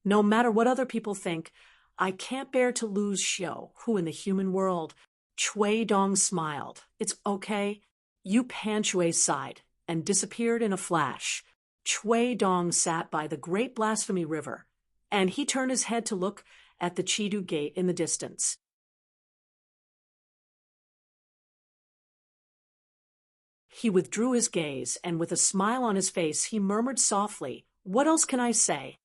"No matter what other people think, I can't bear to lose Xiu Hu in the human world." Chui Dong smiled. "It's okay." Yu Panshui sighed and disappeared in a flash. Chui Dong sat by the great blasphemy river, and he turned his head to look at the Chidu Gate in the distance. He withdrew his gaze, and with a smile on his face, he murmured softly, "What else can I say?"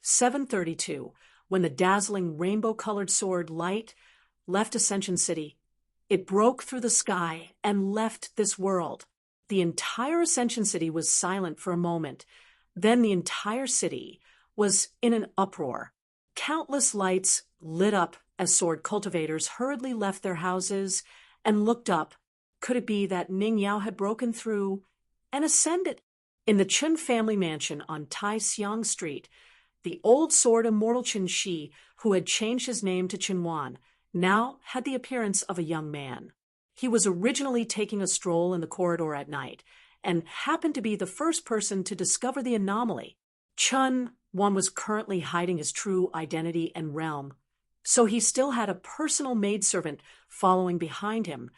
"7:32, when the dazzling rainbow-colored sword light left Ascension City, it broke through the sky and left this world." The entire Ascension City was silent for a moment. Then the entire city was in an uproar. Countless lights lit up as sword cultivators hurriedly left their houses and looked up. Could it be that Ning Yao had broken through and ascended? In the Chun family mansion on Tai Xiang Street, the old sword immortal Qin Shi, who had changed his name to Qin Wan, now had the appearance of a young man. He was originally taking a stroll in the corridor at night and happened to be the first person to discover the anomaly. Chun Wan was currently hiding his true identity and realm, so he still had a personal maidservant following behind him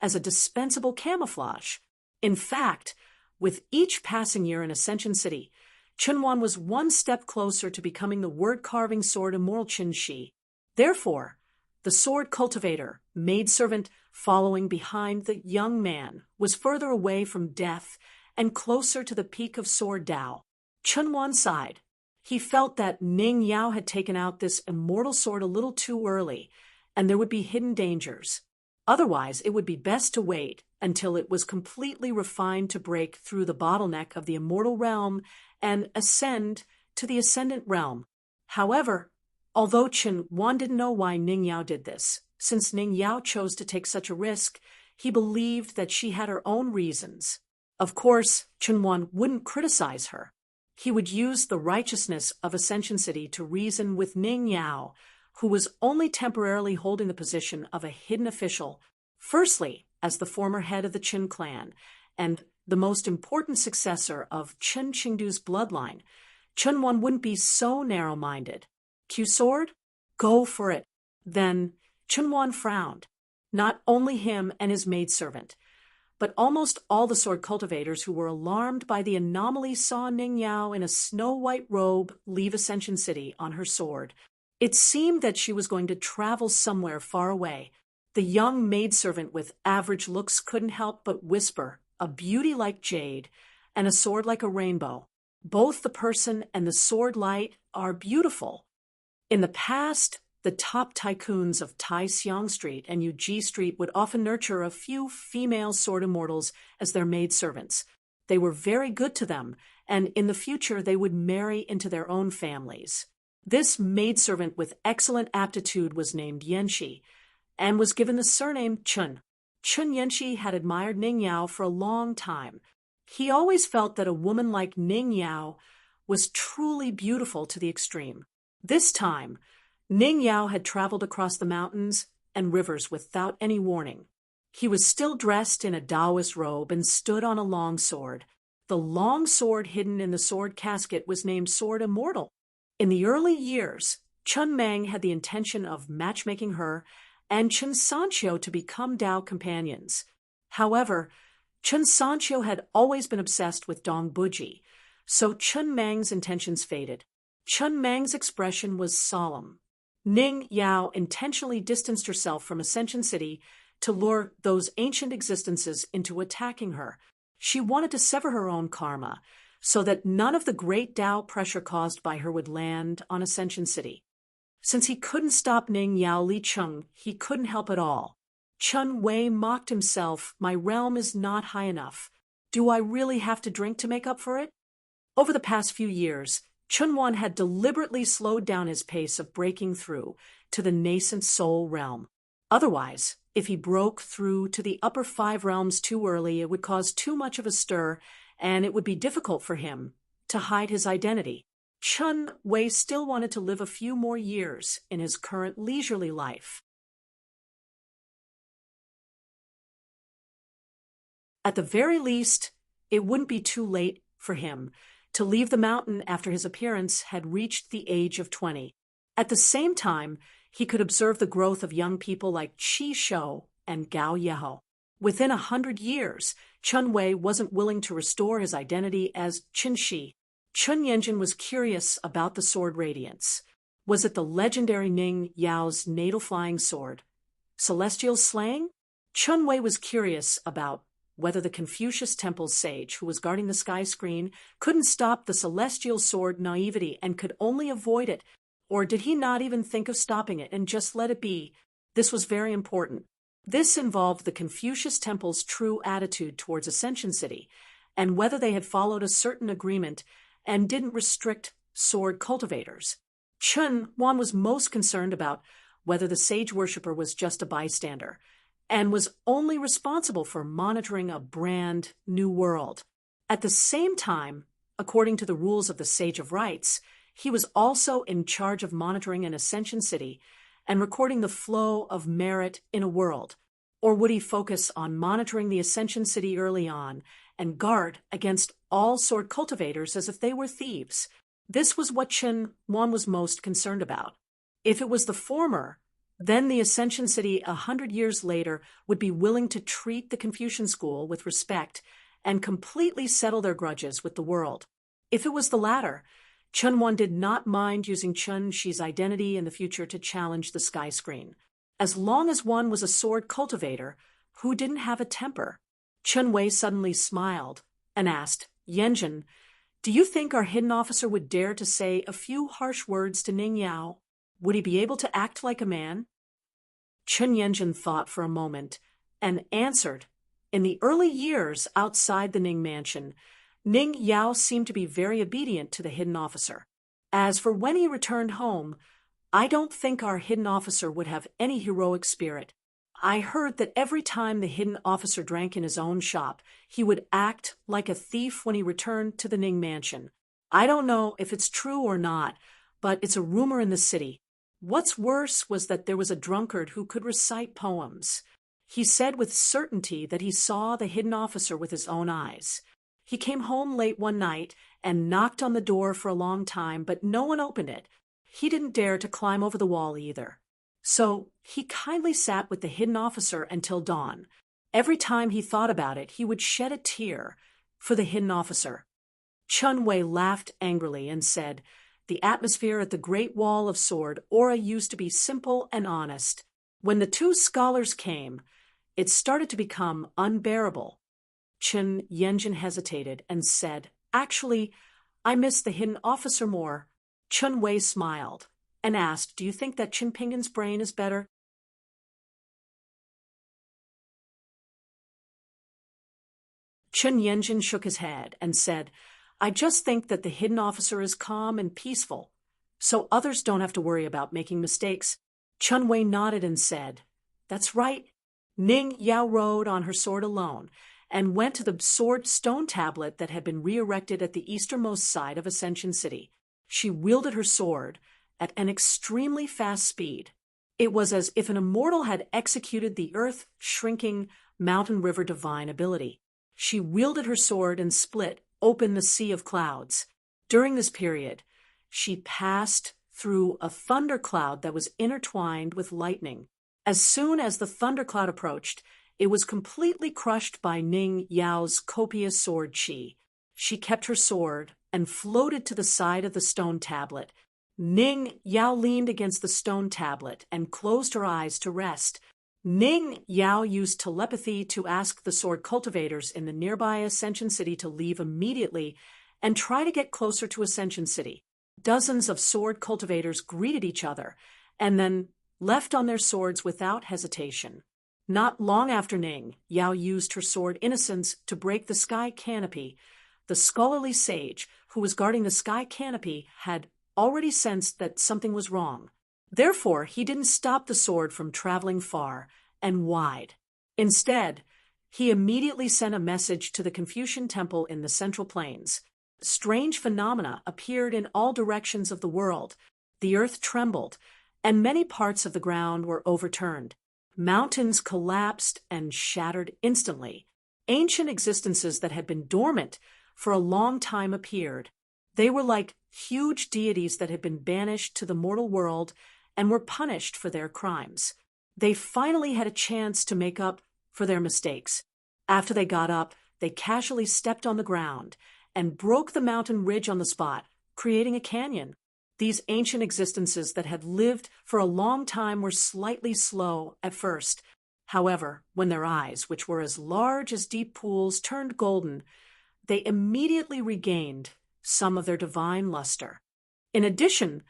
as a dispensable camouflage. In fact, with each passing year in Ascension City, Qin Wan was one step closer to becoming the word-carving sword immortal Qin Shi. Therefore, the sword cultivator, maidservant following behind the young man, was further away from death and closer to the peak of sword Dao. Qin Wan sighed. He felt that Ning Yao had taken out this immortal sword a little too early, and there would be hidden dangers. Otherwise, it would be best to wait until it was completely refined to break through the bottleneck of the immortal realm and ascend to the ascendant realm. However, although Qin Wan didn't know why Ning Yao did this, since Ning Yao chose to take such a risk, he believed that she had her own reasons. Of course, Qin Wan wouldn't criticize her. He would use the righteousness of Ascension City to reason with Ning Yao, who was only temporarily holding the position of a hidden official, firstly as the former head of the Qin clan, and the most important successor of Qin Qingdu's bloodline. Qin Wan wouldn't be so narrow-minded. Q sword? Go for it. Then Qin Wan frowned. Not only him and his maidservant, but almost all the sword cultivators who were alarmed by the anomaly saw Ning Yao in a snow-white robe leave Ascension City on her sword. It seemed that she was going to travel somewhere far away. The young maidservant with average looks couldn't help but whisper, "A beauty like jade, and a sword like a rainbow. Both the person and the sword light are beautiful." In the past, the top tycoons of Tai Xiang Street and Yuji Street would often nurture a few female sword immortals as their maidservants. They were very good to them, and in the future they would marry into their own families. This maidservant with excellent aptitude was named Yanxi, and was given the surname Chun. Chun Yanxi had admired Ning Yao for a long time. He always felt that a woman like Ning Yao was truly beautiful to the extreme. This time, Ning Yao had traveled across the mountains and rivers without any warning. He was still dressed in a Taoist robe and stood on a long sword. The long sword hidden in the sword casket was named Sword Immortal. In the early years, Chun Mang had the intention of matchmaking her and Chun Sancho to become Tao companions. However, Chun Sancho had always been obsessed with Dong Buji, so Chun Mang's intentions faded. Chun Mang's expression was solemn. Ning Yao intentionally distanced herself from Ascension City to lure those ancient existences into attacking her. She wanted to sever her own karma so that none of the great Tao pressure caused by her would land on Ascension City. Since he couldn't stop Ning Yao Li Chung, he couldn't help at all. Chun Wei mocked himself. My realm is not high enough. Do I really have to drink to make up for it? Over the past few years, Chun Wan had deliberately slowed down his pace of breaking through to the nascent soul realm. Otherwise, if he broke through to the upper 5 realms too early, it would cause too much of a stir, and it would be difficult for him to hide his identity. Chun Wei still wanted to live a few more years in his current leisurely life. At the very least, it wouldn't be too late for him to leave the mountain after his appearance had reached the age of 20. At the same time, he could observe the growth of young people like Qi Shou and Gao Yeho. Within 100 years, Chun Wei wasn't willing to restore his identity as Qin Shi. Chun Yanjin was curious about the sword radiance. Was it the legendary Ning Yao's natal flying sword? Celestial slaying? Chun Wei was curious about whether the Confucius Temple's sage who was guarding the sky screen couldn't stop the celestial sword naivety and could only avoid it, or did he not even think of stopping it and just let it be? This was very important. This involved the Confucius Temple's true attitude towards Ascension City, and whether they had followed a certain agreement and didn't restrict sword cultivators. Chun Wan was most concerned about whether the sage worshipper was just a bystander and was only responsible for monitoring a brand new world. At the same time, according to the rules of the Sage of Rites, he was also in charge of monitoring an Ascension City and recording the flow of merit in a world. Or would he focus on monitoring the Ascension City early on and guard against all sword cultivators as if they were thieves? This was what Chun Wan was most concerned about. If it was the former, then the Ascension City 100 years later would be willing to treat the Confucian school with respect and completely settle their grudges with the world. If it was the latter, Chun Wan did not mind using Chun Shi's identity in the future to challenge the sky screen. As long as one was a sword cultivator who didn't have a temper. Chun Wei suddenly smiled and asked, Yanjin, do you think our hidden officer would dare to say a few harsh words to Ning Yao? Would he be able to act like a man? Chun Yanjin thought for a moment and answered, in the early years outside the Ning mansion, Ning Yao seemed to be very obedient to the hidden officer. As for when he returned home, I don't think our hidden officer would have any heroic spirit. I heard that every time the hidden officer drank in his own shop, he would act like a thief when he returned to the Ning mansion. I don't know if it's true or not, but it's a rumor in the city. What's worse was that there was a drunkard who could recite poems. He said with certainty that he saw the hidden officer with his own eyes. He came home late one night and knocked on the door for a long time, but no one opened it. He didn't dare to climb over the wall either. So he kindly sat with the hidden officer until dawn. Every time he thought about it, he would shed a tear for the hidden officer. Chun Wei laughed angrily and said, the atmosphere at the Great Wall of Sword Aura used to be simple and honest. When the two scholars came, it started to become unbearable. Chun Yanjin hesitated and said, actually, I miss the hidden officer more. Chun Wei smiled and asked, do you think that Qin Pingan's brain is better? Chun Yanjin shook his head and said, I just think that the hidden officer is calm and peaceful, so others don't have to worry about making mistakes. Chun Wei nodded and said, that's right. Ning Yao rode on her sword alone and went to the sword stone tablet that had been re-erected at the easternmost side of Ascension City. She wielded her sword at an extremely fast speed. It was as if an immortal had executed the earth-shrinking mountain river divine ability. She wielded her sword and split open the sea of clouds. During this period, she passed through a thundercloud that was intertwined with lightning. As soon as the thundercloud approached, it was completely crushed by Ning Yao's copious sword chi. She kept her sword and floated to the side of the stone tablet. Ning Yao leaned against the stone tablet and closed her eyes to rest. Ning Yao used telepathy to ask the sword cultivators in the nearby Ascension City to leave immediately and try to get closer to Ascension City. Dozens of sword cultivators greeted each other and then left on their swords without hesitation. Not long after Ning Yao used her sword Innocence to break the sky canopy, the scholarly sage who was guarding the sky canopy had already sensed that something was wrong. Therefore, he didn't stop the sword from traveling far and wide. Instead, he immediately sent a message to the Confucian temple in the Central Plains. Strange phenomena appeared in all directions of the world. The earth trembled, and many parts of the ground were overturned. Mountains collapsed and shattered instantly. Ancient existences that had been dormant for a long time appeared. They were like huge deities that had been banished to the mortal world and were punished for their crimes. They finally had a chance to make up for their mistakes. After they got up, they casually stepped on the ground and broke the mountain ridge on the spot, creating a canyon. These ancient existences that had lived for a long time were slightly slow at first. However, when their eyes, which were as large as deep pools, turned golden, they immediately regained some of their divine luster. In addition,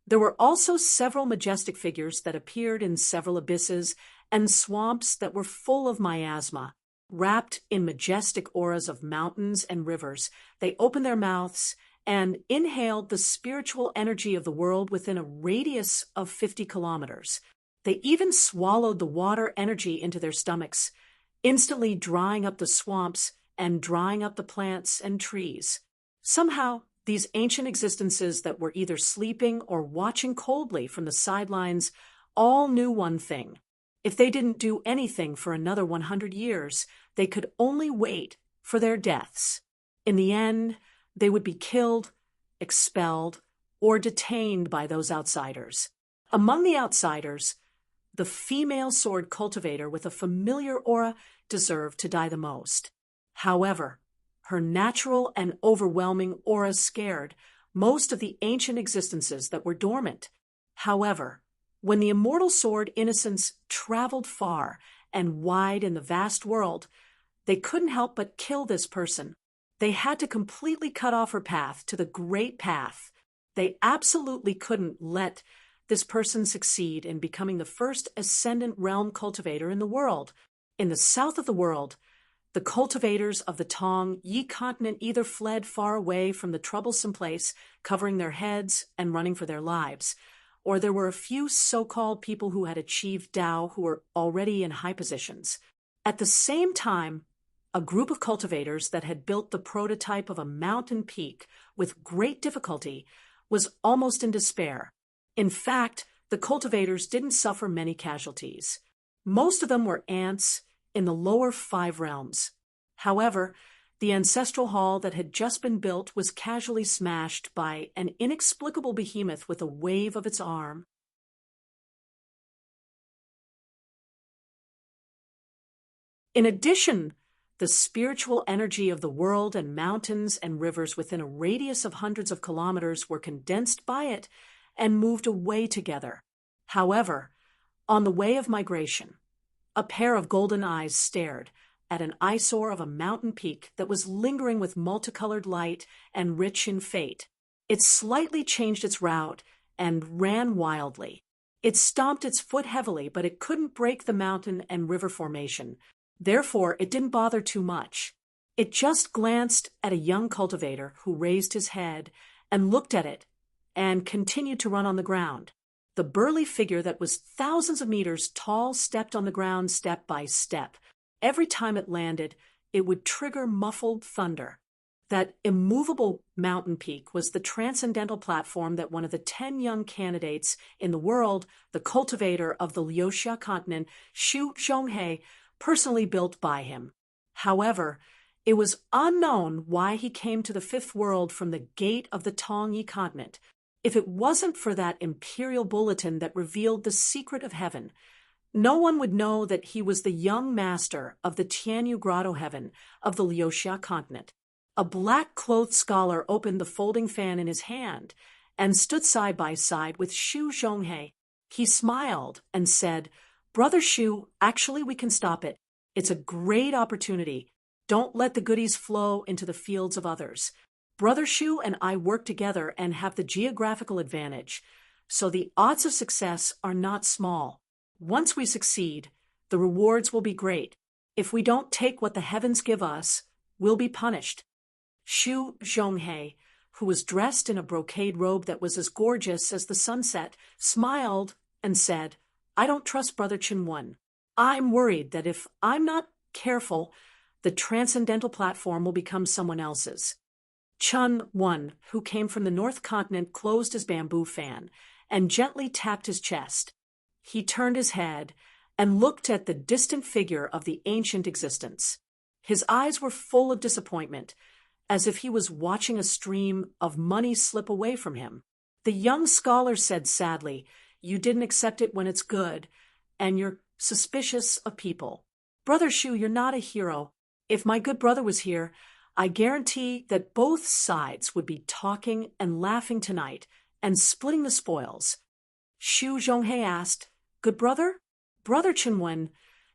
there were also several majestic figures that appeared in several abysses and swamps that were full of miasma. Wrapped in majestic auras of mountains and rivers, they opened their mouths and inhaled the spiritual energy of the world within a radius of 50 kilometers. They even swallowed the water energy into their stomachs, instantly drying up the swamps and drying up the plants and trees. Somehow, these ancient existences that were either sleeping or watching coldly from the sidelines all knew one thing. If they didn't do anything for another 100 years, they could only wait for their deaths. In the end, they would be killed, expelled, or detained by those outsiders. Among the outsiders, the female sword cultivator with a familiar aura deserved to die the most. However, her natural and overwhelming aura scared most of the ancient existences that were dormant. However, when the immortal sword Innocence traveled far and wide in the vast world, they couldn't help but kill this person. They had to completely cut off her path to the great path. They absolutely couldn't let this person succeed in becoming the first ascendant realm cultivator in the world. In the south of the world, the cultivators of the Tong Yi continent either fled far away from the troublesome place, covering their heads and running for their lives, or there were a few so-called people who had achieved Tao who were already in high positions. At the same time, a group of cultivators that had built the prototype of a mountain peak with great difficulty was almost in despair. In fact, the cultivators didn't suffer many casualties. Most of them were ants in the lower 5 realms. However, the ancestral hall that had just been built was casually smashed by an inexplicable behemoth with a wave of its arm. In addition, the spiritual energy of the world and mountains and rivers within a radius of hundreds of kilometers were condensed by it and moved away together. However, on the way of migration, a pair of golden eyes stared at an eyesore of a mountain peak that was lingering with multicolored light and rich in fate. It slightly changed its route and ran wildly. It stomped its foot heavily, but it couldn't break the mountain and river formation. Therefore, it didn't bother too much. It just glanced at a young cultivator who raised his head and looked at it and continued to run on the ground. The burly figure that was thousands of meters tall stepped on the ground step by step. Every time it landed, it would trigger muffled thunder. That immovable mountain peak was the transcendental platform that one of the 10 young candidates in the world, the cultivator of the Liuxia continent, Xu Zhonghe, personally built by him. However, it was unknown why he came to the fifth world from the gate of the Tongyi continent. If it wasn't for that imperial bulletin that revealed the secret of heaven, no one would know that he was the young master of the Tianyu Grotto heaven of the Liuxia continent. A black-clothed scholar opened the folding fan in his hand and stood side by side with Xu Zhonghe. He smiled and said, "Brother Xu, actually we can stop it. It's a great opportunity. Don't let the goodies flow into the fields of others. Brother Xu and I work together and have the geographical advantage, so the odds of success are not small. Once we succeed, the rewards will be great. If we don't take what the heavens give us, we'll be punished." Xu Zhonghe, who was dressed in a brocade robe that was as gorgeous as the sunset, smiled and said, "I don't trust Brother Chenwen. I'm worried that if I'm not careful, the transcendental platform will become someone else's." Chun Wen, who came from the North Continent, closed his bamboo fan and gently tapped his chest. He turned his head and looked at the distant figure of the ancient existence. His eyes were full of disappointment, as if he was watching a stream of money slip away from him. The young scholar said sadly, "You didn't accept it when it's good, and you're suspicious of people. Brother Xu, you're not a hero. If my good brother was here, I guarantee that both sides would be talking and laughing tonight and splitting the spoils." Xu Zhonghe asked, "Good brother? Brother Chenwen,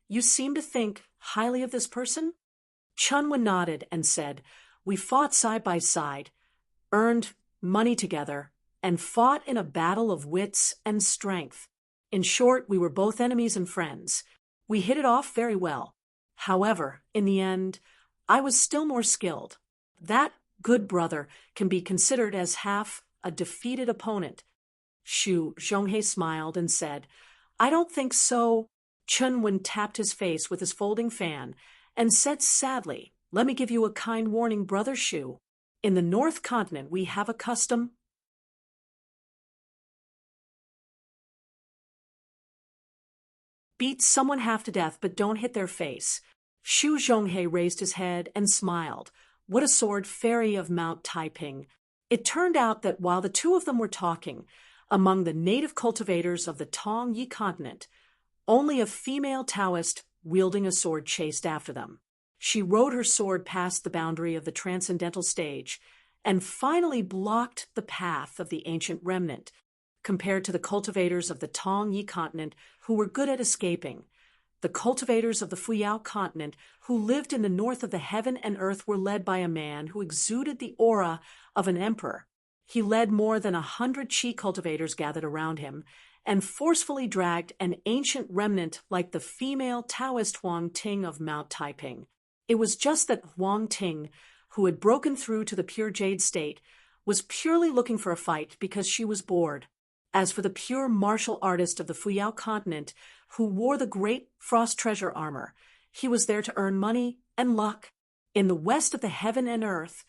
you seem to think highly of this person?" Chenwen nodded and said, "We fought side by side, earned money together, and fought in a battle of wits and strength. In short, we were both enemies and friends. We hit it off very well. However, in the end, I was still more skilled. That good brother can be considered as half a defeated opponent." Xu Zhonghe smiled and said, "I don't think so." Chenwen tapped his face with his folding fan and said sadly, "Let me give you a kind warning, Brother Xu. In the North Continent, we have a custom. Beat someone half to death, but don't hit their face." Xu Zhonghe raised his head and smiled. What a sword fairy of Mount Taiping. It turned out that while the two of them were talking, among the native cultivators of the Tongyi continent, only a female Taoist wielding a sword chased after them. She rode her sword past the boundary of the transcendental stage and finally blocked the path of the ancient remnant, compared to the cultivators of the Tongyi continent who were good at escaping. The cultivators of the Fuyao continent who lived in the north of the heaven and earth were led by a man who exuded the aura of an emperor. He led more than 100 Qi cultivators gathered around him and forcefully dragged an ancient remnant like the female Taoist Huang Ting of Mount Taiping. It was just that Huang Ting, who had broken through to the pure jade state, was purely looking for a fight because she was bored. As for the pure martial artist of the Fuyao continent, who wore the great frost treasure armor, he was there to earn money and luck. In the west of the heaven and earth,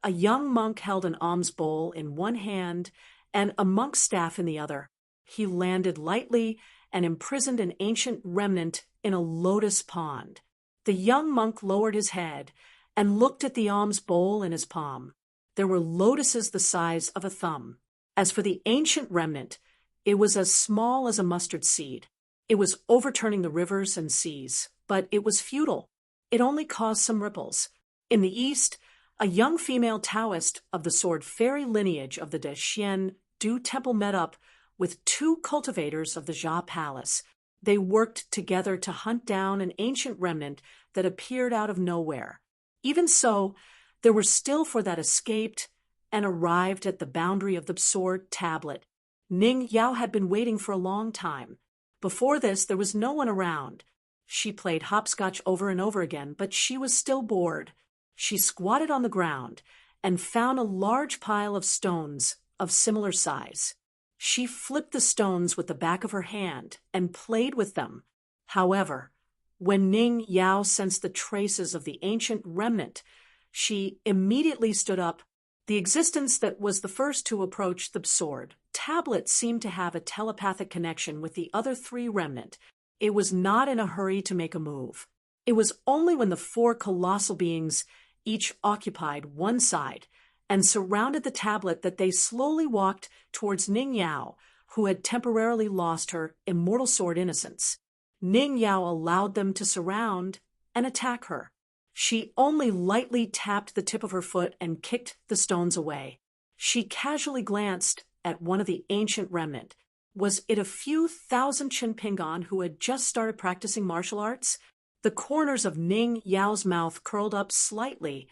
a young monk held an alms bowl in one hand and a monk's staff in the other. He landed lightly and imprisoned an ancient remnant in a lotus pond. The young monk lowered his head and looked at the alms bowl in his palm. There were lotuses the size of a thumb. As for the ancient remnant, it was as small as a mustard seed. It was overturning the rivers and seas, but it was futile. It only caused some ripples. In the east, a young female Taoist of the sword fairy lineage of the Dexian Du Temple met up with two cultivators of the Jia Palace. They worked together to hunt down an ancient remnant that appeared out of nowhere. Even so, there were still for that escaped and arrived at the boundary of the sword tablet. Ning Yao had been waiting for a long time. Before this, there was no one around. She played hopscotch over and over again, but she was still bored. She squatted on the ground and found a large pile of stones of similar size. She flipped the stones with the back of her hand and played with them. However, when Ning Yao sensed the traces of the ancient remnant, she immediately stood up. The existence that was the first to approach the sword tablet seemed to have a telepathic connection with the other three remnant. It was not in a hurry to make a move. It was only when the four colossal beings each occupied one side and surrounded the tablet that they slowly walked towards Ning Yao, who had temporarily lost her immortal sword innocence. Ning Yao allowed them to surround and attack her. She only lightly tapped the tip of her foot and kicked the stones away. She casually glanced at one of the ancient remnant. Was it a few thousand Chinpingan who had just started practicing martial arts? The corners of Ning Yao's mouth curled up slightly,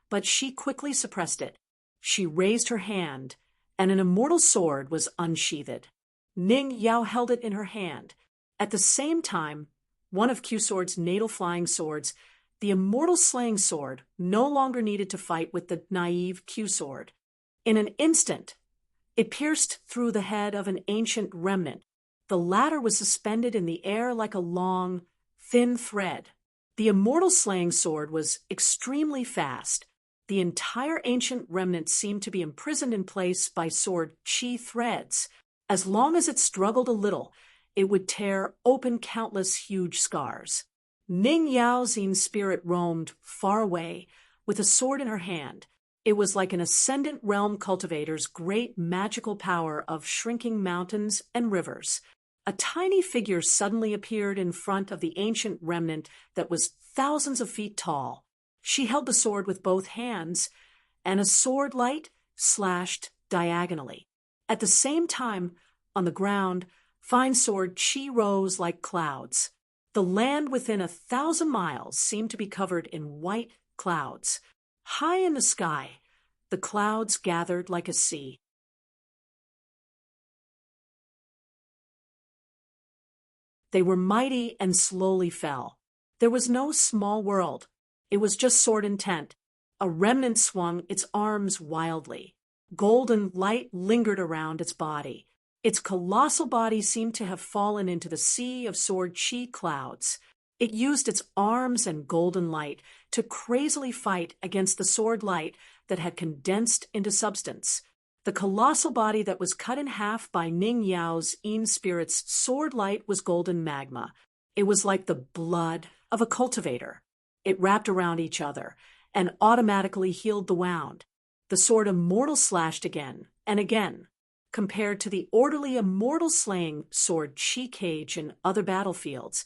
but she quickly suppressed it. She raised her hand, and an immortal sword was unsheathed. Ning Yao held it in her hand. At the same time, one of Q Sword's natal flying swords, the immortal slaying sword, no longer needed to fight with the naive Q Sword. In an instant, it pierced through the head of an ancient remnant. The latter was suspended in the air like a long, thin thread. The immortal slaying sword was extremely fast. The entire ancient remnant seemed to be imprisoned in place by sword chi threads. As long as it struggled a little, it would tear open countless huge scars. Ning Yao's spirit roamed far away, with a sword in her hand. It was like an ascendant realm cultivator's great magical power of shrinking mountains and rivers. A tiny figure suddenly appeared in front of the ancient remnant that was thousands of feet tall. She held the sword with both hands, and a sword light slashed diagonally. At the same time, on the ground, fine sword chi rose like clouds. The land within 1,000 miles seemed to be covered in white clouds. High in the sky, the clouds gathered like a sea. They were mighty and slowly fell. There was no small world. It was just sword intent. A remnant swung its arms wildly. Golden light lingered around its body. Its colossal body seemed to have fallen into the sea of sword chi clouds. It used its arms and golden light to crazily fight against the sword light that had condensed into substance. The colossal body that was cut in half by Ning Yao's spirit's sword light was golden magma. It was like the blood of a cultivator. It wrapped around each other and automatically healed the wound. The sword immortal slashed again and again. Compared to the orderly immortal slaying sword chi cage in other battlefields,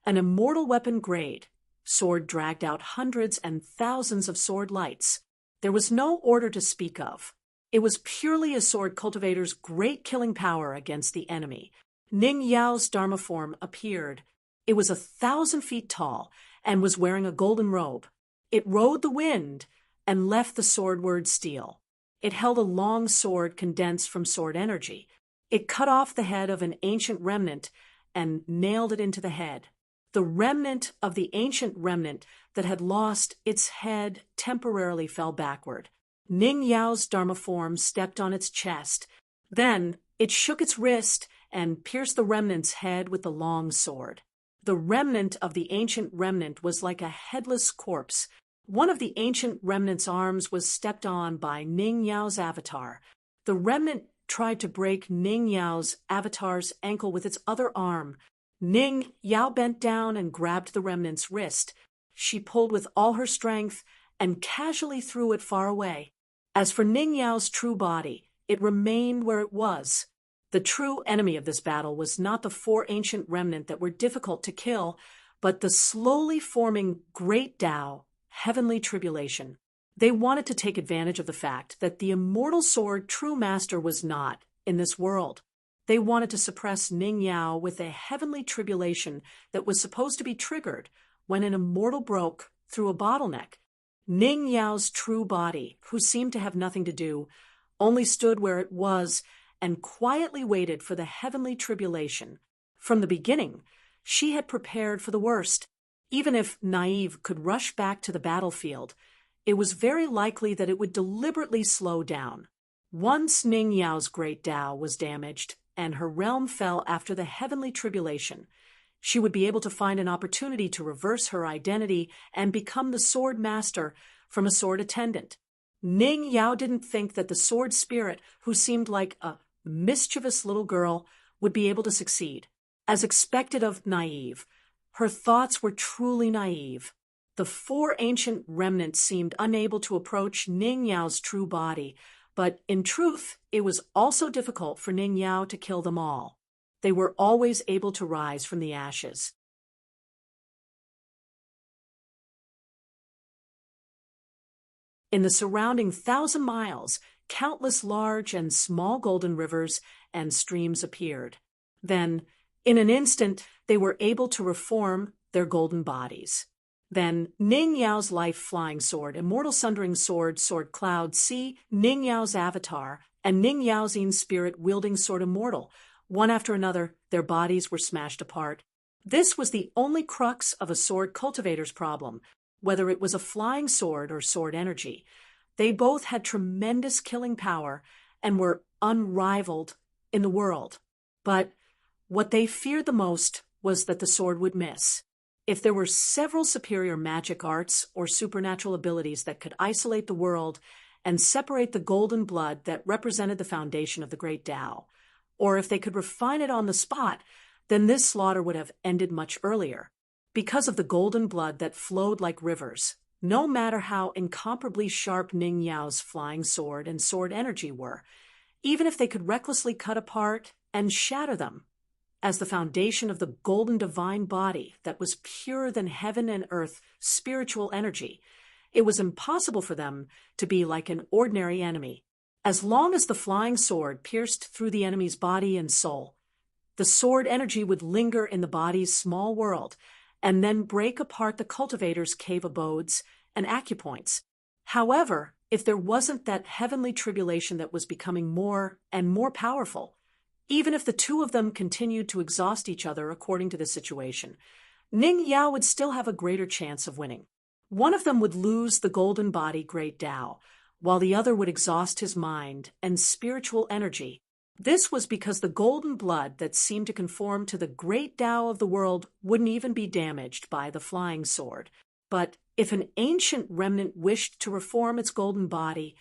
an immortal weapon grade sword dragged out hundreds and thousands of sword lights. There was no order to speak of. It was purely a sword cultivator's great killing power against the enemy. Ning Yao's Dharma form appeared. It was 1,000 feet tall and was wearing a golden robe. It rode the wind and left the swordward steel. It held a long sword condensed from sword energy. It cut off the head of an ancient remnant and nailed it into the head. The remnant of the ancient remnant that had lost its head temporarily fell backward. Ning Yao's Dharma form stepped on its chest. Then it shook its wrist and pierced the remnant's head with the long sword. The remnant of the ancient remnant was like a headless corpse. One of the ancient remnant's arms was stepped on by Ning Yao's avatar. The remnant tried to break Ning Yao's avatar's ankle with its other arm. Ning Yao bent down and grabbed the remnant's wrist. She pulled with all her strength and casually threw it far away. As for Ning Yao's true body, it remained where it was. The true enemy of this battle was not the four ancient remnant that were difficult to kill, but the slowly forming Great Tao, heavenly tribulation. They wanted to take advantage of the fact that the immortal sword true master was not in this world. They wanted to suppress Ning Yao with a heavenly tribulation that was supposed to be triggered when an immortal broke through a bottleneck. Ning Yao's true body, who seemed to have nothing to do, only stood where it was and quietly waited for the heavenly tribulation. From the beginning, she had prepared for the worst. Even if Naive could rush back to the battlefield, it was very likely that it would deliberately slow down. Once Ning Yao's great Tao was damaged, and her realm fell after the heavenly tribulation, she would be able to find an opportunity to reverse her identity and become the sword master from a sword attendant. Ning Yao didn't think that the sword spirit, who seemed like a mischievous little girl, would be able to succeed. As expected of naive, her thoughts were truly naive. The four ancient remnants seemed unable to approach Ning Yao's true body, but in truth, it was also difficult for Ning Yao to kill them all. They were always able to rise from the ashes. In the surrounding 1,000 miles, countless large and small golden rivers and streams appeared. Then, in an instant, they were able to reform their golden bodies. Then Ning Yao's life-flying sword, immortal sundering sword, sword cloud, see Ning Yao's avatar, and Ning Yao's spirit-wielding sword immortal. One after another, their bodies were smashed apart. This was the only crux of a sword cultivator's problem, whether it was a flying sword or sword energy. They both had tremendous killing power and were unrivaled in the world. But what they feared the most was that the sword would miss. If there were several superior magic arts or supernatural abilities that could isolate the world and separate the golden blood that represented the foundation of the great Tao, or if they could refine it on the spot, then this slaughter would have ended much earlier. Because of the golden blood that flowed like rivers, no matter how incomparably sharp Ning Yao's flying sword and sword energy were, even if they could recklessly cut apart and shatter them, as the foundation of the golden divine body that was purer than heaven and earth spiritual energy, it was impossible for them to be like an ordinary enemy. As long as the flying sword pierced through the enemy's body and soul, the sword energy would linger in the body's small world and then break apart the cultivator's cave abodes and acupoints. However, if there wasn't that heavenly tribulation that was becoming more and more powerful, even if the two of them continued to exhaust each other according to the situation, Ning Yao would still have a greater chance of winning. One of them would lose the golden body great Tao, while the other would exhaust his mind and spiritual energy. This was because the golden blood that seemed to conform to the great Tao of the world wouldn't even be damaged by the flying sword. But if an ancient remnant wished to reform its golden body,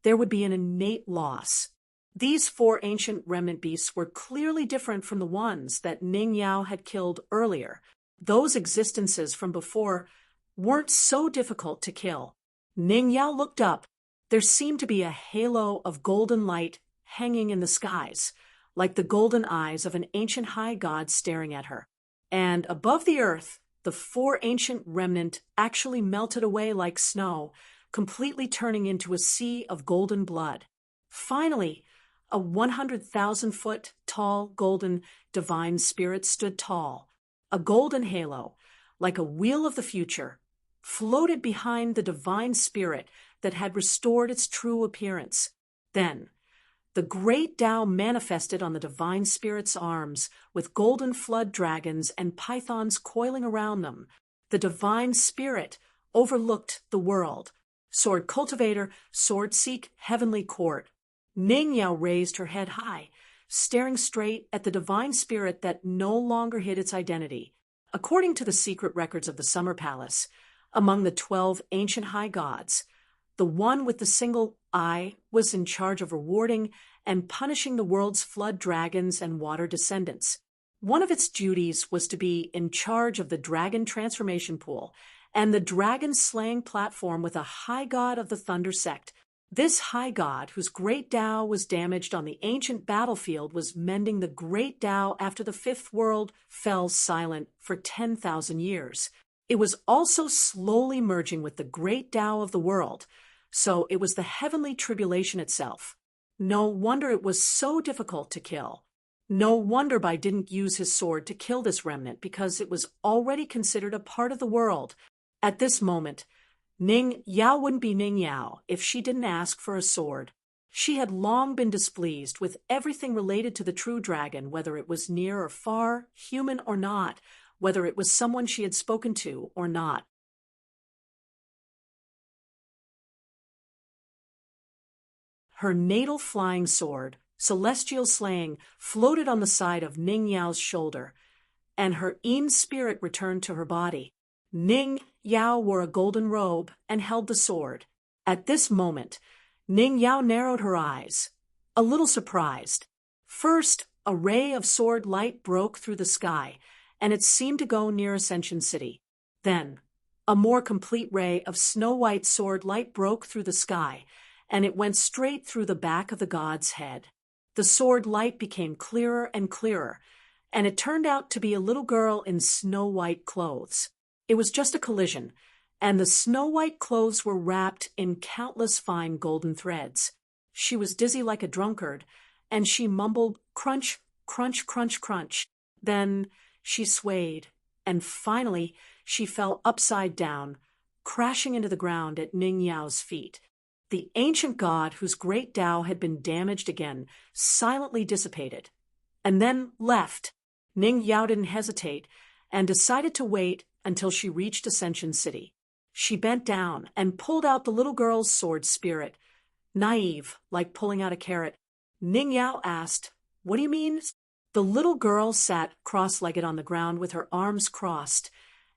there would be an innate loss. These four ancient remnant beasts were clearly different from the ones that Ning Yao had killed earlier. Those existences from before weren't so difficult to kill. Ning Yao looked up. There seemed to be a halo of golden light hanging in the skies, like the golden eyes of an ancient high god staring at her. And above the earth, the four ancient remnant actually melted away like snow, completely turning into a sea of golden blood. Finally, a 100,000-foot tall golden divine spirit stood tall. A golden halo, like a wheel of the future, floated behind the divine spirit that had restored its true appearance. Then, the great Tao manifested on the divine spirit's arms, with golden flood dragons and pythons coiling around them. The divine spirit overlooked the world. Sword cultivator, sword seek, heavenly court. Ning Yao raised her head high, staring straight at the divine spirit that no longer hid its identity. According to the secret records of the Summer Palace, among the 12 ancient high gods, the one with the single eye was in charge of rewarding and punishing the world's flood dragons and water descendants. One of its duties was to be in charge of the dragon transformation pool and the dragon slaying platform with a high god of the thunder sect. This high god, whose great Tao was damaged on the ancient battlefield, was mending the great Tao after the fifth world fell silent for 10,000 years. It was also slowly merging with the great Tao of the world, so it was the heavenly tribulation itself. No wonder it was so difficult to kill. No wonder Bai didn't use his sword to kill this remnant, because it was already considered a part of the world. At this moment, Ning Yao wouldn't be Ning Yao if she didn't ask for a sword. She had long been displeased with everything related to the true dragon, whether it was near or far, human or not, whether it was someone she had spoken to or not. Her natal flying sword, celestial slaying, floated on the side of Ning Yao's shoulder, and her Een spirit returned to her body. Ning Yao wore a golden robe and held the sword. At this moment, Ning Yao narrowed her eyes, a little surprised. First, a ray of sword light broke through the sky, and it seemed to go near Ascension City. Then, a more complete ray of snow-white sword light broke through the sky, and it went straight through the back of the god's head. The sword light became clearer and clearer, and it turned out to be a little girl in snow-white clothes. It was just a collision, and the snow-white clothes were wrapped in countless fine golden threads. She was dizzy like a drunkard, and she mumbled, "Crunch, crunch, crunch, crunch." Then she swayed, and finally she fell upside down, crashing into the ground at Ning Yao's feet. The ancient god, whose great Tao had been damaged again, silently dissipated, and then left. Ning Yao didn't hesitate, and decided to wait until she reached Ascension City. She bent down and pulled out the little girl's sword spirit. Naive, like pulling out a carrot, Ning Yao asked, "What do you mean?" The little girl sat cross-legged on the ground with her arms crossed,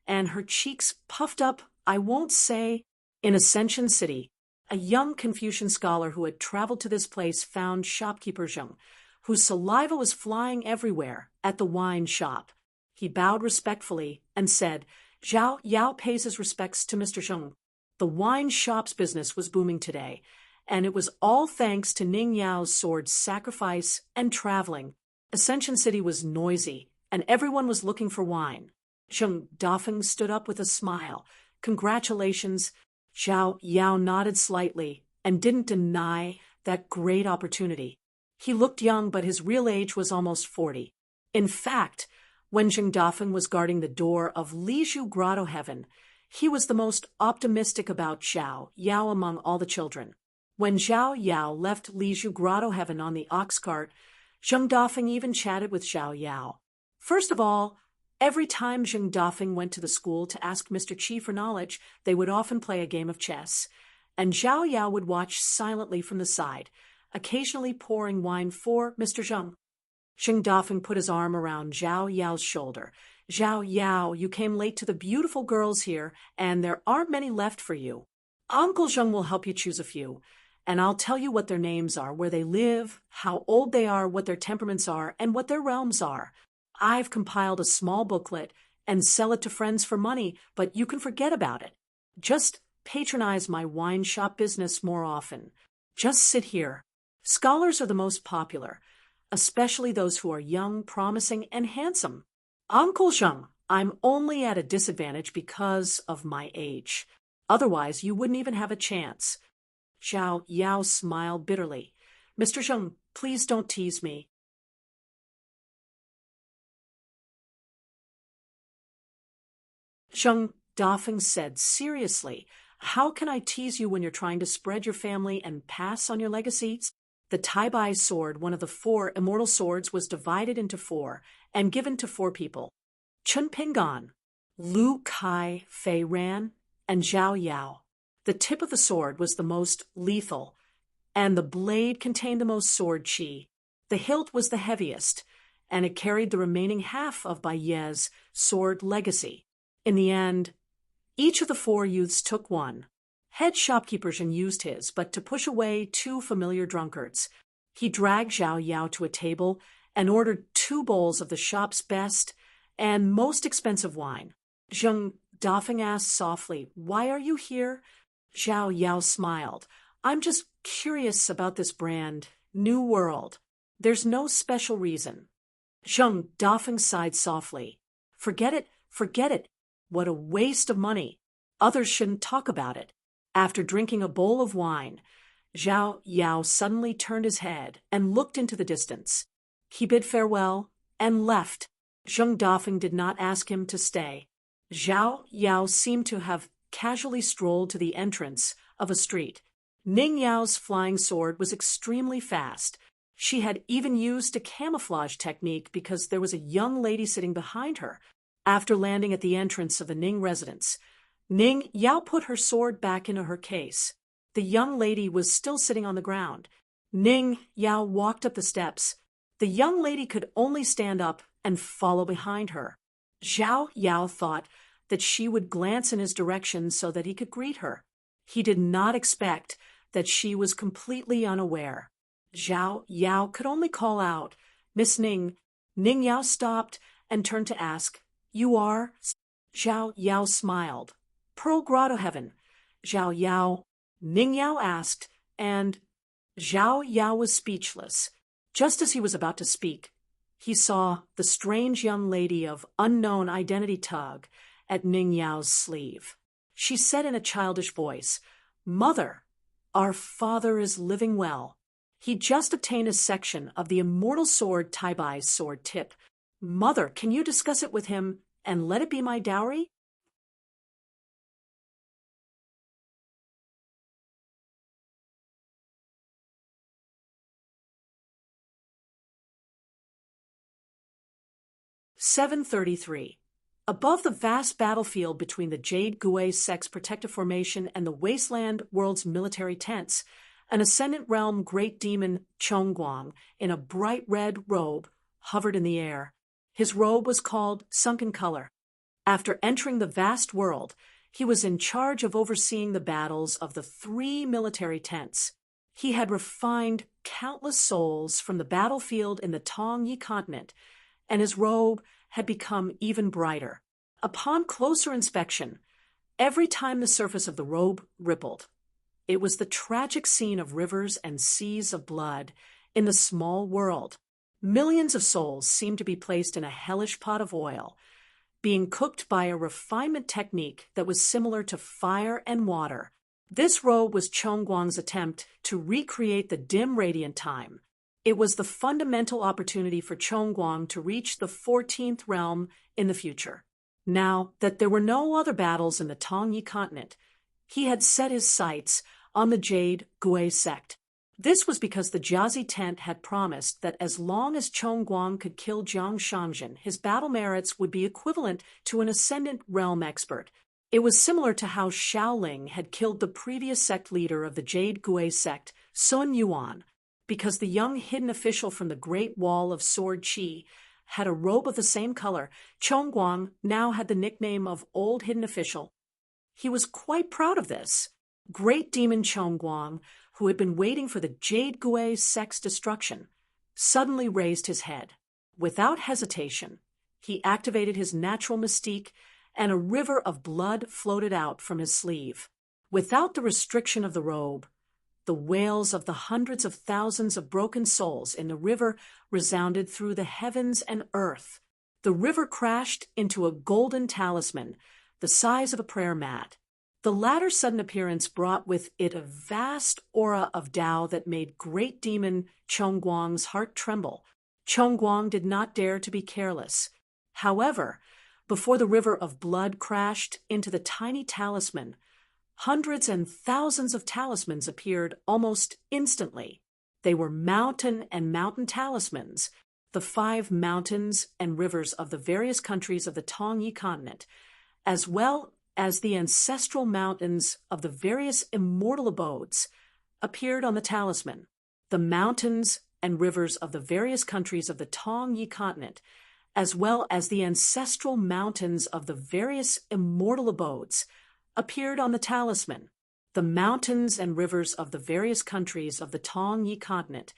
and her cheeks puffed up, I won't say. In Ascension City, a young Confucian scholar who had traveled to this place found shopkeeper Zheng, whose saliva was flying everywhere, at the wine shop. He bowed respectfully and said, "Zhao Yao pays his respects to Mr. Zheng." The wine shop's business was booming today, and it was all thanks to Ning Yao's sword sacrifice and traveling. Ascension City was noisy, and everyone was looking for wine. Zheng Dafeng stood up with a smile. "Congratulations." Zhao Yao nodded slightly and didn't deny that great opportunity. He looked young, but his real age was almost 40. In fact, when Zheng Dafeng was guarding the door of Lizhu Grotto Heaven, he was the most optimistic about Zhao Yao among all the children. When Zhao Yao left Lizhu Grotto Heaven on the ox cart, Zheng Dafeng even chatted with Zhao Yao. First of all, every time Zheng Dafeng went to the school to ask Mr. Qi for knowledge, they would often play a game of chess, and Zhao Yao would watch silently from the side, occasionally pouring wine for Mr. Zheng. Zheng Dafeng put his arm around Zhao Yao's shoulder. "Zhao Yao, you came late to the beautiful girls here, and there aren't many left for you. Uncle Zheng will help you choose a few, and I'll tell you what their names are, where they live, how old they are, what their temperaments are, and what their realms are. I've compiled a small booklet and sell it to friends for money, but you can forget about it. Just patronize my wine shop business more often. Just sit here. Scholars are the most popular, especially those who are young, promising, and handsome. Uncle Zheng, I'm only at a disadvantage because of my age. Otherwise, you wouldn't even have a chance." Zhao Yao smiled bitterly. "Mr. Zheng, please don't tease me." Zheng Dafeng said seriously, "How can I tease you when you're trying to spread your family and pass on your legacy?" The Tai Bai sword, one of the 4 immortal swords, was divided into 4 and given to 4 people: Chun Pingan, Lu Kai Fei Ran, and Zhao Yao. The tip of the sword was the most lethal, and the blade contained the most sword chi. The hilt was the heaviest, and it carried the remaining half of Bai Ye's sword legacy. In the end, each of the 4 youths took one. Head shopkeeper Zheng used his, but to push away 2 familiar drunkards. He dragged Zhao Yao to a table and ordered 2 bowls of the shop's best and most expensive wine. Zheng Dafeng asked softly, "Why are you here?" Zhao Yao smiled. "I'm just curious about this brand, New World. There's no special reason." Zheng Dafeng sighed softly. Forget it, forget it. What a waste of money. Others shouldn't talk about it." After drinking a bowl of wine, Zhao Yao suddenly turned his head and looked into the distance. He bid farewell and left. Zheng Dafeng did not ask him to stay. Zhao Yao seemed to have casually strolled to the entrance of a street. Ning Yao's flying sword was extremely fast. She had even used a camouflage technique because there was a young lady sitting behind her. After landing at the entrance of the Ning residence, Ning Yao put her sword back into her case. The young lady was still sitting on the ground. Ning Yao walked up the steps. The young lady could only stand up and follow behind her. Zhao Yao thought that she would glance in his direction so that he could greet her. He did not expect that she was completely unaware. Zhao Yao could only call out, "Miss Ning." Ning Yao stopped and turned to ask, "You are?" Zhao Yao smiled. "Pearl Grotto Heaven." Zhao Yao, Ning Yao asked, and Zhao Yao was speechless. Just as he was about to speak, he saw the strange young lady of unknown identity tug at Ning Yao's sleeve. She said in a childish voice, "Mother, our father is living well. He just obtained a section of the immortal sword Taibai's sword tip. Mother, can you discuss it with him and let it be my dowry?" "733. Above the vast battlefield between the Jade Gui Sect's protective formation and the wasteland world's military tents, an ascendant realm great demon Chongguang, in a bright red robe, hovered in the air. His robe was called Sunken Color. After entering the vast world, he was in charge of overseeing the battles of the 3 military tents. He had refined countless souls from the battlefield in the Tongyi continent, and his robe had become even brighter. Upon closer inspection, every time the surface of the robe rippled, it was the tragic scene of rivers and seas of blood in the small world. Millions of souls seemed to be placed in a hellish pot of oil, being cooked by a refinement technique that was similar to fire and water. This robe was Chongguang's attempt to recreate the dim radiant time. It was the fundamental opportunity for Chongguang to reach the 14th realm in the future. Now that there were no other battles in the Tongyi continent, he had set his sights on the Jade Gui sect. This was because the Jiazi tent had promised that as long as Chongguang could kill Jiang Shangzhen, his battle merits would be equivalent to an ascendant realm expert. It was similar to how Shaoling had killed the previous sect leader of the Jade Gui sect, Sun Yuan, because the young hidden official from the Great Wall of Sword Qi had a robe of the same color. Chongguang now had the nickname of Old Hidden Official. He was quite proud of this. Great Demon Chongguang, who had been waiting for the Jade Gui sect's destruction, suddenly raised his head. Without hesitation, he activated his natural mystique, and a river of blood floated out from his sleeve. Without the restriction of the robe, the wails of the hundreds of thousands of broken souls in the river resounded through the heavens and earth. The river crashed into a golden talisman, the size of a prayer mat. The latter's sudden appearance brought with it a vast aura of Tao that made Great Demon Chongguang's heart tremble. Chongguang did not dare to be careless. However, before the river of blood crashed into the tiny talisman, hundreds and thousands of talismans appeared almost instantly. They were mountain and mountain talismans, the 5 mountains and rivers of the various countries of the Tongyi continent, as well as the ancestral mountains of the various immortal abodes, appeared on the talisman. The mountains and rivers of the various countries of the Tongyi continent, as well as the ancestral mountains of the various immortal abodes, appeared on the talisman. The mountains and rivers of the various countries of the Tongyi continent,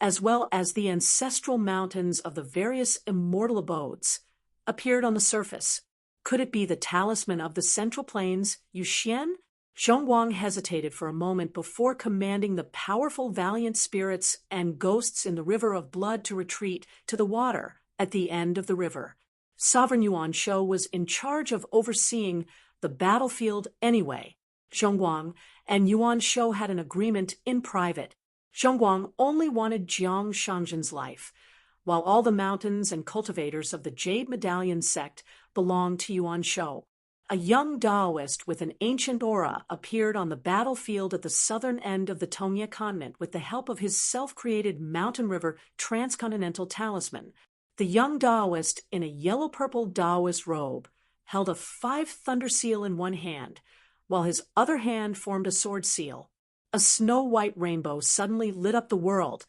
as well as the ancestral mountains of the various immortal abodes, appeared on the surface. Could it be the talisman of the Central Plains, Yuxian? Zhongguang hesitated for a moment before commanding the powerful valiant spirits and ghosts in the river of blood to retreat to the water at the end of the river. Sovereign Yuan Shou was in charge of overseeing the battlefield anyway. Zhongguang and Yuan Shou had an agreement in private. Zhongguang only wanted Jiang Shangzhen's life, while all the mountains and cultivators of the Jade Medallion sect belonged to Yuan Shou. A young Taoist with an ancient aura appeared on the battlefield at the southern end of the Tongya continent with the help of his self-created Mountain River transcontinental talisman. The young Taoist, in a yellow-purple Taoist robe, held a 5 thunder seal in one hand, while his other hand formed a sword seal. A snow-white rainbow suddenly lit up the world,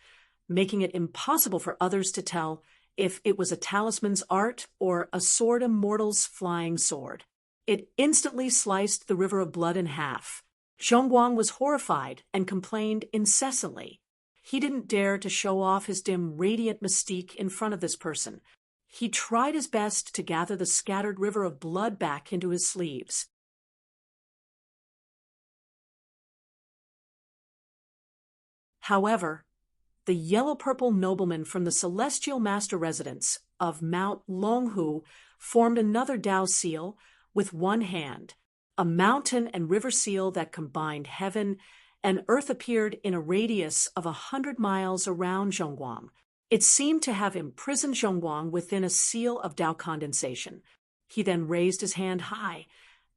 making it impossible for others to tell if it was a talisman's art or a sword immortal's flying sword. It instantly sliced the river of blood in half. Zhongguang was horrified and complained incessantly. He didn't dare to show off his dim, radiant mystique in front of this person. He tried his best to gather the scattered river of blood back into his sleeves. However, the yellow-purple nobleman from the celestial master residence of Mount Longhu formed another Dao seal with one hand. A mountain and river seal that combined heaven and earth appeared in a radius of 100 miles around Zhongguang. It seemed to have imprisoned Zhongguang within a seal of Dao condensation. He then raised his hand high,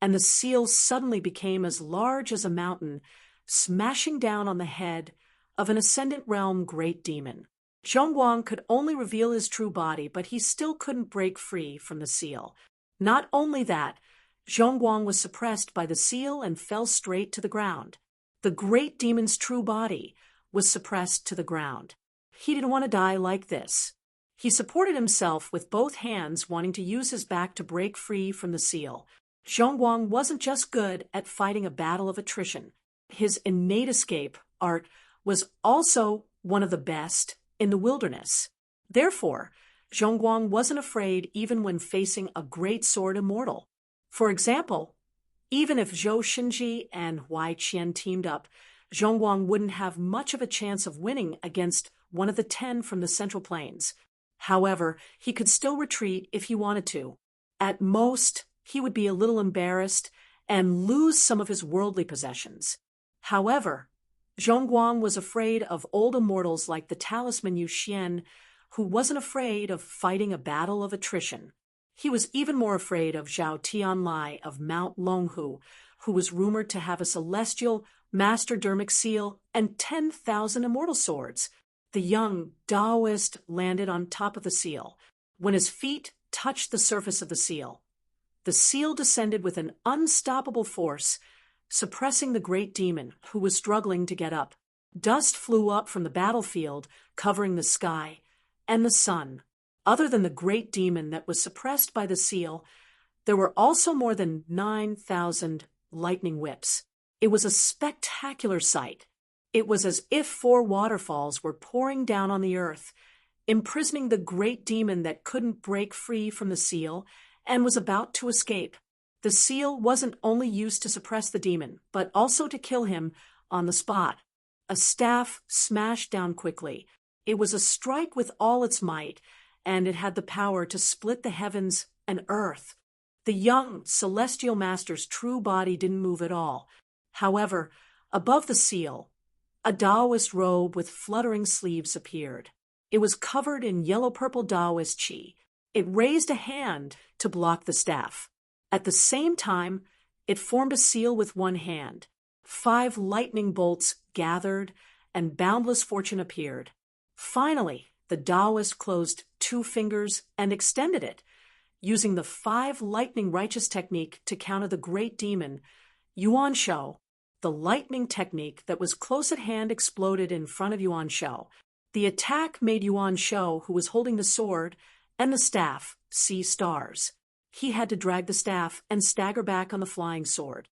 and the seal suddenly became as large as a mountain, smashing down on the head of an ascendant realm great demon. Zhongguang could only reveal his true body, but he still couldn't break free from the seal. Not only that, Zhongguang was suppressed by the seal and fell straight to the ground. The great demon's true body was suppressed to the ground. He didn't want to die like this. He supported himself with both hands, wanting to use his back to break free from the seal. Zhongguang wasn't just good at fighting a battle of attrition. His innate escape art was also one of the best in the wilderness. Therefore, Zhongguang wasn't afraid even when facing a great sword immortal. For example, even if Zhou Xinji and Huai Qian teamed up, Zhongguang wouldn't have much of a chance of winning against one of the 10 from the Central Plains. However, he could still retreat if he wanted to. At most, he would be a little embarrassed and lose some of his worldly possessions. However, Zhongguang was afraid of old immortals like the talisman Yu Xian, who wasn't afraid of fighting a battle of attrition. He was even more afraid of Zhao Tianlai of Mount Longhu, who was rumored to have a celestial master dermic seal and 10,000 immortal swords. The young Taoist landed on top of the seal. When his feet touched the surface of the seal descended with an unstoppable force, suppressing the great demon, who was struggling to get up. Dust flew up from the battlefield, covering the sky and the sun. Other than the great demon that was suppressed by the seal, there were also more than 9,000 lightning whips. It was a spectacular sight. It was as if 4 waterfalls were pouring down on the earth, imprisoning the great demon that couldn't break free from the seal and was about to escape. The seal wasn't only used to suppress the demon, but also to kill him on the spot. A staff smashed down quickly. It was a strike with all its might, and it had the power to split the heavens and earth. The young celestial master's true body didn't move at all. However, above the seal, a Taoist robe with fluttering sleeves appeared. It was covered in yellow-purple Taoist qi. It raised a hand to block the staff. At the same time, it formed a seal with one hand. 5 lightning bolts gathered, and boundless fortune appeared. Finally, the Taoist closed 2 fingers and extended it, using the 5 lightning righteous technique to counter the great demon, Yuan Shou. The lightning technique that was close at hand exploded in front of Yuan Shou. The attack made Yuan Shou, who was holding the sword and the staff, see stars. He had to drag the staff and stagger back on the flying sword.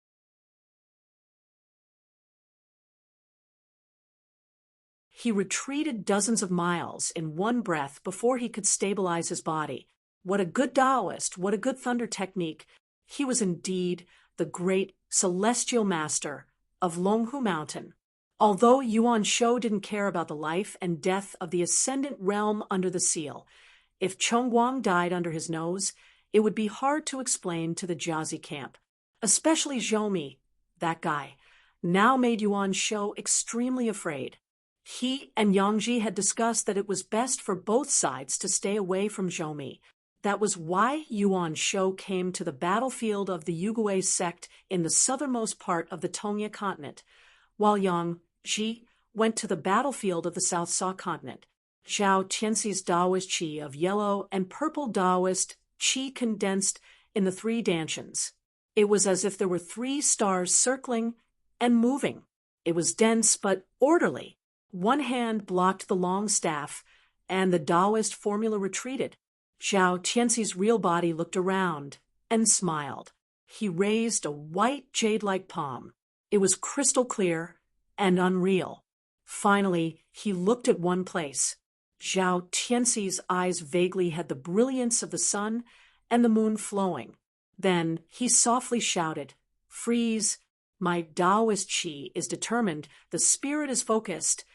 He retreated dozens of miles in one breath before he could stabilize his body. What a good Taoist, what a good thunder technique. He was indeed the great celestial master of Longhu Mountain. Although Yuan Shou didn't care about the life and death of the ascendant realm under the seal, if Zhongguang died under his nose, it would be hard to explain to the Jiazi camp. Especially Zhou, that guy, now made Yuan Shou extremely afraid. He and Yangji had discussed that it was best for both sides to stay away from Zhou. That was why Yuan Shou came to the battlefield of the Yugui sect in the southernmost part of the Tongya continent, while Yang Ji went to the battlefield of the South Sa continent. Zhao Tianxi's Taoist qi of yellow and purple Taoist qi condensed in the 3 dantians. It was as if there were 3 stars circling and moving. It was dense but orderly. One hand blocked the long staff, and the Taoist formula retreated. Zhao Tianxi's real body looked around and smiled. He raised a white jade-like palm. It was crystal clear and unreal. Finally, he looked at one place. Zhao Tianxi's eyes vaguely had the brilliance of the sun and the moon flowing. Then he softly shouted, "Freeze! My Taoist qi is determined, the spirit is focused,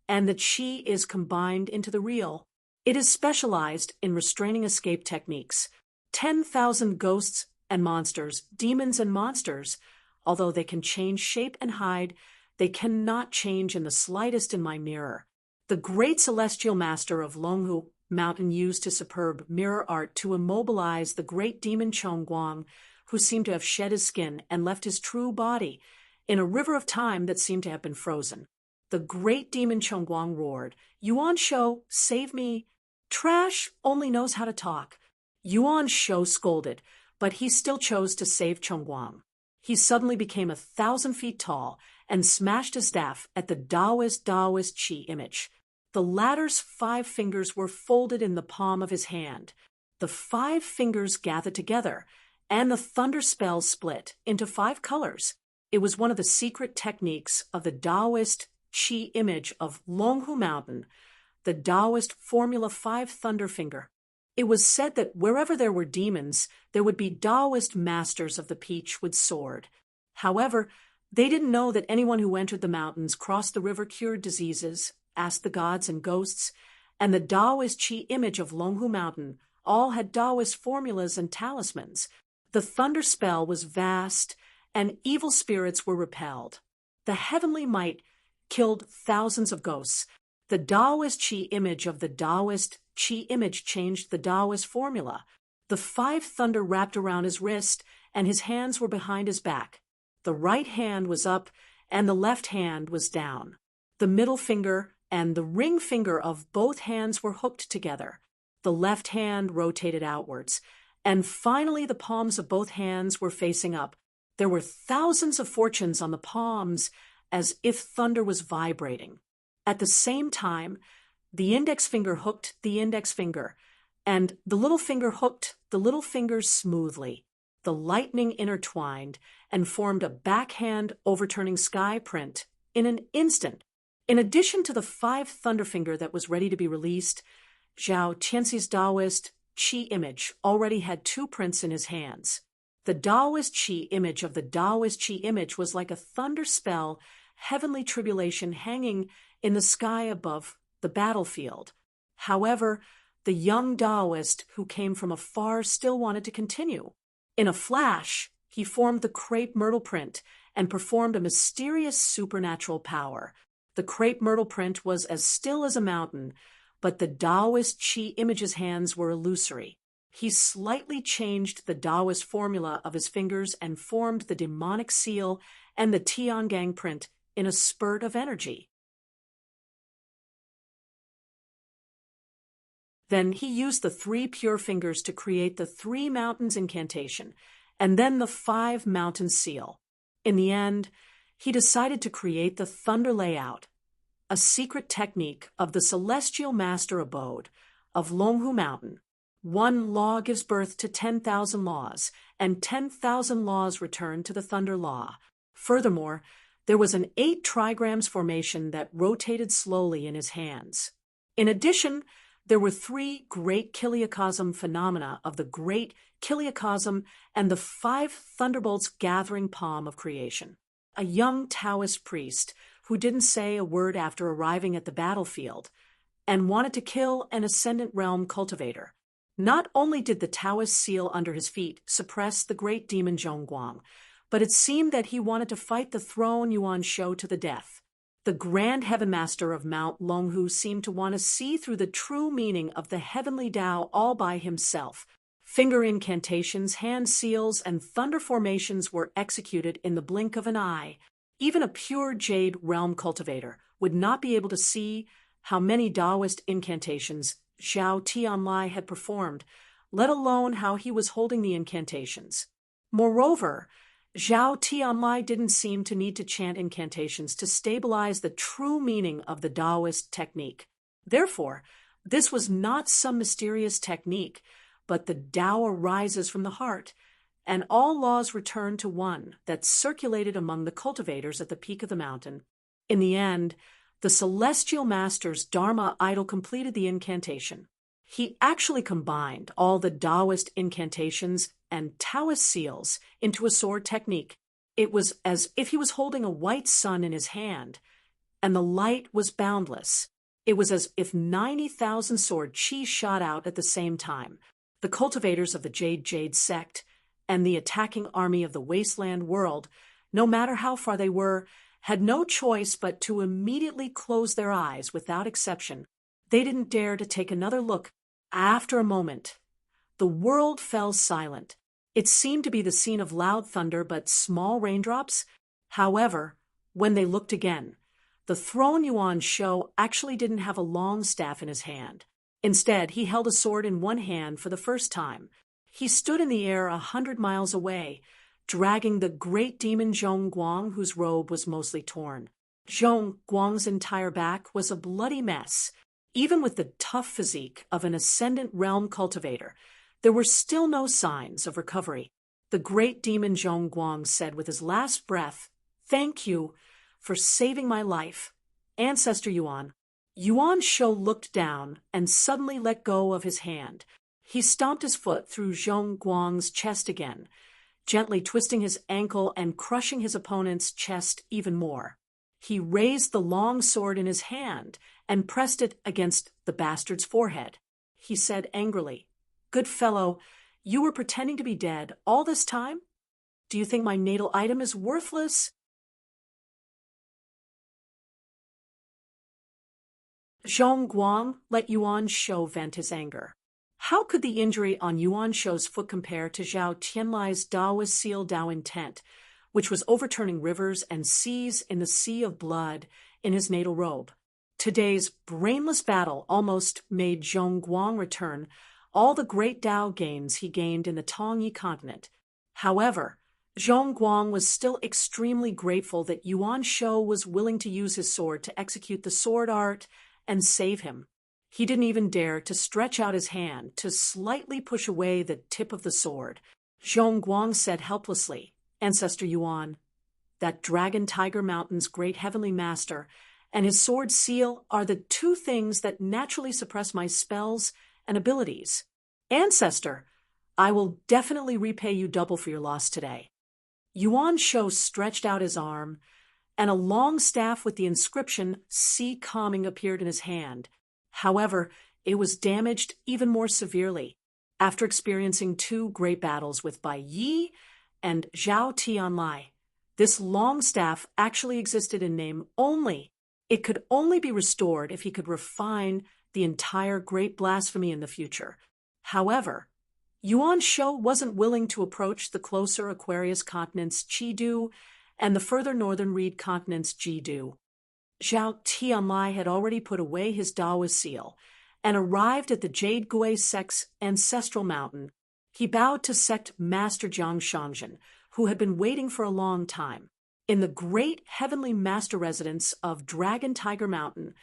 and the qi is combined into the real. It is specialized in restraining escape techniques. 10,000 ghosts and monsters, demons and monsters, although they can change shape and hide, they cannot change in the slightest in my mirror. The great celestial master of Longhu Mountain used his superb mirror art to immobilize the great demon Chongguang, who seemed to have shed his skin and left his true body in a river of time that seemed to have been frozen. The great demon Chongguang roared, 'Yuan Shou, save me!' Trash only knows how to talk." Yuan Shou scolded, but he still chose to save Chongguang. He suddenly became 1,000 feet tall and smashed his staff at the Taoist Qi image. The latter's 5 fingers were folded in the palm of his hand. The 5 fingers gathered together, and the thunder spell split into 5 colors. It was one of the secret techniques of the Taoist Qi image of Longhu Mountain, the Taoist Formula 5 Thunder Finger. It was said that wherever there were demons, there would be Taoist masters of the peach with sword. However, they didn't know that anyone who entered the mountains, crossed the river, cured diseases, asked the gods and ghosts, and the Taoist Qi image of Longhu Mountain all had Taoist formulas and talismans. The thunder spell was vast, and evil spirits were repelled. The heavenly might killed thousands of ghosts. The Taoist Qi image of the Taoist Qi image changed the Taoist formula. The 5 thunder wrapped around his wrist, and his hands were behind his back. The right hand was up, and the left hand was down. The middle finger and the ring finger of both hands were hooked together. The left hand rotated outwards, and finally the palms of both hands were facing up. There were thousands of fortunes on the palms, as if thunder was vibrating. At the same time, the index finger hooked the index finger, and the little finger hooked the little finger smoothly. The lightning intertwined and formed a backhand overturning sky print in an instant. In addition to the 5 thunder finger that was ready to be released, Zhao Tianxi's Taoist Qi image already had 2 prints in his hands. The Taoist Qi image of the Taoist Qi image was like a thunder spell, heavenly tribulation hanging in the sky above the battlefield. However, the young Taoist who came from afar still wanted to continue. In a flash, he formed the crepe myrtle print and performed a mysterious supernatural power. The crepe myrtle print was as still as a mountain, but the Taoist Qi image's hands were illusory. He slightly changed the Taoist formula of his fingers and formed the demonic seal and the Tiangang print in a spurt of energy. Then he used the 3 pure fingers to create the 3 mountains incantation, and then the 5 mountains seal. In the end, he decided to create the thunder layout, a secret technique of the celestial master abode of Longhu Mountain. 1 law gives birth to 10,000 laws, and 10,000 laws return to the thunder law. Furthermore, there was an 8 trigrams formation that rotated slowly in his hands. In addition, there were 3 great kiliacosm phenomena of the great kiliacosm and the 5 thunderbolts gathering palm of creation. A young Taoist priest who didn't say a word after arriving at the battlefield and wanted to kill an ascendant realm cultivator. Not only did the Taoist seal under his feet suppress the great demon Zhongguang, but it seemed that he wanted to fight the throne Yuan Shou to the death. The Grand Heaven Master of Mount Longhu seemed to want to see through the true meaning of the heavenly Tao all by himself. Finger incantations, hand seals, and thunder formations were executed in the blink of an eye. Even a pure jade realm cultivator would not be able to see how many Taoist incantations Zhao Tianlai had performed, let alone how he was holding the incantations. Moreover, Zhao Tianlai didn't seem to need to chant incantations to stabilize the true meaning of the Taoist technique. Therefore, this was not some mysterious technique, but the Tao arises from the heart, and all laws return to one that circulated among the cultivators at the peak of the mountain. In the end, the celestial master's Dharma idol completed the incantation. He actually combined all the Taoist incantations and Taoist seals into a sword technique. It was as if he was holding a white sun in his hand, and the light was boundless. It was as if 90,000 sword chi shot out at the same time. The cultivators of the Jade sect and the attacking army of the wasteland world, no matter how far they were, had no choice but to immediately close their eyes without exception. They didn't dare to take another look. After a moment, the world fell silent. It seemed to be the scene of loud thunder but small raindrops. However, when they looked again, the Throne Yuan Shou actually didn't have a long staff in his hand. Instead, he held a sword in one hand for the first time. He stood in the air 100 miles away, dragging the great demon Zhong Guang, whose robe was mostly torn. Zhong Guang's entire back was a bloody mess. Even with the tough physique of an ascendant realm cultivator, there were still no signs of recovery. The great demon Zhong Guang said with his last breath, "Thank you for saving my life, Ancestor Yuan." Yuan Shou looked down and suddenly let go of his hand. He stomped his foot through Zhong Guang's chest again, gently twisting his ankle and crushing his opponent's chest even more. He raised the long sword in his hand and pressed it against the bastard's forehead. He said angrily, "Good fellow, you were pretending to be dead all this time? Do you think my natal item is worthless?" Zhong Guang let Yuan Shou vent his anger. How could the injury on Yuan Shou's foot compare to Zhao Tianlai's Taoist seal Tao intent, which was overturning rivers and seas in the sea of blood in his natal robe? Today's brainless battle almost made Zhong Guang return all the great Tao gains he gained in the Tongyi continent. However, Zhong Guang was still extremely grateful that Yuan Shou was willing to use his sword to execute the sword art and save him. He didn't even dare to stretch out his hand to slightly push away the tip of the sword. Zhong Guang said helplessly, "Ancestor Yuan, that Dragon Tiger Mountain's great heavenly master and his sword seal are the two things that naturally suppress my spells and abilities. Ancestor, I will definitely repay you double for your loss today." Yuan Shou stretched out his arm, and a long staff with the inscription "Sea Calming" appeared in his hand. However, it was damaged even more severely. After experiencing two great battles with Bai Yi and Zhao Tianlai, this long staff actually existed in name only. It could only be restored if he could refine the entire great blasphemy in the future. However, Yuan Shou wasn't willing to approach the closer Aquarius continent's Chidu and the further northern Reed continent's Jidu. Zhao Tianlai had already put away his Taoist seal and arrived at the Jade Gui sect's ancestral mountain. He bowed to sect master Jiang Shangzhen, who had been waiting for a long time. In the great heavenly master residence of Dragon Tiger Mountain,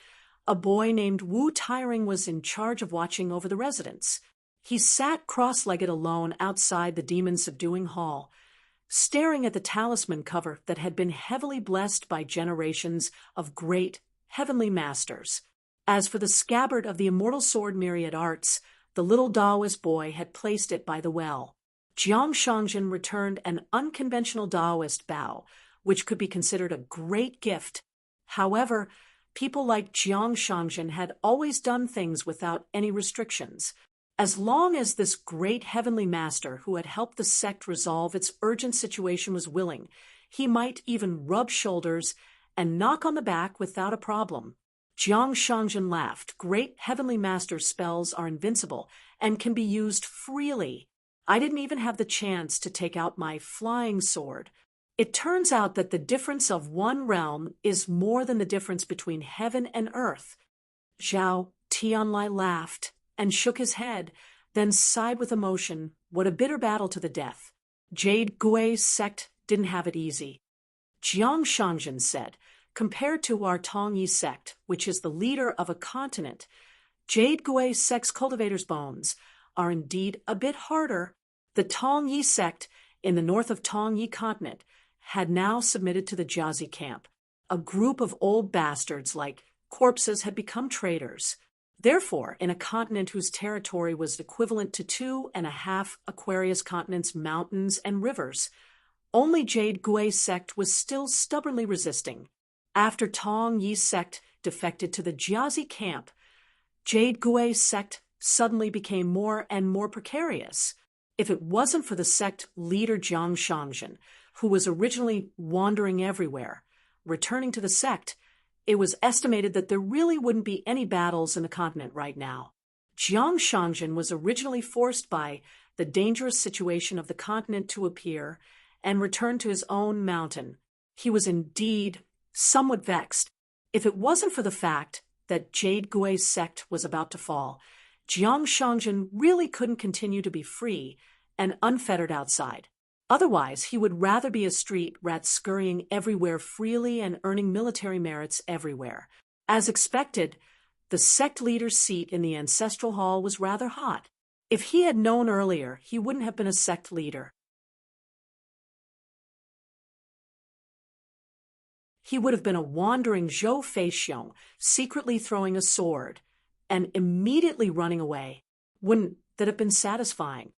a boy named Wu Tiring was in charge of watching over the residence. He sat cross-legged alone outside the demon-subduing hall, staring at the talisman cover that had been heavily blessed by generations of great heavenly masters. As for the scabbard of the immortal sword Myriad Arts, the little Taoist boy had placed it by the well. Jiang Shangzhen returned an unconventional Taoist bow, which could be considered a great gift. However, people like Jiang Shangzhen had always done things without any restrictions. As long as this great heavenly master who had helped the sect resolve its urgent situation was willing, he might even rub shoulders and knock on the back without a problem. Jiang Shangzhen laughed. "Great heavenly master spells are invincible and can be used freely. I didn't even have the chance to take out my flying sword. It turns out that the difference of one realm is more than the difference between heaven and earth." Zhao Tianlai laughed and shook his head, then sighed with emotion. What a bitter battle to the death. Jade Gui sect didn't have it easy. Jiang Shangjin said, compared to our Tongyi sect, which is the leader of a continent, Jade Gui sect's cultivators' bones are indeed a bit harder. The Tongyi sect in the north of Tongyi continent had now submitted to the Jiazi camp. A group of old bastards like corpses had become traitors. Therefore, in a continent whose territory was equivalent to 2.5 Aquarius continents, mountains, and rivers, only Jade Gui sect was still stubbornly resisting. After Tong Yi sect defected to the Jiazi camp, Jade Gui sect suddenly became more and more precarious. If it wasn't for the sect leader Jiang Shangjin, who was originally wandering everywhere, returning to the sect, it was estimated that there really wouldn't be any battles in the continent right now. Jiang Shangjin was originally forced by the dangerous situation of the continent to appear and return to his own mountain. He was indeed somewhat vexed. If it wasn't for the fact that Jade Gui's sect was about to fall, Jiang Shangjin really couldn't continue to be free and unfettered outside. Otherwise, he would rather be a street rat scurrying everywhere freely and earning military merits everywhere. As expected, the sect leader's seat in the ancestral hall was rather hot. If he had known earlier, he wouldn't have been a sect leader. He would have been a wandering Zhou Feixiong, secretly throwing a sword and immediately running away. Wouldn't that have been satisfying?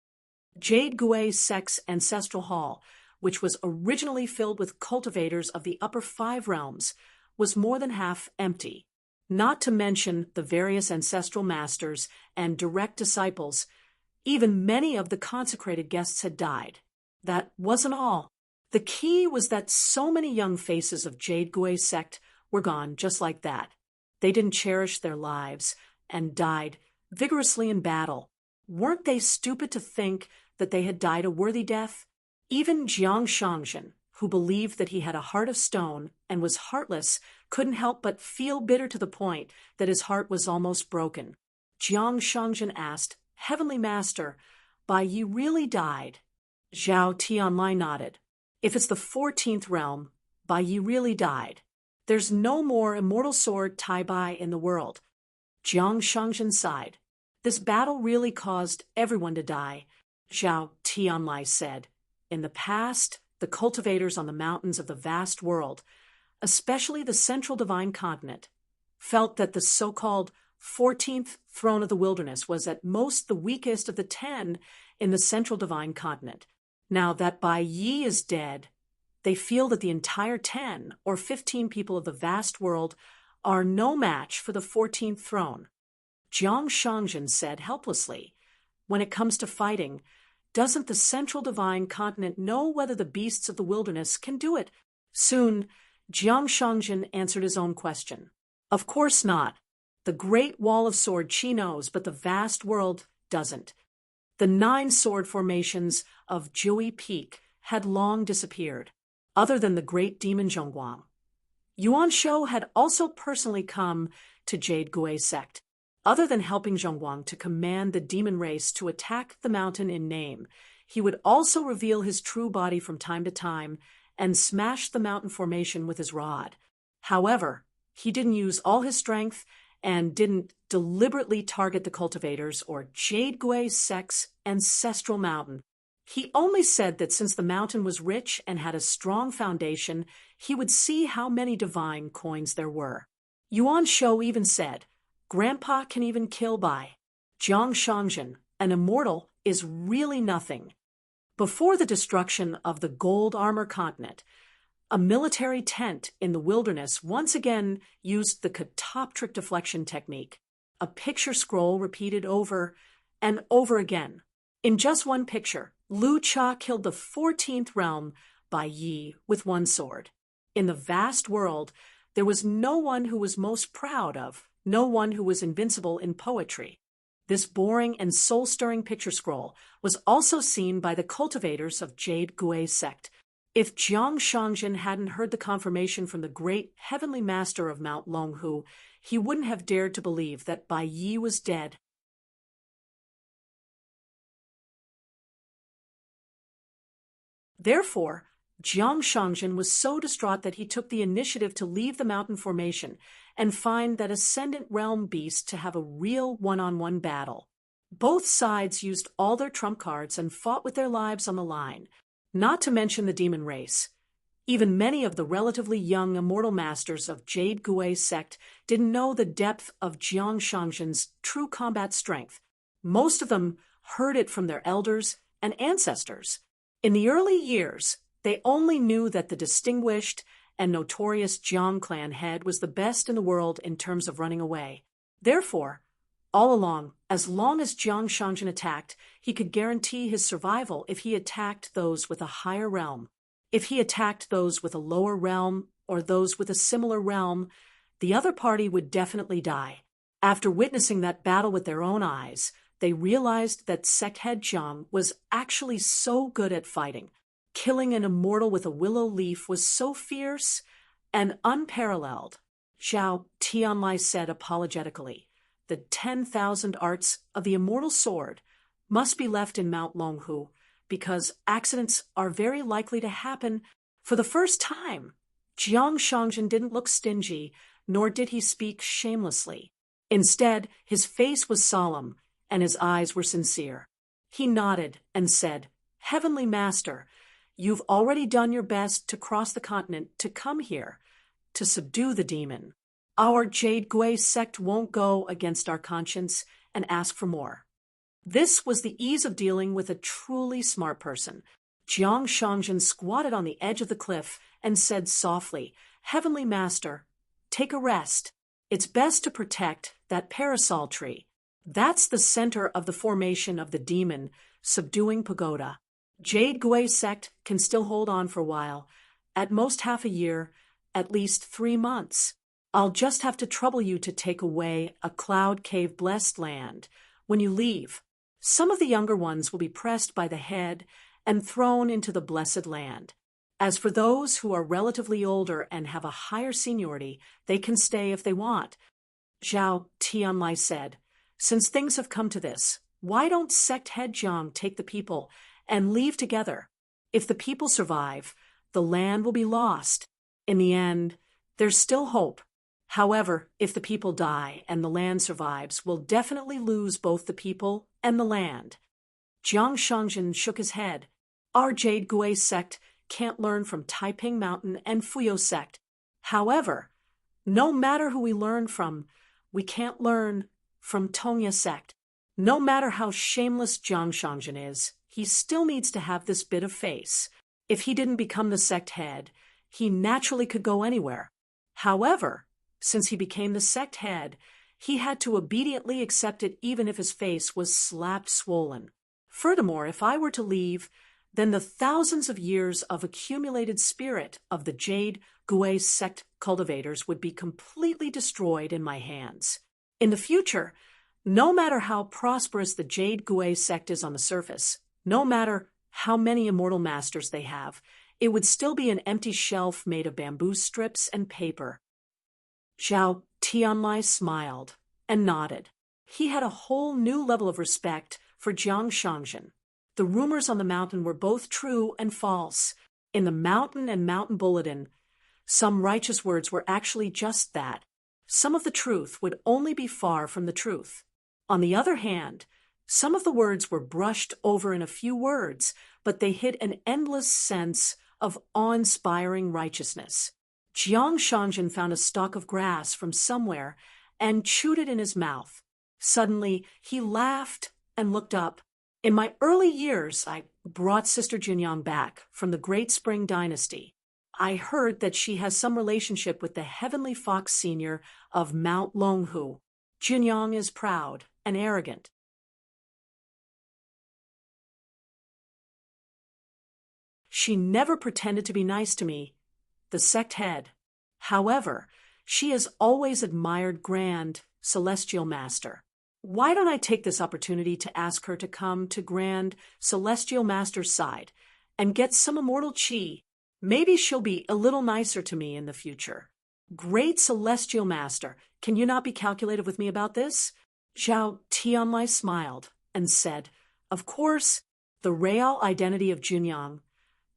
Jade Gui sect's ancestral hall, which was originally filled with cultivators of the upper 5 realms, was more than half empty. Not to mention the various ancestral masters and direct disciples, even many of the consecrated guests had died. That wasn't all. The key was that so many young faces of Jade Gui sect were gone just like that. They didn't cherish their lives and died vigorously in battle. Weren't they stupid to think that they had died a worthy death? Even Jiang Shangjin, who believed that he had a heart of stone and was heartless, couldn't help but feel bitter to the point that his heart was almost broken. Jiang Shangjin asked, "Heavenly Master, Bai Yi really died?" Zhao Tianlai nodded. "If it's the 14th realm, Bai Yi really died. There's no more immortal sword Tai Bai in the world." Jiang Shangjin sighed. "This battle really caused everyone to die," Zhao Tianlai said. "In the past, the cultivators on the mountains of the vast world, especially the central divine continent, felt that the so-called 14th throne of the wilderness was at most the weakest of the 10 in the central divine continent. Now that Bai Yi is dead, they feel that the entire 10 or 15 people of the vast world are no match for the 14th throne." Jiang Shangjin said helplessly, "When it comes to fighting, doesn't the central divine continent know whether the beasts of the wilderness can do it?" Soon, Jiang Shangjin answered his own question. "Of course not. The Great Wall of Sword Qi knows, but the vast world doesn't. The 9 sword formations of Jiui Peak had long disappeared, other than the great demon Zhongguang. Yuan Shou had also personally come to Jade Gui sect. Other than helping Zhongguang to command the demon race to attack the mountain in name, he would also reveal his true body from time to time and smash the mountain formation with his rod. However, he didn't use all his strength and didn't deliberately target the cultivators or Jade Gui sect's ancestral mountain. He only said that since the mountain was rich and had a strong foundation, he would see how many divine coins there were. Yuan Shou even said, "Grandpa can even kill Bai. Jiang Shangjin, an immortal, is really nothing." Before the destruction of the gold armor continent, a military tent in the wilderness once again used the catoptric deflection technique, a picture scroll repeated over and over again. In just one picture, Lu Cha killed the 14th realm Bai Yi with one sword. In the vast world, there was no one who was most proud of, no one who was invincible in poetry. This boring and soul-stirring picture scroll was also seen by the cultivators of Jade Gui sect. If Jiang Shangjin hadn't heard the confirmation from the great heavenly master of Mount Longhu, he wouldn't have dared to believe that Bai Yi was dead. Therefore, Jiang Shangjin was so distraught that he took the initiative to leave the mountain formation and find that Ascendant Realm beast to have a real one-on-one battle. Both sides used all their trump cards and fought with their lives on the line, not to mention the demon race. Even many of the relatively young immortal masters of Jade Gui's sect didn't know the depth of Jiang Shangjin's true combat strength. Most of them heard it from their elders and ancestors. In the early years, they only knew that the distinguished and notorious Jiang clan head was the best in the world in terms of running away. Therefore, all along, as long as Jiang Shangjin attacked, he could guarantee his survival if he attacked those with a higher realm. If he attacked those with a lower realm or those with a similar realm, the other party would definitely die. After witnessing that battle with their own eyes, they realized that sect head Jiang was actually so good at fighting. Killing an immortal with a willow leaf was so fierce and unparalleled. Zhao Tianlai said apologetically, "The 10,000 arts of the immortal sword must be left in Mount Longhu, because accidents are very likely to happen for the first time." Jiang Shangjin didn't look stingy, nor did he speak shamelessly. Instead, his face was solemn, and his eyes were sincere. He nodded and said, "Heavenly Master, you've already done your best to cross the continent to come here, to subdue the demon. Our Jade Gui sect won't go against our conscience and ask for more." This was the ease of dealing with a truly smart person. Jiang Shangjin squatted on the edge of the cliff and said softly, "Heavenly Master, take a rest. It's best to protect that parasol tree. That's the center of the formation of the demon subduing pagoda. Jade Gui sect can still hold on for a while, at most half a year, at least 3 months. I'll just have to trouble you to take away a cloud cave blessed land. When you leave, some of the younger ones will be pressed by the head and thrown into the blessed land. As for those who are relatively older and have a higher seniority, they can stay if they want." Zhao Tianlai said, "Since things have come to this, why don't sect head Jiang take the people and leave together? If the people survive, the land will be lost. In the end, there's still hope. However, if the people die and the land survives, we'll definitely lose both the people and the land." Jiang Shangjin shook his head. "Our Jade Gui sect can't learn from Taiping Mountain and Fuyo sect. However, no matter who we learn from, we can't learn from Tongya sect. No matter how shameless Jiang Shangjin is, he still needs to have this bit of face. If he didn't become the sect head, he naturally could go anywhere. However, since he became the sect head, he had to obediently accept it even if his face was slapped swollen. Furthermore, if I were to leave, then the thousands of years of accumulated spirit of the Jade Gui sect cultivators would be completely destroyed in my hands. In the future, no matter how prosperous the Jade Gui sect is on the surface, no matter how many immortal masters they have, it would still be an empty shelf made of bamboo strips and paper." Zhao Tianlai smiled and nodded. He had a whole new level of respect for Jiang Shangjin. The rumors on the mountain were both true and false. In the mountain and mountain bulletin, some righteous words were actually just that. Some of the truth would only be far from the truth. On the other hand, some of the words were brushed over in a few words, but they hid an endless sense of awe-inspiring righteousness. Jiang Shangjin found a stalk of grass from somewhere and chewed it in his mouth. Suddenly, he laughed and looked up. "In my early years, I brought Sister Jinyang back from the Great Spring Dynasty. I heard that she has some relationship with the Heavenly Fox Senior of Mount Longhu. Jinyang is proud and arrogant. She never pretended to be nice to me, the sect head. However, she has always admired Grand Celestial Master. Why don't I take this opportunity to ask her to come to Grand Celestial Master's side and get some immortal chi? Maybe she'll be a little nicer to me in the future. Great Celestial Master, can you not be calculated with me about this?" Zhao Tianlai smiled and said, "Of course, the real identity of Junyang,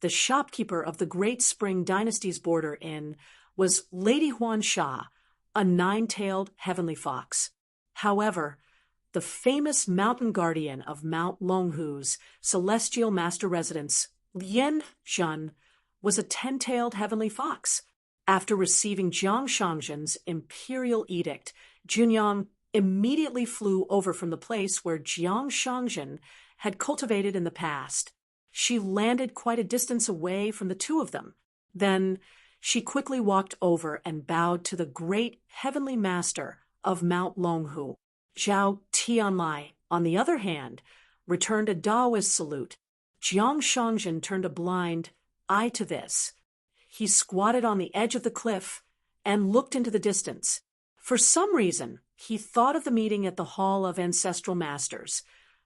the shopkeeper of the Great Spring Dynasty's border inn, was Lady Huan Sha, a nine-tailed heavenly fox. However, the famous mountain guardian of Mount Longhu's celestial master residence, Lien Zhen, was a 10-tailed heavenly fox. After receiving Jiang Shangzhen's imperial edict, Junyang immediately flew over from the place where Jiang Shangzhen had cultivated in the past. She landed quite a distance away from the two of them. Then she quickly walked over and bowed to the great heavenly master of Mount Longhu. Zhao Tianlai, on the other hand, returned a Taoist salute. Jiang Shangzhen turned a blind eye to this. He squatted on the edge of the cliff and looked into the distance. For some reason, he thought of the meeting at the Hall of Ancestral Masters,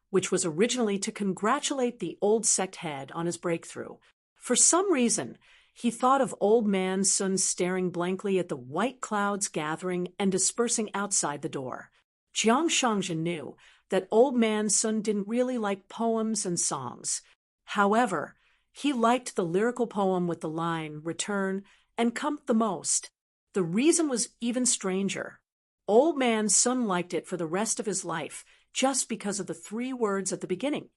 which was originally to congratulate the old sect head on his breakthrough. For some reason, he thought of Old Man Sun staring blankly at the white clouds gathering and dispersing outside the door. Jiang Shangzhen knew that Old Man Sun didn't really like poems and songs. However, he liked the lyrical poem with the line, "Return and come" the most. The reason was even stranger. Old Man Sun liked it for the rest of his life, just because of the 3 words at the beginning.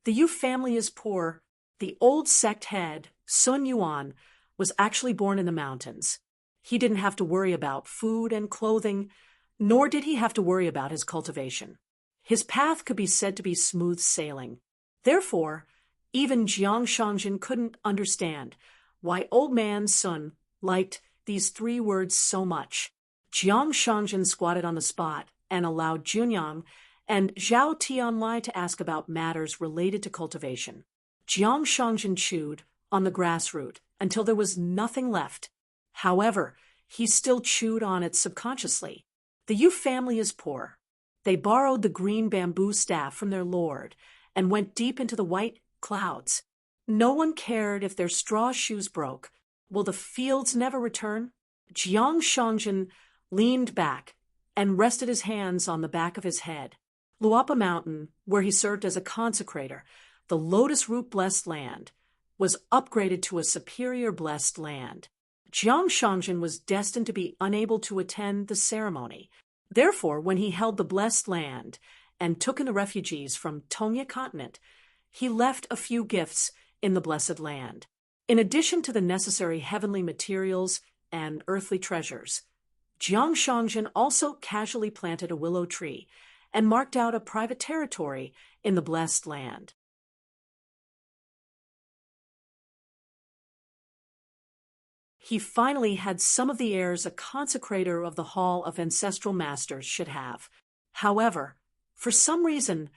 The Yu family is poor. The old sect head, Sun Yuan, was actually born in the mountains. He didn't have to worry about food and clothing, nor did he have to worry about his cultivation. His path could be said to be smooth sailing. Therefore, even Jiang Shangzhen couldn't understand why Old Man Sun liked these 3 words so much. Jiang Shangzhen squatted on the spot and allowed Junyang and Zhao Tianlai to ask about matters related to cultivation. Jiang Shangzhen chewed on the grass root until there was nothing left. However, he still chewed on it subconsciously. The Yu family is poor. They borrowed the green bamboo staff from their lord and went deep into the white clouds. No one cared if their straw shoes broke. Will the fields never return? Jiang Shangzhen leaned back and rested his hands on the back of his head. Luapa Mountain, where he served as a consecrator, the lotus root blessed land, was upgraded to a superior blessed land. Jiang Shangzhen was destined to be unable to attend the ceremony. Therefore, when he held the blessed land and took in the refugees from Tongya continent, he left a few gifts in the blessed land. In addition to the necessary heavenly materials and earthly treasures, Jiang Shangzhen also casually planted a willow tree and marked out a private territory in the blessed land. He finally had some of the airs a consecrator of the Hall of Ancestral Masters should have. However, for some reason,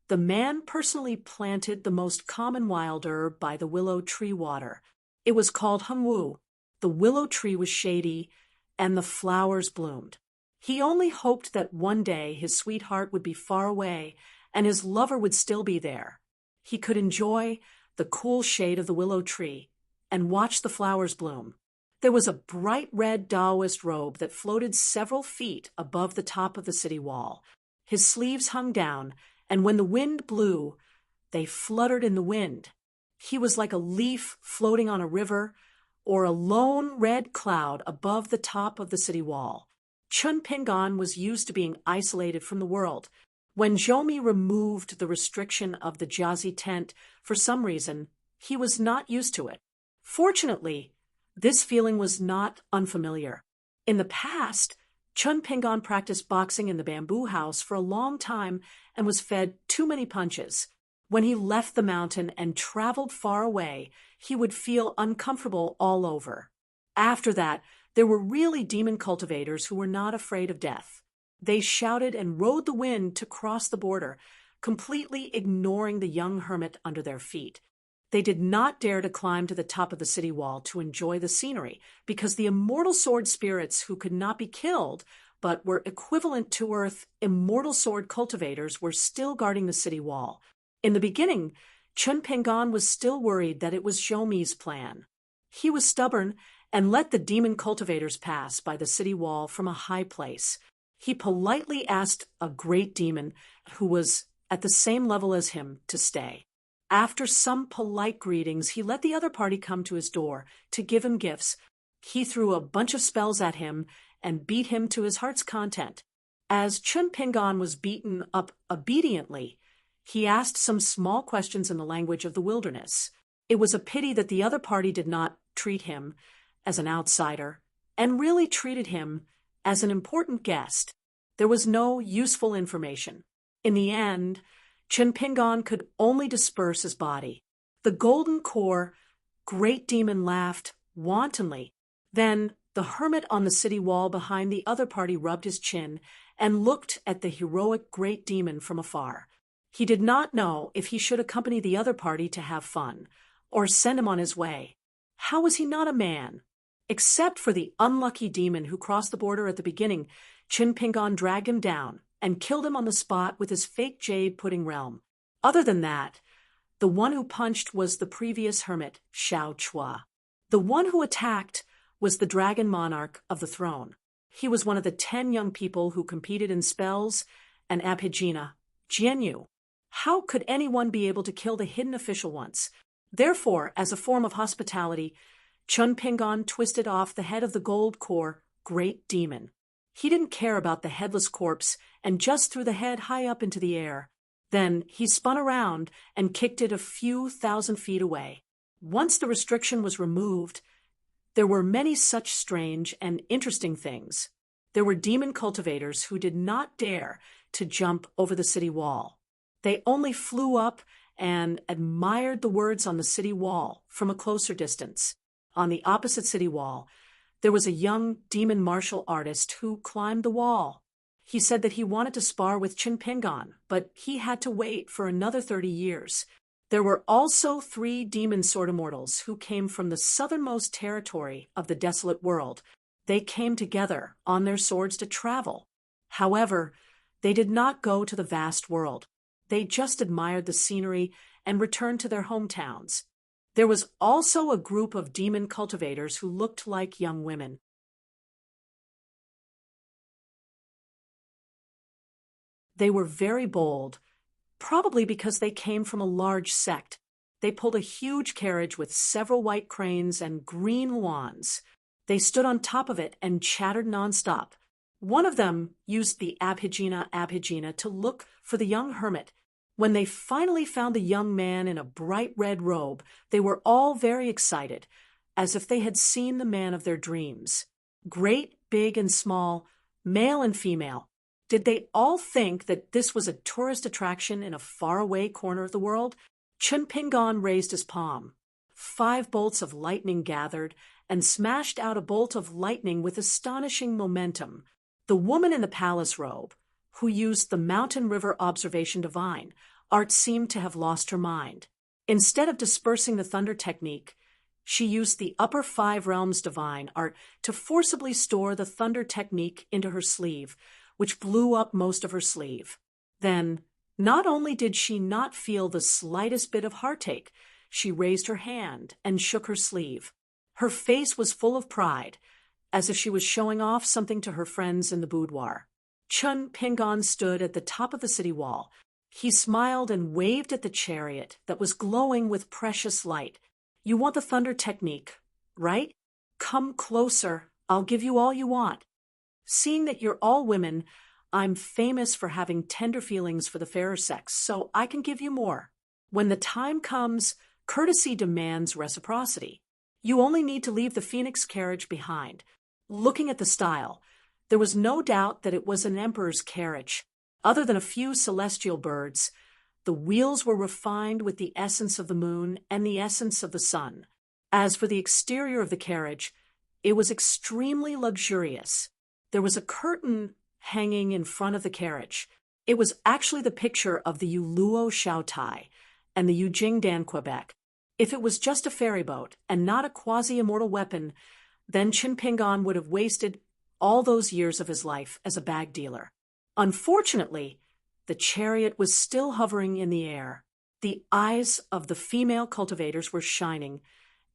the man personally planted the most common wild herb by the willow tree water. It was called hengwu. The willow tree was shady, and the flowers bloomed. He only hoped that one day his sweetheart would be far away and his lover would still be there. He could enjoy the cool shade of the willow tree and watch the flowers bloom. There was a bright red Taoist robe that floated several feet above the top of the city wall. His sleeves hung down, and when the wind blew, they fluttered in the wind. He was like a leaf floating on a river or a lone red cloud above the top of the city wall. Chun Pingan was used to being isolated from the world. When Zhou removed the restriction of the Jiazi tent, for some reason, he was not used to it. Fortunately, this feeling was not unfamiliar. In the past, Chun Pingan practiced boxing in the bamboo house for a long time and was fed too many punches. When he left the mountain and traveled far away, he would feel uncomfortable all over. After that, there were really demon cultivators who were not afraid of death. They shouted and rode the wind to cross the border, completely ignoring the young hermit under their feet. They did not dare to climb to the top of the city wall to enjoy the scenery, because the immortal sword spirits who could not be killed but were equivalent to Earth immortal sword cultivators were still guarding the city wall. In the beginning, Chun Pingan was still worried that it was Zhoumi's plan. He was stubborn and let the demon cultivators pass by the city wall from a high place. He politely asked a great demon who was at the same level as him to stay. After some polite greetings, he let the other party come to his door to give him gifts. He threw a bunch of spells at him and beat him to his heart's content. As Chun Pingon was beaten up obediently, he asked some small questions in the language of the wilderness. It was a pity that the other party did not treat him as an outsider and really treated him as an important guest. There was no useful information. In the end, Chun Pingon could only disperse his body. The golden core great demon laughed wantonly. Then the hermit on the city wall behind the other party rubbed his chin and looked at the heroic great demon from afar. He did not know if he should accompany the other party to have fun or send him on his way. How was he not a man? Except for the unlucky demon who crossed the border at the beginning, Chun Pingon dragged him down and killed him on the spot with his fake jade pudding realm. Other than that, the one who punched was the previous hermit, Xiao Chua. The one who attacked was the dragon monarch of the throne. He was one of the 10 young people who competed in spells and abhijna, Jianyu. How could anyone be able to kill the hidden official once? Therefore, as a form of hospitality, Chun Pingon twisted off the head of the gold core great demon. He didn't care about the headless corpse and just threw the head high up into the air. Then he spun around and kicked it a few thousand feet away. Once the restriction was removed, there were many such strange and interesting things. There were demon cultivators who did not dare to jump over the city wall. They only flew up and admired the words on the city wall from a closer distance. On the opposite city wall, there was a young demon martial artist who climbed the wall. He said that he wanted to spar with Chun Pingon, but he had to wait for another 30 years. There were also 3 demon sword immortals who came from the southernmost territory of the desolate world. They came together on their swords to travel. However, they did not go to the vast world. They just admired the scenery and returned to their hometowns. There was also a group of demon cultivators who looked like young women. They were very bold, probably because they came from a large sect. They pulled a huge carriage with several white cranes and green wands. They stood on top of it and chattered nonstop. One of them used the abhijna to look for the young hermit. When they finally found the young man in a bright red robe, they were all very excited, as if they had seen the man of their dreams. Great, big, and small, male and female. Did they all think that this was a tourist attraction in a faraway corner of the world? Chun Pingon raised his palm. 5 bolts of lightning gathered and smashed out a bolt of lightning with astonishing momentum. The woman in the palace robe, who used the mountain river observation divine, art seemed to have lost her mind. Instead of dispersing the thunder technique, she used the upper 5 realms divine art to forcibly store the thunder technique into her sleeve, which blew up most of her sleeve. Then, not only did she not feel the slightest bit of heartache, she raised her hand and shook her sleeve. Her face was full of pride, as if she was showing off something to her friends in the boudoir. Chun Pingon stood at the top of the city wall. He smiled and waved at the chariot that was glowing with precious light. You want the thunder technique, right? Come closer. I'll give you all you want. Seeing that you're all women, I'm famous for having tender feelings for the fairer sex, so I can give you more. When the time comes, courtesy demands reciprocity. You only need to leave the phoenix carriage behind. Looking at the style, there was no doubt that it was an emperor's carriage. Other than a few celestial birds, the wheels were refined with the essence of the moon and the essence of the sun. As for the exterior of the carriage, it was extremely luxurious. There was a curtain hanging in front of the carriage. It was actually the picture of the Yuluo Shaotai and the Yujing Dan Quebec. If it was just a ferry boat and not a quasi-immortal weapon, then Chun Pingon would have wasted all those years of his life as a bag dealer. Unfortunately, the chariot was still hovering in the air. The eyes of the female cultivators were shining,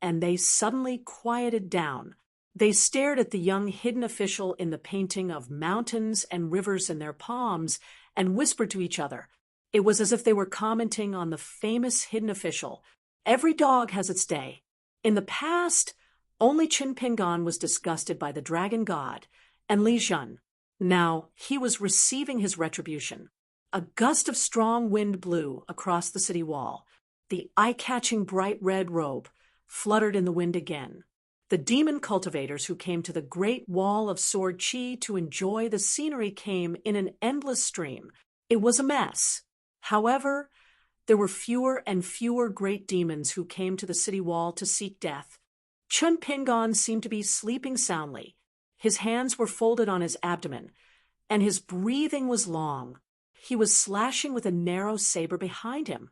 and they suddenly quieted down. They stared at the young hidden official in the painting of mountains and rivers in their palms and whispered to each other. It was as if they were commenting on the famous hidden official. Every dog has its day. In the past, only Qin Pingan was disgusted by the dragon god, and Li Jun. Now, he was receiving his retribution. A gust of strong wind blew across the city wall. The eye-catching bright red robe fluttered in the wind again. The demon cultivators who came to the great wall of sword chi to enjoy the scenery came in an endless stream. It was a mess. However, there were fewer and fewer great demons who came to the city wall to seek death. Chun Pingan seemed to be sleeping soundly. His hands were folded on his abdomen, and his breathing was long. He was slashing with a narrow saber behind him.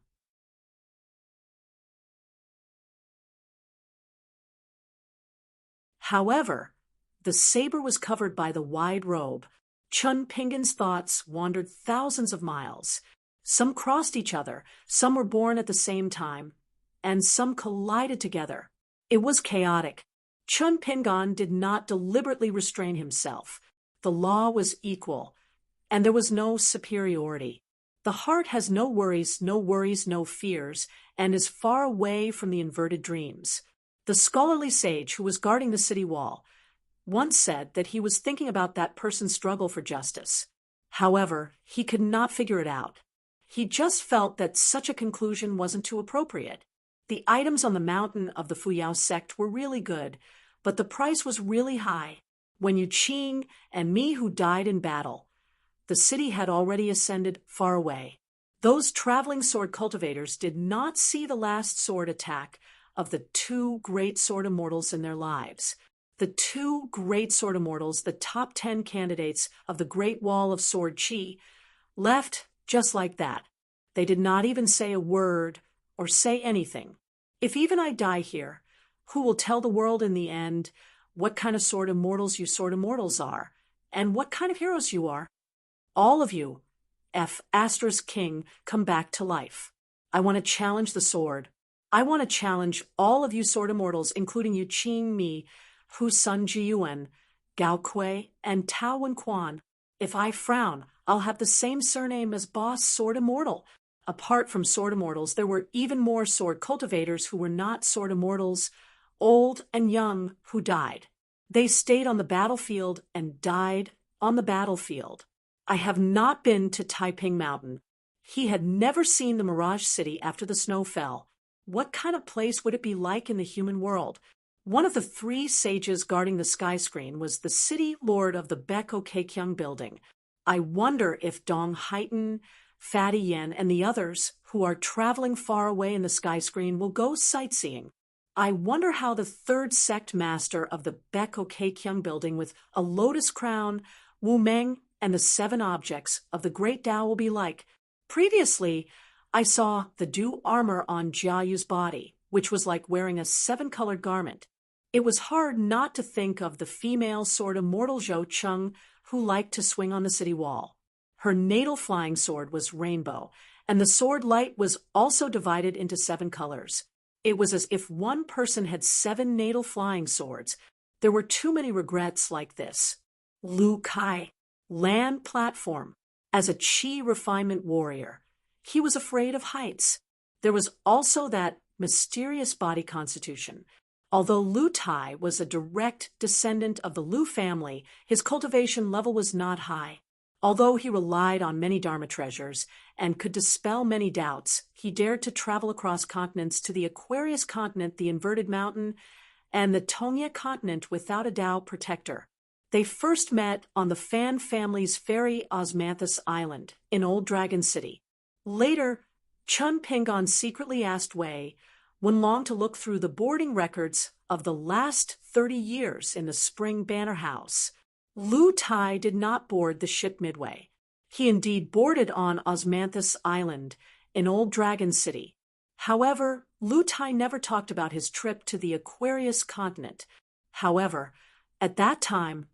However, the saber was covered by the wide robe. Chun Pingan's thoughts wandered thousands of miles. Some crossed each other, some were born at the same time, and some collided together. It was chaotic. Chun Pingan did not deliberately restrain himself. The law was equal, and there was no superiority. The heart has no worries, no fears, and is far away from the inverted dreams. The scholarly sage who was guarding the city wall once said that he was thinking about that person's struggle for justice. However, he could not figure it out. He just felt that such a conclusion wasn't too appropriate. The items on the mountain of the Fuyao sect were really good, but the price was really high. When Yu Qing and Mi who died in battle, the city had already ascended far away. Those traveling sword cultivators did not see the last sword attack of the two great sword immortals in their lives. The two great sword immortals, the top 10 candidates of the Great Wall of Sword Chi, left just like that. They did not even say a word or say anything. If even I die here, who will tell the world in the end what kind of sword immortals you sword immortals are, and what kind of heroes you are? All of you, King, come back to life. I want to challenge the sword. I want to challenge all of you sword immortals, including Yu Qing Mi, Hu Sun Jiyuan, Gao Kui, and Tao Wen Quan. If I frown, I'll have the same surname as Boss Sword Immortal. Apart from sword immortals, there were even more sword cultivators who were not sword immortals, old and young, who died. They stayed on the battlefield and died on the battlefield. I have not been to Taiping Mountain. He had never seen the Mirage City after the snow fell. What kind of place would it be like in the human world? One of the three sages guarding the sky screen was the city lord of the Beko Keikyung building. I wonder if Dong Haitan, Fatty Yen, and the others who are traveling far away in the sky screen will go sightseeing. I wonder how the third sect master of the Beko Keikyung building with a lotus crown, Wu Meng, and the 7 objects of the Great Tao will be like. Previously, I saw the dew armor on Jiayu's body, which was like wearing a 7-colored garment. It was hard not to think of the female sword immortal Zhou Cheng, who liked to swing on the city wall. Her natal flying sword was rainbow, and the sword light was also divided into 7 colors. It was as if one person had 7 natal flying swords. There were too many regrets like this. Lu Kai, land platform. As a chi refinement warrior, he was afraid of heights. There was also that mysterious body constitution. Although Lu Tai was a direct descendant of the Lu family, his cultivation level was not high. Although he relied on many Dharma treasures and could dispel many doubts, he dared to travel across continents to the Aquarius continent, the Inverted Mountain, and the Tongya continent without a Tao protector. They first met on the Fan family's ferry Osmanthus Island in Old Dragon City. Later, Chun Pingan secretly asked Wei Wenlong to look through the boarding records of the last 30 years in the Spring Banner House. Lu Tai did not board the ship Midway. He indeed boarded on Osmanthus Island in Old Dragon City. However, Lu Tai never talked about his trip to the Aquarius continent. However, at that time,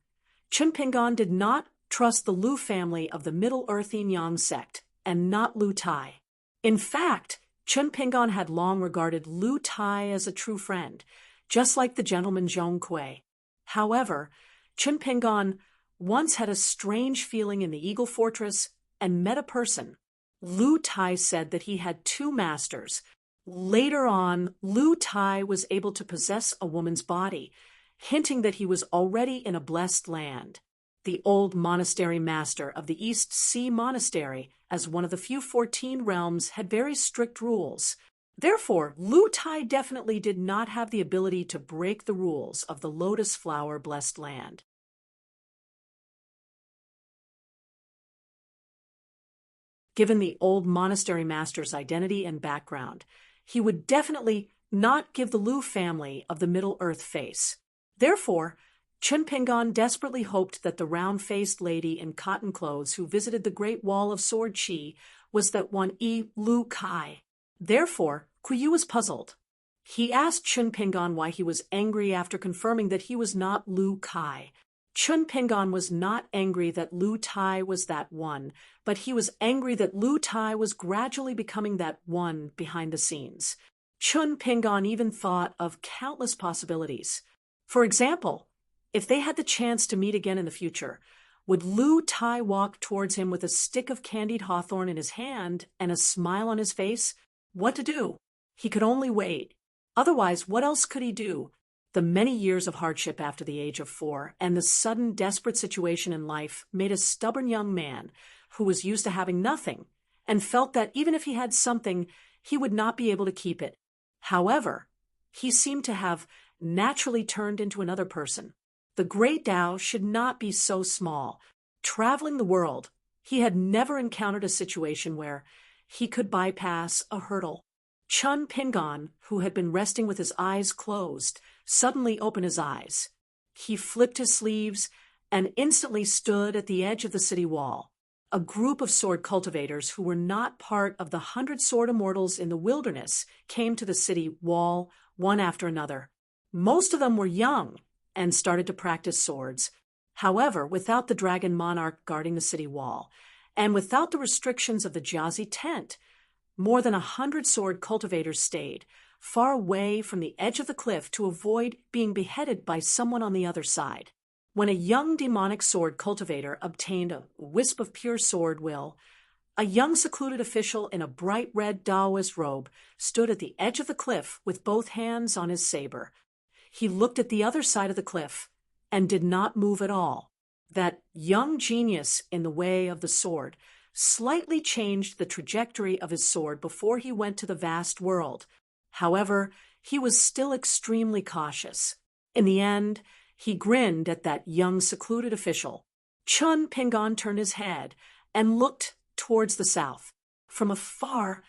Chun Pingan did not trust the Lu family of the Middle Earthian Yang sect, and not Lu Tai. In fact, Chun Pingan had long regarded Lu Tai as a true friend, just like the gentleman Zhong Kui. However, Chun Pingan once had a strange feeling in the Eagle Fortress and met a person. Lu Tai said that he had two masters. Later on, Lu Tai was able to possess a woman's body, hinting that he was already in a blessed land. The old monastery master of the East Sea Monastery, as one of the few 14 realms, had very strict rules. Therefore, Lu Tai definitely did not have the ability to break the rules of the lotus flower blessed land. Given the old monastery master's identity and background, he would definitely not give the Lu family of the Middle Earth face. Therefore, Chun Pingon desperately hoped that the round-faced lady in cotton clothes who visited the Great Wall of Sword Chi was that one Lu Kai. Therefore, Kuyu was puzzled. He asked Chun Pingon why he was angry after confirming that he was not Lu Kai. Chun Pingon was not angry that Lu Tai was that one, but he was angry that Lu Tai was gradually becoming that one behind the scenes. Chun Pingon even thought of countless possibilities. For example, if they had the chance to meet again in the future, would Lu Tai walk towards him with a stick of candied hawthorn in his hand and a smile on his face? What to do? He could only wait. Otherwise, what else could he do? The many years of hardship after the age of 4 and the sudden desperate situation in life made a stubborn young man who was used to having nothing and felt that even if he had something, he would not be able to keep it. However, he seemed to have naturally turned into another person. The great Tao should not be so small. Traveling the world, he had never encountered a situation where he could bypass a hurdle. Chun Pingon, who had been resting with his eyes closed, suddenly opened his eyes. He flipped his sleeves and instantly stood at the edge of the city wall. A group of sword cultivators who were not part of the 100 sword immortals in the wilderness came to the city wall one after another. Most of them were young and started to practice swords. However, without the dragon monarch guarding the city wall, and without the restrictions of the Jiazi tent, more than 100 sword cultivators stayed, far away from the edge of the cliff to avoid being beheaded by someone on the other side. When a young demonic sword cultivator obtained a wisp of pure sword will, a young secluded official in a bright red Taoist robe stood at the edge of the cliff with both hands on his saber. He looked at the other side of the cliff and did not move at all. That young genius in the way of the sword slightly changed the trajectory of his sword before he went to the vast world. However, he was still extremely cautious. In the end, he grinned at that young secluded official. Chun Pingon turned his head and looked towards the south. From afar,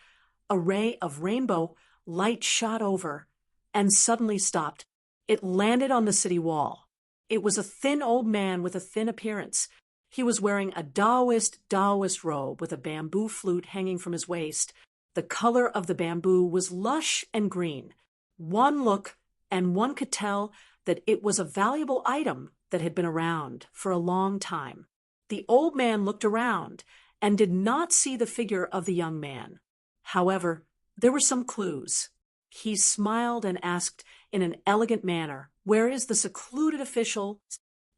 a ray of rainbow light shot over and suddenly stopped. It landed on the city wall. It was a thin old man with a thin appearance. He was wearing a Taoist robe with a bamboo flute hanging from his waist. The color of the bamboo was lush and green. One look, and one could tell that it was a valuable item that had been around for a long time. The old man looked around and did not see the figure of the young man. However, there were some clues. He smiled and asked in an elegant manner, "Where is the secluded official?"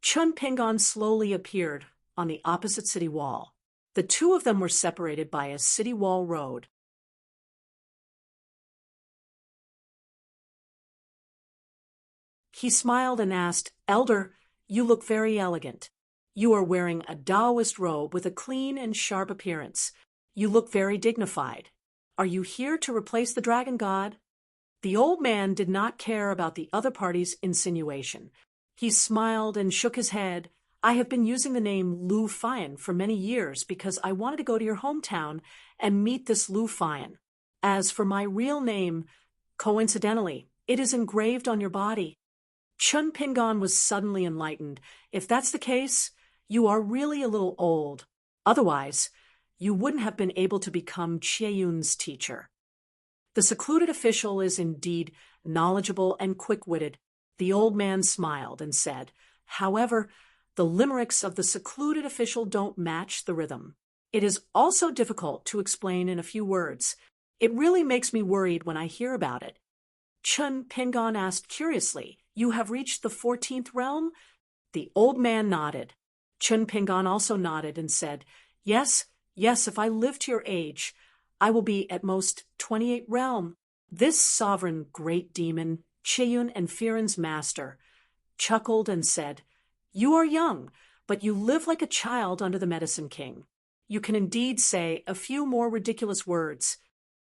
Chun Pingon slowly appeared on the opposite city wall. The two of them were separated by a city wall road. He smiled and asked, "Elder, you look very elegant. You are wearing a Taoist robe with a clean and sharp appearance. You look very dignified. Are you here to replace the dragon god?" The old man did not care about the other party's insinuation. He smiled and shook his head. "I have been using the name Lu Fian for many years because I wanted to go to your hometown and meet this Lu Fian. As for my real name, coincidentally, it is engraved on your body." Chun Pingon was suddenly enlightened. "If that's the case, you are really a little old. Otherwise, you wouldn't have been able to become Chieyun's teacher." The secluded official is indeed knowledgeable and quick-witted. The old man smiled and said, "However, the limericks of the secluded official don't match the rhythm. It is also difficult to explain in a few words. It really makes me worried when I hear about it." Chun Pingon asked curiously, "You have reached the 14th realm?" The old man nodded. Chun Pingon also nodded and said, "Yes, Yes, if I live to your age, I will be at most 28 realm. This sovereign great demon, Chiyun and Firen's master, chuckled and said, You are young, but you live like a child under the Medicine King. You can indeed say a few more ridiculous words.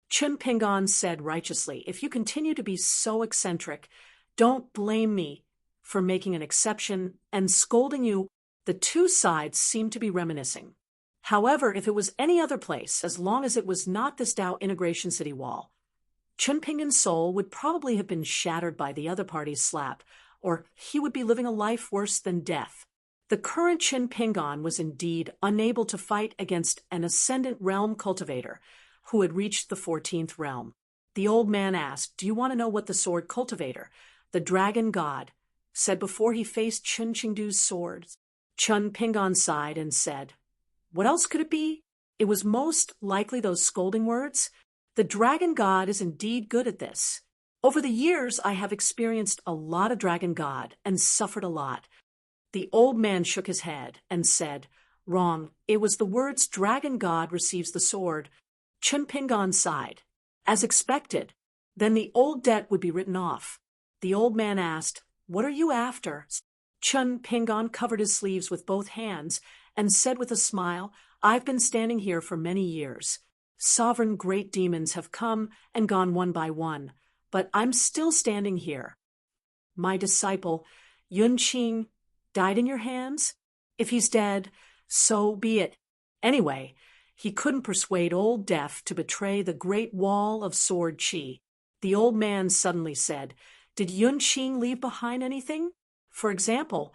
Chun Pingon said righteously, If you continue to be so eccentric, don't blame me for making an exception and scolding you. The two sides seemed to be reminiscing. However, if it was any other place, as long as it was not this Tao Integration City wall, Chun Pingon's soul would probably have been shattered by the other party's slap, or he would be living a life worse than death. The current Chun Pingon was indeed unable to fight against an ascendant realm cultivator who had reached the 14th realm. The old man asked, Do you want to know what the sword cultivator, the dragon god, said before he faced Chun Chengdu's swords? Chun Pingon sighed and said, What else could it be? It was most likely those scolding words. The dragon god is indeed good at this. Over the years, I have experienced a lot of dragon god and suffered a lot. The old man shook his head and said, Wrong, it was the words dragon god receives the sword. Chun Pingon sighed. As expected, then the old debt would be written off. The old man asked, What are you after? Chun Pingon covered his sleeves with both hands and said with a smile, I've been standing here for many years. Sovereign great demons have come and gone one by one, but I'm still standing here. My disciple, Yun Qing, died in your hands? If he's dead, so be it. Anyway, he couldn't persuade Old Death to betray the great wall of sword chi. The old man suddenly said, Did Yun Qing leave behind anything? For example,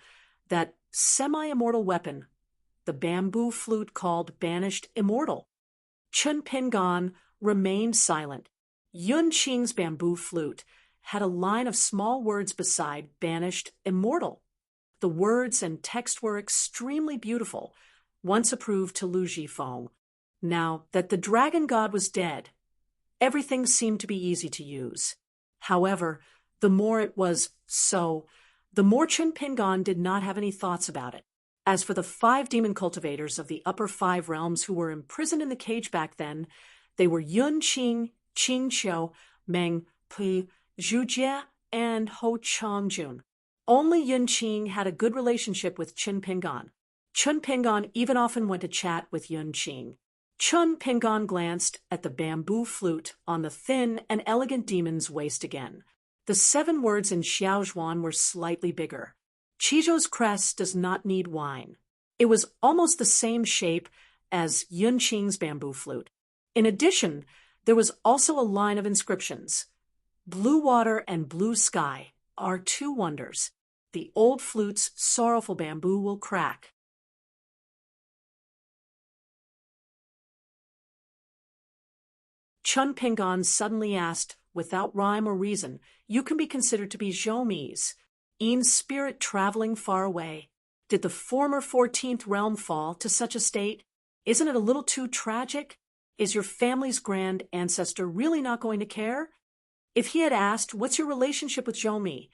that semi-immortal weapon, the bamboo flute called Banished Immortal. Chun Pingon remained silent. Yun Qing's bamboo flute had a line of small words beside Banished Immortal. The words and text were extremely beautiful, once approved to Lu Jifeng. Now that the dragon god was dead, everything seemed to be easy to use. However, the more it was so, the more Chun Pingon did not have any thoughts about it. As for the 5 demon cultivators of the upper 5 realms who were imprisoned in the cage back then, they were Yun Qing, Qing Xiu, Meng Pui, Zhu Jie, and Ho Chongjun. Only Yun Qing had a good relationship with Chun Pingon. Chun Pingon even often went to chat with Yun Qing. Chun Pingon glanced at the bamboo flute on the thin and elegant demon's waist again. The 7 words in Xiaozhuan were slightly bigger. Qizhou's crest does not need wine. It was almost the same shape as Yun Qing's bamboo flute. In addition, there was also a line of inscriptions. Blue water and blue sky are 2 wonders. The old flute's sorrowful bamboo will crack. Chun Pingon suddenly asked, without rhyme or reason, You can be considered to be Zhoumi's spirit traveling far away. Did the former 14th realm fall to such a state? Isn't it a little too tragic? Is your family's grand ancestor really not going to care? If he had asked, What's your relationship with Zhoumi?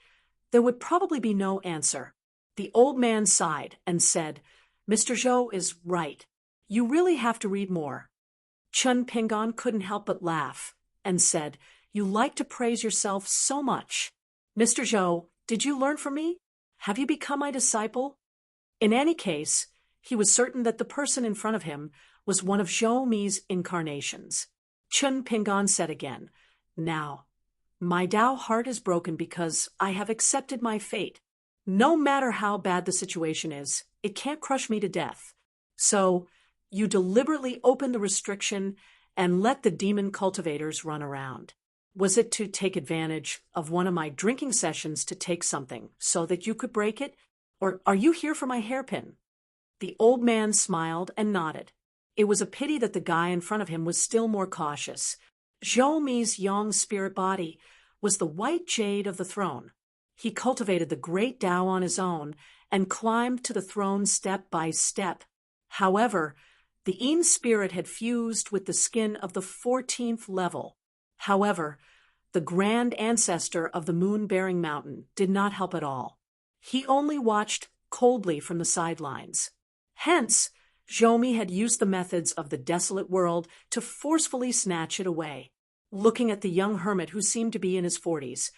There would probably be no answer. The old man sighed and said, Mr. Zhou is right. You really have to read more. Chun Pingon couldn't help but laugh and said, You like to praise yourself so much. Mr. Zhou, did you learn from me? Have you become my disciple? In any case, he was certain that the person in front of him was one of Zhoumi's incarnations. Chun Pingon said again, Now, my Tao heart is broken because I have accepted my fate. No matter how bad the situation is, it can't crush me to death. So, you deliberately opened the restriction and let the demon cultivators run around. Was it to take advantage of one of my drinking sessions to take something so that you could break it? Or are you here for my hairpin? The old man smiled and nodded. It was a pity that the guy in front of him was still more cautious. Zhoumi's yang spirit body was the white jade of the throne. He cultivated the great Tao on his own and climbed to the throne step by step. However, the Yin spirit had fused with the skin of the 14th level. However, the grand ancestor of the moon-bearing mountain did not help at all. He only watched coldly from the sidelines. Hence, Zhou had used the methods of the desolate world to forcefully snatch it away. Looking at the young hermit who seemed to be in his 40s,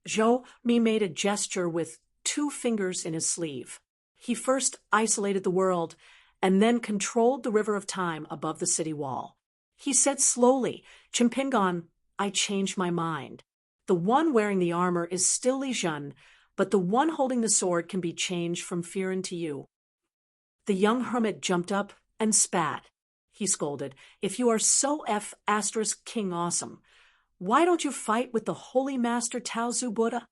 Zhou made a gesture with 2 fingers in his sleeve. He first isolated the world and then controlled the river of time above the city wall. He said slowly, Chimpingon, I changed my mind. The one wearing the armor is still Li Zhen, but the one holding the sword can be changed from fear into you. The young hermit jumped up and spat. He scolded, if you are so King awesome, why don't you fight with the holy master Taozu Buddha?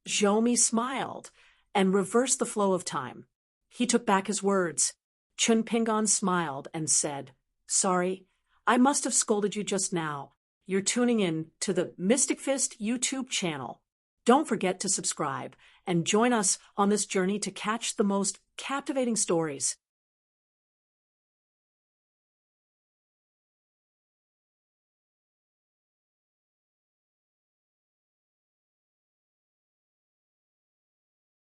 Zhou smiled and reversed the flow of time. He took back his words. Chun Pingon smiled and said, sorry, I must have scolded you just now. You're tuning in to the Mystic Fist YouTube channel. Don't forget to subscribe and join us on this journey to catch the most captivating stories.